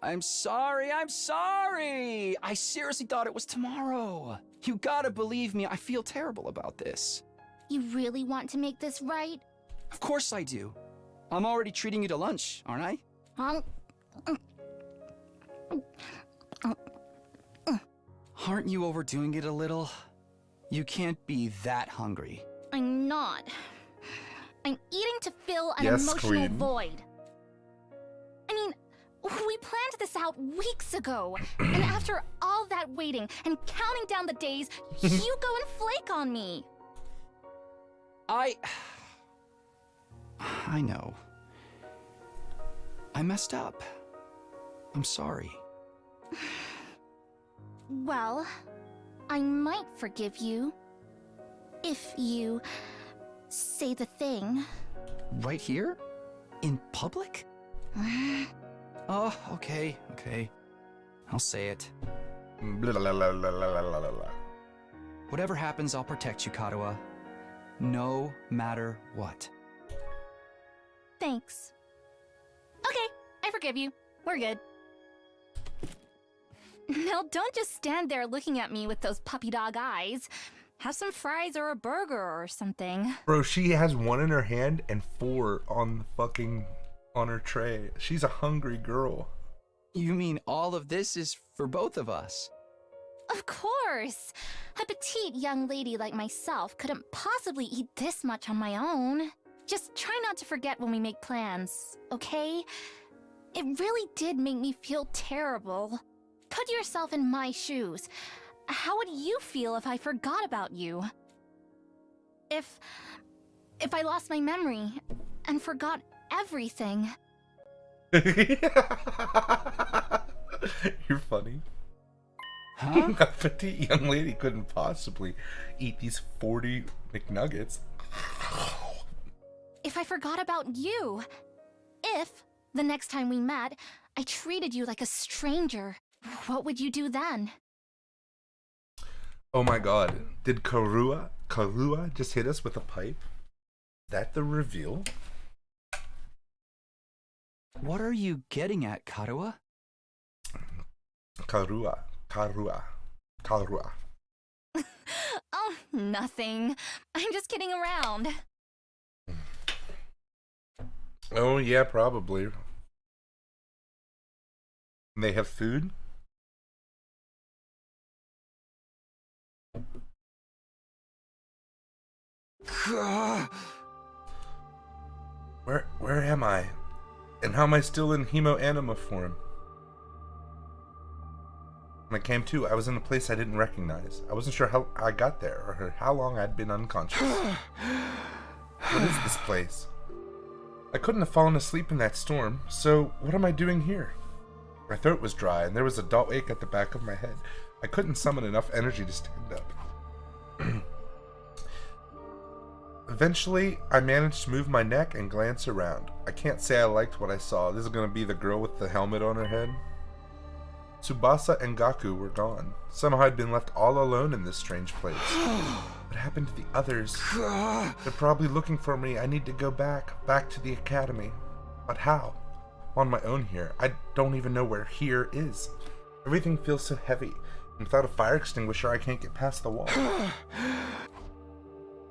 I'm sorry. I seriously thought it was tomorrow. You gotta believe me, I feel terrible about this. You really want to make this right? Of course I do. I'm already treating you to lunch, aren't I? Aren't you overdoing it a little? You can't be that hungry. I'm not. I'm eating to fill an Yes, emotional queen. void. I mean, we planned this out weeks ago, and after all that waiting and counting down the days, you go and flake on me. I know. I messed up. I'm sorry. Well, I might forgive you if you say the thing. Right here? In public? Oh, okay. I'll say it. Blah, blah, blah, blah, blah, blah, blah. Whatever happens, I'll protect you, Karuha. No matter what. Thanks. Okay, I forgive you. We're good. Now don't just stand there looking at me with those puppy dog eyes. Have some fries or a burger or something. Bro, she has 1 in her hand and 4 on her tray. She's a hungry girl. You mean all of this is for both of us? Of course! A petite young lady like myself couldn't possibly eat this much on my own. Just try not to forget when we make plans, okay? It really did make me feel terrible. Put yourself in my shoes. How would you feel if I forgot about you? If I lost my memory and forgot everything. You're funny. Huh? A petite young lady couldn't possibly eat these 40 McNuggets. If I forgot about you. If, the next time we met, I treated you like a stranger, what would you do then? Oh my god. Did Karuha just hit us with a pipe? That the reveal? What are you getting at, Karuha? Karuha. Oh, nothing. I'm just kidding around. Oh yeah, probably. They have food? Where am I? And how am I still in hemo-anima form? When I came to, I was in a place I didn't recognize. I wasn't sure how I got there or how long I'd been unconscious. What is this place? I couldn't have fallen asleep in that storm, so what am I doing here? My throat was dry and there was a dull ache at the back of my head. I couldn't summon enough energy to stand up. Eventually, I managed to move my neck and glance around. I can't say I liked what I saw. This is going to be the girl with the helmet on her head. Tsubasa and Gaku were gone. Somehow I'd been left all alone in this strange place. What happened to the others? They're probably looking for me. I need to go back to the academy. But how? I'm on my own here. I don't even know where here is. Everything feels so heavy. And without a fire extinguisher, I can't get past the wall. I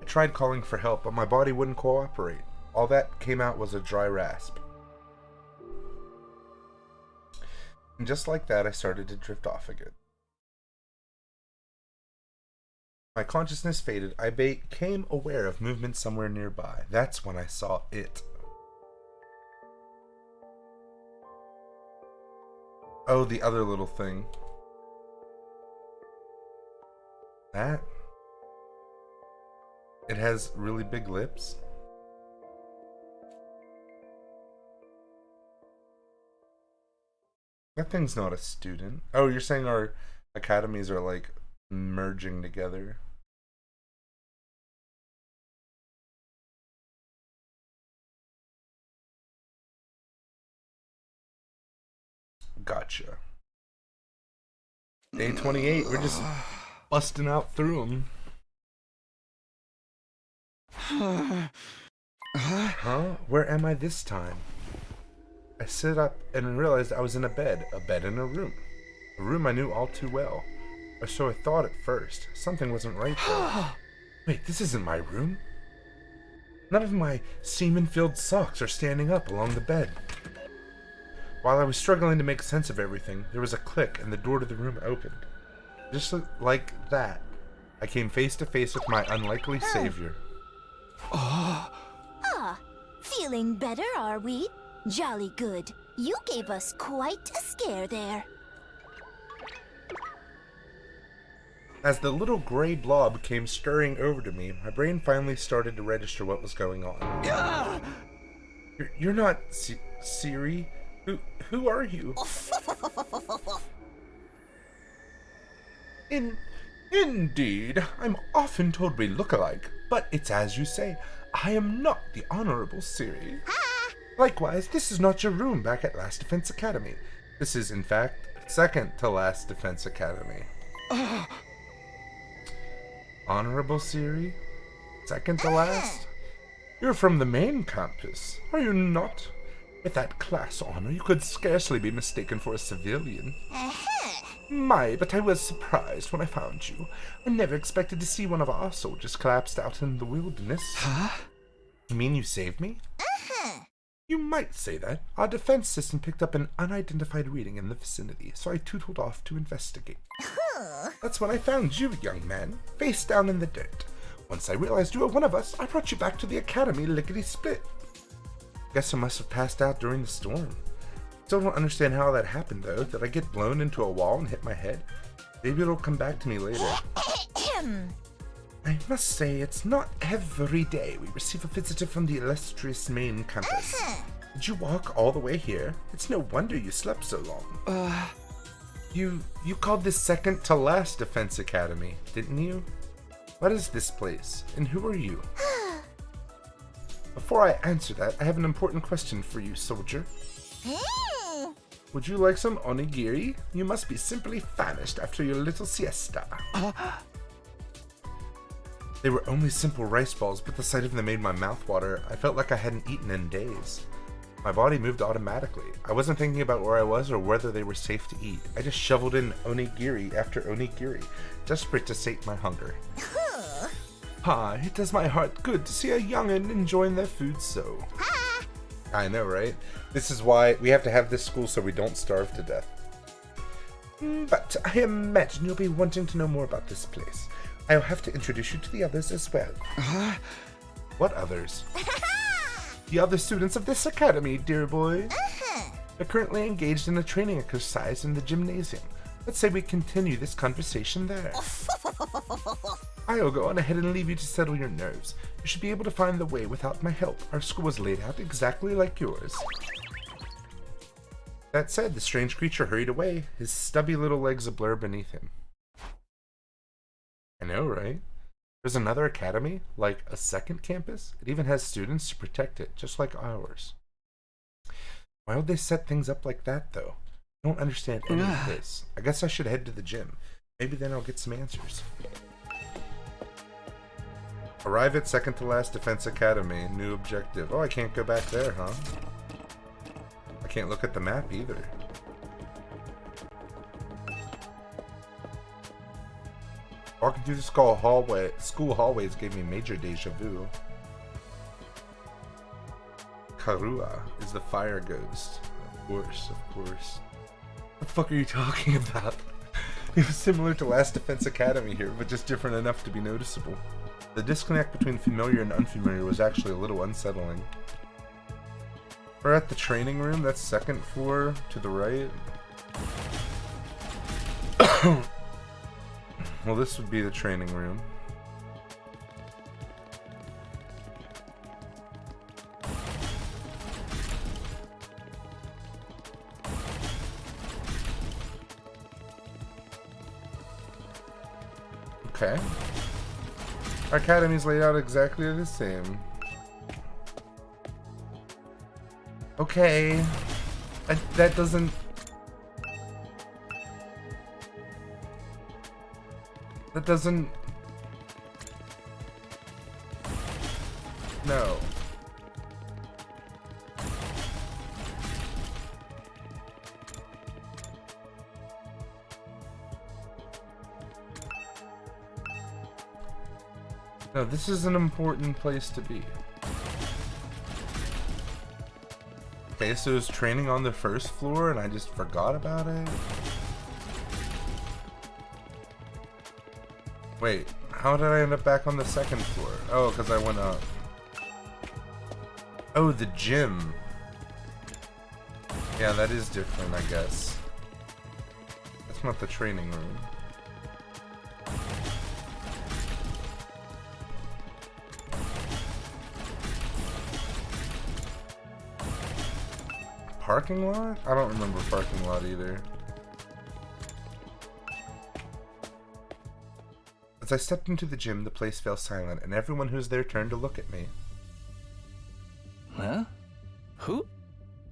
tried calling for help, but my body wouldn't cooperate. All that came out was a dry rasp. And just like that, I started to drift off again. My consciousness faded. I became aware of movement somewhere nearby. That's when I saw it. Oh, the other little thing. That? It has really big lips. That thing's not a student. Oh, you're saying our academies are like merging together. Gotcha. Day 28, we're just busting out through them. Huh? Where am I this time? I sit up and realized I was in a bed in a room I knew all too well. Or so I thought at first. Something wasn't right though. Wait, this isn't my room? None of my semen-filled socks are standing up along the bed. While I was struggling to make sense of everything, there was a click and the door to the room opened. Just like that, I came face to face with my unlikely savior. Feeling better, are we? Jolly good. You gave us quite a scare there. As the little gray blob came scurrying over to me, my brain finally started to register what was going on. You're not Siri? Who are you? Indeed, I'm often told we look alike, but it's as you say, I am not the Honorable Siri. Likewise, this is not your room back at Last Defense Academy. This is, in fact, second to Last Defense Academy. Honorable Siri? Second to last? You're from the main campus, are you not? With that class honor, you could scarcely be mistaken for a civilian. My, but I was surprised when I found you. I never expected to see one of our soldiers collapsed out in the wilderness. You mean you saved me? You might say that. Our defense system picked up an unidentified reading in the vicinity, so I tootled off to investigate. That's when I found you, young man, face down in the dirt. Once I realized you were one of us, I brought you back to the academy lickety-split. Guess I must have passed out during the storm. Still don't understand how that happened, though. Did I get blown into a wall and hit my head? Maybe it'll come back to me later. I must say, it's not every day we receive a visitor from the illustrious main campus. Did you walk all the way here? It's no wonder you slept so long. You called this second to last Defense Academy, didn't you? What is this place, and who are you? Before I answer that, I have an important question for you, soldier. Would you like some onigiri? You must be simply famished after your little siesta. They were only simple rice balls, but the sight of them made my mouth water. I felt like I hadn't eaten in days. My body moved automatically. I wasn't thinking about where I was or whether they were safe to eat. I just shoveled in onigiri after onigiri, desperate to sate my hunger. It does my heart good to see a young'un enjoying their food so. I know, right? This is why we have to have this school so we don't starve to death. But I imagine you'll be wanting to know more about this place. I'll have to introduce you to the others as well. What others? The other students of this academy, dear boy. They're currently engaged in a training exercise in the gymnasium. Let's say we continue this conversation there. I'll go on ahead and leave you to settle your nerves. You should be able to find the way without my help. Our school is laid out exactly like yours. That said, the strange creature hurried away, his stubby little legs ablur beneath him. I know, right? There's another academy, like a second campus. It even has students to protect it, just like ours. Why would they set things up like that, though? I don't understand any of this. I guess I should head to the gym. Maybe then I'll get some answers. Arrive at second to last Defense Academy. New objective. Oh, I can't go back there, huh? I can't look at the map either. Walking through the school hallways gave me major deja vu. Karua is the fire ghost. Of course, of course. What the fuck are you talking about? It was similar to Last Defense Academy here, but just different enough to be noticeable. The disconnect between familiar and unfamiliar was actually a little unsettling. We're at the training room, that's second floor to the right. Well, this would be the training room. Okay. Our academy's laid out exactly the same. Okay. That doesn't... That doesn't... No. No, this is an important place to be. Okay, so it was training on the first floor and I just forgot about it? Wait, how did I end up back on the second floor? Oh, because I went up. Oh, the gym. Yeah, that is different, I guess. That's not the training room. Parking lot? I don't remember parking lot either. As I stepped into the gym, the place fell silent, and everyone who was there turned to look at me. Huh? Who?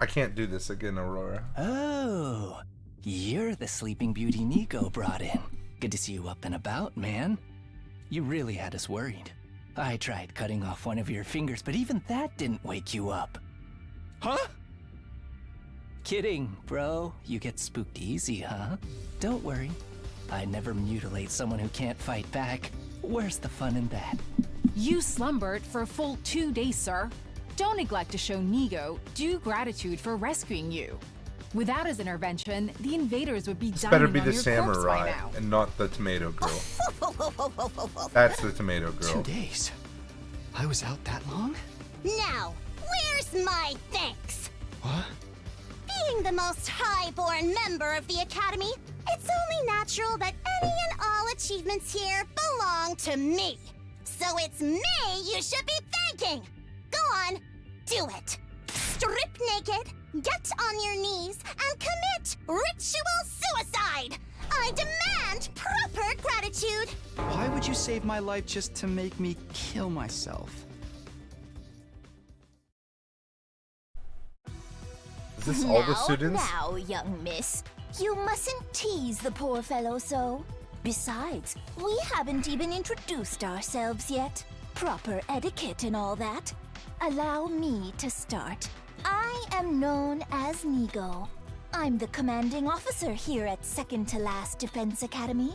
I can't do this again, Aurora. Oh, you're the Sleeping Beauty Nico brought in. Good to see you up and about, man. You really had us worried. I tried cutting off one of your fingers, but even that didn't wake you up. Huh? Kidding, bro. You get spooked easy, huh? Don't worry. I'd never mutilate someone who can't fight back. Where's the fun in that? You slumbered for a full 2 days, sir. Don't neglect to show Nigo due gratitude for rescuing you. Without his intervention, the invaders would be This dining better be on the your corpse by samurai now. and not the tomato girl. That's the tomato girl. 2 days? I was out that long? Now, where's my thanks? What? Being the most highborn member of the Academy, it's only natural that any and all achievements here belong to me. So it's me you should be thanking. Go on, do it. Strip naked, get on your knees, and commit ritual suicide. I demand proper gratitude. Why would you save my life just to make me kill myself? Is this all the students? Now, young miss, you mustn't tease the poor fellow so. Besides, we haven't even introduced ourselves yet. Proper etiquette and all that. Allow me to start. I am known as Nigo. I'm the commanding officer here at Second to Last Defense Academy.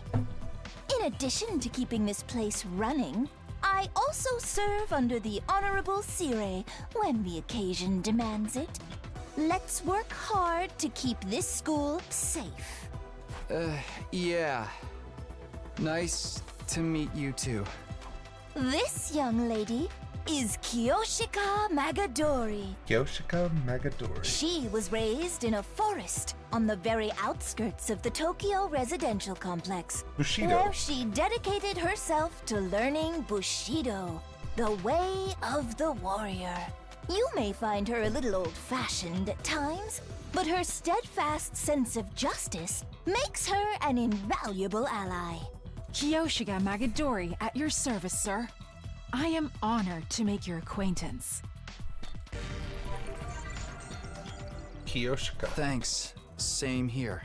In addition to keeping this place running, I also serve under the Honorable Sire when the occasion demands it. Let's work hard to keep this school safe. Yeah. Nice to meet you too. This young lady is Kiyoshika Magadori. Yoshika Magadori. She was raised in a forest on the very outskirts of the Tokyo residential complex, Bushido. where she dedicated herself to learning Bushido, the way of the warrior. You may find her a little old-fashioned at times, but her steadfast sense of justice makes her an invaluable ally. Kiyoshika Magadori at your service, sir. I am honored to make your acquaintance. Kiyoshika. Thanks. Same here.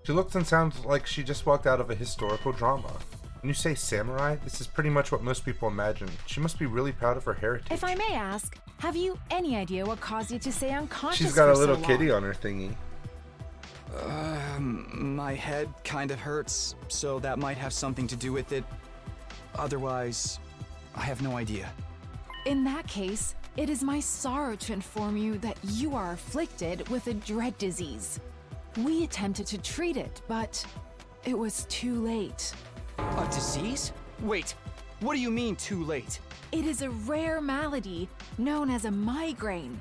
She looks and sounds like she just walked out of a historical drama. When you say samurai, this is pretty much what most people imagine. She must be really proud of her heritage. If I may ask, have you any idea what caused you to stay unconscious She's got a for little so kitty long? on her thingy. My head kind of hurts, so that might have something to do with it. Otherwise, I have no idea. In that case, it is my sorrow to inform you that you are afflicted with a dread disease. We attempted to treat it, but it was too late. A disease? Wait, what do you mean too late? It is a rare malady known as a migraine.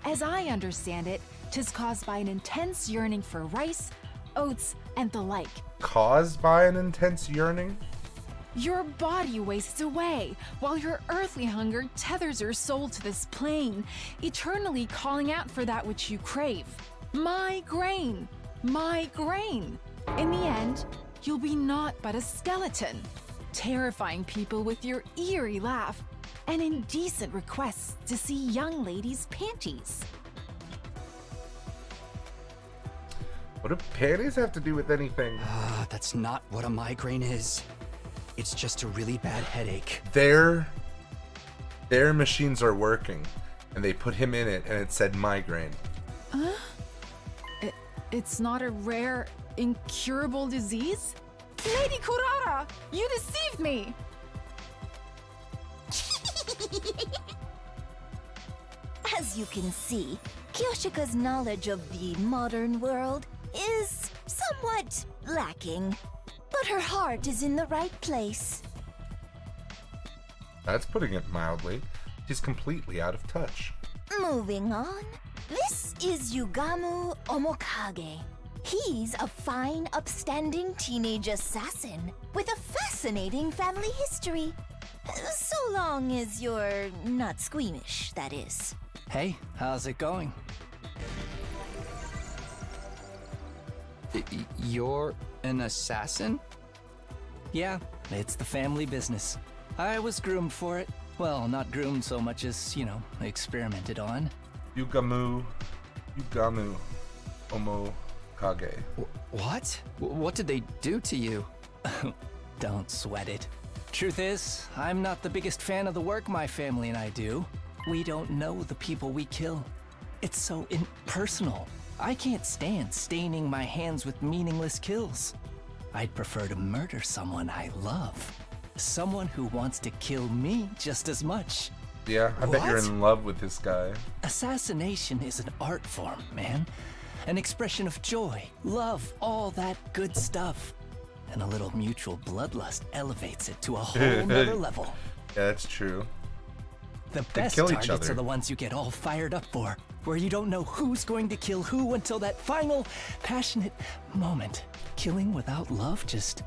As I understand it, 'tis caused by an intense yearning for rice, oats, and the like. Caused by an intense yearning? Your body wastes away, while your earthly hunger tethers your soul to this plane, eternally calling out for that which you crave. Migraine! Migraine! In the end, you'll be naught but a skeleton, terrifying people with your eerie laugh and indecent requests to see young ladies' panties. What do panties have to do with anything? That's not what a migraine is. It's just a really bad headache. Their machines are working, and they put him in it, and it said migraine. It's not a rare, incurable disease? Lady Kurara, you deceived me! As you can see, Kyoshika's knowledge of the modern world is somewhat lacking, but her heart is in the right place. That's putting it mildly. She's completely out of touch. Moving on, this is Yugamu Omokage. He's a fine, upstanding teenage assassin with a fascinating family history. So long as you're not squeamish, that is. Hey, how's it going? You're an assassin? Yeah, it's the family business. I was groomed for it. Well, not groomed so much as, experimented on. Yugamu Omokage. What? What did they do to you? Don't sweat it. Truth is, I'm not the biggest fan of the work my family and I do. We don't know the people we kill. It's so impersonal. I can't stand staining my hands with meaningless kills. I'd prefer to murder someone I love. Someone who wants to kill me just as much. Yeah, I bet you're in love with this guy. Assassination is an art form, man. An expression of joy, love, all that good stuff. And a little mutual bloodlust elevates it to a whole nother level. Yeah, that's true. The best targets are the ones you get all fired up for, where you don't know who's going to kill who until that final, passionate moment. Killing without love just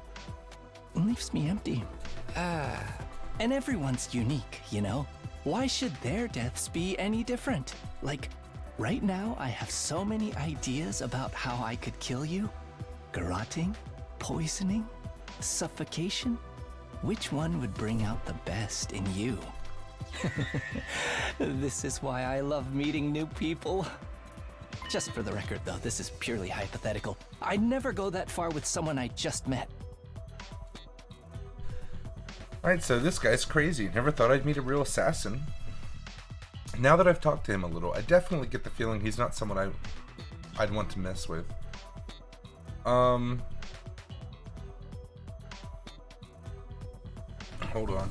leaves me empty. And everyone's unique, Why should their deaths be any different? Like, right now I have so many ideas about how I could kill you. Garroting? Poisoning? Suffocation? Which one would bring out the best in you? This is why I love meeting new people. Just for the record, though, this is purely hypothetical. I'd never go that far with someone I just met. Alright, so this guy's crazy. Never thought I'd meet a real assassin. Now that I've talked to him a little, I definitely get the feeling he's not someone I'd want to mess with. Hold on.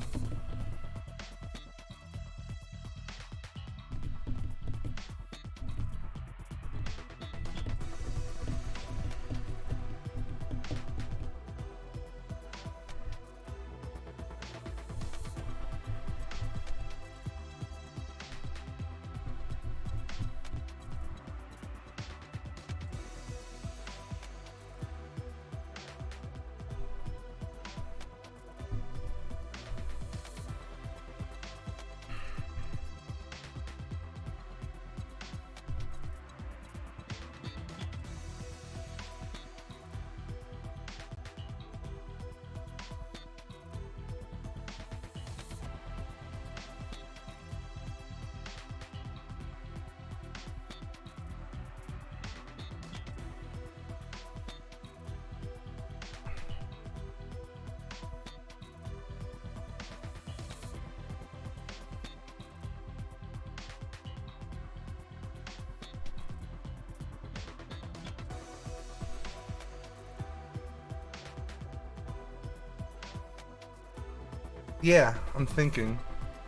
Yeah, I'm thinking.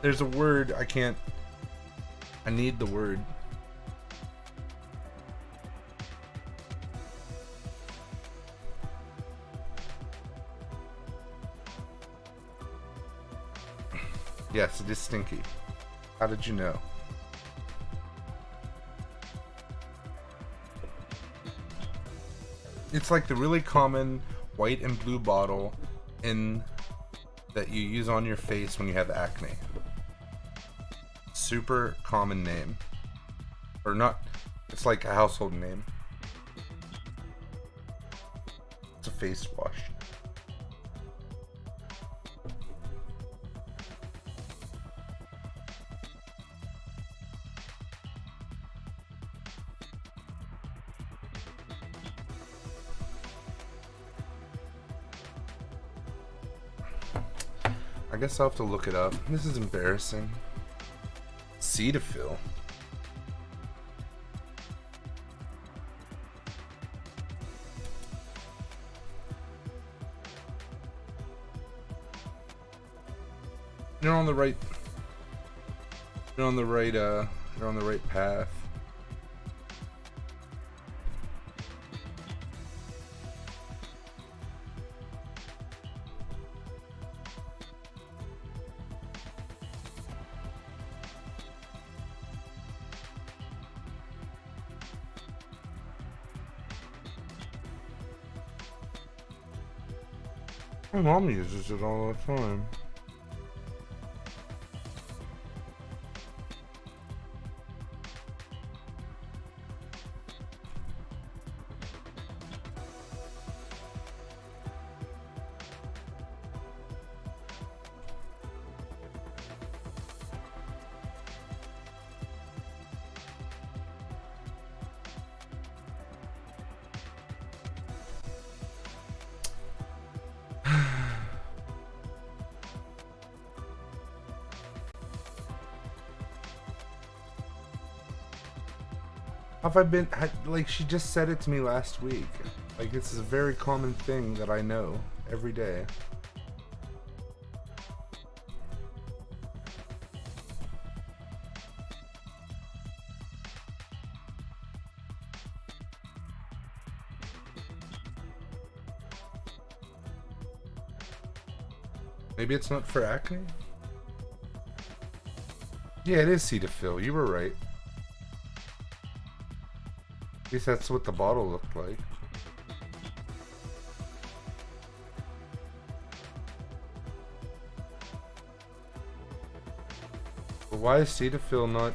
There's a word I can't... I need the word. Yes, it is stinky. How did you know? It's like the really common white and blue bottle that you use on your face when you have acne. Super common name. Or not, it's like a household name. It's a face wash. I guess I'll have to look it up. This is embarrassing. Cetaphil. You're on the right. You're on the right. You're on the right path. My mom uses it all the time. Have I been, like, she just said it to me last week. Like, this is a very common thing that I know every day. Maybe it's not for acne? Yeah, it is Cetaphil. You were right. At least that's what the bottle looked like. But why is Cetaphil not...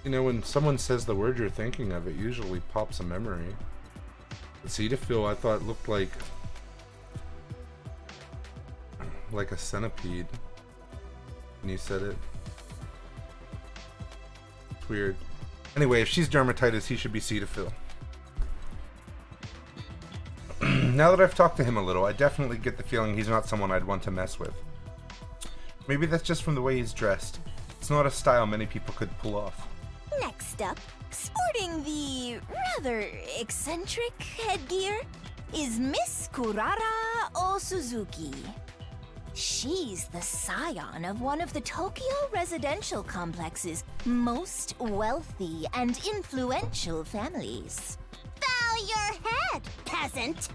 You know, when someone says the word you're thinking of, it usually pops a memory. But Cetaphil, I thought looked like a centipede when you said it. It's weird. Anyway, if she's dermatitis, he should be Cetaphil. Now that I've talked to him a little, I definitely get the feeling he's not someone I'd want to mess with. Maybe that's just from the way he's dressed. It's not a style many people could pull off. Next up, sporting the rather eccentric headgear, is Miss Kurara Osuzuki. She's the scion of one of the Tokyo residential complex's most wealthy and influential families. Bow your head, peasant!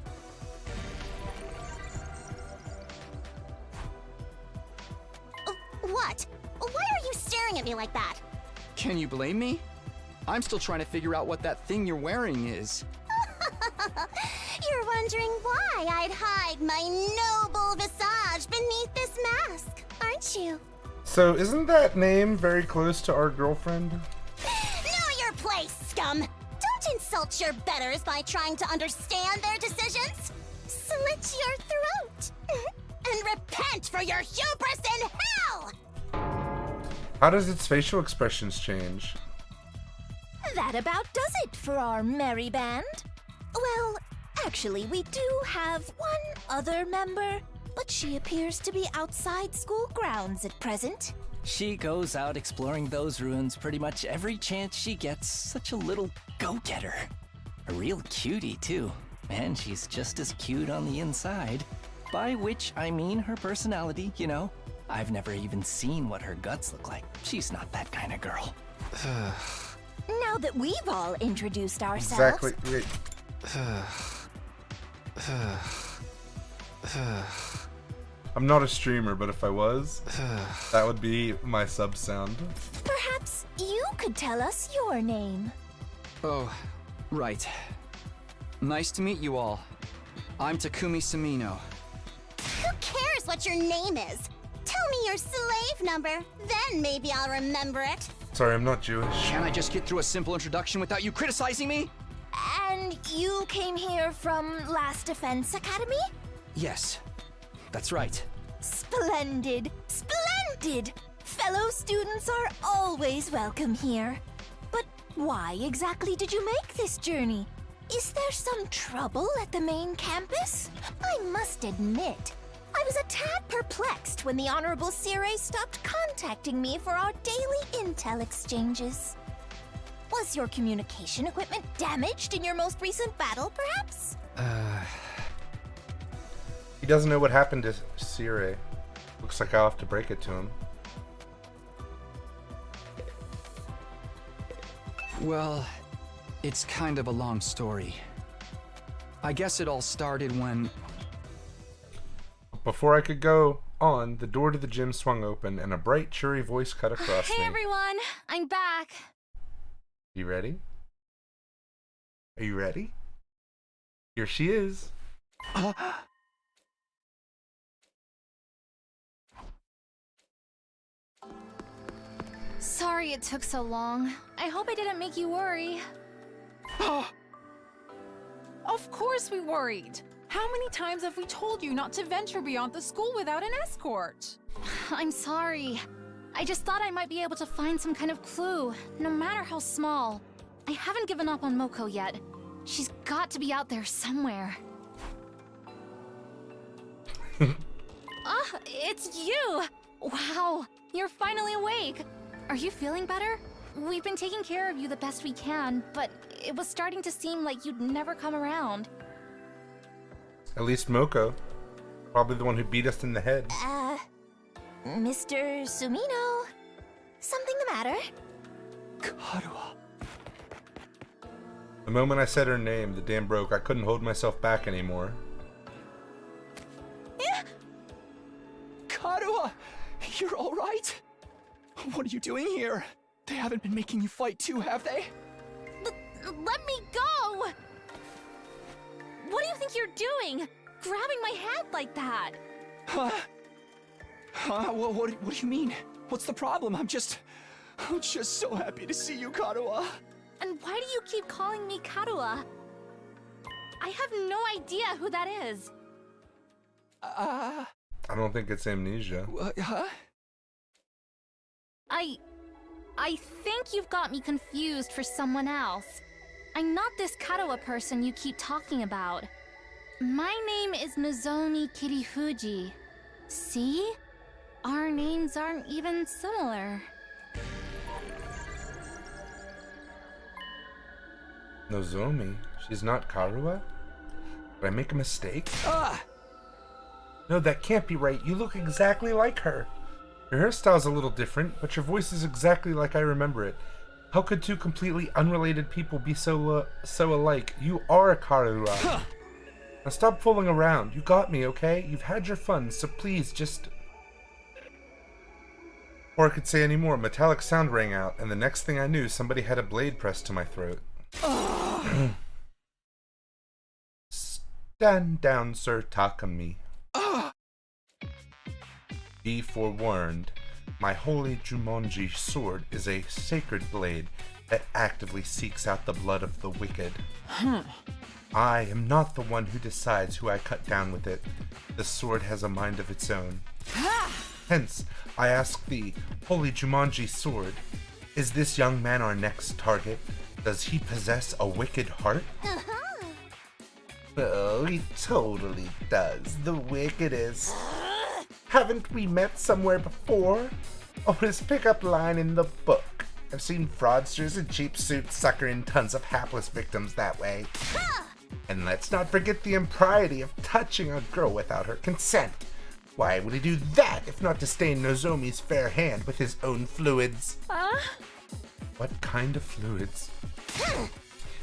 What? Why are you staring at me like that? Can you blame me? I'm still trying to figure out what that thing you're wearing is. You're wondering why I'd hide my noble visage beneath this mask, aren't you? So, isn't that name very close to our girlfriend? Know your place, scum! Don't insult your betters by trying to understand their decisions! Slit your throat! And repent for your hubris in hell! How does its facial expressions change? That about does it for our merry band. Well, actually, we do have one other member, but she appears to be outside school grounds at present. She goes out exploring those ruins pretty much every chance she gets. Such a little go-getter. A real cutie, too. And she's just as cute on the inside. By which I mean her personality, you know. I've never even seen what her guts look like. She's not that kind of girl. Now that we've all introduced ourselves... Exactly. Wait. I'm not a streamer, but if I was, that would be my sub sound. Perhaps you could tell us your name. Oh, right. Nice to meet you all. I'm Takumi Samino. Who cares what your name is? Tell me your slave number, then maybe I'll remember it. Sorry, I'm not Jewish. Can I just get through a simple introduction without you criticizing me? And you came here from Last Defense Academy? Yes, that's right. Splendid! Splendid! Fellow students are always welcome here. But why exactly did you make this journey? Is there some trouble at the main campus? I must admit, I was a tad perplexed when the Honorable Sire stopped contacting me for our daily intel exchanges. Was your communication equipment damaged in your most recent battle, perhaps? He doesn't know what happened to Sire. Looks like I'll have to break it to him. Well, it's kind of a long story. I guess it all started when... Before I could go on, the door to the gym swung open and a bright, cheery voice cut across me. Hey everyone, I'm back. You ready? Are you ready? Here she is. Sorry it took so long. I hope I didn't make you worry. Of course we worried. How many times have we told you not to venture beyond the school without an escort? I'm sorry. I just thought I might be able to find some kind of clue, no matter how small. I haven't given up on Moko yet. She's got to be out there somewhere. It's you! Wow, you're finally awake. Are you feeling better? We've been taking care of you the best we can, but it was starting to seem like you'd never come around. At least Moko. Probably the one who beat us in the head. Mr. Sumino? Something the matter? Karuha. The moment I said her name, the dam broke. I couldn't hold myself back anymore. Karuha! You're alright? What are you doing here? They haven't been making you fight too, have they? Let me go! What do you think you're doing? Grabbing my hand like that? Huh? What do you mean? What's the problem? I'm just so happy to see you, Karuha. And why do you keep calling me Karuha? I have no idea who that is. I don't think it's amnesia. Huh? I think you've got me confused for someone else. I'm not this Karuha person you keep talking about. My name is Nozomi Kirifuji. See? Our names aren't even similar. Nozomi? She's not Karuha? Did I make a mistake? No, that can't be right. You look exactly like her. Your hairstyle's a little different, but your voice is exactly like I remember it. How could two completely unrelated people be so alike? You are Karuha. Now stop fooling around. You got me, okay? You've had your fun, so please just... Before I could say any more, a metallic sound rang out, and the next thing I knew, somebody had a blade pressed to my throat. Stand down, Sir Takami. Be forewarned, my holy Jumonji sword is a sacred blade that actively seeks out the blood of the wicked. I am not the one who decides who I cut down with it. The sword has a mind of its own. Hence, I ask thee, holy Jumonji sword, is this young man our next target? Does he possess a wicked heart? Oh, he totally does. The wickedest. Haven't we met somewhere before? Or his pickup line in the book. I've seen fraudsters in cheap suits suckering tons of hapless victims that way. And let's not forget the impropriety of touching a girl without her consent. Why would he do that if not to stain Nozomi's fair hand with his own fluids? What kind of fluids?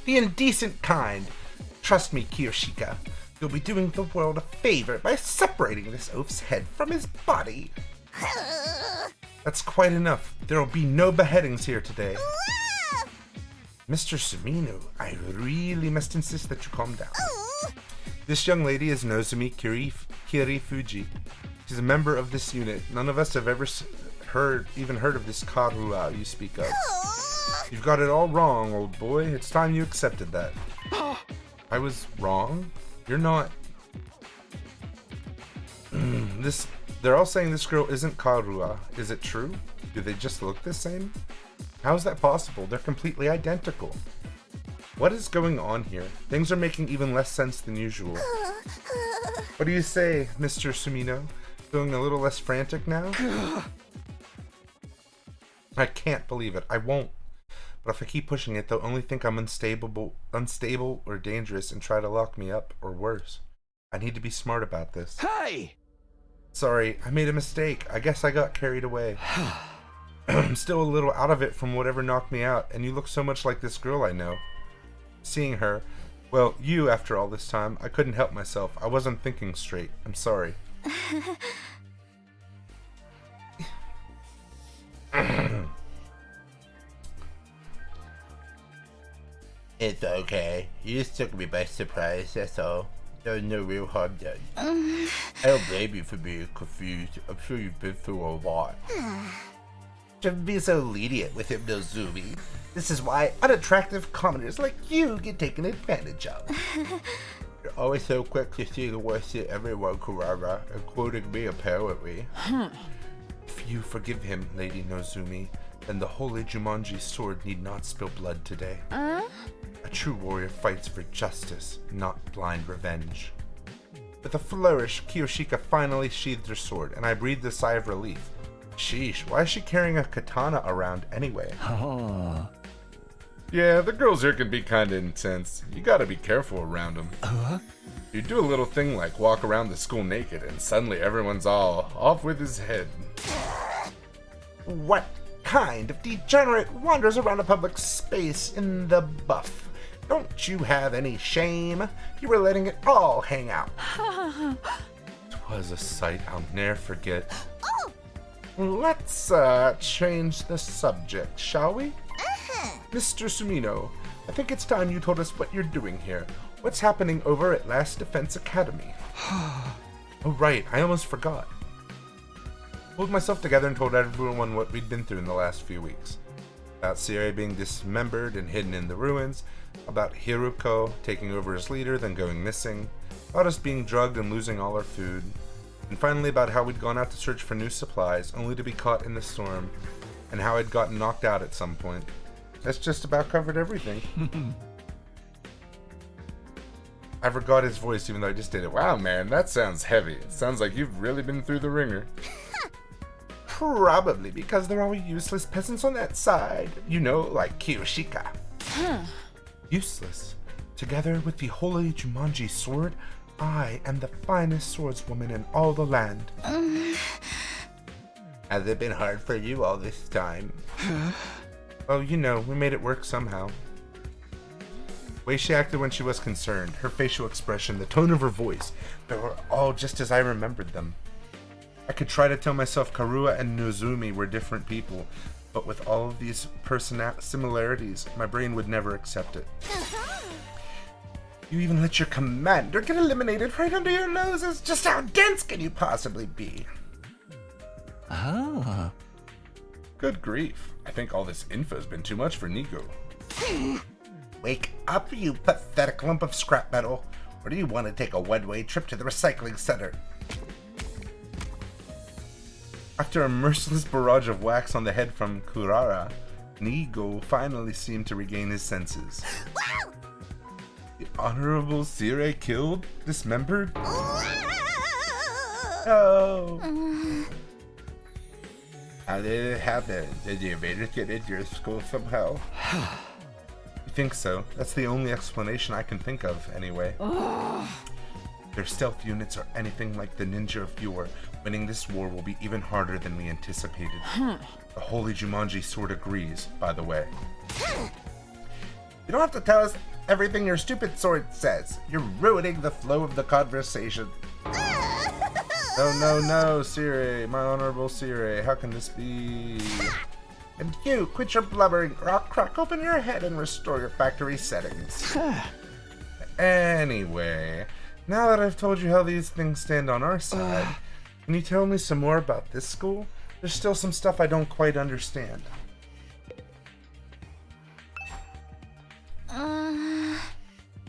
The indecent kind. Trust me, Kiyoshika. You'll be doing the world a favor by separating this oaf's head from his body. That's quite enough. There'll be no beheadings here today. Mr. Sumino, I really must insist that you calm down. This young lady is Nozomi Kirifuji. She's a member of this unit. None of us have ever even heard of this Karuha you speak of. You've got it all wrong, old boy. It's time you accepted that. I was wrong? You're not. They're all saying this girl isn't Karuha. Is it true? Do they just look the same? How is that possible? They're completely identical. What is going on here? Things are making even less sense than usual. What do you say, Mr. Sumino? Feeling a little less frantic now? I can't believe it. I won't. But if I keep pushing it, they'll only think I'm unstable or dangerous and try to lock me up, or worse. I need to be smart about this. Hey! Sorry, I made a mistake. I guess I got carried away. I'm still a little out of it from whatever knocked me out, and you look so much like this girl I know. Seeing her, well, you after all this time, I couldn't help myself. I wasn't thinking straight. I'm sorry. It's okay. You just took me by surprise, that's all. There was no real harm done. I don't blame you for being confused. I'm sure you've been through a lot. Shouldn't be so lenient with him, Nozumi. This is why unattractive commoners like you get taken advantage of. You're always so quick to see the worst in everyone, Kurara, including me, apparently. If you forgive him, Lady Nozumi, then the holy Jumanji sword need not spill blood today. A true warrior fights for justice, not blind revenge. With a flourish, Kiyoshika finally sheathed her sword, and I breathed a sigh of relief. Sheesh, why is she carrying a katana around anyway? Yeah, the girls here can be kinda intense. You gotta be careful around them. You do a little thing like walk around the school naked, and suddenly everyone's all off with his head. What kind of degenerate wanders around a public space in the buff? Don't you have any shame? You were letting it all hang out. 'Twas a sight I'll ne'er forget. Let's change the subject, shall we? Mr. Sumino, I think it's time you told us what you're doing here. What's happening over at Last Defense Academy? Oh right, I almost forgot. Pulled myself together and told everyone what we'd been through in the last few weeks. About Siri being dismembered and hidden in the ruins, about Hiruko taking over as leader then going missing, about us being drugged and losing all our food, and finally about how we'd gone out to search for new supplies only to be caught in the storm, and how I'd gotten knocked out at some point. That's just about covered everything. I forgot his voice even though I just did it. Wow, man, that sounds heavy. It sounds like you've really been through the ringer. Probably because they're all useless peasants on that side. You know, like Kiyoshika. Useless. Together with the holy Jumanji sword, I am the finest swordswoman in all the land. Has it been hard for you all this time? Well, you know, we made it work somehow. The way she acted when she was concerned, her facial expression, the tone of her voice, they were all just as I remembered them. I could try to tell myself Karua and Nozumi were different people, but with all of these similarities, my brain would never accept it. You even let your commander get eliminated right under your noses? Just how dense can you possibly be? Good grief. I think all this info's been too much for Nico. Wake up, you pathetic lump of scrap metal. Or do you want to take a one-way trip to the recycling center? After a merciless barrage of wax on the head from Kurara, Nigo finally seemed to regain his senses. The Honorable Sire killed? Dismembered? Oh. How did it happen? Did the invaders get into your school somehow? You think so? That's the only explanation I can think of, anyway. If their stealth units are anything like the ninja of yore, winning this war will be even harder than we anticipated. The holy Jumanji sword agrees, by the way. You don't have to tell us everything your stupid sword says. You're ruining the flow of the conversation. No, Sire, my honorable Sire, how can this be? And you, quit your blubbering, or I'll crack open your head and restore your factory settings. Anyway, now that I've told you how these things stand on our side, can you tell me some more about this school? There's still some stuff I don't quite understand.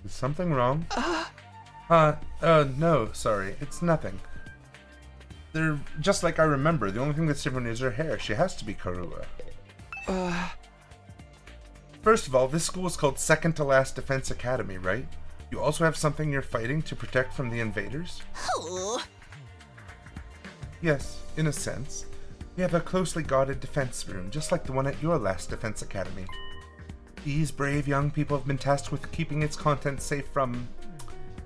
Is something wrong? No, sorry, it's nothing. They're just like I remember. The only thing that's different is her hair. She has to be Karua. First of all, this school is called Second to Last Defense Academy, right? You also have something you're fighting to protect from the invaders? Oh. Yes, in a sense. We have a closely guarded defense room, just like the one at your last defense academy. These brave young people have been tasked with keeping its contents safe from...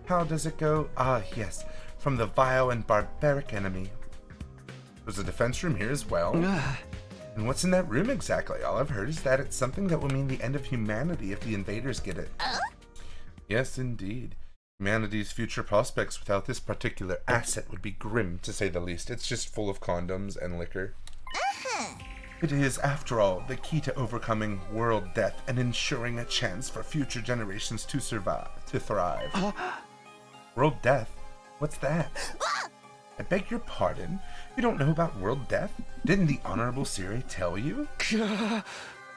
How does it go? Ah, yes, from the vile and barbaric enemy. There's a defense room here as well. And what's in that room exactly? All I've heard is that it's something that will mean the end of humanity if the invaders get it. Yes, indeed. Humanity's future prospects without this particular asset would be grim, to say the least. It's just full of condoms and liquor. It is, after all, the key to overcoming world death and ensuring a chance for future generations to thrive. World death? What's that? I beg your pardon? You don't know about world death? Didn't the Honorable Siri tell you?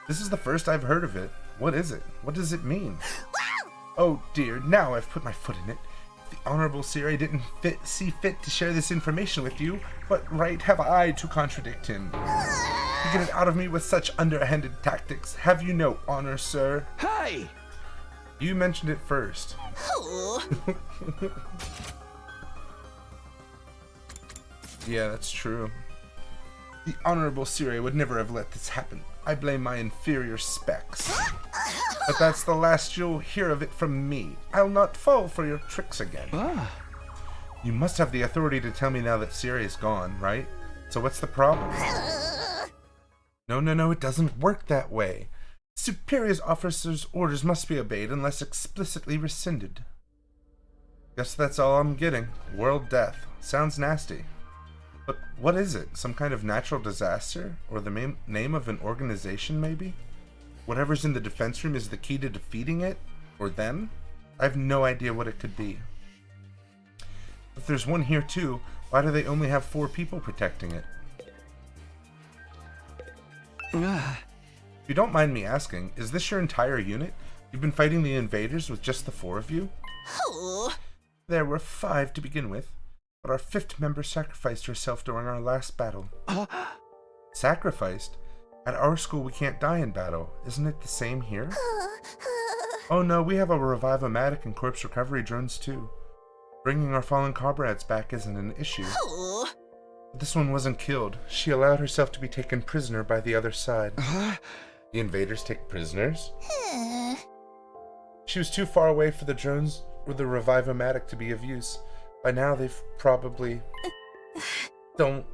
This is the first I've heard of it. What is it? What does it mean? Oh dear, now I've put my foot in it. The Honorable Siri didn't see fit to share this information with you. What right have I to contradict him? You get it out of me with such underhanded tactics. Have you no honor, sir? Hey! You mentioned it first. Yeah, that's true. The Honorable Siri would never have let this happen. I blame my inferior specs. But that's the last you'll hear of it from me. I'll not fall for your tricks again. You must have the authority to tell me now that Siri is gone, right? So what's the problem? No, it doesn't work that way. Superior's officer's orders must be obeyed unless explicitly rescinded. Guess that's all I'm getting. World death. Sounds nasty. But what is it? Some kind of natural disaster? Or the name of an organization, maybe? Whatever's in the defense room is the key to defeating it? Or them? I have no idea what it could be. If there's one here too, why do they only have 4 people protecting it? If you don't mind me asking, is this your entire unit? You've been fighting the invaders with just the 4 of you? There were 5 to begin with, but our 5th member sacrificed herself during our last battle. Sacrificed? At our school we can't die in battle. Isn't it the same here? Oh no, we have a Revive-O-Matic and corpse recovery drones too. Bringing our fallen comrades back isn't an issue. But this one wasn't killed. She allowed herself to be taken prisoner by the other side. The invaders take prisoners? She was too far away for the drones or the Revive-O-Matic to be of use. By now they've probably... Don't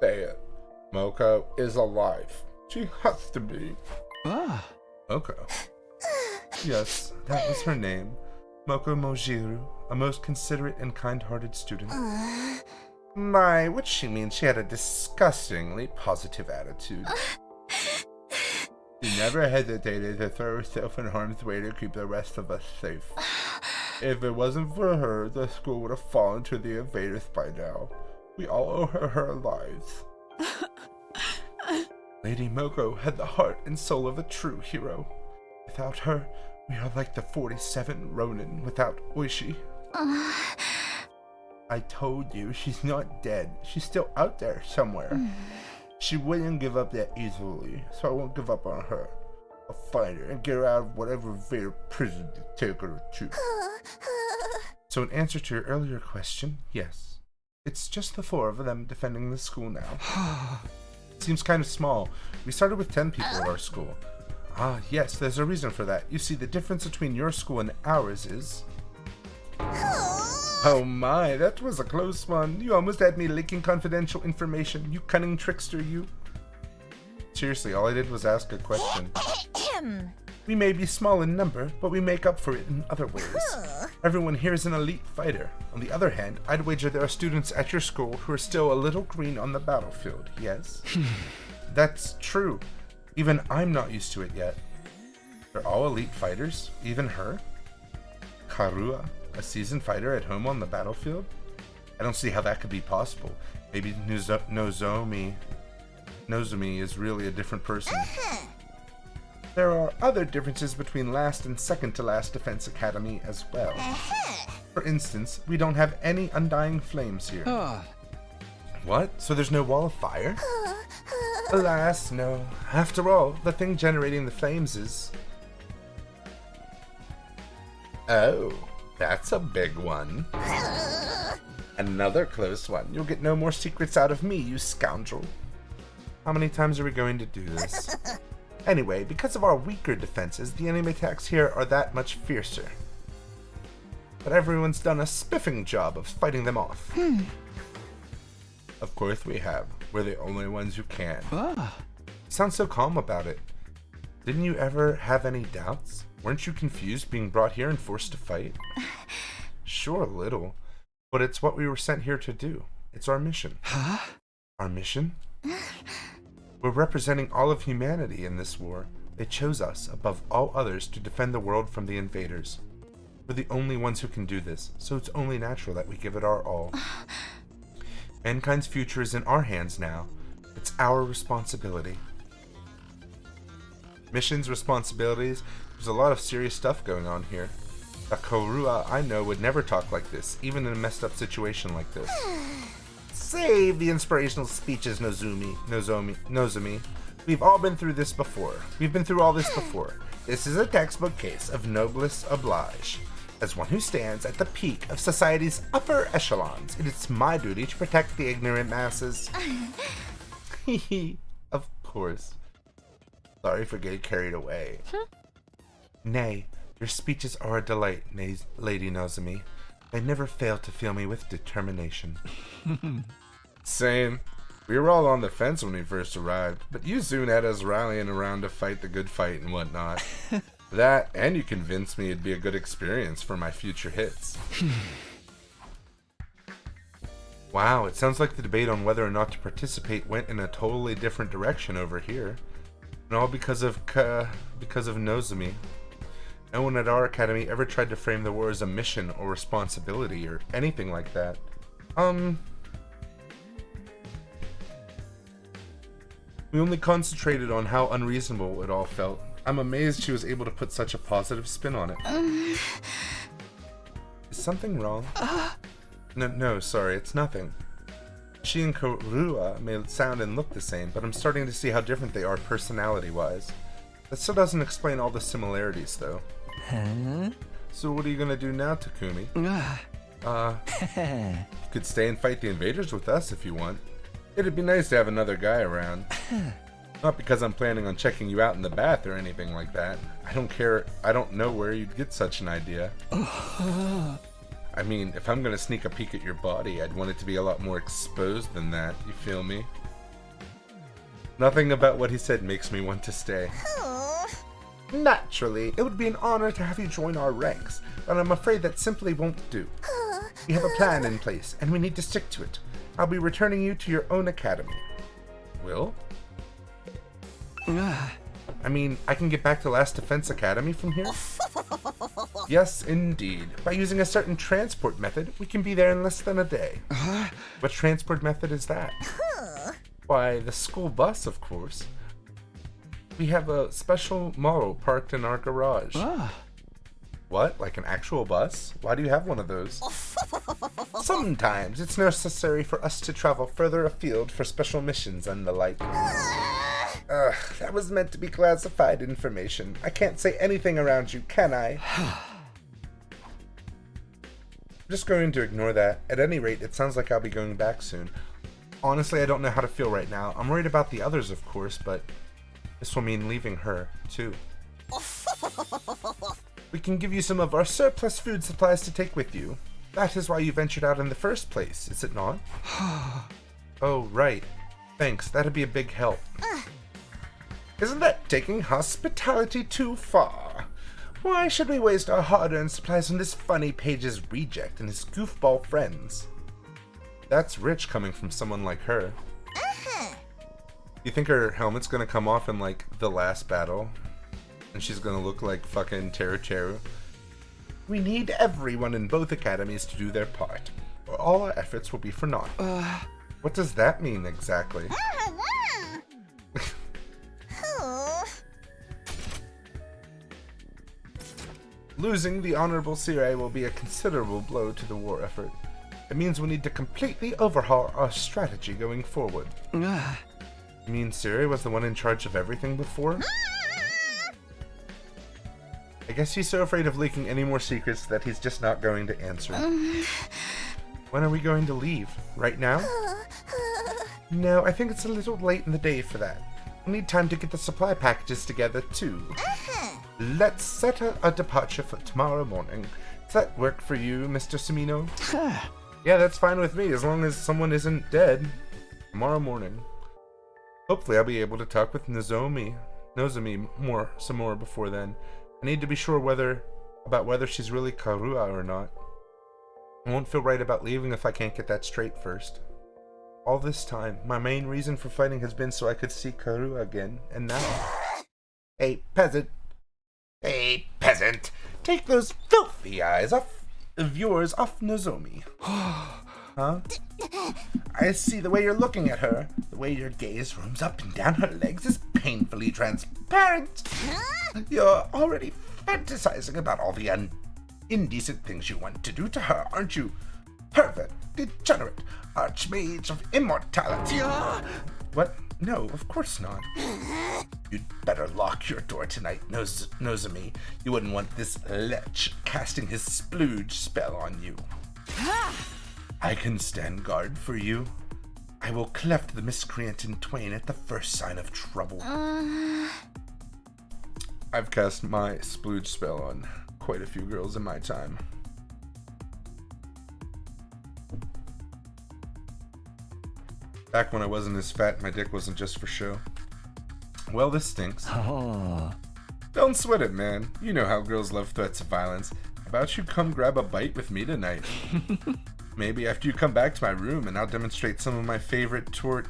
say it. Moko is alive. She has to be. Moko. Yes, that was her name. Moko Mojiru, a most considerate and kind-hearted student. My, which she means she had a disgustingly positive attitude. She never hesitated to throw herself in harm's way to keep the rest of us safe. If it wasn't for her, the school would have fallen to the invaders by now. We all owe her our lives. Lady Moko had the heart and soul of a true hero. Without her, we are like the 47 Ronin without Oishi. I told you, she's not dead. She's still out there somewhere. She wouldn't give up that easily, so I won't give up on her. I'll find her and get her out of whatever Vader prison to take her to. So in answer to your earlier question, yes. It's just the 4 of them defending the school now. Seems kind of small. We started with 10 people at our school. Ah, yes, there's a reason for that. You see, the difference between your school and ours is... Oh my, that was a close one. You almost had me leaking confidential information. You cunning trickster, you. Seriously, all I did was ask a question. We may be small in number, but we make up for it in other ways. Everyone here is an elite fighter. On the other hand, I'd wager there are students at your school who are still a little green on the battlefield, yes? That's true. Even I'm not used to it yet. They're all elite fighters? Even her? Karua, a seasoned fighter at home on the battlefield? I don't see how that could be possible. Maybe Nozomi is really a different person. There are other differences between last and second to last Defense Academy as well. For instance, we don't have any undying flames here. What? So there's no wall of fire? Alas, no. After all, the thing generating the flames is... Oh. That's a big one. Another close one. You'll get no more secrets out of me, you scoundrel. How many times are we going to do this? Anyway, because of our weaker defenses, the enemy attacks here are that much fiercer. But everyone's done a spiffing job of fighting them off. Of course we have. We're the only ones who can. You sound so calm about it. Didn't you ever have any doubts? Weren't you confused being brought here and forced to fight? Sure, a little. But it's what we were sent here to do. It's our mission. Our mission? We're representing all of humanity in this war. They chose us, above all others, to defend the world from the invaders. We're the only ones who can do this, so it's only natural that we give it our all. Mankind's future is in our hands now. It's our responsibility. Missions, responsibilities, there's a lot of serious stuff going on here. The Korua I know would never talk like this, even in a messed up situation like this. Save the inspirational speeches, Nozomi. We've all been through this before. We've been through all this before. This is a textbook case of noblesse oblige. As one who stands at the peak of society's upper echelons, it is my duty to protect the ignorant masses. Of course. Sorry for getting carried away. Nay, your speeches are a delight, Lady Nozomi. They never fail to fill me with determination. Same. We were all on the fence when we first arrived, but you soon had us rallying around to fight the good fight and whatnot. That, and you convinced me it'd be a good experience for my future hits. Wow, it sounds like the debate on whether or not to participate went in a totally different direction over here. And all because of Nozomi. No one at our academy ever tried to frame the war as a mission or responsibility or anything like that. We only concentrated on how unreasonable it all felt. I'm amazed she was able to put such a positive spin on it. Is something wrong? No, sorry, it's nothing. She and Korua may sound and look the same, but I'm starting to see how different they are personality-wise. That still doesn't explain all the similarities, though. So what are you gonna do now, Takumi? You could stay and fight the invaders with us if you want. It'd be nice to have another guy around. Not because I'm planning on checking you out in the bath or anything like that. I don't care. I don't know where you'd get such an idea. I mean, if I'm gonna sneak a peek at your body, I'd want it to be a lot more exposed than that, you feel me? Nothing about what he said makes me want to stay. Naturally, it would be an honor to have you join our ranks, but I'm afraid that simply won't do. We have a plan in place, and we need to stick to it. I'll be returning you to your own academy. Will? I mean, I can get back to Last Defense Academy from here? Yes, indeed. By using a certain transport method, we can be there in less than a day. What transport method is that? Why, the school bus, of course. We have a special model parked in our garage. What? Like an actual bus? Why do you have one of those? Sometimes it's necessary for us to travel further afield for special missions and the like. That was meant to be classified information. I can't say anything around you, can I? I'm just going to ignore that. At any rate, it sounds like I'll be going back soon. Honestly, I don't know how to feel right now. I'm worried about the others, of course, but this will mean leaving her, too. We can give you some of our surplus food supplies to take with you. That is why you ventured out in the first place, is it not? Oh, right. Thanks, that'd be a big help. Isn't that taking hospitality too far? Why should we waste our hard-earned supplies on this funny Page's reject and his goofball friends? That's rich coming from someone like her. You think her helmet's gonna come off in, like, the last battle? And she's gonna look like fucking Teru? We need everyone in both academies to do their part, or all our efforts will be for naught. What does that mean, exactly? Losing the Honorable Sire will be a considerable blow to the war effort. It means we need to completely overhaul our strategy going forward. You mean Sire was the one in charge of everything before? I guess he's so afraid of leaking any more secrets that he's just not going to answer. When are we going to leave? Right now? No, I think it's a little late in the day for that. We'll need time to get the supply packages together, too. Let's set a departure for tomorrow morning. Does that work for you, Mr. Samino? Yeah, that's fine with me, as long as someone isn't dead. Tomorrow morning. Hopefully I'll be able to talk with Nozomi some more before then. I need to be sure about whether she's really Karua or not. I won't feel right about leaving if I can't get that straight first. All this time, my main reason for fighting has been so I could see Karua again, and now... Hey, peasant! Hey, peasant! Take those filthy eyes of yours off Nozomi. Huh? I see the way you're looking at her. The way your gaze roams up and down her legs is painfully transparent. You're already fantasizing about all the indecent things you want to do to her, aren't you? Pervert, degenerate, archmage of immortality. What? No, of course not. You'd better lock your door tonight, Nozomi. You wouldn't want this lech casting his splooge spell on you. I can stand guard for you. I will cleft the miscreant in twain at the first sign of trouble. I've cast my splooge spell on quite a few girls in my time. Back when I wasn't as fat, my dick wasn't just for show. Well, this stinks. Don't sweat it, man. You know how girls love threats of violence. How about you come grab a bite with me tonight? Maybe after you come back to my room and I'll demonstrate some of my favorite give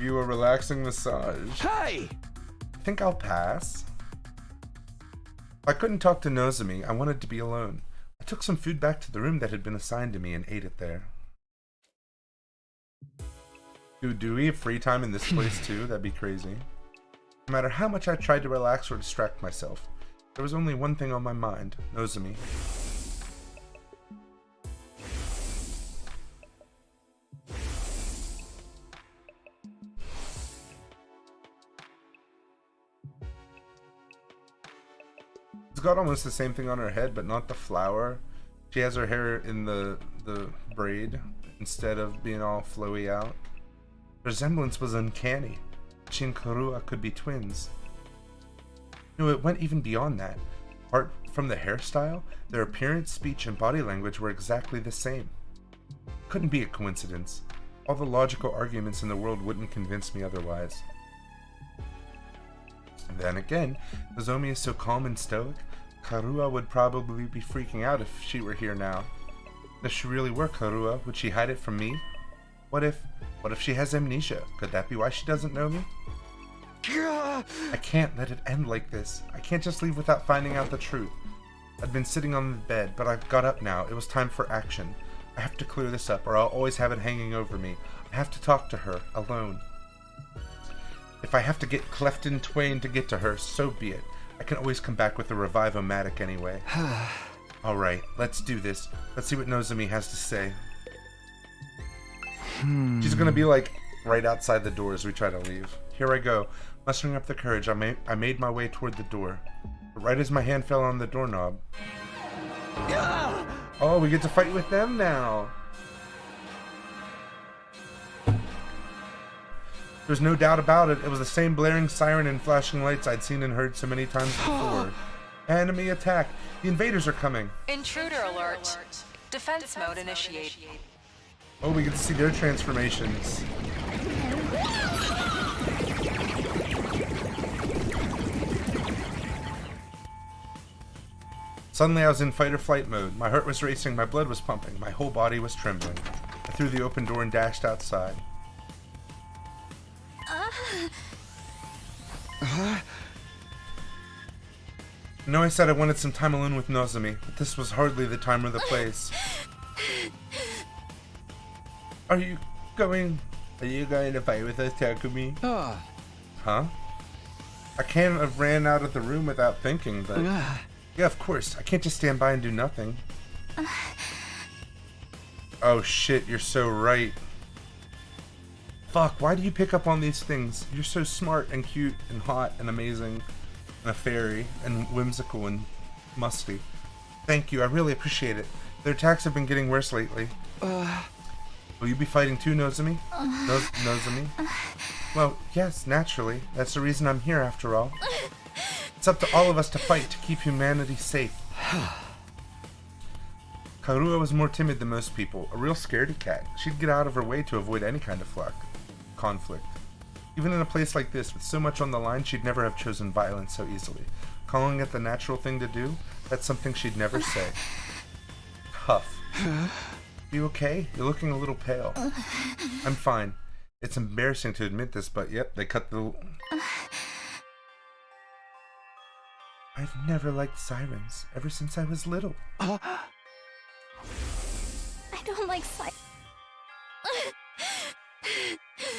you a relaxing massage. Hey! I think I'll pass. If I couldn't talk to Nozomi, I wanted to be alone. I took some food back to the room that had been assigned to me and ate it there. Dude, do we have free time in this place too? That'd be crazy. No matter how much I tried to relax or distract myself, there was only one thing on my mind, Nozomi. It's got almost the same thing on her head, but not the flower. She has her hair in the braid instead of being all flowy out. The resemblance was uncanny. She and Karua could be twins. No, it went even beyond that. Apart from the hairstyle, their appearance, speech, and body language were exactly the same. Couldn't be a coincidence. All the logical arguments in the world wouldn't convince me otherwise. Then again, Nozomi is so calm and stoic, Karua would probably be freaking out if she were here now. If she really were Karua, would she hide it from me? What if she has amnesia? Could that be why she doesn't know me? I can't let it end like this. I can't just leave without finding out the truth. I'd been sitting on the bed, but I've got up now. It was time for action. I have to clear this up, or I'll always have it hanging over me. I have to talk to her, alone. If I have to get cleft in twain to get to her, so be it. I can always come back with a Revive-O-Matic anyway. Alright, let's do this. Let's see what Nozomi has to say. She's gonna be like right outside the door as we try to leave. Here I go. Mustering up the courage, I made my way toward the door. But right as my hand fell on the doorknob... Oh, we get to fight with them now! There's no doubt about it. It was the same blaring siren and flashing lights I'd seen and heard so many times before. Enemy attack! The invaders are coming! Intruder alert. Defense mode initiate. Oh, we get to see their transformations. Suddenly I was in fight or flight mode. My heart was racing, my blood was pumping, my whole body was trembling. I threw the open door and dashed outside. I know I said I wanted some time alone with Nozomi, but this was hardly the time or the place. Are you going to fight with us, Takumi? Huh? I can't have ran out of the room without thinking, but... Yeah, of course. I can't just stand by and do nothing. Oh shit, you're so right. Fuck, why do you pick up on these things? You're so smart and cute and hot and amazing. a fairy, and whimsical and musty. Thank you, I really appreciate it. Their attacks have been getting worse lately. Will you be fighting too, Nozomi? Nozomi? Well, yes, naturally. That's the reason I'm here, after all. It's up to all of us to fight to keep humanity safe. Karua was more timid than most people, a real scaredy cat. She'd get out of her way to avoid any kind of conflict. Even in a place like this, with so much on the line, she'd never have chosen violence so easily. Calling it the natural thing to do, that's something she'd never say. Huff. You okay? You're looking a little pale. I'm fine. It's embarrassing to admit this, but yep, they cut the... I've never liked sirens, ever since I was little. I don't like sirens.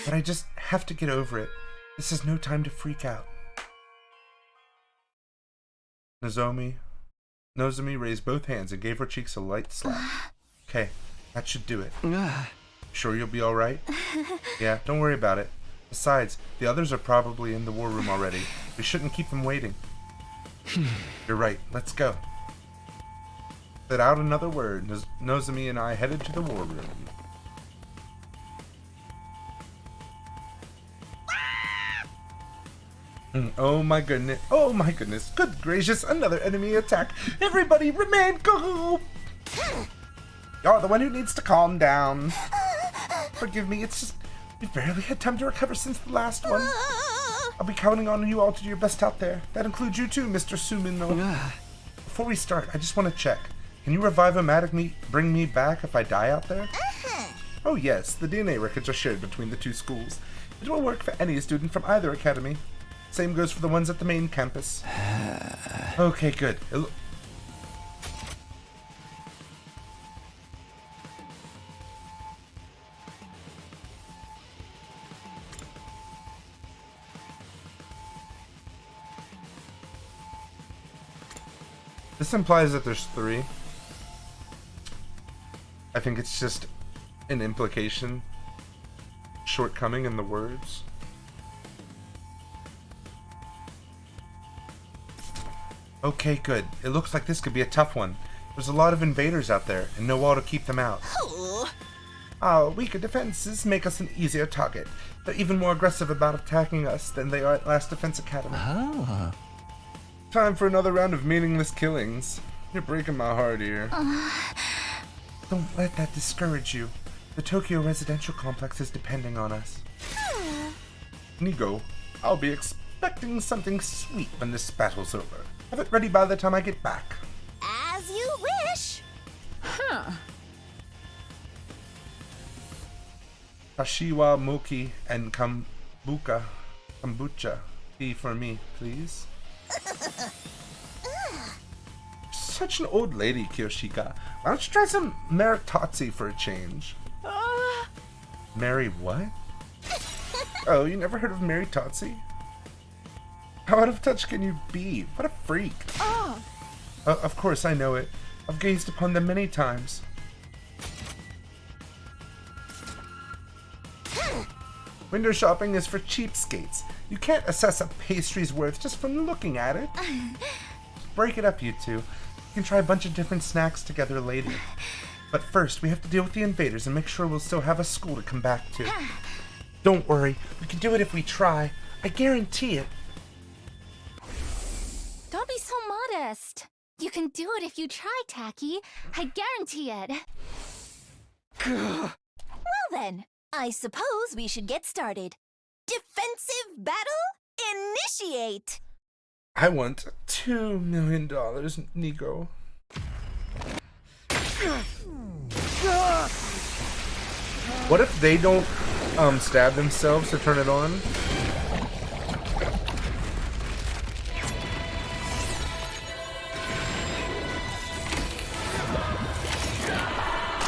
But I just have to get over it. This is no time to freak out. Nozomi raised both hands and gave her cheeks a light slap. Okay, that should do it. Sure you'll be alright? Yeah, don't worry about it. Besides, the others are probably in the war room already. We shouldn't keep them waiting. You're right, let's go. Without another word, Nozomi and I headed to the war room. Oh my goodness, good gracious, another enemy attack. Everybody remain calm. You're the one who needs to calm down. Forgive me, it's just, we barely had time to recover since the last one. I'll be counting on you all to do your best out there. That includes you too, Mr. Sumino. Before we start, I just want to check. Can you revive-o-matic bring me back if I die out there? Oh yes, the DNA records are shared between the two schools. It will work for any student from either academy. Same goes for the ones at the main campus. Okay, good. This implies that there's 3. I think it's just an implication, shortcoming in the words. Okay, good. It looks like this could be a tough one. There's a lot of invaders out there, and no wall to keep them out. Our weaker defenses make us an easier target. They're even more aggressive about attacking us than they are at Last Defense Academy. Time for another round of meaningless killings. You're breaking my heart here. Don't let that discourage you. The Tokyo residential complex is depending on us. Nigo, I'll be expecting something sweet when this battle's over. Have it ready by the time I get back. As you wish. Kashiwa Moki and kombucha tea for me, please. Such an old lady, Kyoshika. Why don't you try some Maritozzi for a change? Mary what? Oh, you never heard of Maritozzi? How out of touch can you be? What a freak. Of course I know it. I've gazed upon them many times. Window shopping is for cheapskates. You can't assess a pastry's worth just from looking at it. Break it up, you two. You can try a bunch of different snacks together later. But first, we have to deal with the invaders and make sure we'll still have a school to come back to. Don't worry, we can do it if we try. I guarantee it. Don't be so modest. You can do it if you try, Tacky. I guarantee it. Well then, I suppose we should get started. Defensive battle, initiate! I want $2 million, Nigo. What if they don't stab themselves to turn it on?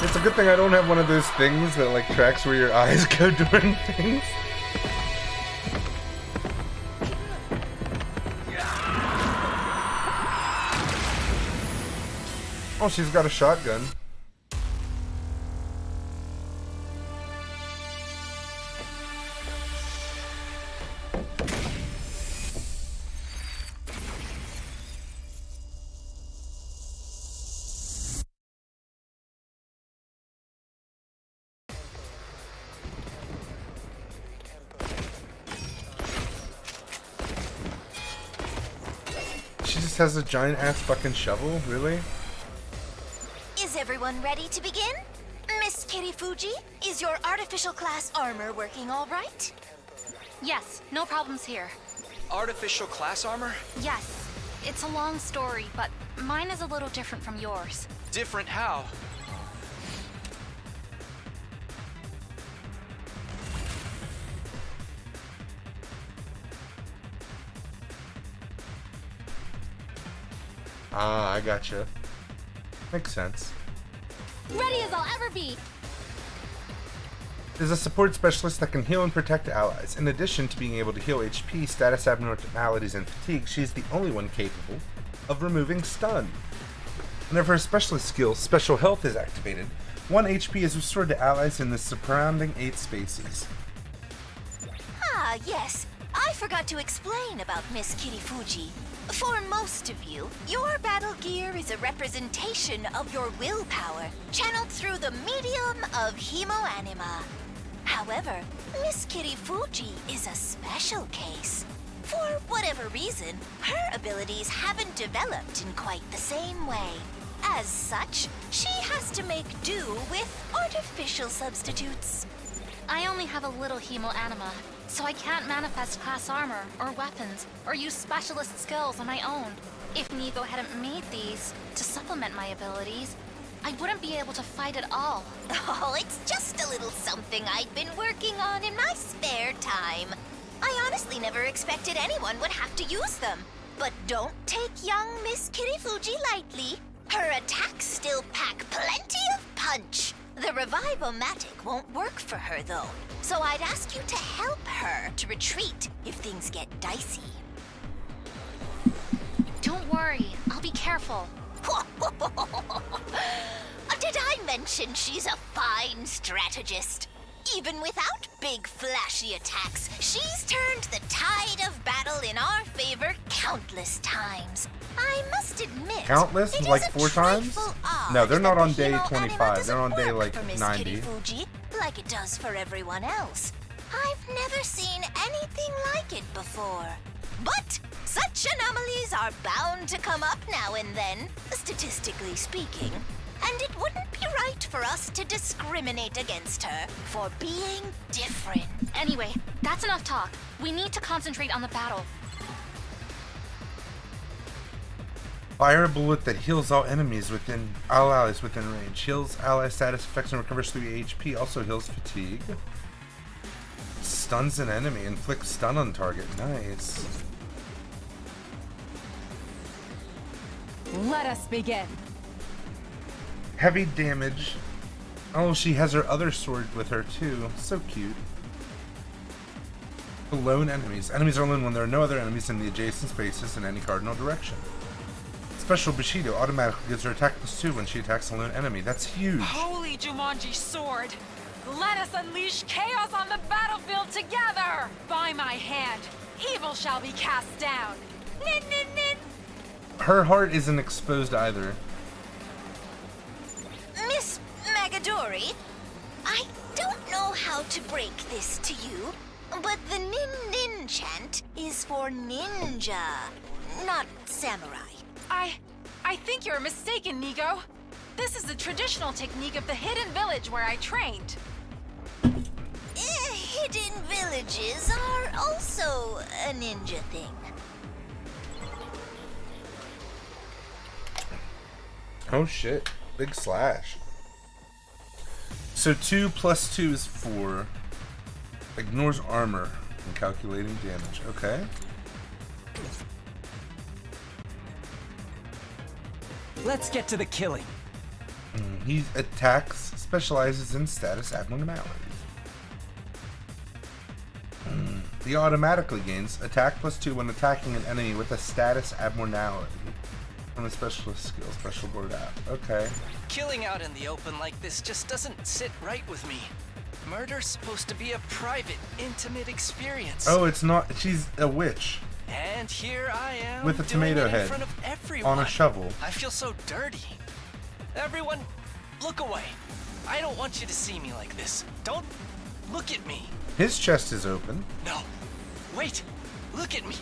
It's a good thing I don't have one of those things that like tracks where your eyes go during things. Oh, she's got a shotgun. She just has a giant ass fucking shovel? Really? Is everyone ready to begin? Miss Kirifuji, is your artificial class armor working all right? Yes, no problems here. Artificial class armor? Yes, it's a long story, but mine is a little different from yours. Different how? Ah, I gotcha. Makes sense. Ready as I'll ever be! Is a support specialist that can heal and protect allies. In addition to being able to heal HP, status abnormalities, and fatigue, she's the only one capable of removing stun. Whenever her specialist skill, Special Health, is activated, 1 HP is restored to allies in the surrounding 8 spaces. Ah, yes. I forgot to explain about Miss Kirifuji. For most of you, your battle gear is a representation of your willpower, channeled through the medium of hemoanima. However, Miss Kirifuji is a special case. For whatever reason, her abilities haven't developed in quite the same way. As such, she has to make do with artificial substitutes. I only have a little hemoanima, so I can't manifest class armor or weapons or use specialist skills on my own. If Nigo hadn't made these to supplement my abilities, I wouldn't be able to fight at all. Oh, it's just a little something I'd been working on in my spare time. I honestly never expected anyone would have to use them. But don't take young Miss Kirifuji lightly. Her attacks still pack plenty of punch. The Revive-O-Matic won't work for her, though. So I'd ask you to help her to retreat if things get dicey. Don't worry, I'll be careful. Did I mention she's a fine strategist? Even without big flashy attacks, she's turned the tide of battle in our favor countless times. I must admit, Countless? it Like is a 4 times? trifle odd No, they're not that on the day hemoanima 25. They're on doesn't day work like for Miss 90. Kirifuji, like it does for everyone else. I've never seen anything like it before. But such anomalies are bound to come up now and then, statistically speaking. And it wouldn't be right for us to discriminate against her for being different. Anyway, that's enough talk. We need to concentrate on the battle. Fire a bullet that heals all allies within range. Heals ally status effects and recovers 3 HP. Also heals fatigue. Stuns an enemy. Inflicts stun on target. Nice. Let us begin. Heavy damage. Oh, she has her other sword with her too. So cute. Alone enemies. Enemies are alone when there are no other enemies in the adjacent spaces in any cardinal direction. Special Bushido automatically gives her attack +2 when she attacks a lone enemy. That's huge. Holy Jumanji sword! Let us unleash chaos on the battlefield together! By my hand, evil shall be cast down. Nin, nin, nin. Her heart isn't exposed either. Miss Magadori, I don't know how to break this to you, but the Nin Nin chant is for ninja, not samurai. I think you're mistaken, Nigo. This is the traditional technique of the hidden village where I trained. Hidden villages are also a ninja thing. Oh shit. Big slash. So 2 + 2 is 4. Ignores armor when calculating damage. Okay. Let's get to the killing. He attacks, specializes in status abnormalities. He automatically gains attack +2 when attacking an enemy with a status abnormality. From a specialist skill, special board app. Okay. Killing out in the open like this just doesn't sit right with me. Murder's supposed to be a private, intimate experience. Oh, it's not. She's a witch. And here I am with a doing tomato it head in front of everyone. on a shovel. I feel so dirty. Everyone, look away. I don't want you to see me like this. Don't look at me. His chest is open. No. Wait. Look at me.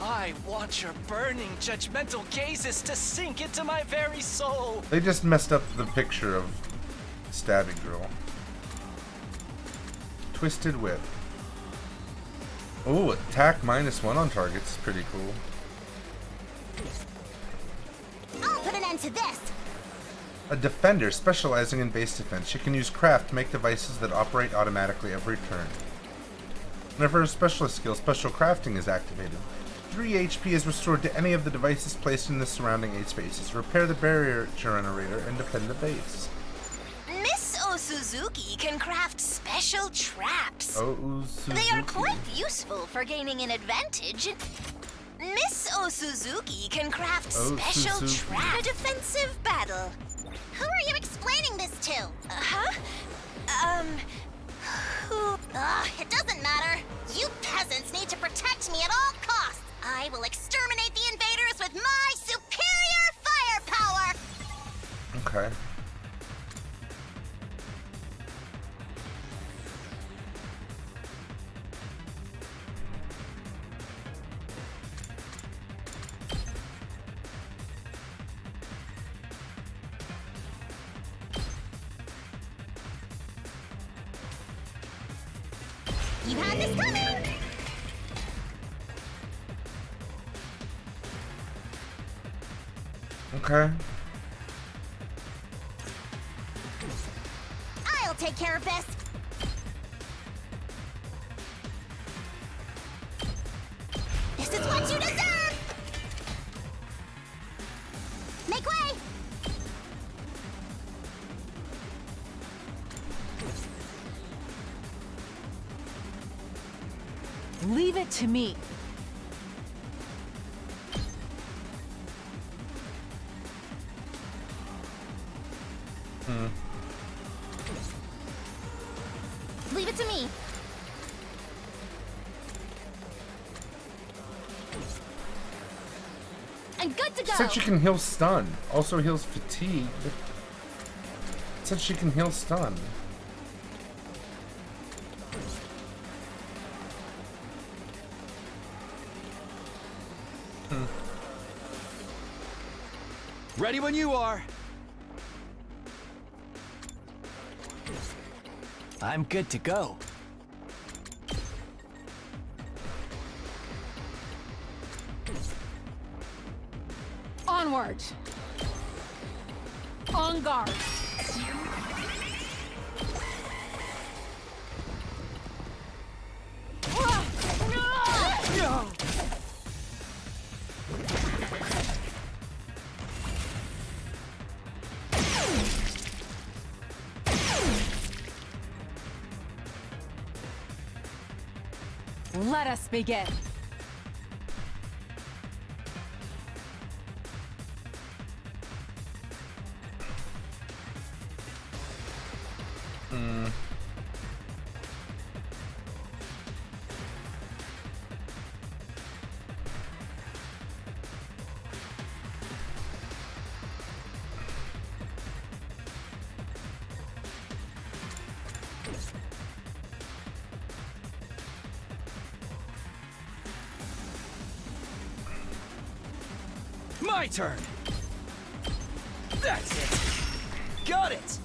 I want your burning, judgmental gazes to sink into my very soul. They just messed up the picture of Stabbing Girl. Twisted Whip. Oh, attack -1 on targets. Pretty cool. I'll put an end to this. A defender specializing in base defense. She can use craft to make devices that operate automatically every turn. Whenever her specialist skill, Special Crafting, is activated, 3 HP is restored to any of the devices placed in the surrounding 8 spaces. Repair the barrier generator and defend the base. Miss Osuzuki can craft special traps. Osuzuki. They are quite useful for gaining an advantage. Miss Osuzuki can craft special traps. A defensive battle. Who are you explaining this to? It doesn't matter. You peasants need to protect me at all costs. I will exterminate the invaders with my superior firepower. Okay. You had this coming. Okay. I'll take care of this. This is what you deserve. Make way. Leave it to me. Leave it to me. I'm good to go. Said she can heal stun. Also heals fatigue. Said she can heal stun. Ready when you are. I'm good to go. Onward. On guard. Let us begin. My turn. That's it. Got it.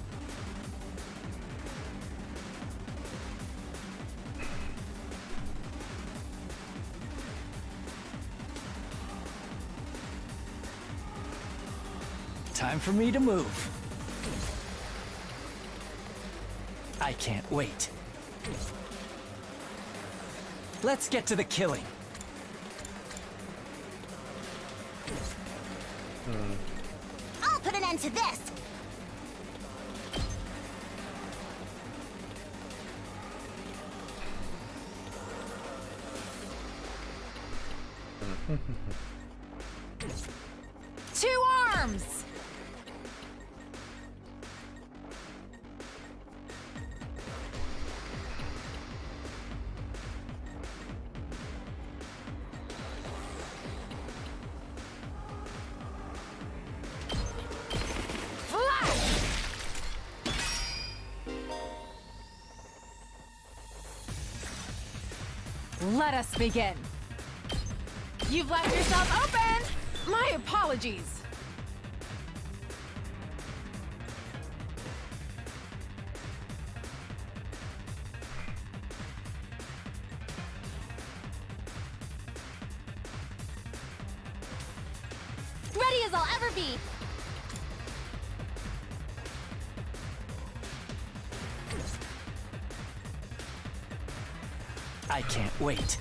Time for me to move. I can't wait. Let's get to the killing. I'll put an end to this. Two arms! Let us begin. You've left yourself open! My apologies. Ready as I'll ever be! I can't wait.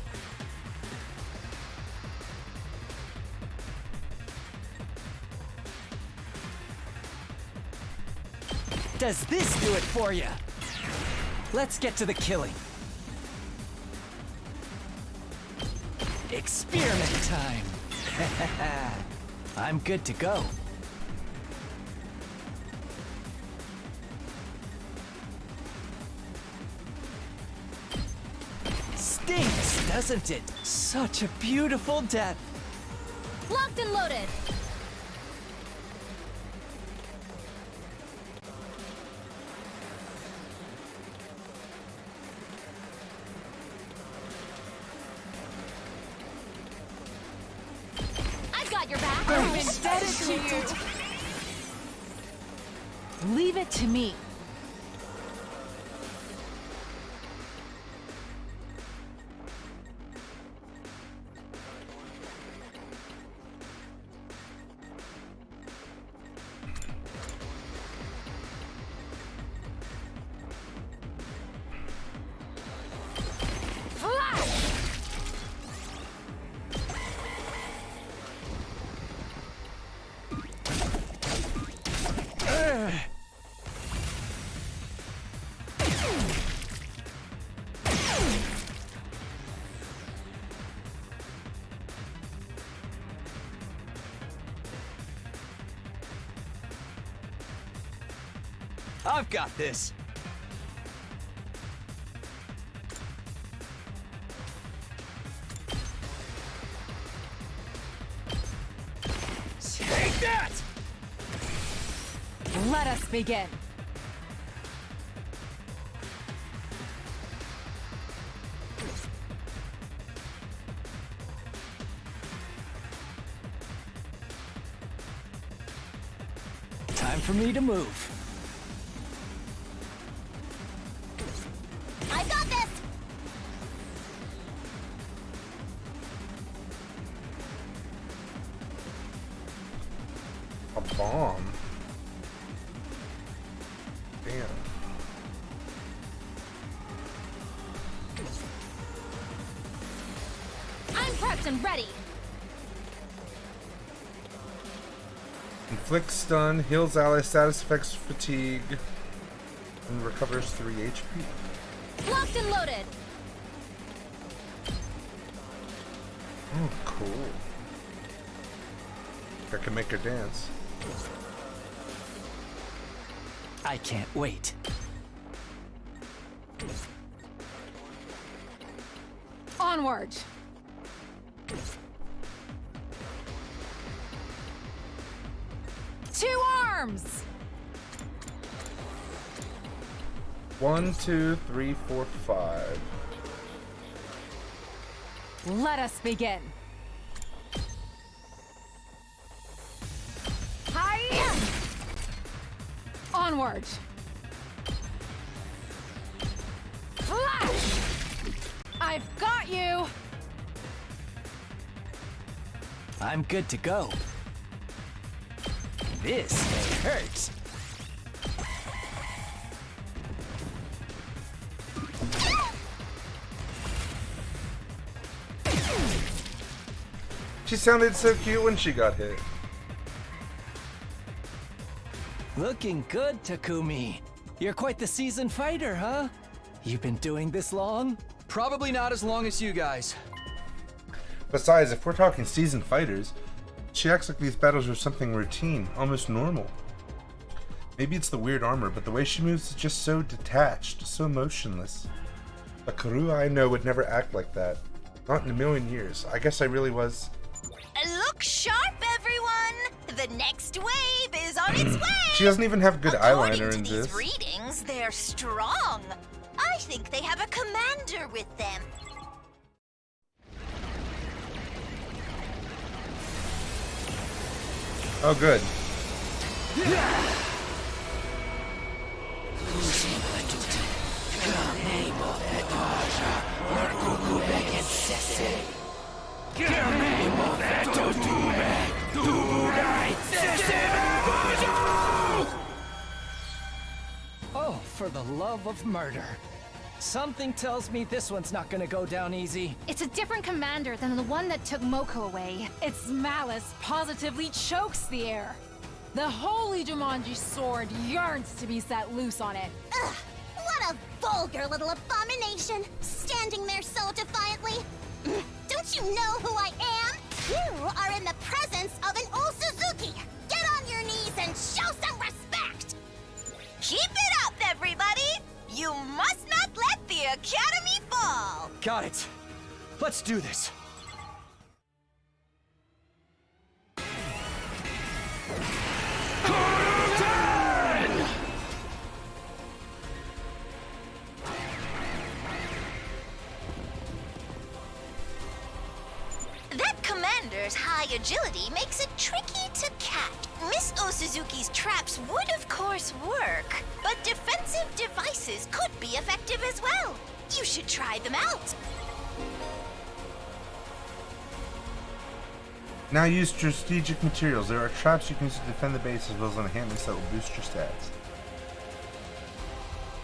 Does this do it for you? Let's get to the killing. Experiment time. I'm good to go. Stinks, doesn't it? Such a beautiful death. Locked and loaded! I've got your back! I'm indebted to you. Leave it to me. I've got this. Take that! Let us begin. Time for me to move. I got this! A bomb? Damn. I'm prepped and ready! Inflicts stun, heals ally status effects fatigue, and recovers 3 HP. Locked and loaded! Oh, cool. I can make her dance. I can't wait. Onward. Two arms. 1, 2, 3, 4, 5. Let us begin. Hi! Onward. Flash! I've got you! I'm good to go. This may hurt. She sounded so cute when she got hit. Looking good, Takumi. You're quite the seasoned fighter, huh? You've been doing this long? Probably not as long as you guys. Besides, if we're talking seasoned fighters, she acts like these battles are something routine, almost normal. Maybe it's the weird armor, but the way she moves is just so detached, so motionless. A Karua I know would never act like that. Not in a million years. I guess I really was. Look sharp, everyone! The next wave is on its way! She doesn't even have good eyeliner in These this. readings, they're strong. I think they have a commander with them. Oh, good. Oh, for the love of murder. Something tells me this one's not gonna go down easy. It's a different commander than the one that took Moko away. Its malice positively chokes the air. The holy Jumanji sword yearns to be set loose on it. Ugh, what a vulgar little abomination, standing there so defiantly. Don't you know who I am? You are in the presence of an old Suzuki. Get on your knees and show some respect. Keep it up, everybody. You must not let the Academy fall. Got it. Let's do this. That commander's high agility makes it tricky to catch. Miss Osuzuki's traps would of course work, but defensive devices could be effective as well. You should try them out. Now use strategic materials. There are traps you can use to defend the base as well as enhancements that will boost your stats.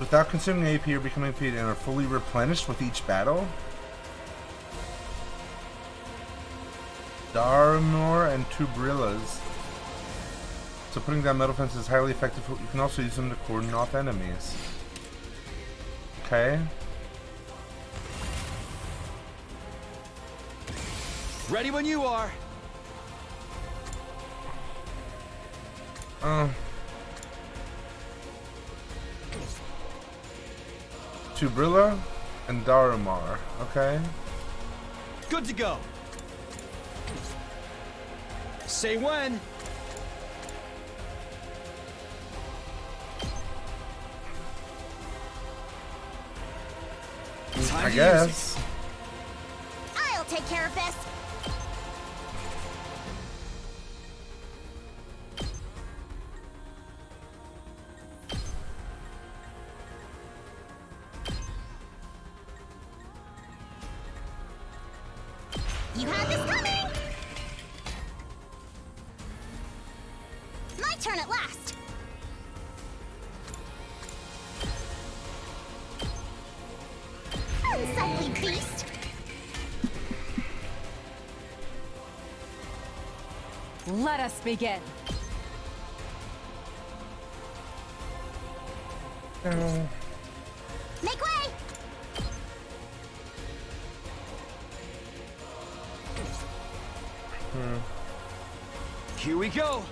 Without consuming AP or becoming defeated and are fully replenished with each battle. Daramor and Tubrillas. So putting down metal fences is highly effective. You can also use them to cordon off enemies. Okay. Ready when you are. Tubrilla and Daramar. Okay. Good to go. Say when. I guess. I'll take care of this. You had this coming! My turn at last! Unsightly beast! Let us begin. No. Make way! Here we go.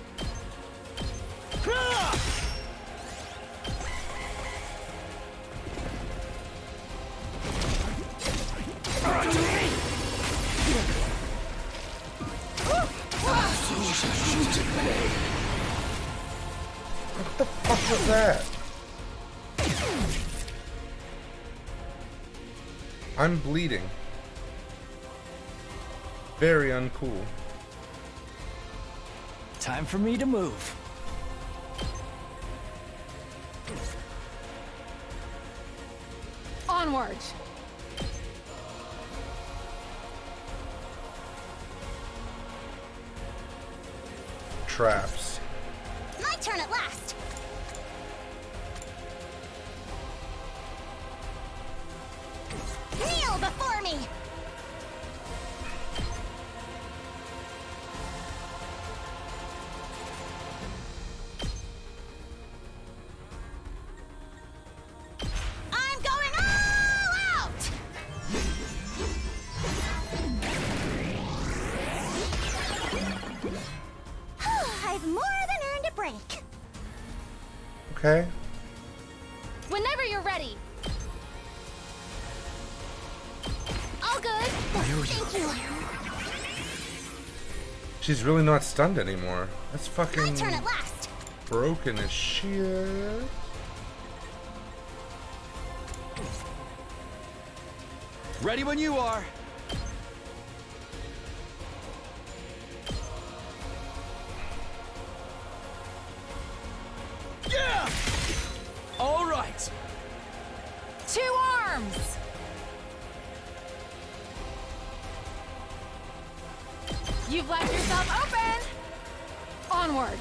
What the fuck was that? I'm bleeding. Very uncool. Time for me to move. Onward. Traps. My turn at last! Kneel before me! I'm going all out! I've more than earned a break. Okay. Whenever you're ready. All good. Thank you. She's really not stunned anymore. That's My fucking turn at last. broken as shit. Ready when you are. Fight! 2 arms! You've left yourself open! Onward!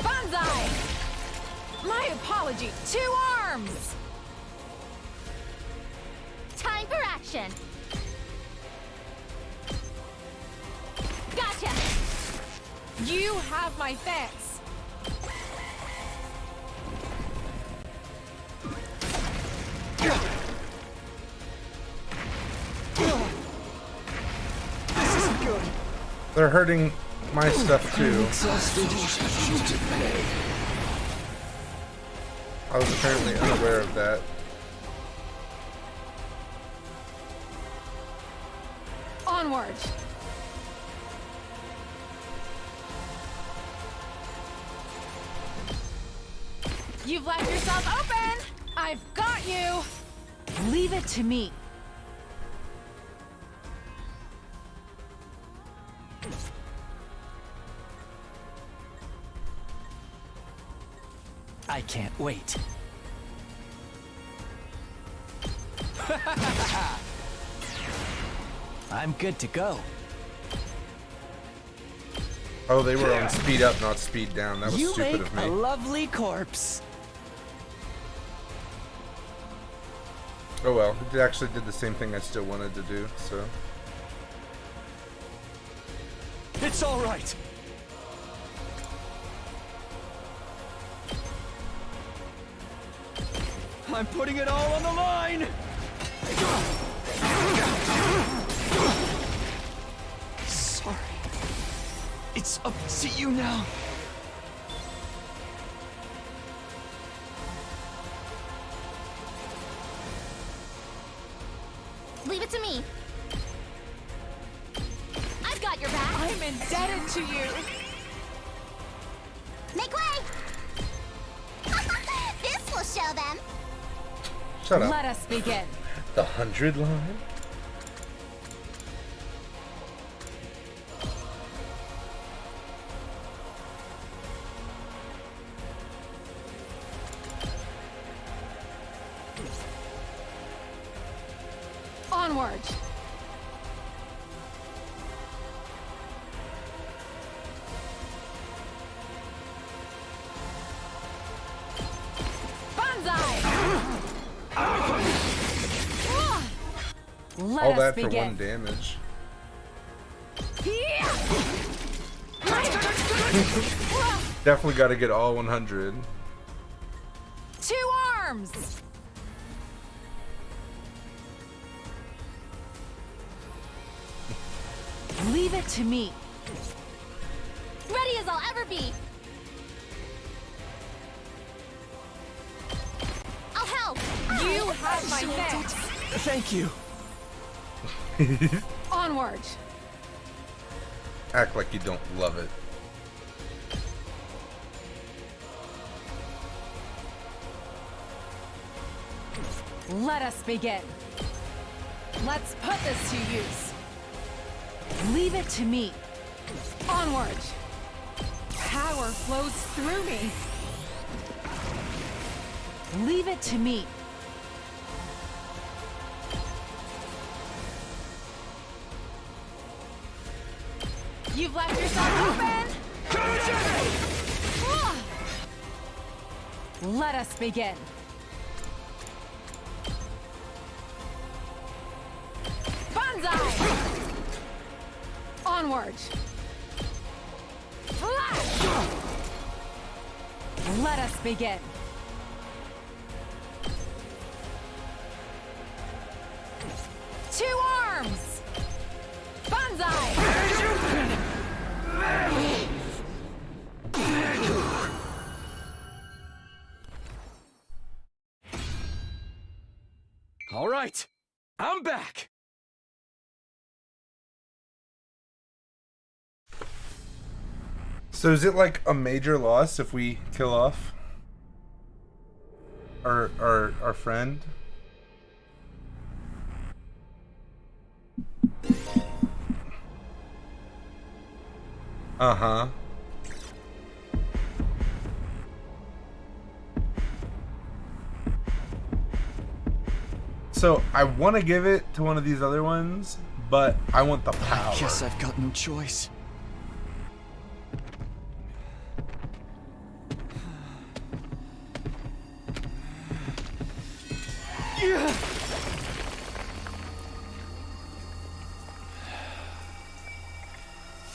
Banzai! My apology, 2 arms! Time for action! Gotcha! You have my thanks! They're hurting my stuff too. I was apparently unaware of that. Onward! You've left yourself open! I've got you! Leave it to me. I can't wait. I'm good to go. Oh, they were on speed up, not speed down. That was You stupid make of me. a lovely corpse. Oh well, it actually did the same thing I still wanted to do, so. It's all right. I'm putting it all on the line. Sorry. It's up to you now. Leave it to me. I've got your back. I'm indebted to you. Make way! This will show them. Shut up. Let us begin. The 100 line? Onward! Banzai! Let All us that for begin. 1 damage. Definitely got to get all 100. 2 arms! Leave it to me. Ready as I'll ever be. I'll help. You have my thanks. Thank you. Onward. Act like you don't love it. Let us begin. Let's put this to use. Leave it to me. Onward. Power flows through me. Leave it to me. You've left yourself open! Let us begin. Banzai! Onward! Flash! Let us begin. Two arms! Banzai! All right, I'm back. So is it like a major loss if we kill off our friend? Uh-huh. So I want to give it to one of these other ones, but I want the power. I guess I've got no choice. Yeah.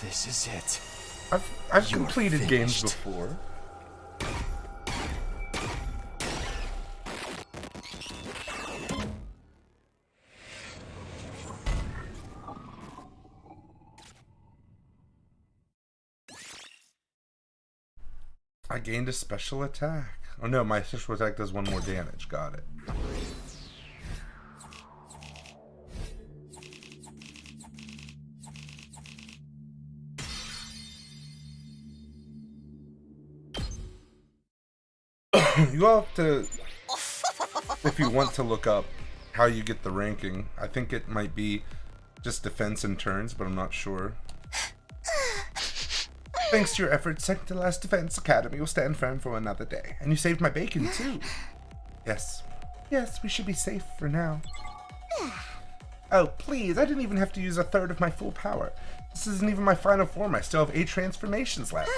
This is it. I've completed games before. I gained a special attack. Oh no, my special attack does 1 more damage. Got it. You all have to, if you want to look up how you get the ranking. I think it might be just defense and turns, but I'm not sure. Thanks to your efforts, second to last Defense Academy will stand firm for another day. And you saved my bacon, too. Yes. Yes, we should be safe for now. Oh, please, I didn't even have to use 1/3 of my full power. This isn't even my final form. I still have 8 transformations left.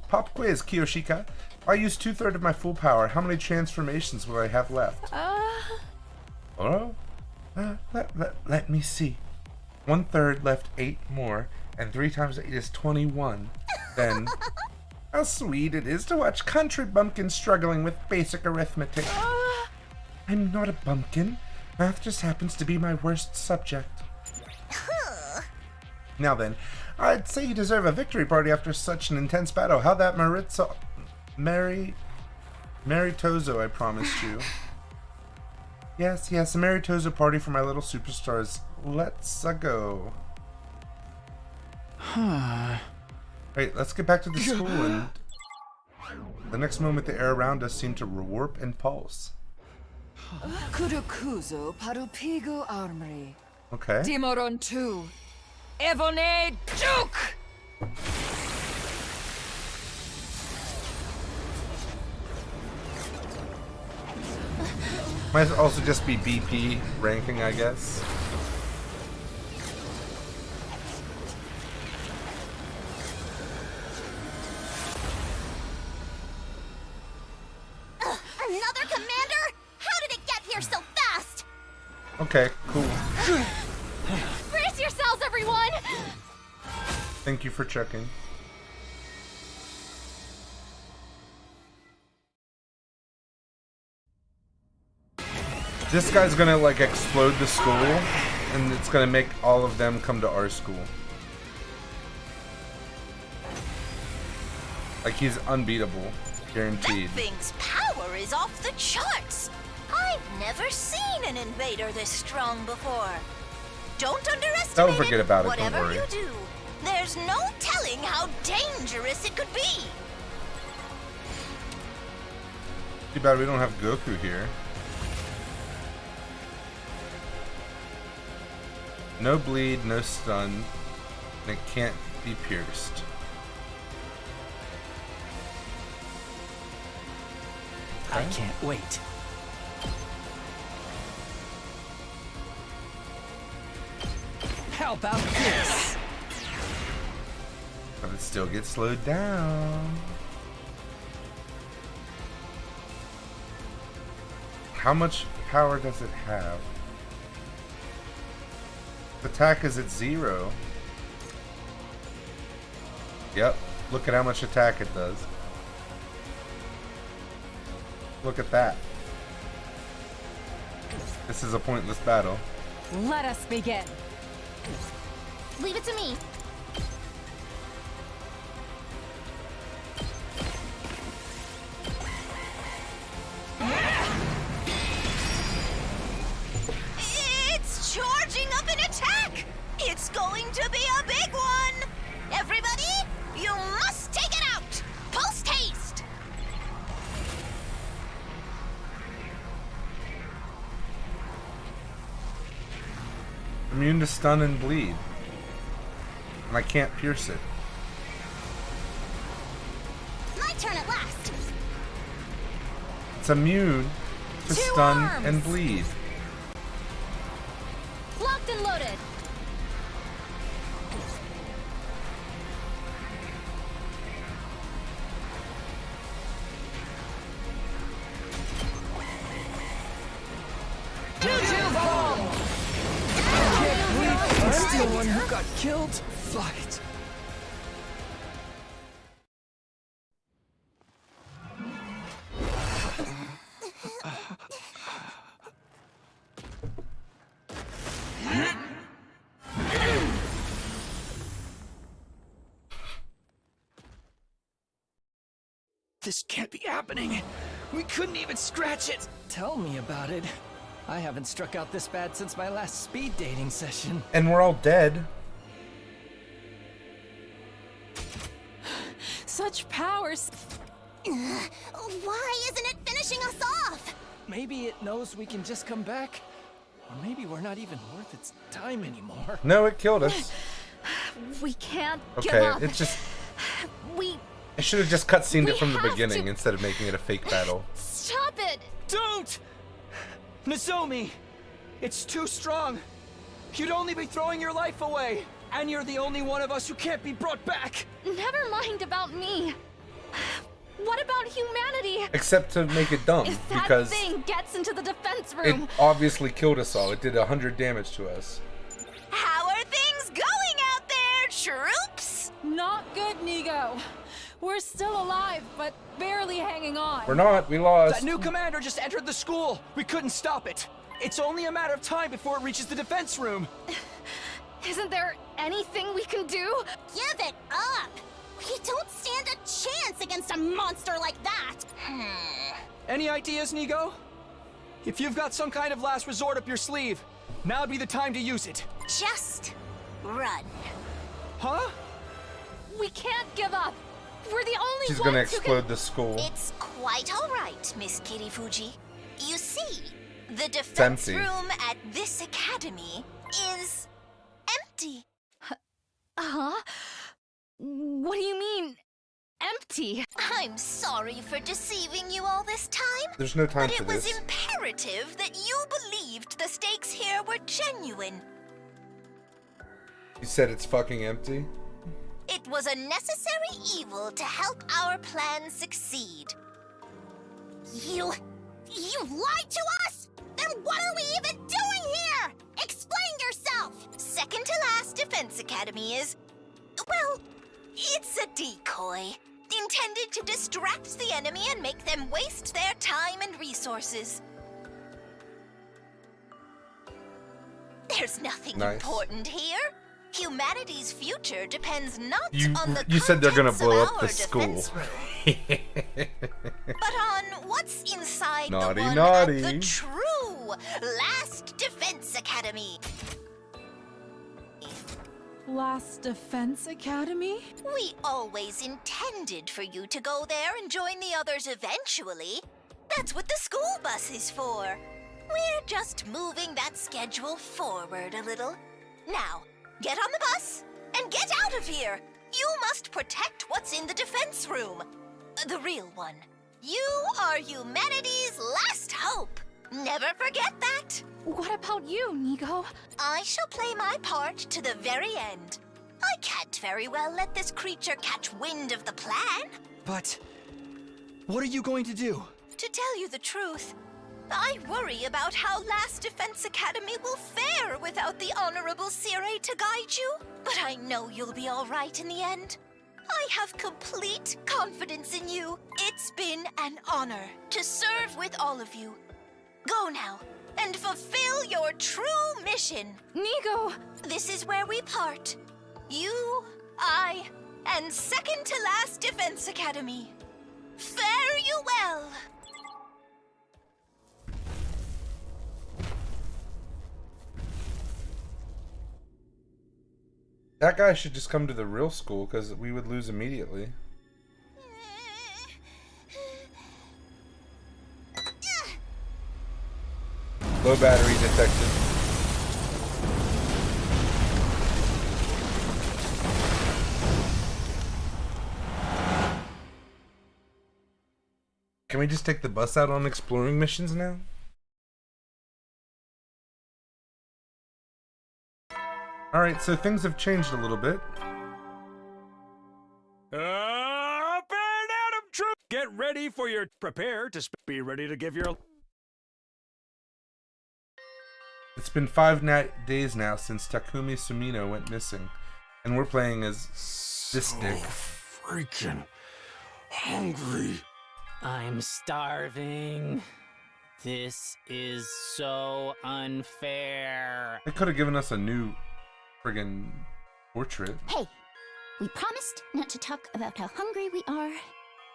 Pop quiz, Kiyoshika. If I use 2/3 of my full power, how many transformations will I have left? Let me see. 1/3 left 8 more, and 3 times 8 is 21. Then, how sweet it is to watch country bumpkins struggling with basic arithmetic. I'm not a bumpkin. Math just happens to be my worst subject. Now then, I'd say you deserve a victory party after such an intense battle. How that Maritozo I promised you. Yes, a Maritozo party for my little superstars. Let's go. Right, let's get back to the school, and the next moment the air around us seemed to warp and pulse. Kurukuzo Parupigu Armory. Okay. Dimoron 2. Evone Duke! Might also just be BP ranking, I guess. Another commander? How did it get here so fast? Okay, cool. Brace yourselves, everyone! Thank you for checking. This guy's gonna like explode the school, and it's gonna make all of them come to our school. Like he's unbeatable, guaranteed. That thing's power is off the charts. I've never seen an invader this strong before. Don't underestimate Don't forget about it, whatever don't worry. you do. There's no telling how dangerous it could be. Too bad we don't have Goku here. No bleed, no stun, and it can't be pierced. I can't wait. How about this? But it still gets slowed down. How much power does it have? Attack is at 0. Yep, look at how much attack it does. Look at that. This is a pointless battle. Let us begin. Leave it to me. It's charging up an attack. It's going to be a big one. Everybody, you must take it out. Post haste. Immune to stun and bleed. And I can't pierce it. My turn at last. It's immune to stun and bleed. and loaded. I'm still one who got killed. Fight. This can't be happening. We couldn't even scratch it. Tell me about it. I haven't struck out this bad since my last speed dating session. And we're all dead. Such powers. Why isn't it finishing us off? Maybe it knows we can just come back. Or maybe we're not even worth its time anymore. No, it killed us. We can't give Okay, up. it's just... We I should have just cutscened it from the have beginning to- instead of making it a fake battle. stop it. Don't! Nozomi! It's too strong! You'd only be throwing your life away! And you're the only one of us who can't be brought back! Never mind about me. What about humanity? Except to make it dumb, If that because thing gets into the defense it room, obviously killed us all. It did 100 damage to us. How are things going out there, troops? Not good, Nigo. We're still alive, but barely hanging on. We're not. We lost. That new commander just entered the school! We couldn't stop it! It's only a matter of time before it reaches the defense room! isn't there anything we can do? Give it up! We don't stand a chance against a monster like that! Any ideas, Nigo? If you've got some kind of last resort up your sleeve, now'd be the time to use it. Just run. Huh? We can't give up. We're the only She's ones gonna who explode the school. It's quite all right, Miss Kirifuji. You see, the It's defense empty. room at this academy is empty. Huh? What do you mean, empty? I'm sorry for deceiving you all this time. There's no time But for it was this. imperative that you believed the stakes here were genuine. You said it's fucking empty? It was a necessary evil to help our plan succeed. You lied to us? Then what are we even doing here? Explain yourself! Second to last Defense Academy is, well, it's a decoy. Intended to distract the enemy and make them waste their time and resources. There's nothing Nice. important here. Humanity's future depends not You on the you said they're gonna contents of blow up our the school. defense room, but on what's inside Naughty, the one naughty. at the true Last Defense Academy. Last Defense Academy? We always intended for you to go there and join the others eventually. That's what the school bus is for. We're just moving that schedule forward a little. Now, get on the bus and get out of here. You must protect what's in the defense room. The real one. You are humanity's last hope. Never forget that. What about you, Nigo? I shall play my part to the very end. I can't very well let this creature catch wind of the plan. But what are you going to do? To tell you the truth, I worry about how Last Defense Academy will fare without the Honorable Sire to guide you. But I know you'll be all right in the end. I have complete confidence in you. It's been an honor to serve with all of you. Go now and fulfill your true mission. Nigo! This is where we part. You, I, and second to last Defense Academy. Fare you well. That guy should just come to the real school, because we would lose immediately. Low battery detected. Can we just take the bus out on exploring missions now? Alright, so things have changed a little bit. Up and Adam Troop! Get ready for your... Prepare to be ready to give your... It's been 5 days now since Takumi Sumino went missing, and we're playing as this dick. Freaking hungry. I'm starving. This is so unfair. They could have given us a new friggin' portrait. Hey, we promised not to talk about how hungry we are.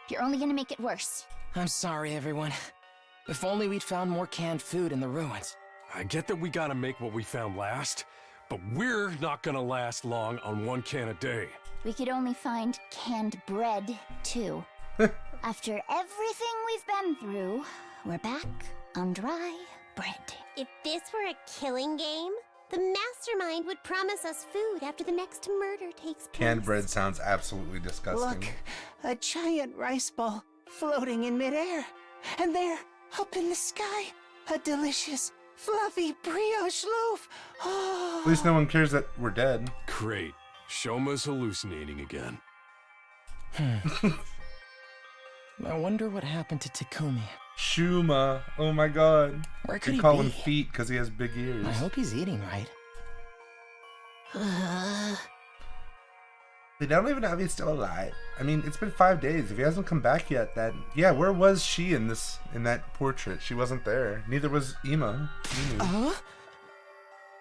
You're only gonna make it worse. I'm sorry, everyone. If only we'd found more canned food in the ruins. I get that we gotta make what we found last, but we're not gonna last long on 1 can a day. We could only find canned bread, too. After everything we've been through, we're back on dry bread. If this were a killing game, the mastermind would promise us food after the next murder takes place. Canned bread sounds absolutely disgusting. Look, a giant rice ball floating in midair. And there, up in the sky, a delicious, fluffy brioche loaf. Oh. At least no one cares that we're dead. Great. Shoma's hallucinating again. I wonder what happened to Takumi. Shuma. Oh my god. Where could we he call be? him Feet because he has big ears. I hope he's eating right. They don't even know if he's still alive. I mean, it's been 5 days. If he hasn't come back yet, then yeah, where was she in that portrait? She wasn't there. Neither was Imu.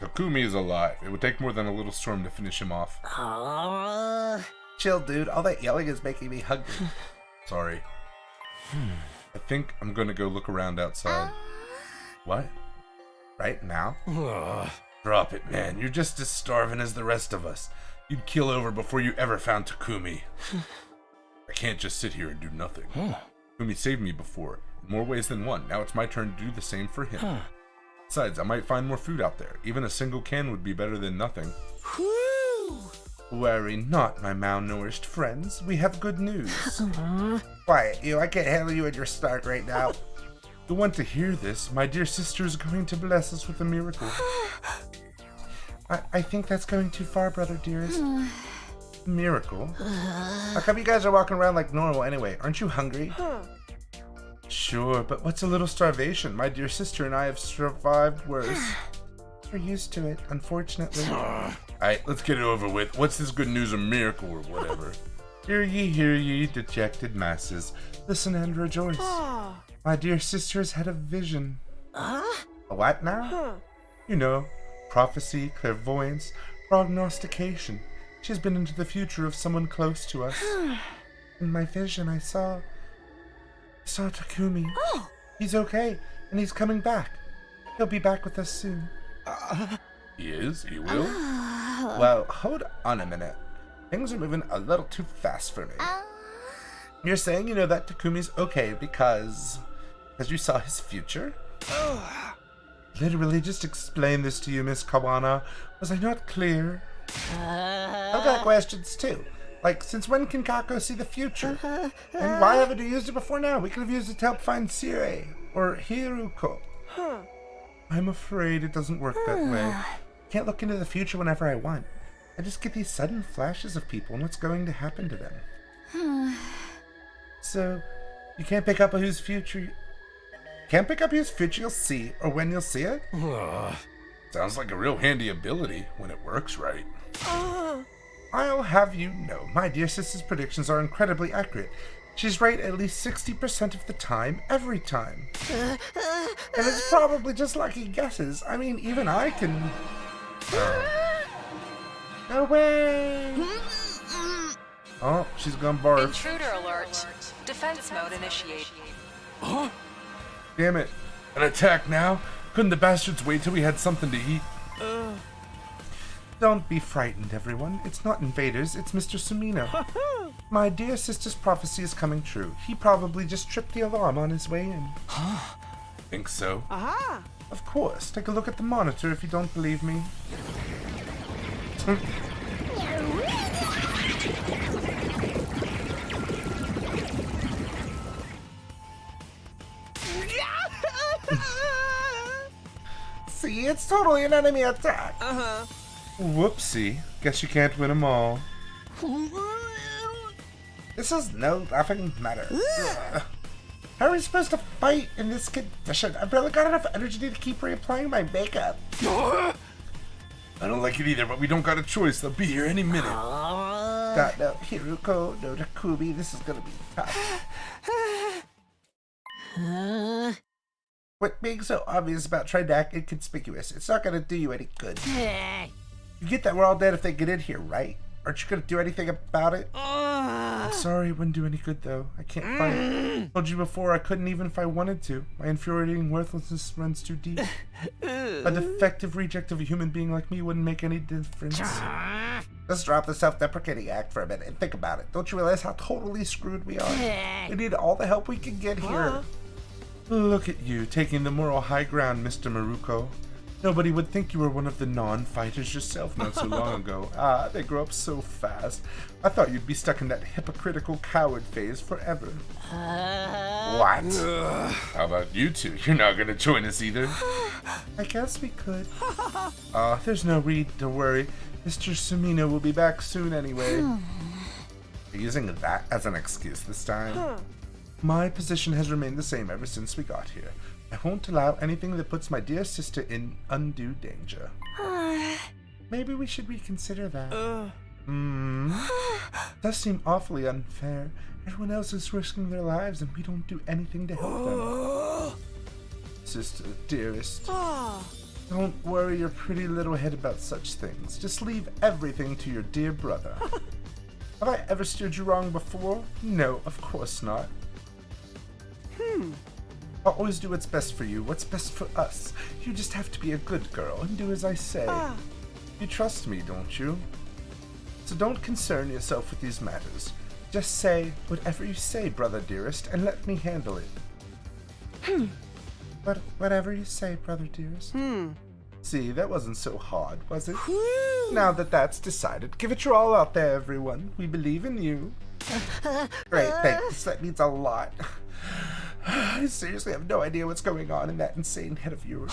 Takumi is alive. It would take more than a little storm to finish him off. Chill, dude. All that yelling is making me hungry. Sorry. I think I'm gonna go look around outside. What? Right now? Ugh. Drop it, man. You're just as starving as the rest of us. You'd keel over before you ever found Takumi. I can't just sit here and do nothing. Takumi saved me before, in more ways than one. Now it's my turn to do the same for him. Besides, I might find more food out there. Even a single can would be better than nothing. Worry not, my malnourished friends. We have good news. Quiet, you. I can't handle you and your snark right now. You'll want to hear this. My dear sister is going to bless us with a miracle. I think that's going too far, brother dearest. Miracle? How come you guys are walking around like normal anyway? Aren't you hungry? Sure, but what's a little starvation? My dear sister and I have survived worse. We're used to it, unfortunately. Alright, let's get it over with. What's this good news, a miracle or whatever? Hear ye, dejected masses. Listen and rejoice. My dear sister has had a vision. A what now? You know, prophecy, clairvoyance, prognostication. She has been into the future of someone close to us. In my vision, I saw Takumi. He's okay, and he's coming back. He'll be back with us soon. He is? He will? Well, hold on a minute. Things are moving a little too fast for me. You're saying you know that Takumi's okay because you saw his future? Literally just explain this to you, Miss Kawana. Was I not clear? I've got questions too. Like, since when can Kako see the future? And why haven't we used it before now? We could have used it to help find Sire or Hiruko. I'm afraid it doesn't work that way. Can't look into the future whenever I want. I just get these sudden flashes of people and what's going to happen to them. So, you can't pick up whose future you'll see or when you'll see it? Sounds like a real handy ability when it works right. I'll have you know, my dear sister's predictions are incredibly accurate. She's right at least 60% of the time, every time. And it's probably just lucky guesses. I mean, even I can... No way! Oh, she's gone barf. Intruder alert. Defense mode initiate. Huh? Damn it. An attack now? Couldn't the bastards wait till we had something to eat? Don't be frightened, everyone. It's not invaders, it's Mr. Sumino. My dear sister's prophecy is coming true. He probably just tripped the alarm on his way in. Think so? Aha! Of course. Take a look at the monitor if you don't believe me. See, it's totally an enemy attack. Whoopsie. Guess you can't win them all. This is no laughing matter. Ugh. How are we supposed to fight in this condition? I've barely got enough energy to keep reapplying my makeup. I don't like it either, but we don't got a choice. They'll be here any minute. Got no Hiruko, no Takumi. This is gonna be tough. Quit being so obvious about trying to act inconspicuous. It's not gonna do you any good. You get that we're all dead if they get in here, right? Aren't you gonna do anything about it? I'm sorry, it wouldn't do any good though. I can't fight. I told you before I couldn't even if I wanted to. My infuriating worthlessness runs too deep. A defective reject of a human being like me wouldn't make any difference. Let's drop the self-deprecating act for a minute and think about it. Don't you realize how totally screwed we are? We need all the help we can get here. Look at you, taking the moral high ground, Mr. Maruko. Nobody would think you were one of the non-fighters yourself not so long ago. Ah, they grow up so fast. I thought you'd be stuck in that hypocritical coward phase forever. What? How about you two? You're not gonna join us either. I guess we could. There's no need to worry. Mr. Sumino will be back soon anyway. You're using that as an excuse this time? My position has remained the same ever since we got here. I won't allow anything that puts my dear sister in undue danger. Maybe we should reconsider that. Does seem awfully unfair. Everyone else is risking their lives and we don't do anything to help them. Sister, dearest. Don't worry your pretty little head about such things. Just leave everything to your dear brother. Have I ever steered you wrong before? No, of course not. I'll always do what's best for you, what's best for us. You just have to be a good girl and do as I say. You trust me, don't you? So don't concern yourself with these matters. Just say whatever you say, brother dearest, and let me handle it. But whatever you say, brother dearest. See, that wasn't so hard, was it? Now that that's decided, give it your all out there, everyone. We believe in you. Great, thanks. That means a lot. I seriously have no idea what's going on in that insane head of yours.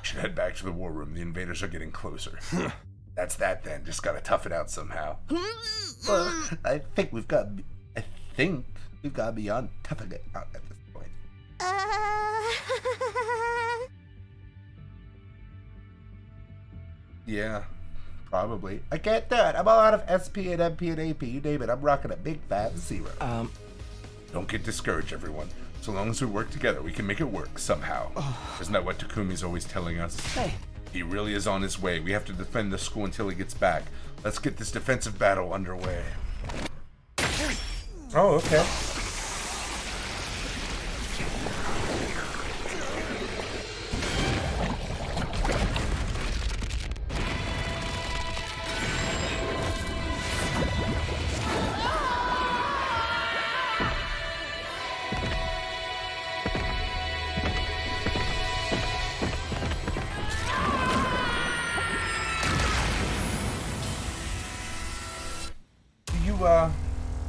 Should head back to the war room. The invaders are getting closer. That's that then. Just gotta tough it out somehow. I think we've got beyond toughing it out at this point. Yeah, probably. I can't do it. I'm all out of SP and MP and AP. You name it. I'm rocking a big fat 0. Don't get discouraged, everyone. So long as we work together, we can make it work somehow. Isn't that what Takumi's always telling us? Hey. He really is on his way. We have to defend the school until he gets back. Let's get this defensive battle underway. Oh, okay.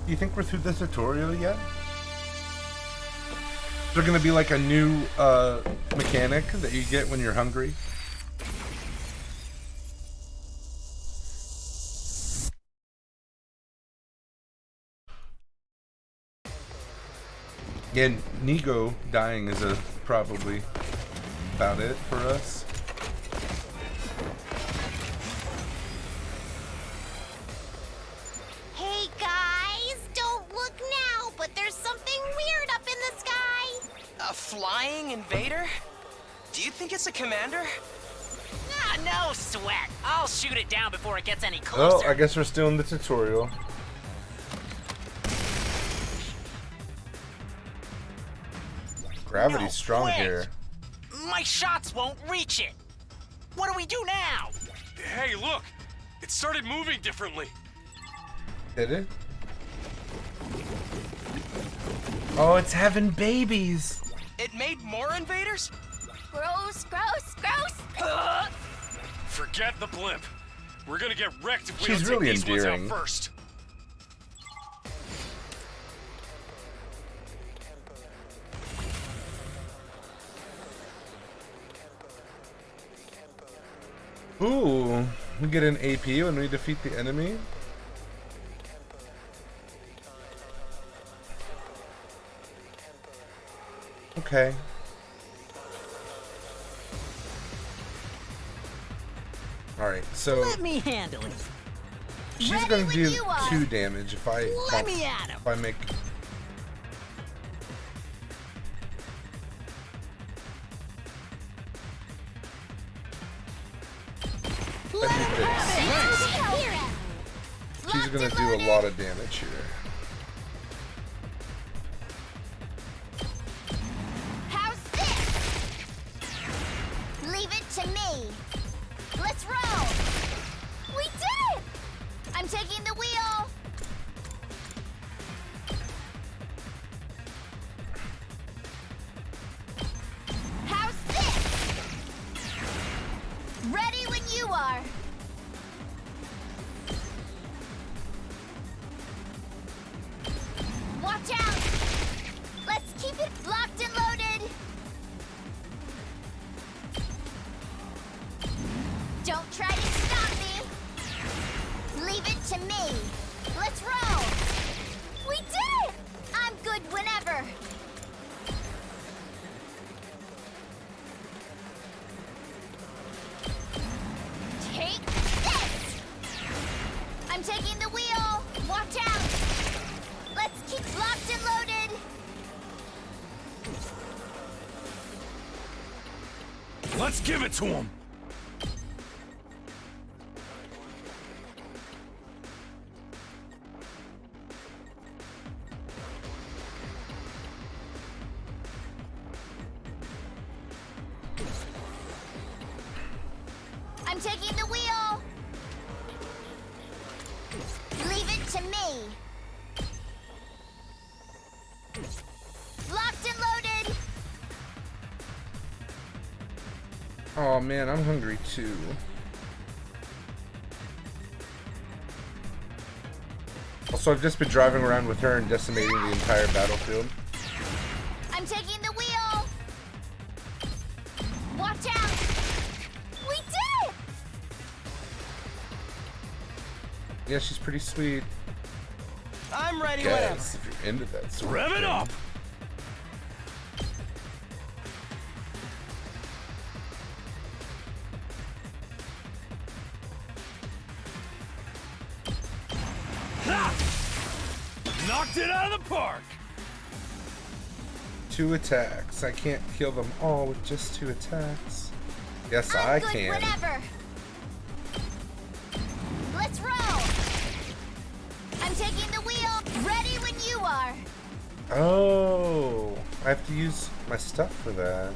Do you think we're through the tutorial yet? Is there gonna be like a new mechanic that you get when you're hungry? Yeah, Nigo dying is probably about it for us. Hey guys, don't look now, but there's something weird up in the sky. A flying invader? Do you think it's a commander? Ah, no sweat. I'll shoot it down before it gets any Oh, closer. I guess we're still in the tutorial. Gravity's strong way. here. My shots won't reach it. What do we do now? Hey, look! It started moving differently. Did it? Oh, it's having babies. It made more invaders? Gross, gross, gross! Forget the blimp. We're gonna get wrecked if we She's don't really take these ones endearing. out first. Ooh, We get an AP when we defeat the enemy. Okay. Alright, so Let me handle it. she's gonna do 2 damage if I Let me at him. if I make she's gonna do a lot of damage here. How's this? Leave it to me. Let's roll. We did it! I'm taking the wheel. How's this? Ready when you are. Watch out! Let's keep it locked and loaded. Don't try to stop me. Leave it to me. Let's roll. We did it! I'm good whenever. Take this! I'm taking the wheel. Watch out! Let's keep locked and loaded. Let's give it to him. I'm taking the wheel. Leave it to me. Locked and loaded. Oh man, I'm hungry too. Also, I've just been driving around with her and decimating the entire battlefield. I'm taking the wheel. Watch out. We did it! Yeah, she's pretty sweet. I'm ready whenever. Guys, if you're into that sort Rev of it thing. up! Ha! Knocked it out of the park! 2 attacks. I can't kill them all with just 2 attacks. Yes, I Good can. whenever. Let's roll. I'm taking the wheel. Ready when you are. Oh, I have to use my stuff for that.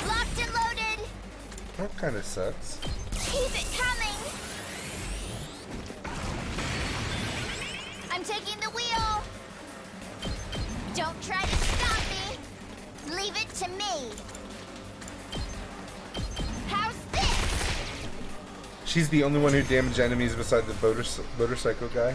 Locked and loaded. That kind of sucks. Keep it coming. I'm taking the wheel. Don't try to stop me. Leave it to me. How's this? She's the only one who damaged enemies beside the motorcycle guy.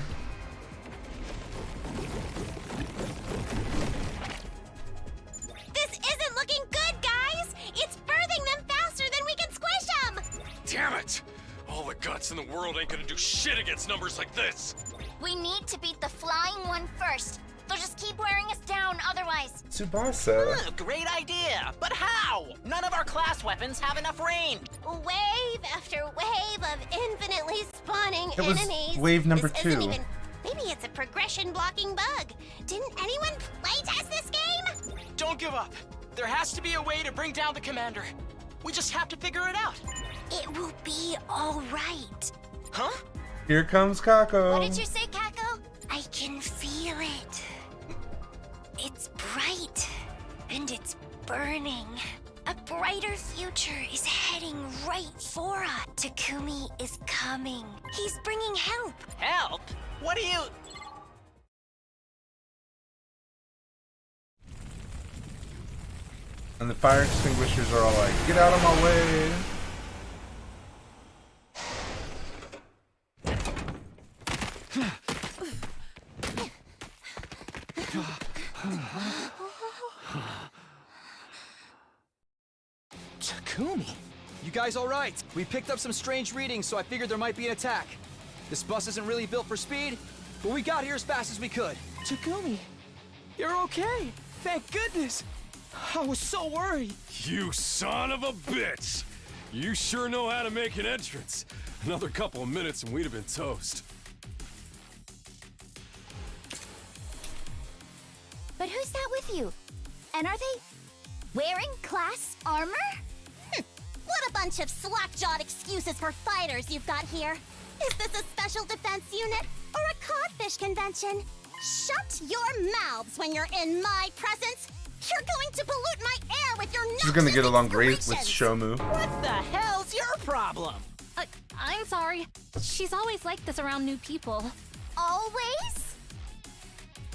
This isn't looking good, guys. It's birthing them faster than we can squish them. Damn it! All the guts in the world ain't gonna do shit against numbers like this! We need to beat the flying one first. They'll just keep wearing us down otherwise. Tsubasa. Great idea, but how? None of our class weapons have enough range. Wave after wave of infinitely spawning It was enemies. wave number This isn't 2. even- maybe it's a progression blocking bug. Didn't anyone playtest this game? Don't give up. There has to be a way to bring down the commander. We just have to figure it out. It will be all right. Huh? Here comes Kako. What did you say, Kako? I can feel it. It's bright and it's burning. A brighter future is heading right for us. Takumi is coming. He's bringing help. Help? What do you... And the fire extinguishers are all like, get out of my way. You guys all right? We picked up some strange readings, so I figured there might be an attack. This bus isn't really built for speed, but we got here as fast as we could. Takumi, you're okay. Thank goodness. I was so worried. You son of a bitch! You sure know how to make an entrance. Another couple of minutes and we'd have been toast. But who's that with you? And are they wearing class armor? What a bunch of slack-jawed excuses for fighters you've got here. Is this a special defense unit or a codfish convention? Shut your mouths when you're in my presence. You're going to pollute my air with your She's gonna get along great with excretions. Shomu. What the hell's your problem? I'm sorry. She's always like this around new people. Always?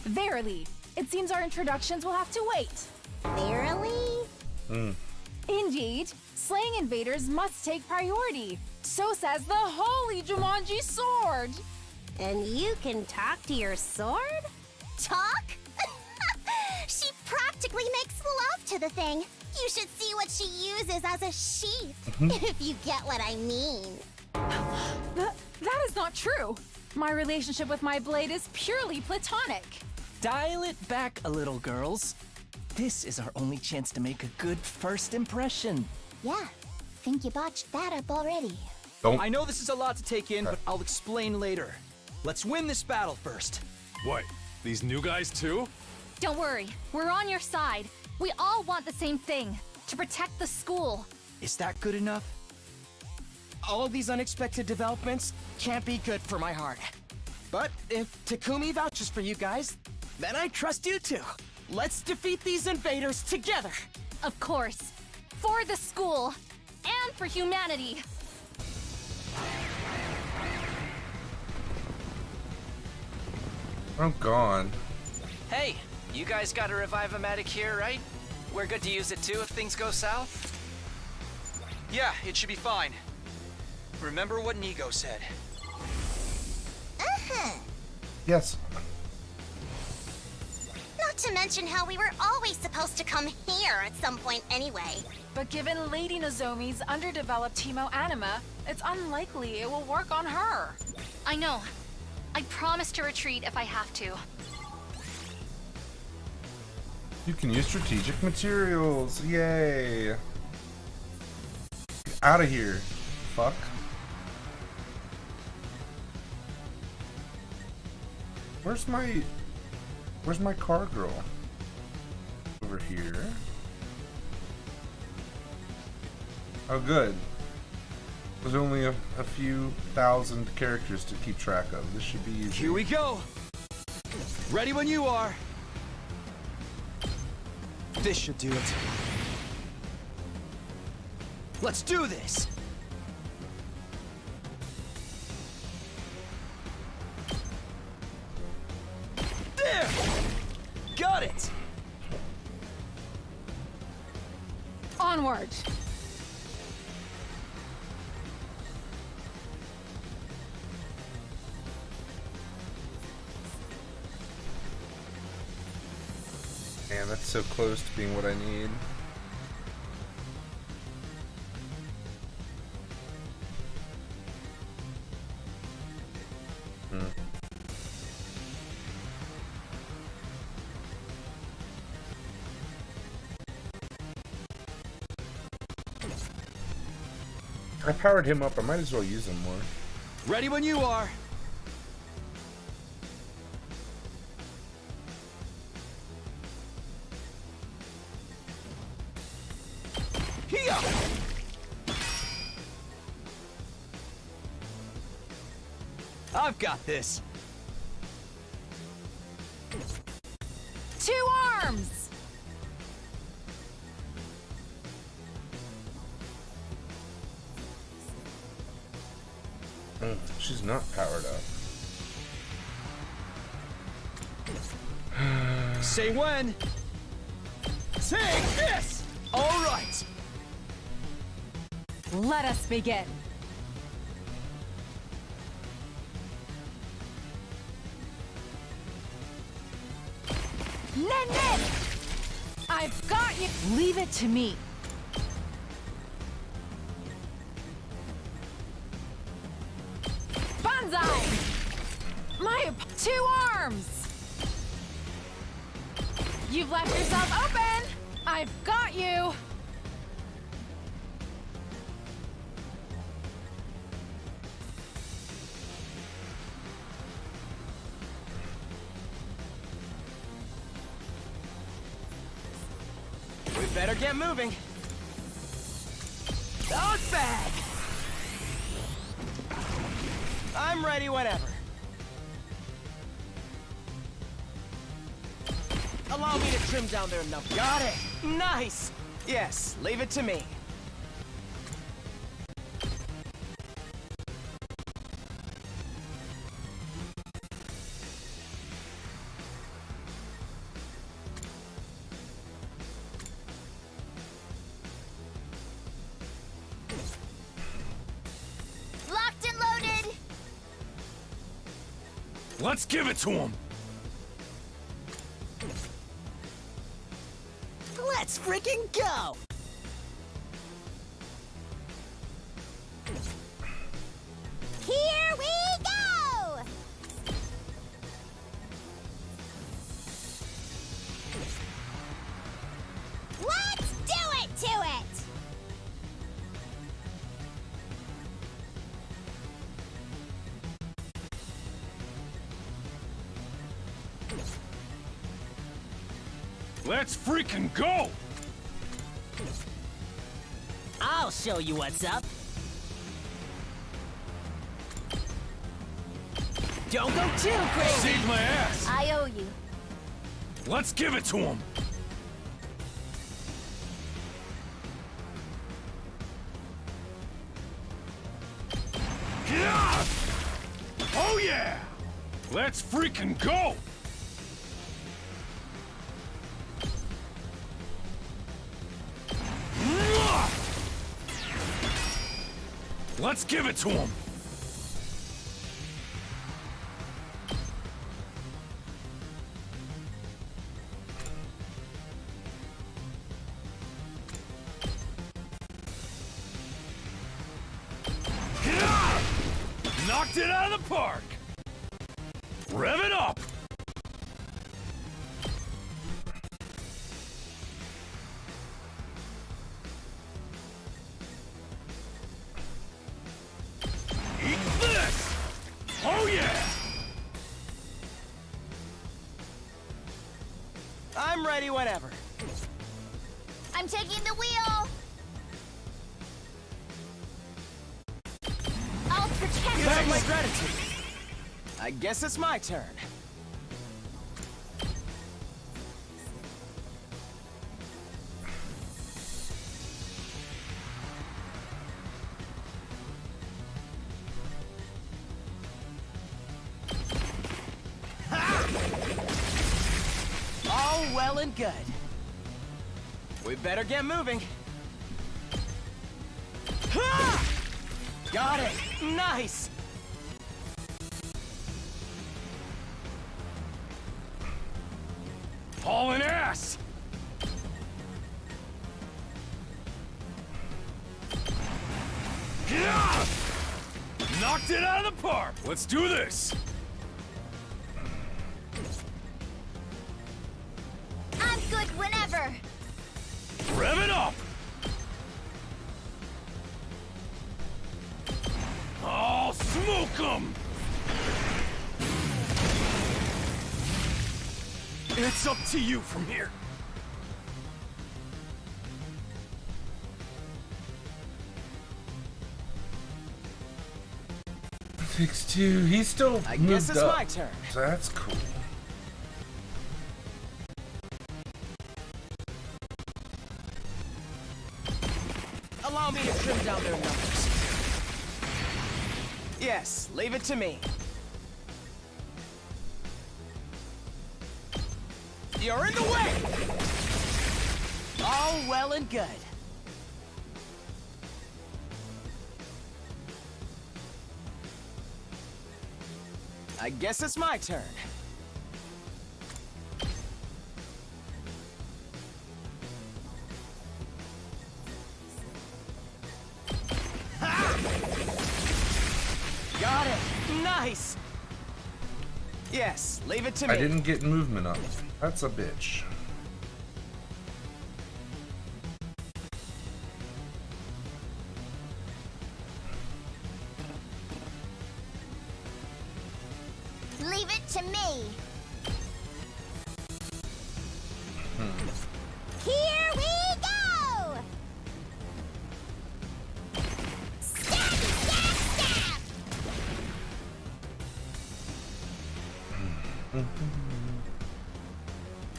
Verily, it seems our introductions will have to wait. Verily? Indeed, slaying invaders must take priority. So says the holy Jumanji sword. And you can talk to your sword? Talk? She practically makes love to the thing. You should see what she uses as a sheath, if you get what I mean. That is not true. My relationship with my blade is purely platonic. Dial it back a little, girls. This is our only chance to make a good first impression. Yeah, think you botched that up already. I know this is a lot to take in, but I'll explain later. Let's win this battle first. What? These new guys too? Don't worry, we're on your side. We all want the same thing, to protect the school. Is that good enough? All these unexpected developments can't be good for my heart. But if Takumi vouches for you guys, then I trust you too. Let's defeat these invaders together. Of course. For the school. And for humanity. I'm gone. Hey, you guys got a Revive-O-Matic here, right? We're good to use it too if things go south? Yeah, it should be fine. Remember what Nigo said. Yes. Not to mention how we were always supposed to come here at some point anyway. But given Lady Nozomi's underdeveloped hemoanima, it's unlikely it will work on her. I know. I promise to retreat if I have to. You can use strategic materials. Yay. Get out of here. Fuck. Where's my car girl? Over here. Oh, good. There's only a few thousand characters to keep track of. This should be easy. Here we go. Ready when you are. This should do it. Let's do this. There! Got it! Onward! Man, that's so close to being what I need. I powered him up. I might as well use him more. Ready when you are. Here! I've got this. 2 arms! She's not powered up. Say when. Take this! All right. Let us begin. Nen! I've got you! Leave it to me. 2 arms! You've left yourself open! I've got you! We better get moving. Dog bag! I'm ready whenever. Allow me to trim down their numbers. Got it! Nice! Yes, leave it to me. Locked and loaded! Let's give it to him! Let's freaking go! Here we go! Let's do it to it! Let's freaking go! I'll show you what's up. Don't go too crazy! Save my ass! I owe you. Let's give it to him! Yeah! Oh yeah! Let's freaking go! Let's give it to him! Yeah! Knocked it out of the park! Rev it up! Eat this! Oh yeah! I'm ready whenever. I'm taking the wheel! I'll protect You have you! my gratitude. I guess it's my turn. All well and good. We better get moving. Ha! Got it! Nice! Hauling ass! Yeah! Knocked it out of the park! Let's do this! I'm good whenever! Rev it up! I'll smoke 'em! It's up to you from here. Takes 2. He's still I moved guess it's up, my turn. so that's cool. Allow me to trim down their numbers. Yes, leave it to me. You're in the way! All well and good. I guess it's my turn. Ha! Got it! Nice! Yes, leave it to I me. didn't get movement up. That's a bitch. Leave it to me. Here we go! Stab, stab, stab!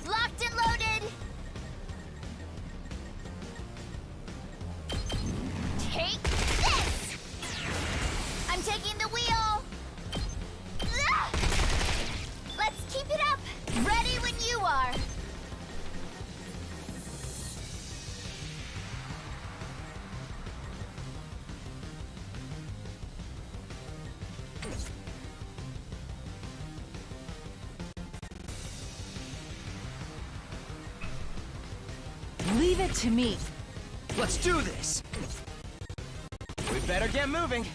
Locked and loaded! Take this! I'm taking the wheel! Ah! Let's keep it up! Ready when you are! Leave it to me. Let's do this. We better get moving.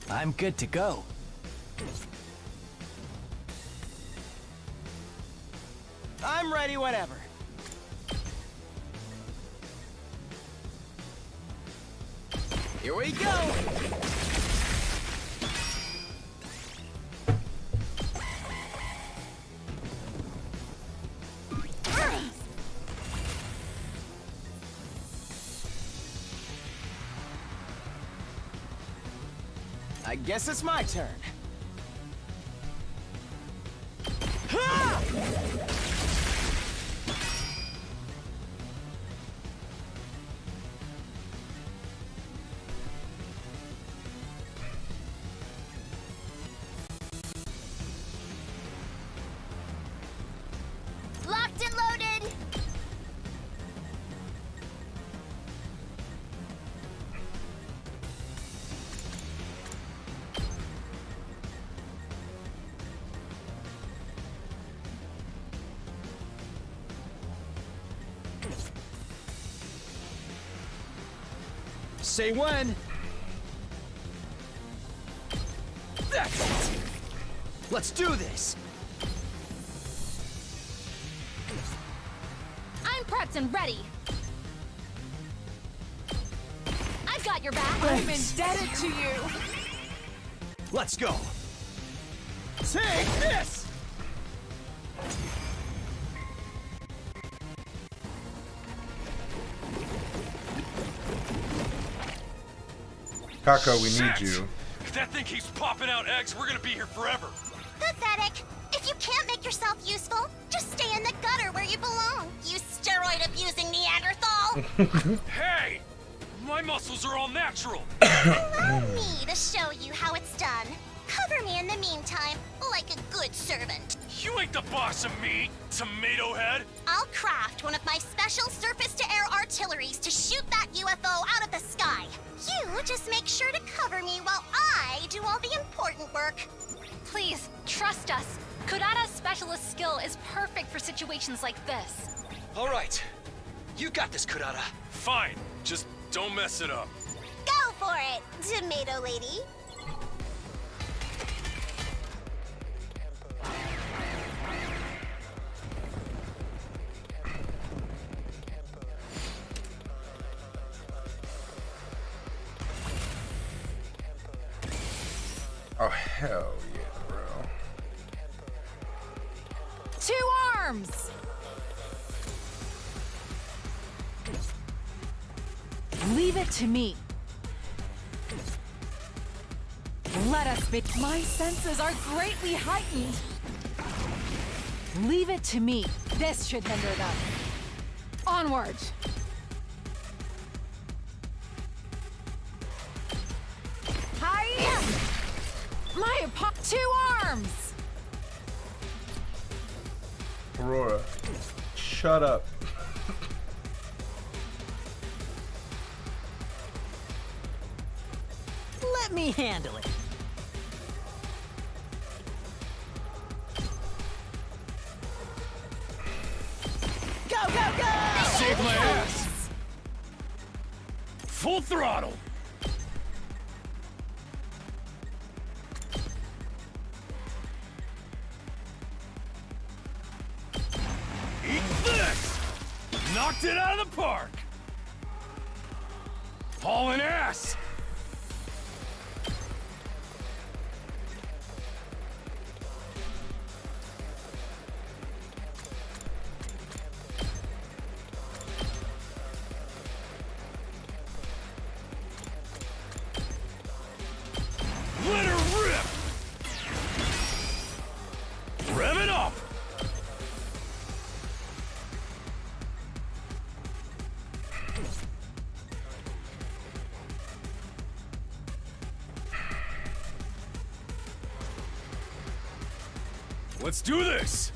I'm good to go. I'm ready whenever. Here we go! I guess it's my turn. Ha! Locked and loaded! Say when. That's it. Let's do this. I'm prepped and ready. I've got your back. I'm indebted to you. Let's go. Take this. Kako, we need Shit! you. If that thing keeps popping out eggs, we're gonna be here forever. Pathetic! If you can't make yourself useful, just stay in the gutter where you belong, you steroid-abusing Neanderthal! Hey! My muscles are all natural! Allow me to show you how it's done. Cover me in the meantime, like a good servant. You ain't the boss of me, tomato head! I'll craft one of my special surface-to-air artilleries to shoot that UFO out of the sky. You just make sure to cover me while I do all the important work. Please, trust us. Kurata's specialist skill is perfect for situations like this. All right. You got this, Kurata. Fine, just don't mess it up. Go for it, tomato lady. Oh, hell yeah, bro. 2 arms. Leave it to me. Let us be. My senses are greatly heightened. Leave it to me. This should hinder them. Onward. Hi. My 2 arms. Aurora, shut up. Let me handle it. Save my ass! Full throttle! Eat this! Knocked it out of the park! Hauling ass! Let her rip! Rev it up! Let's do this!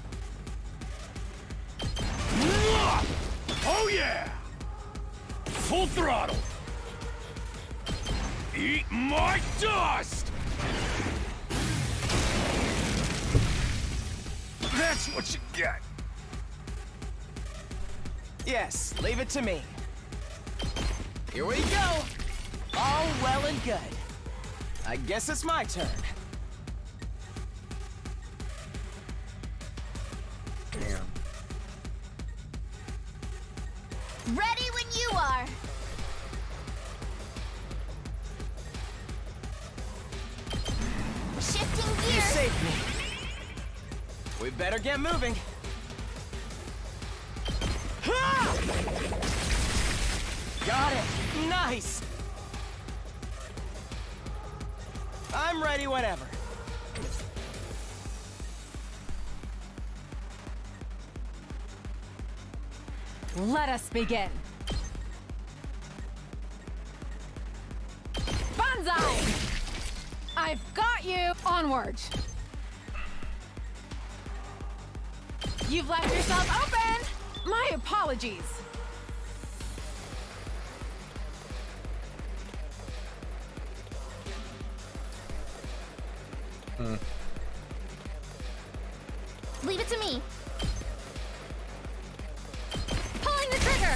Mwah! Oh yeah! Full throttle! Eat my dust! That's what you get! Yes, leave it to me. Here we go! All well and good. I guess it's my turn. Damn. Ready when you are. Shifting You gears. saved me. We better get moving. Ha! Got it. Nice. I'm ready whenever. Let us begin. Banzai! I've got you! Onward! You've left yourself open! My apologies! Leave it to me. Pulling the trigger.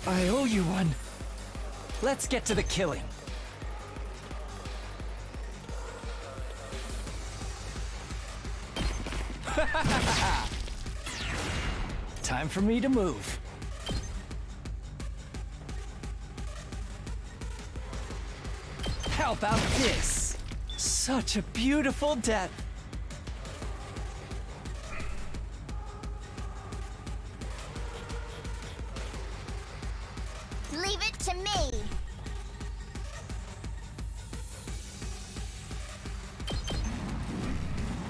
I owe you one. Let's get to the killing. Time for me to move. How about this? Such a beautiful death. Leave it to me.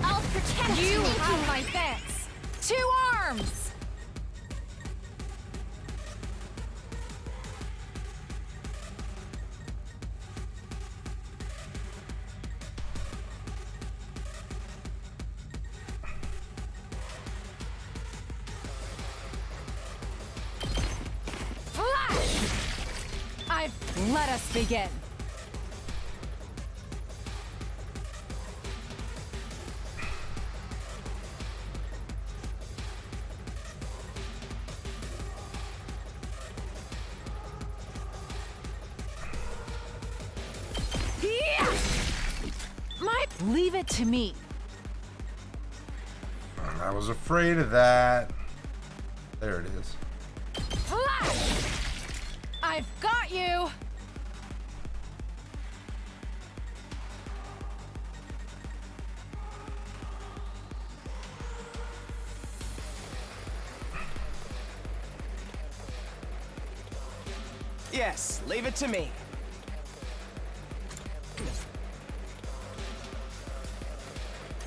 I'll protect You have my thanks! 2 arms! Let us begin. Yeah! Leave it to me. I was afraid of that. There it is. Flash! I've got you! Yes, leave it to me.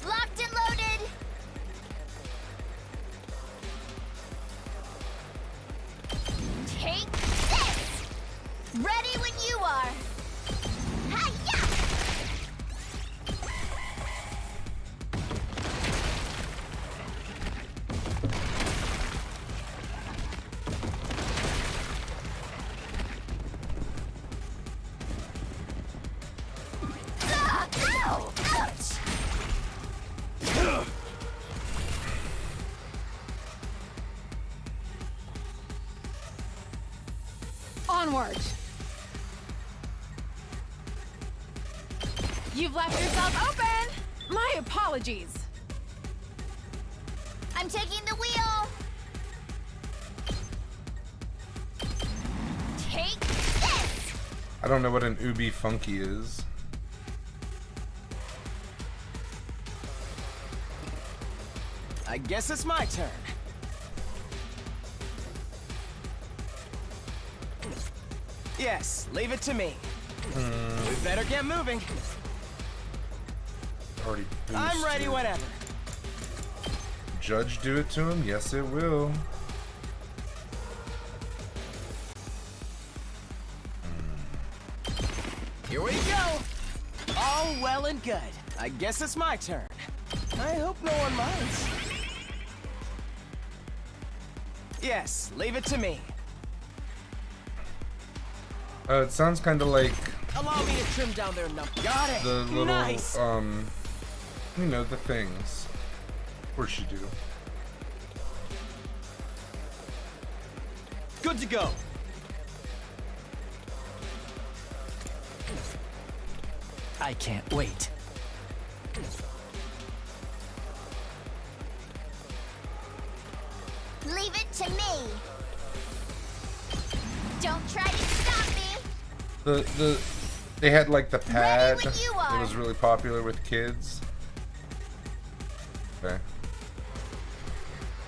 Locked and loaded. Take this. Ready when you are. Hi-ya! Ow! Ouch! Onward! You've left yourself open! My apologies. I'm taking the wheel. Take this. I don't know what an ubi funky is. I guess it's my turn. Yes, leave it to me. We better get moving. Already I'm ready boosted. whenever. Judge do it to him? Yes, it will. Here we go. All well and good. I guess it's my turn. I hope no one minds. Yes, leave it to me. It sounds kind of like Allow me to trim down their number. Got it. the little, nice. you know, the things. Of course you do. Good to go. I can't wait. Leave it to me. Don't try to stop me. They had like the pad. when you are. It was really popular with kids. Okay.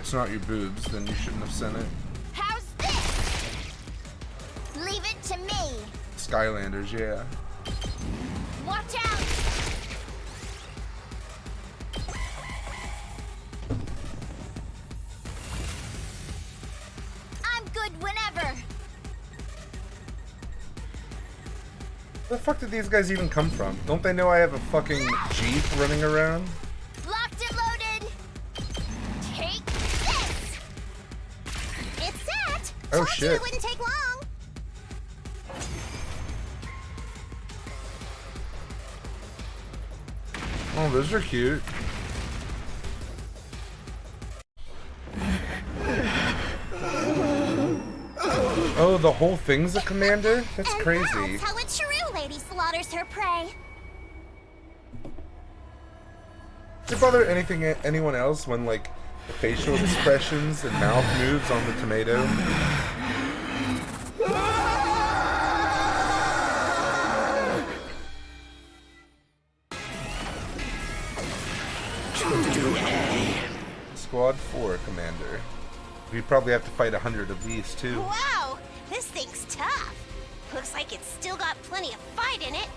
It's not your boobs, then you shouldn't have sent it. How's this? Leave it to me. Skylanders, yeah. Watch out. I'm good whenever. Where the fuck did these guys even come from? Don't they know I have a fucking Jeep running around? Locked and loaded. Take this. It's set. Oh, Told you shit. it wouldn't take long. Oh, those are cute. Oh, the whole thing's a commander? That's And crazy. that's how a true lady slaughters her prey. Does it bother anyone else when, like, the facial expressions and mouth moves on the tomato? Squad 4, Commander. We'd probably have to fight 100 of these, too. Wow, this thing's tough. Looks like it's still got plenty of fight in it.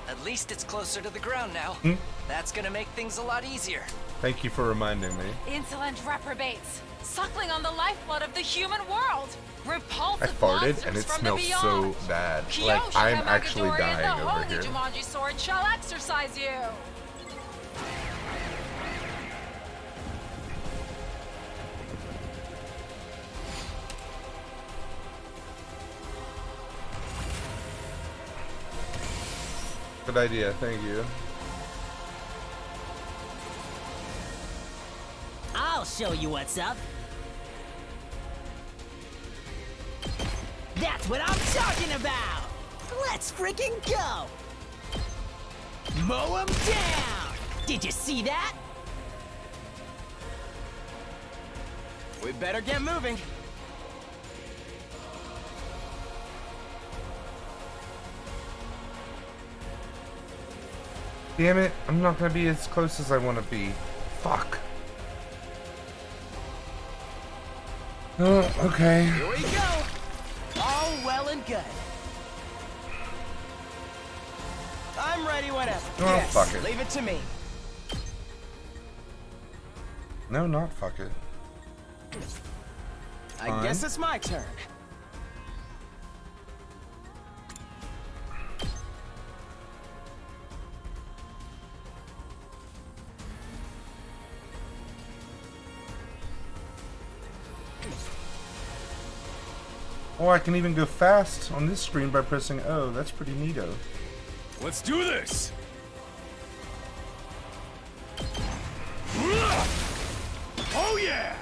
At least it's closer to the ground now. Hmm? That's gonna make things a lot easier. Thank you for reminding me. Insolent reprobates, suckling on the lifeblood of the human world. Repulsive I farted monsters and it from smells the so beyond. bad. Kyoshi Like, I'm Kamagadori actually and dying the over Holy here. Jumanji sword shall exercise you. Good idea, thank you. I'll show you what's up. That's what I'm talking about. Let's freaking go. Mow 'em down. Did you see that? We better get moving. Damn it, I'm not gonna be as close as I wanna be. Fuck. Oh, okay. Here we go. All well and good. I'm ready whenever. Oh, yes, fuck it. leave it to me. No, not fuck it. I guess it's my turn. Oh, I can even go fast on this screen by pressing O. That's pretty neato. Let's do this! Oh yeah!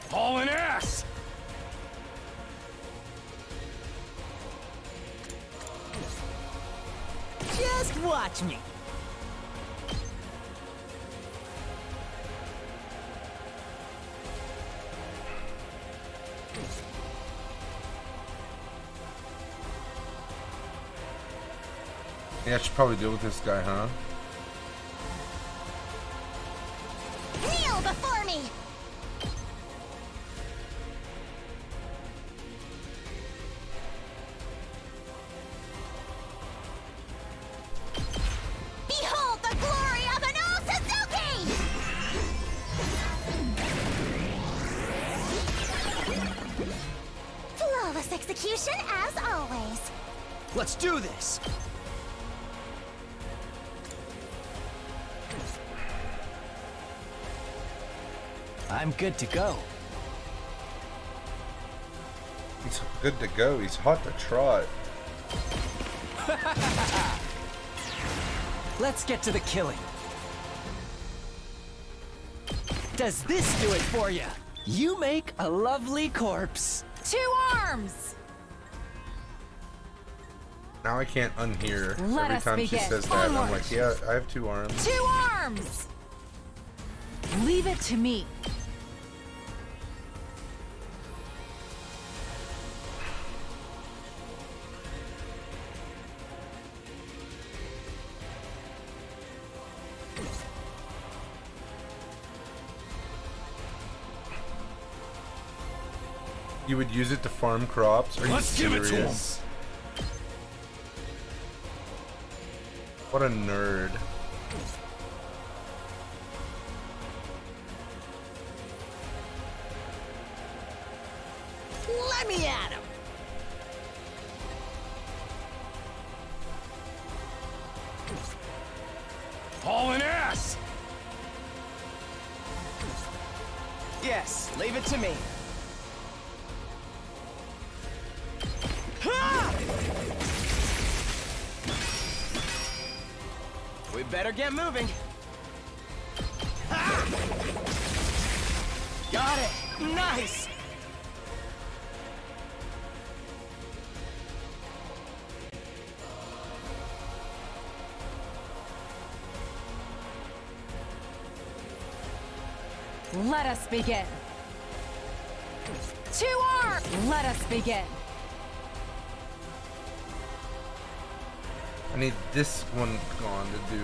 Hauling ass! watch me. Yeah, I should probably deal with this guy, huh? Kneel before me! Behold the glory of an Osazuki! Flawless execution as always. Let's do this! I'm good to go. He's good to go. He's hot to trot. Let's get to the killing. Does this do it for you? You make a lovely corpse. 2 arms! Now I can't unhear Let every us time she begin. says that. I'm Onward. like, yeah, I have 2 arms. 2 arms! Leave it to me. You would use it to farm crops? Are you Let's give it to him. serious? What a nerd. Let me at him. Hauling ass! Yes, leave it to me. We better get moving. Got it. Nice. Let us begin. 2 arms! Let us begin. I need this one gone to do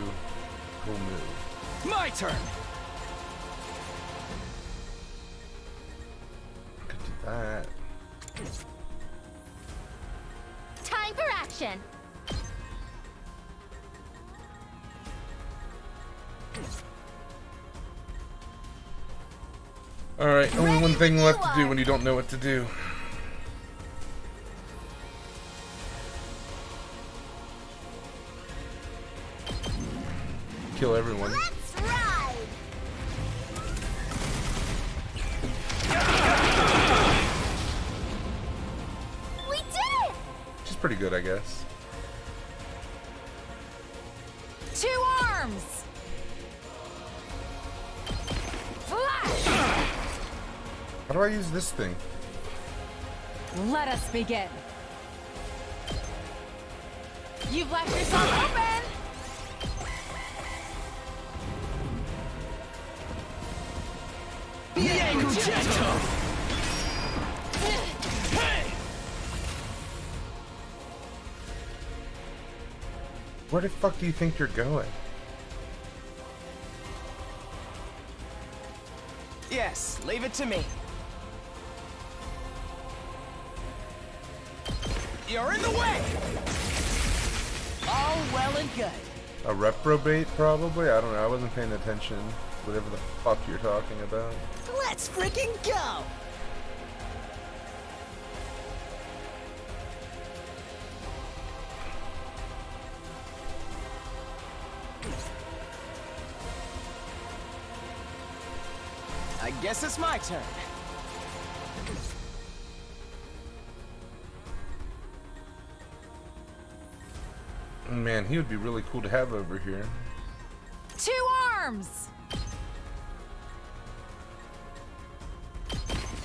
cool move. My turn. Could do that. Time for action. Alright, only one thing left to do when you don't know what to do. Kill everyone. Let's ride! We did it! She's pretty good, I guess. 2 arms! Flash! How do I use this thing? Let us begin. You've left yourself open! Where the fuck do you think you're going? Yes, leave it to me. You're in the way! All well and good. A reprobate, probably? I don't know. I wasn't paying attention. Whatever the fuck you're talking about. Let's freaking go! I guess it's my turn. Man, he would be really cool to have over here. 2 arms!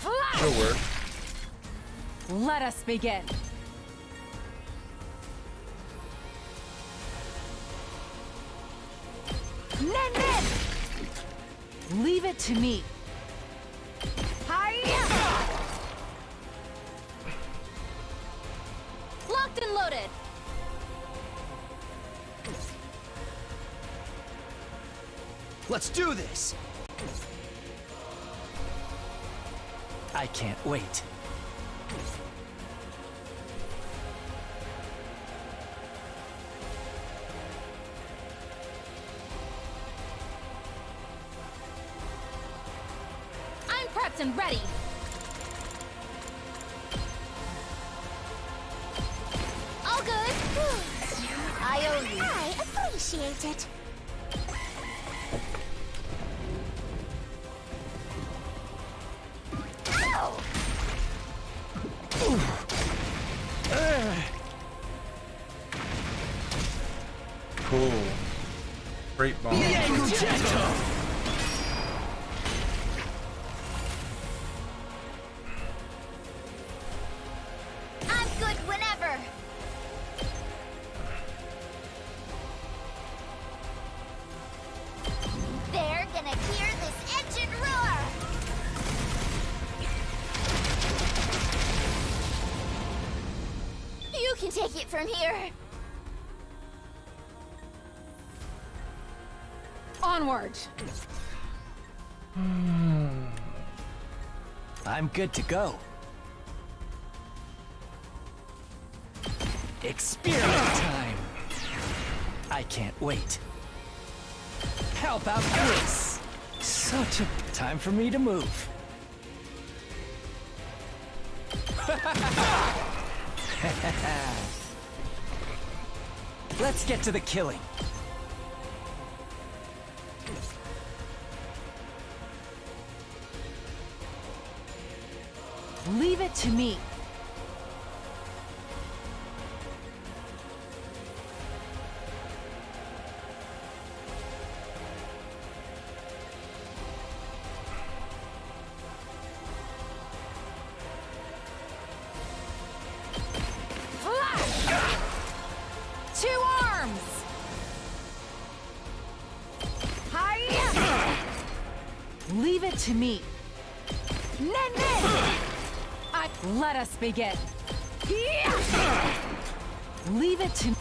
Flash! It'll work. Let us begin. Leave it to me. Hi-ya! Locked and loaded. Let's do this! I can't wait. I'm prepped and ready. All good. I owe you. I appreciate it. Ow! Cool. Great bomb. I'm good whenever. They're gonna hear this engine roar. You can take it from here. Onward. I'm good to go. Experiment time! I can't wait. How about this? Such a time for me to move. Let's get to the killing. Leave it to me. Flash! 2 arms! Hi-ya! Leave it to me. Nen! Let us begin. Leave it to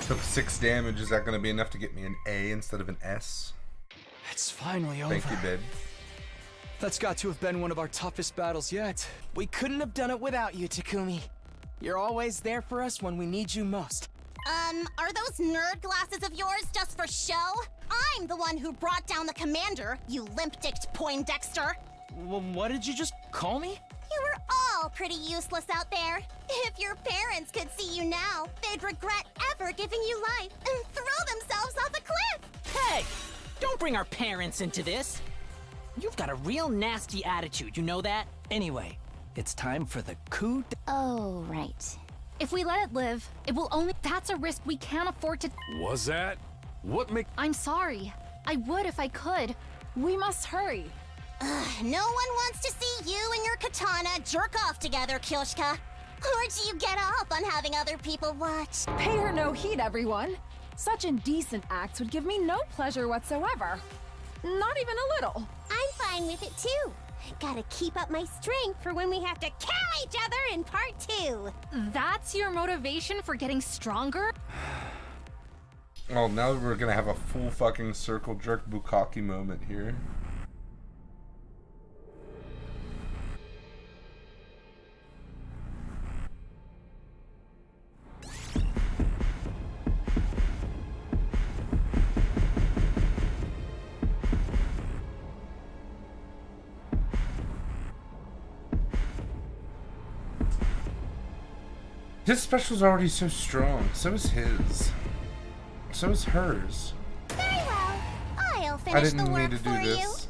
Took 6 damage. Is that going to be enough to get me an A instead of an S? It's finally over. Thank you, babe. That's got to have been one of our toughest battles yet. We couldn't have done it without you, Takumi. You're always there for us when we need you most. Are those nerd glasses of yours just for show? I'm the one who brought down the commander, you limp-dicked Poindexter. What did you just call me? You were all pretty useless out there. If your parents could see you now, they'd regret ever giving you life and throw themselves off a cliff. Hey! Don't bring our parents into this. You've got a real nasty attitude, you know that? Anyway, it's time for the coup. Oh, right. If we let it live, it will only— that's a risk we can't afford to— Was that? What make— I'm sorry. I would if I could. We must hurry. No one wants to see you and your katana jerk off together, Kyoshka. Or do you get off on having other people watch? Pay her no heed, everyone. Such indecent acts would give me no pleasure whatsoever. Not even a little. I'm fine with it too. Gotta keep up my strength for when we have to kill each other in part 2. That's your motivation for getting stronger? Oh, now we're gonna have a full fucking circle jerk bukkake moment here. His special's already so strong. So is his. So is hers. Very well. I'll I finish the didn't work mean to do for you. this.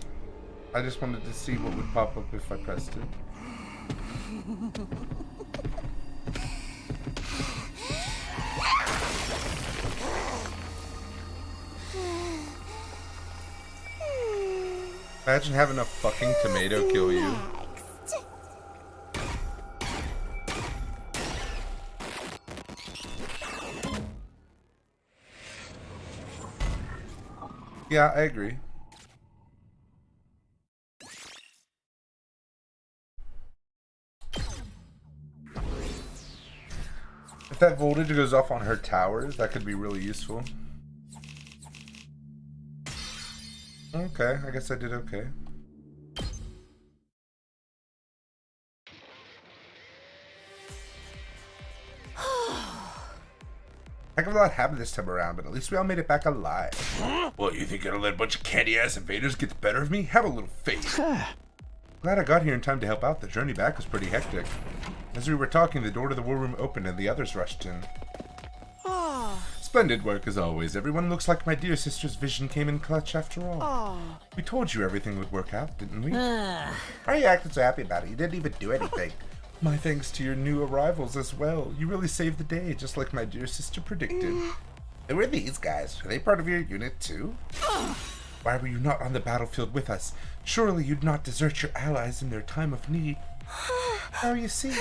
I just wanted to see what would pop up if I pressed it. Imagine having a fucking tomato kill you. Yeah, I agree. If that voltage goes off on her towers, that could be really useful. Okay, I guess I did okay. Heck of a lot happened this time around, but at least we all made it back alive. What, you think it'll let a bunch of candy-ass invaders get the better of me? Have a little faith. Glad I got here in time to help out. The journey back was pretty hectic. As we were talking, the door to the war room opened and the others rushed in. Splendid work as always. Everyone looks like my dear sister's vision came in clutch after all. We told you everything would work out, didn't we? Why are you acting so happy about it? You didn't even do anything. My thanks to your new arrivals as well. You really saved the day, just like my dear sister predicted. Who are these guys? Are they part of your unit too? Why were you not on the battlefield with us? Surely you'd not desert your allies in their time of need. How you see?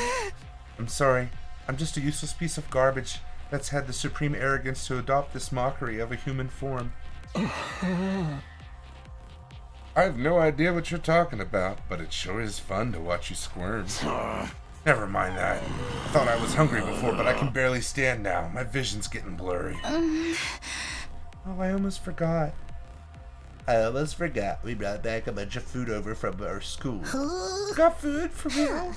I'm sorry. I'm just a useless piece of garbage that's had the supreme arrogance to adopt this mockery of a human form. I have no idea what you're talking about, but it sure is fun to watch you squirm. Never mind that. I thought I was hungry before, but I can barely stand now. My vision's getting blurry. Oh, I almost forgot. We brought back a bunch of food over from our school. Got food for real?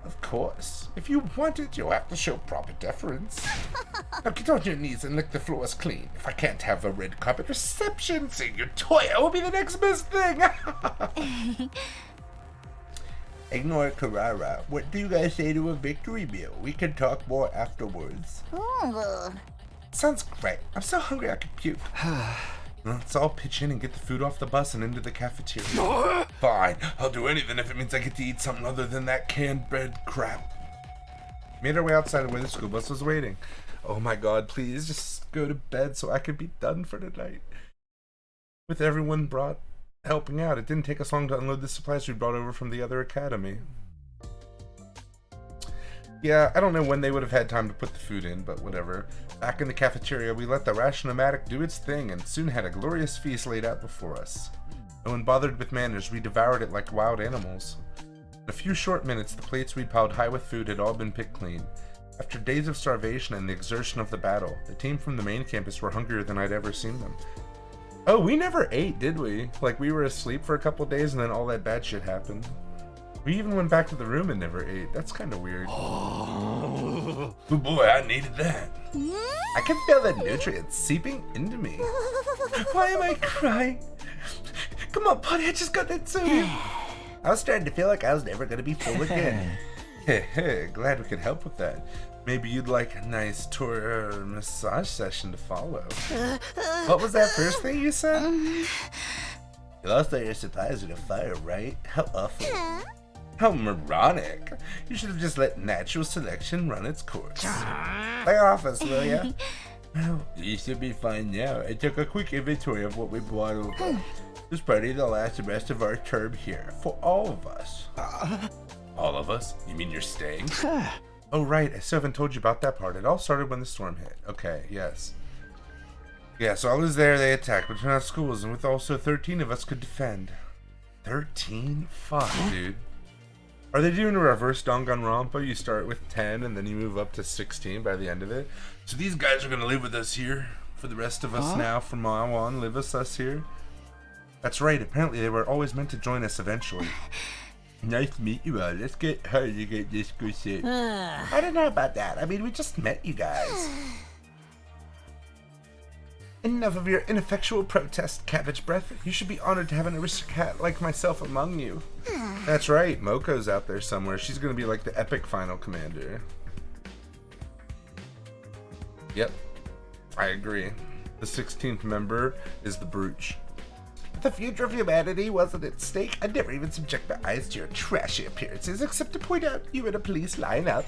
Of course. If you want it, you'll have to show proper deference. Now get on your knees and lick the floors clean. If I can't have a red carpet reception, seeing your toy will be the next best thing. Ignore Carrara. What do you guys say to a victory meal? We can talk more afterwards. Sounds great. I'm so hungry I could puke. Let's all pitch in and get the food off the bus and into the cafeteria. Fine. I'll do anything if it means I get to eat something other than that canned bread crap. Made our way outside of where the school bus was waiting. Oh my god, please just go to bed so I can be done for tonight. With everyone helping out, it didn't take us long to unload the supplies we brought over from the other academy. Yeah, I don't know when they would have had time to put the food in, but whatever. Back in the cafeteria, we let the ration-o-matic do its thing and soon had a glorious feast laid out before us. No one bothered with manners, we devoured it like wild animals. In a few short minutes, the plates we'd piled high with food had all been picked clean. After days of starvation and the exertion of the battle, the team from the main campus were hungrier than I'd ever seen them. Oh, we never ate, did we? Like, we were asleep for a couple days and then all that bad shit happened. We even went back to the room and never ate. That's kind of weird. Oh boy, I needed that. I can feel the nutrients seeping into me. Why am I crying? Come on, buddy, I just got that soda. I was starting to feel like I was never going to be full again. Hey, glad we could help with that. Maybe you'd like a nice tour or massage session to follow. What was that first thing you said? You lost all your supplies in a fire, right? How awful. How moronic. You should have just let natural selection run its course. Lay off us, will ya? Well, you should be fine now. I took a quick inventory of what we brought over. This party will last the rest of our term here, for all of us. All of us? You mean you're staying? Oh right, I still haven't told you about that part. It all started when the storm hit. Okay, yes. Yeah, so I was there, they attacked between our schools, and with also 13 of us could defend. 13? Fuck, dude. Are they doing a reverse Danganronpa? You start with 10 and then you move up to 16 by the end of it. So these guys are gonna live with us here. For the rest of us now, from now on, live with us here. That's right, apparently they were always meant to join us eventually. Nice to meet you all. Let's get her to get this good shit. I don't know about that. I mean, we just met you guys. Enough of your ineffectual protest, Cabbage Breath. You should be honored to have an aristocrat like myself among you. That's right, Moko's out there somewhere. She's gonna be like the epic final commander. Yep, I agree. The 16th member is the Brooch. If the future of humanity wasn't at stake, I'd never even subject my eyes to your trashy appearances, except to point out you in a police lineup.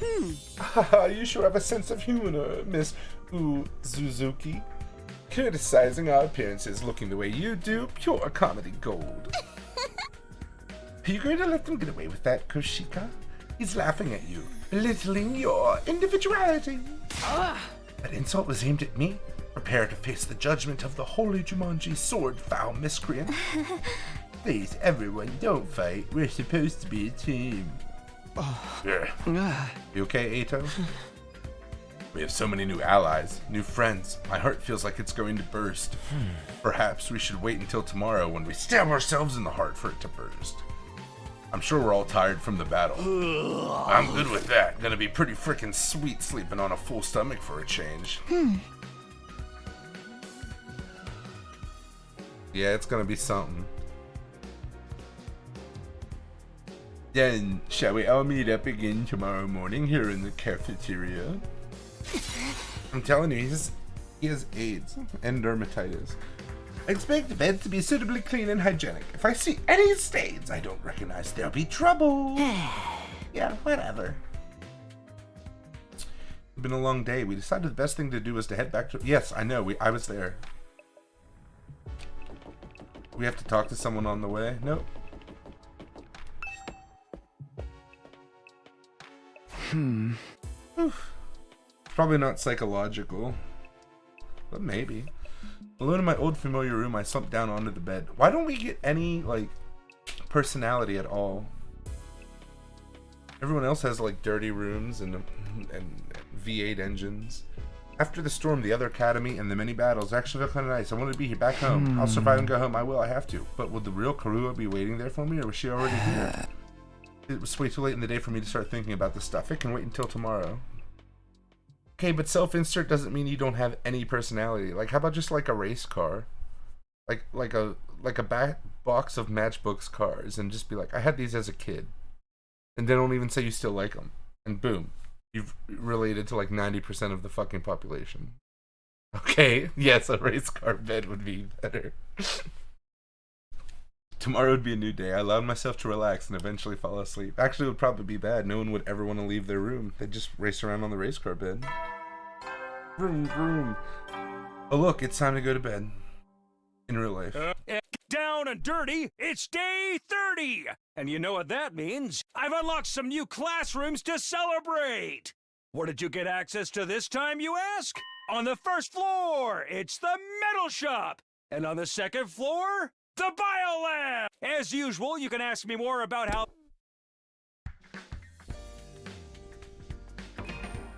Haha, you sure have a sense of humor, Miss Suzuki. Criticizing our appearances looking the way you do, pure comedy gold. Are you going to let them get away with that, Koshika? He's laughing at you, belittling your individuality. That insult was aimed at me. Prepare to face the judgment of the holy Jumanji sword, foul miscreant. Please, everyone, don't fight. We're supposed to be a team. Yeah. You okay, Ato? We have so many new allies, new friends. My heart feels like it's going to burst. Perhaps we should wait until tomorrow when we stab ourselves in the heart for it to burst. I'm sure we're all tired from the battle. I'm good with that. Gonna be pretty frickin' sweet sleeping on a full stomach for a change. Yeah, it's gonna be something. Then, shall we all meet up again tomorrow morning here in the cafeteria? I'm telling you, he has AIDS and dermatitis. I expect the beds to be suitably clean and hygienic. If I see any stains I don't recognize, there'll be trouble. Yeah, whatever. It's been a long day. We decided the best thing to do was to head back to... Yes, I know. I was there. We have to talk to someone on the way? Nope. Oof. Probably not psychological, but maybe. Alone in my old familiar room, I slumped down onto the bed. Why don't we get any, like, personality at all? Everyone else has, like, dirty rooms and V8 engines. After the storm, the other academy, and the many battles, actually felt kind of nice. I wanted to be here back home. I'll survive and go home. I will. I have to. But will the real Karua be waiting there for me, or was she already here? It was way too late in the day for me to start thinking about this stuff. It can wait until tomorrow. Okay, but self-insert doesn't mean you don't have any personality. Like, how about just like a race car? Like a back box of Matchbox cars, and just be like, I had these as a kid. And then don't even say you still like them. And boom. You've related to like 90% of the fucking population. Okay, yes, a race car bed would be better. Tomorrow would be a new day. I allowed myself to relax and eventually fall asleep. Actually, it would probably be bad. No one would ever want to leave their room. They'd just race around on the race car bed. Vroom, vroom. Oh, look, it's time to go to bed. In real life. Down and dirty, it's day 30! And you know what that means? I've unlocked some new classrooms to celebrate! What did you get access to this time, you ask? On the first floor, it's the metal shop! And on the second floor, the biolab! As usual, you can ask me more about how...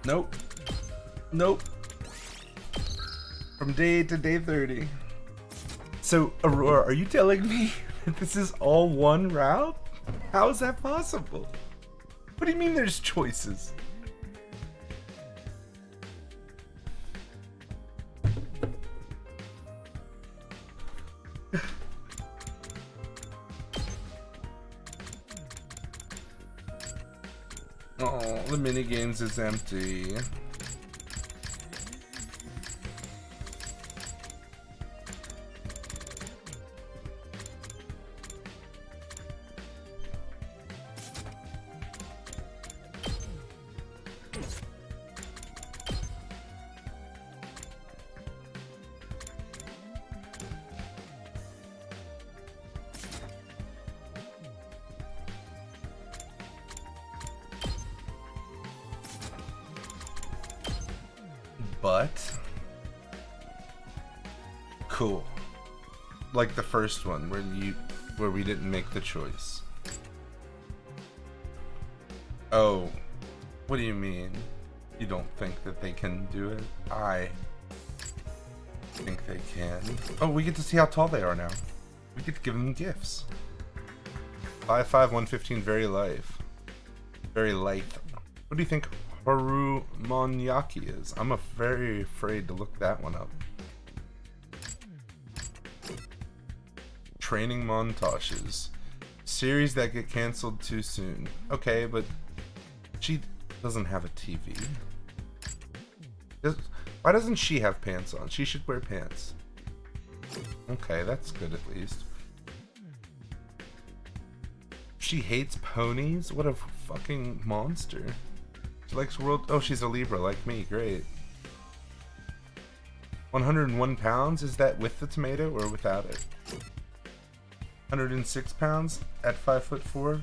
Nope. Nope. From day to day 30. So, Aurora, are you telling me that this is all one route? How is that possible? What do you mean there's choices? Oh, the minigames is empty. But cool, like the first one where we didn't make the choice. Oh, what do you mean? You don't think that they can do it? I think they can. Oh, we get to see how tall they are now. We get to give them gifts. 5'5", 115, very lithe. Very light. What do you think Haru Monyaki is? I'm very afraid to look that one up. Training montages. Series that get canceled too soon. Okay, but she doesn't have a TV. Why doesn't she have pants on? She should wear pants. Okay, that's good at least. She hates ponies? What a fucking monster. She likes world... Oh, she's a Libra like me. Great. 101 pounds? Is that with the tomato or without it? 106 pounds at 5'4". Does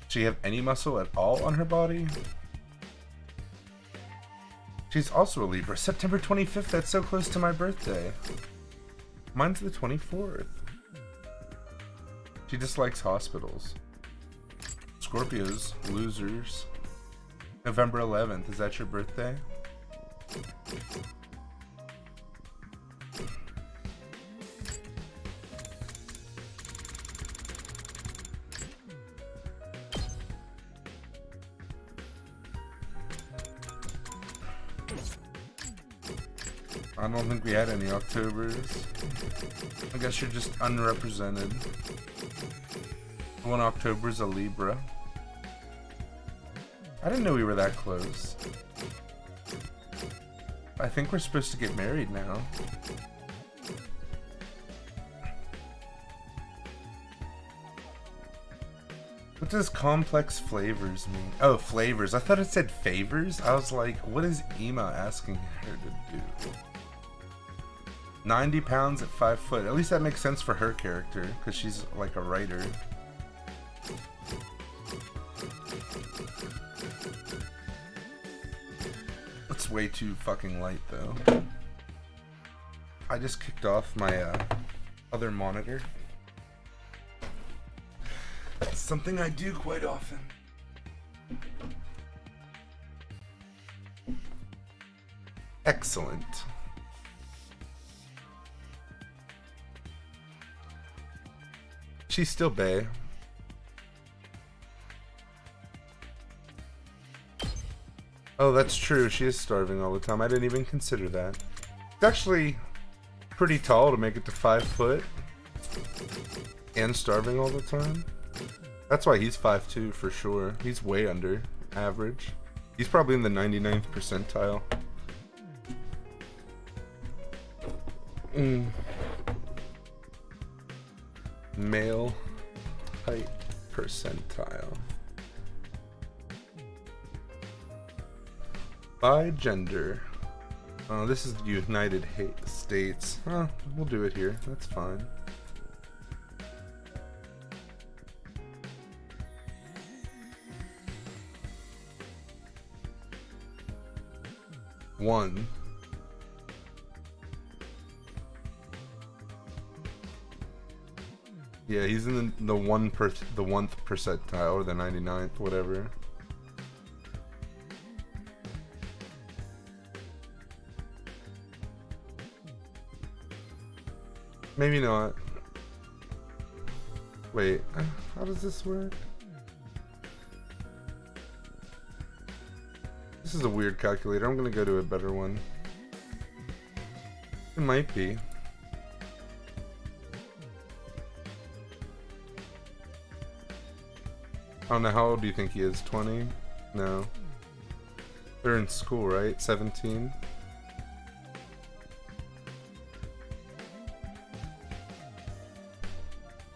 she have any muscle at all on her body? She's also a Libra. September 25th, that's so close to my birthday. Mine's the 24th. She dislikes hospitals. Scorpios, losers. November 11th, is that your birthday? I don't think we had any Octobers. I guess you're just unrepresented. One October's a Libra. I didn't know we were that close. I think we're supposed to get married now. What does complex flavors mean? Oh, flavors. I thought it said favors. I was like, what is Ema asking her to do? 90 pounds at 5 foot. At least that makes sense for her character, because she's like a writer. It's way too fucking light, though. I just kicked off my other monitor. It's something I do quite often. Excellent. She's still bae. Oh, that's true. She is starving all the time. I didn't even consider that. It's actually pretty tall to make it to 5 foot. And starving all the time. That's why he's 5'2" for sure. He's way under average. He's probably in the 99th percentile. Male height percentile. By gender. Oh, this is the United States. Huh, we'll do it here. That's fine. One. Yeah, he's in the 1th percentile or the 99th, whatever. Maybe not. Wait, how does this work? This is a weird calculator. I'm gonna go to a better one. It might be. I don't know, how old do you think he is? 20? No. They're in school, right? 17?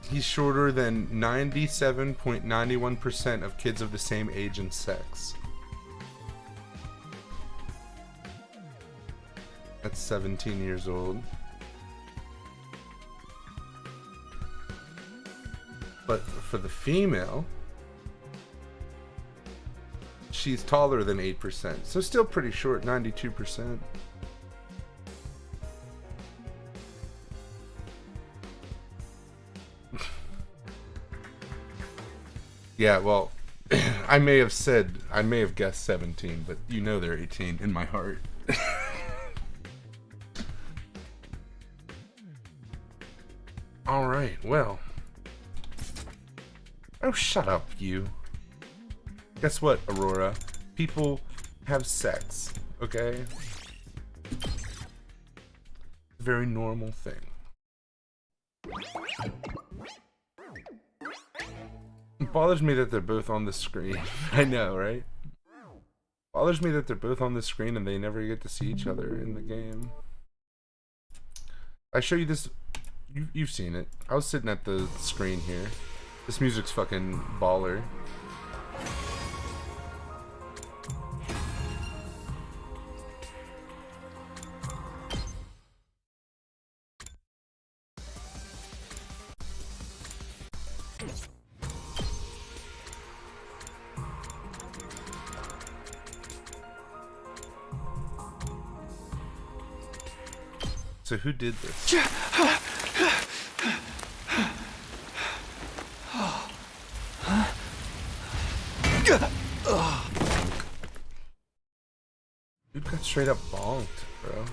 He's shorter than 97.91% of kids of the same age and sex. That's 17 years old. But for the female, she's taller than 8%. So still pretty short, 92%. Yeah, well, I may have guessed 17, but you know they're 18 in my heart. Alright, well. Oh, shut up, you. Guess what, Aurora? People have sex, okay? Very normal thing. It bothers me that they're both on the screen. I know, right? Bothers me that they're both on the screen and they never get to see each other in the game. I show you this. You've seen it. I was sitting at the screen here. This music's fucking baller. So who did this? Dude got straight up bonked, bro.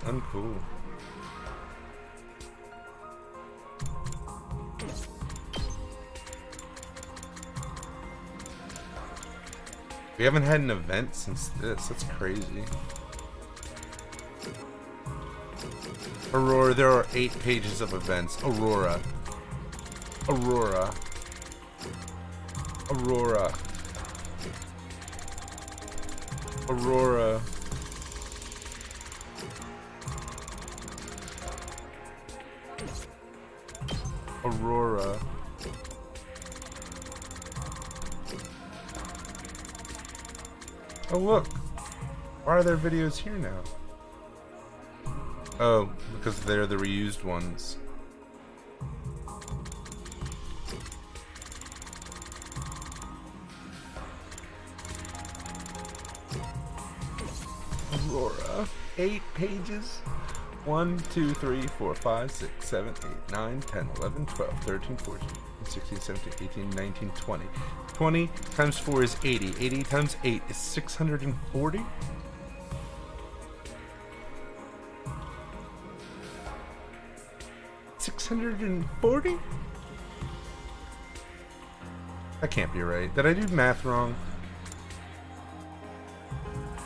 Uncool. We haven't had an event since this. That's crazy. Aurora, there are 8 pages of events. Aurora. Aurora. Aurora. Aurora. Aurora. Oh look, why are there videos here now? Oh, because they're the reused ones. Aurora, 8 pages. 1, 2, 3, 4, 5, 6, 7, 8, 9, 10, 11, 12, 13, 14, 16, 17, 18, 19, 20. 20 times 4 is 80. 80 times 8 is 640. $640? That can't be right. Did I do math wrong?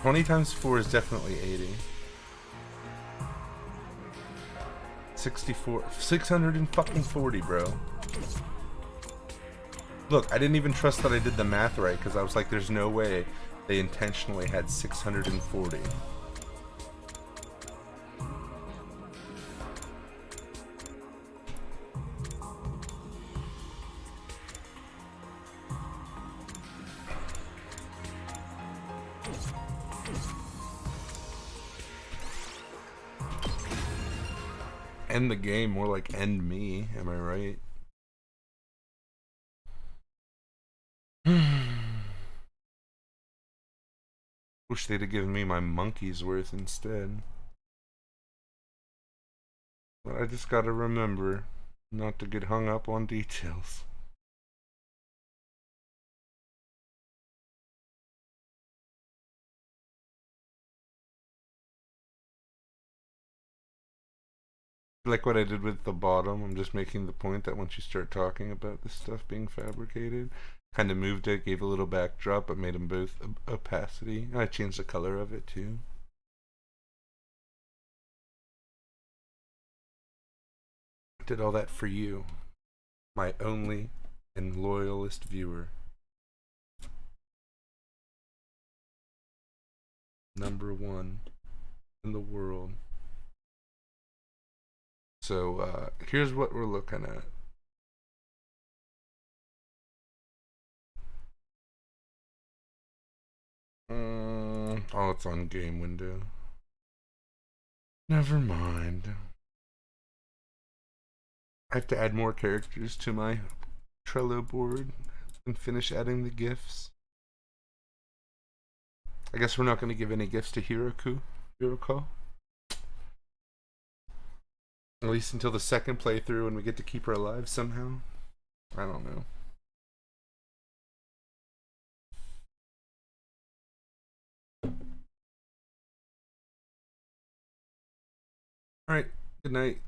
20 times 4 is definitely 80. 64, 640, bro. Look, I didn't even trust that I did the math right because I was like, there's no way they intentionally had 640. End the game, more like end me, am I right? Wish they'd have given me my monkey's worth instead. But I just gotta remember not to get hung up on details. Like what I did with the bottom, I'm just making the point that once you start talking about this stuff being fabricated, kind of moved it, gave a little backdrop, but made them both opacity. I changed the color of it too. Did all that for you, my only and loyalist viewer. #1 in the world. So here's what we're looking at. Oh, it's on game window. Never mind. I have to add more characters to my Trello board and finish adding the gifts. I guess we're not going to give any gifts to Hiroko. At least until the second playthrough when we get to keep her alive somehow. I don't know. Alright, good night.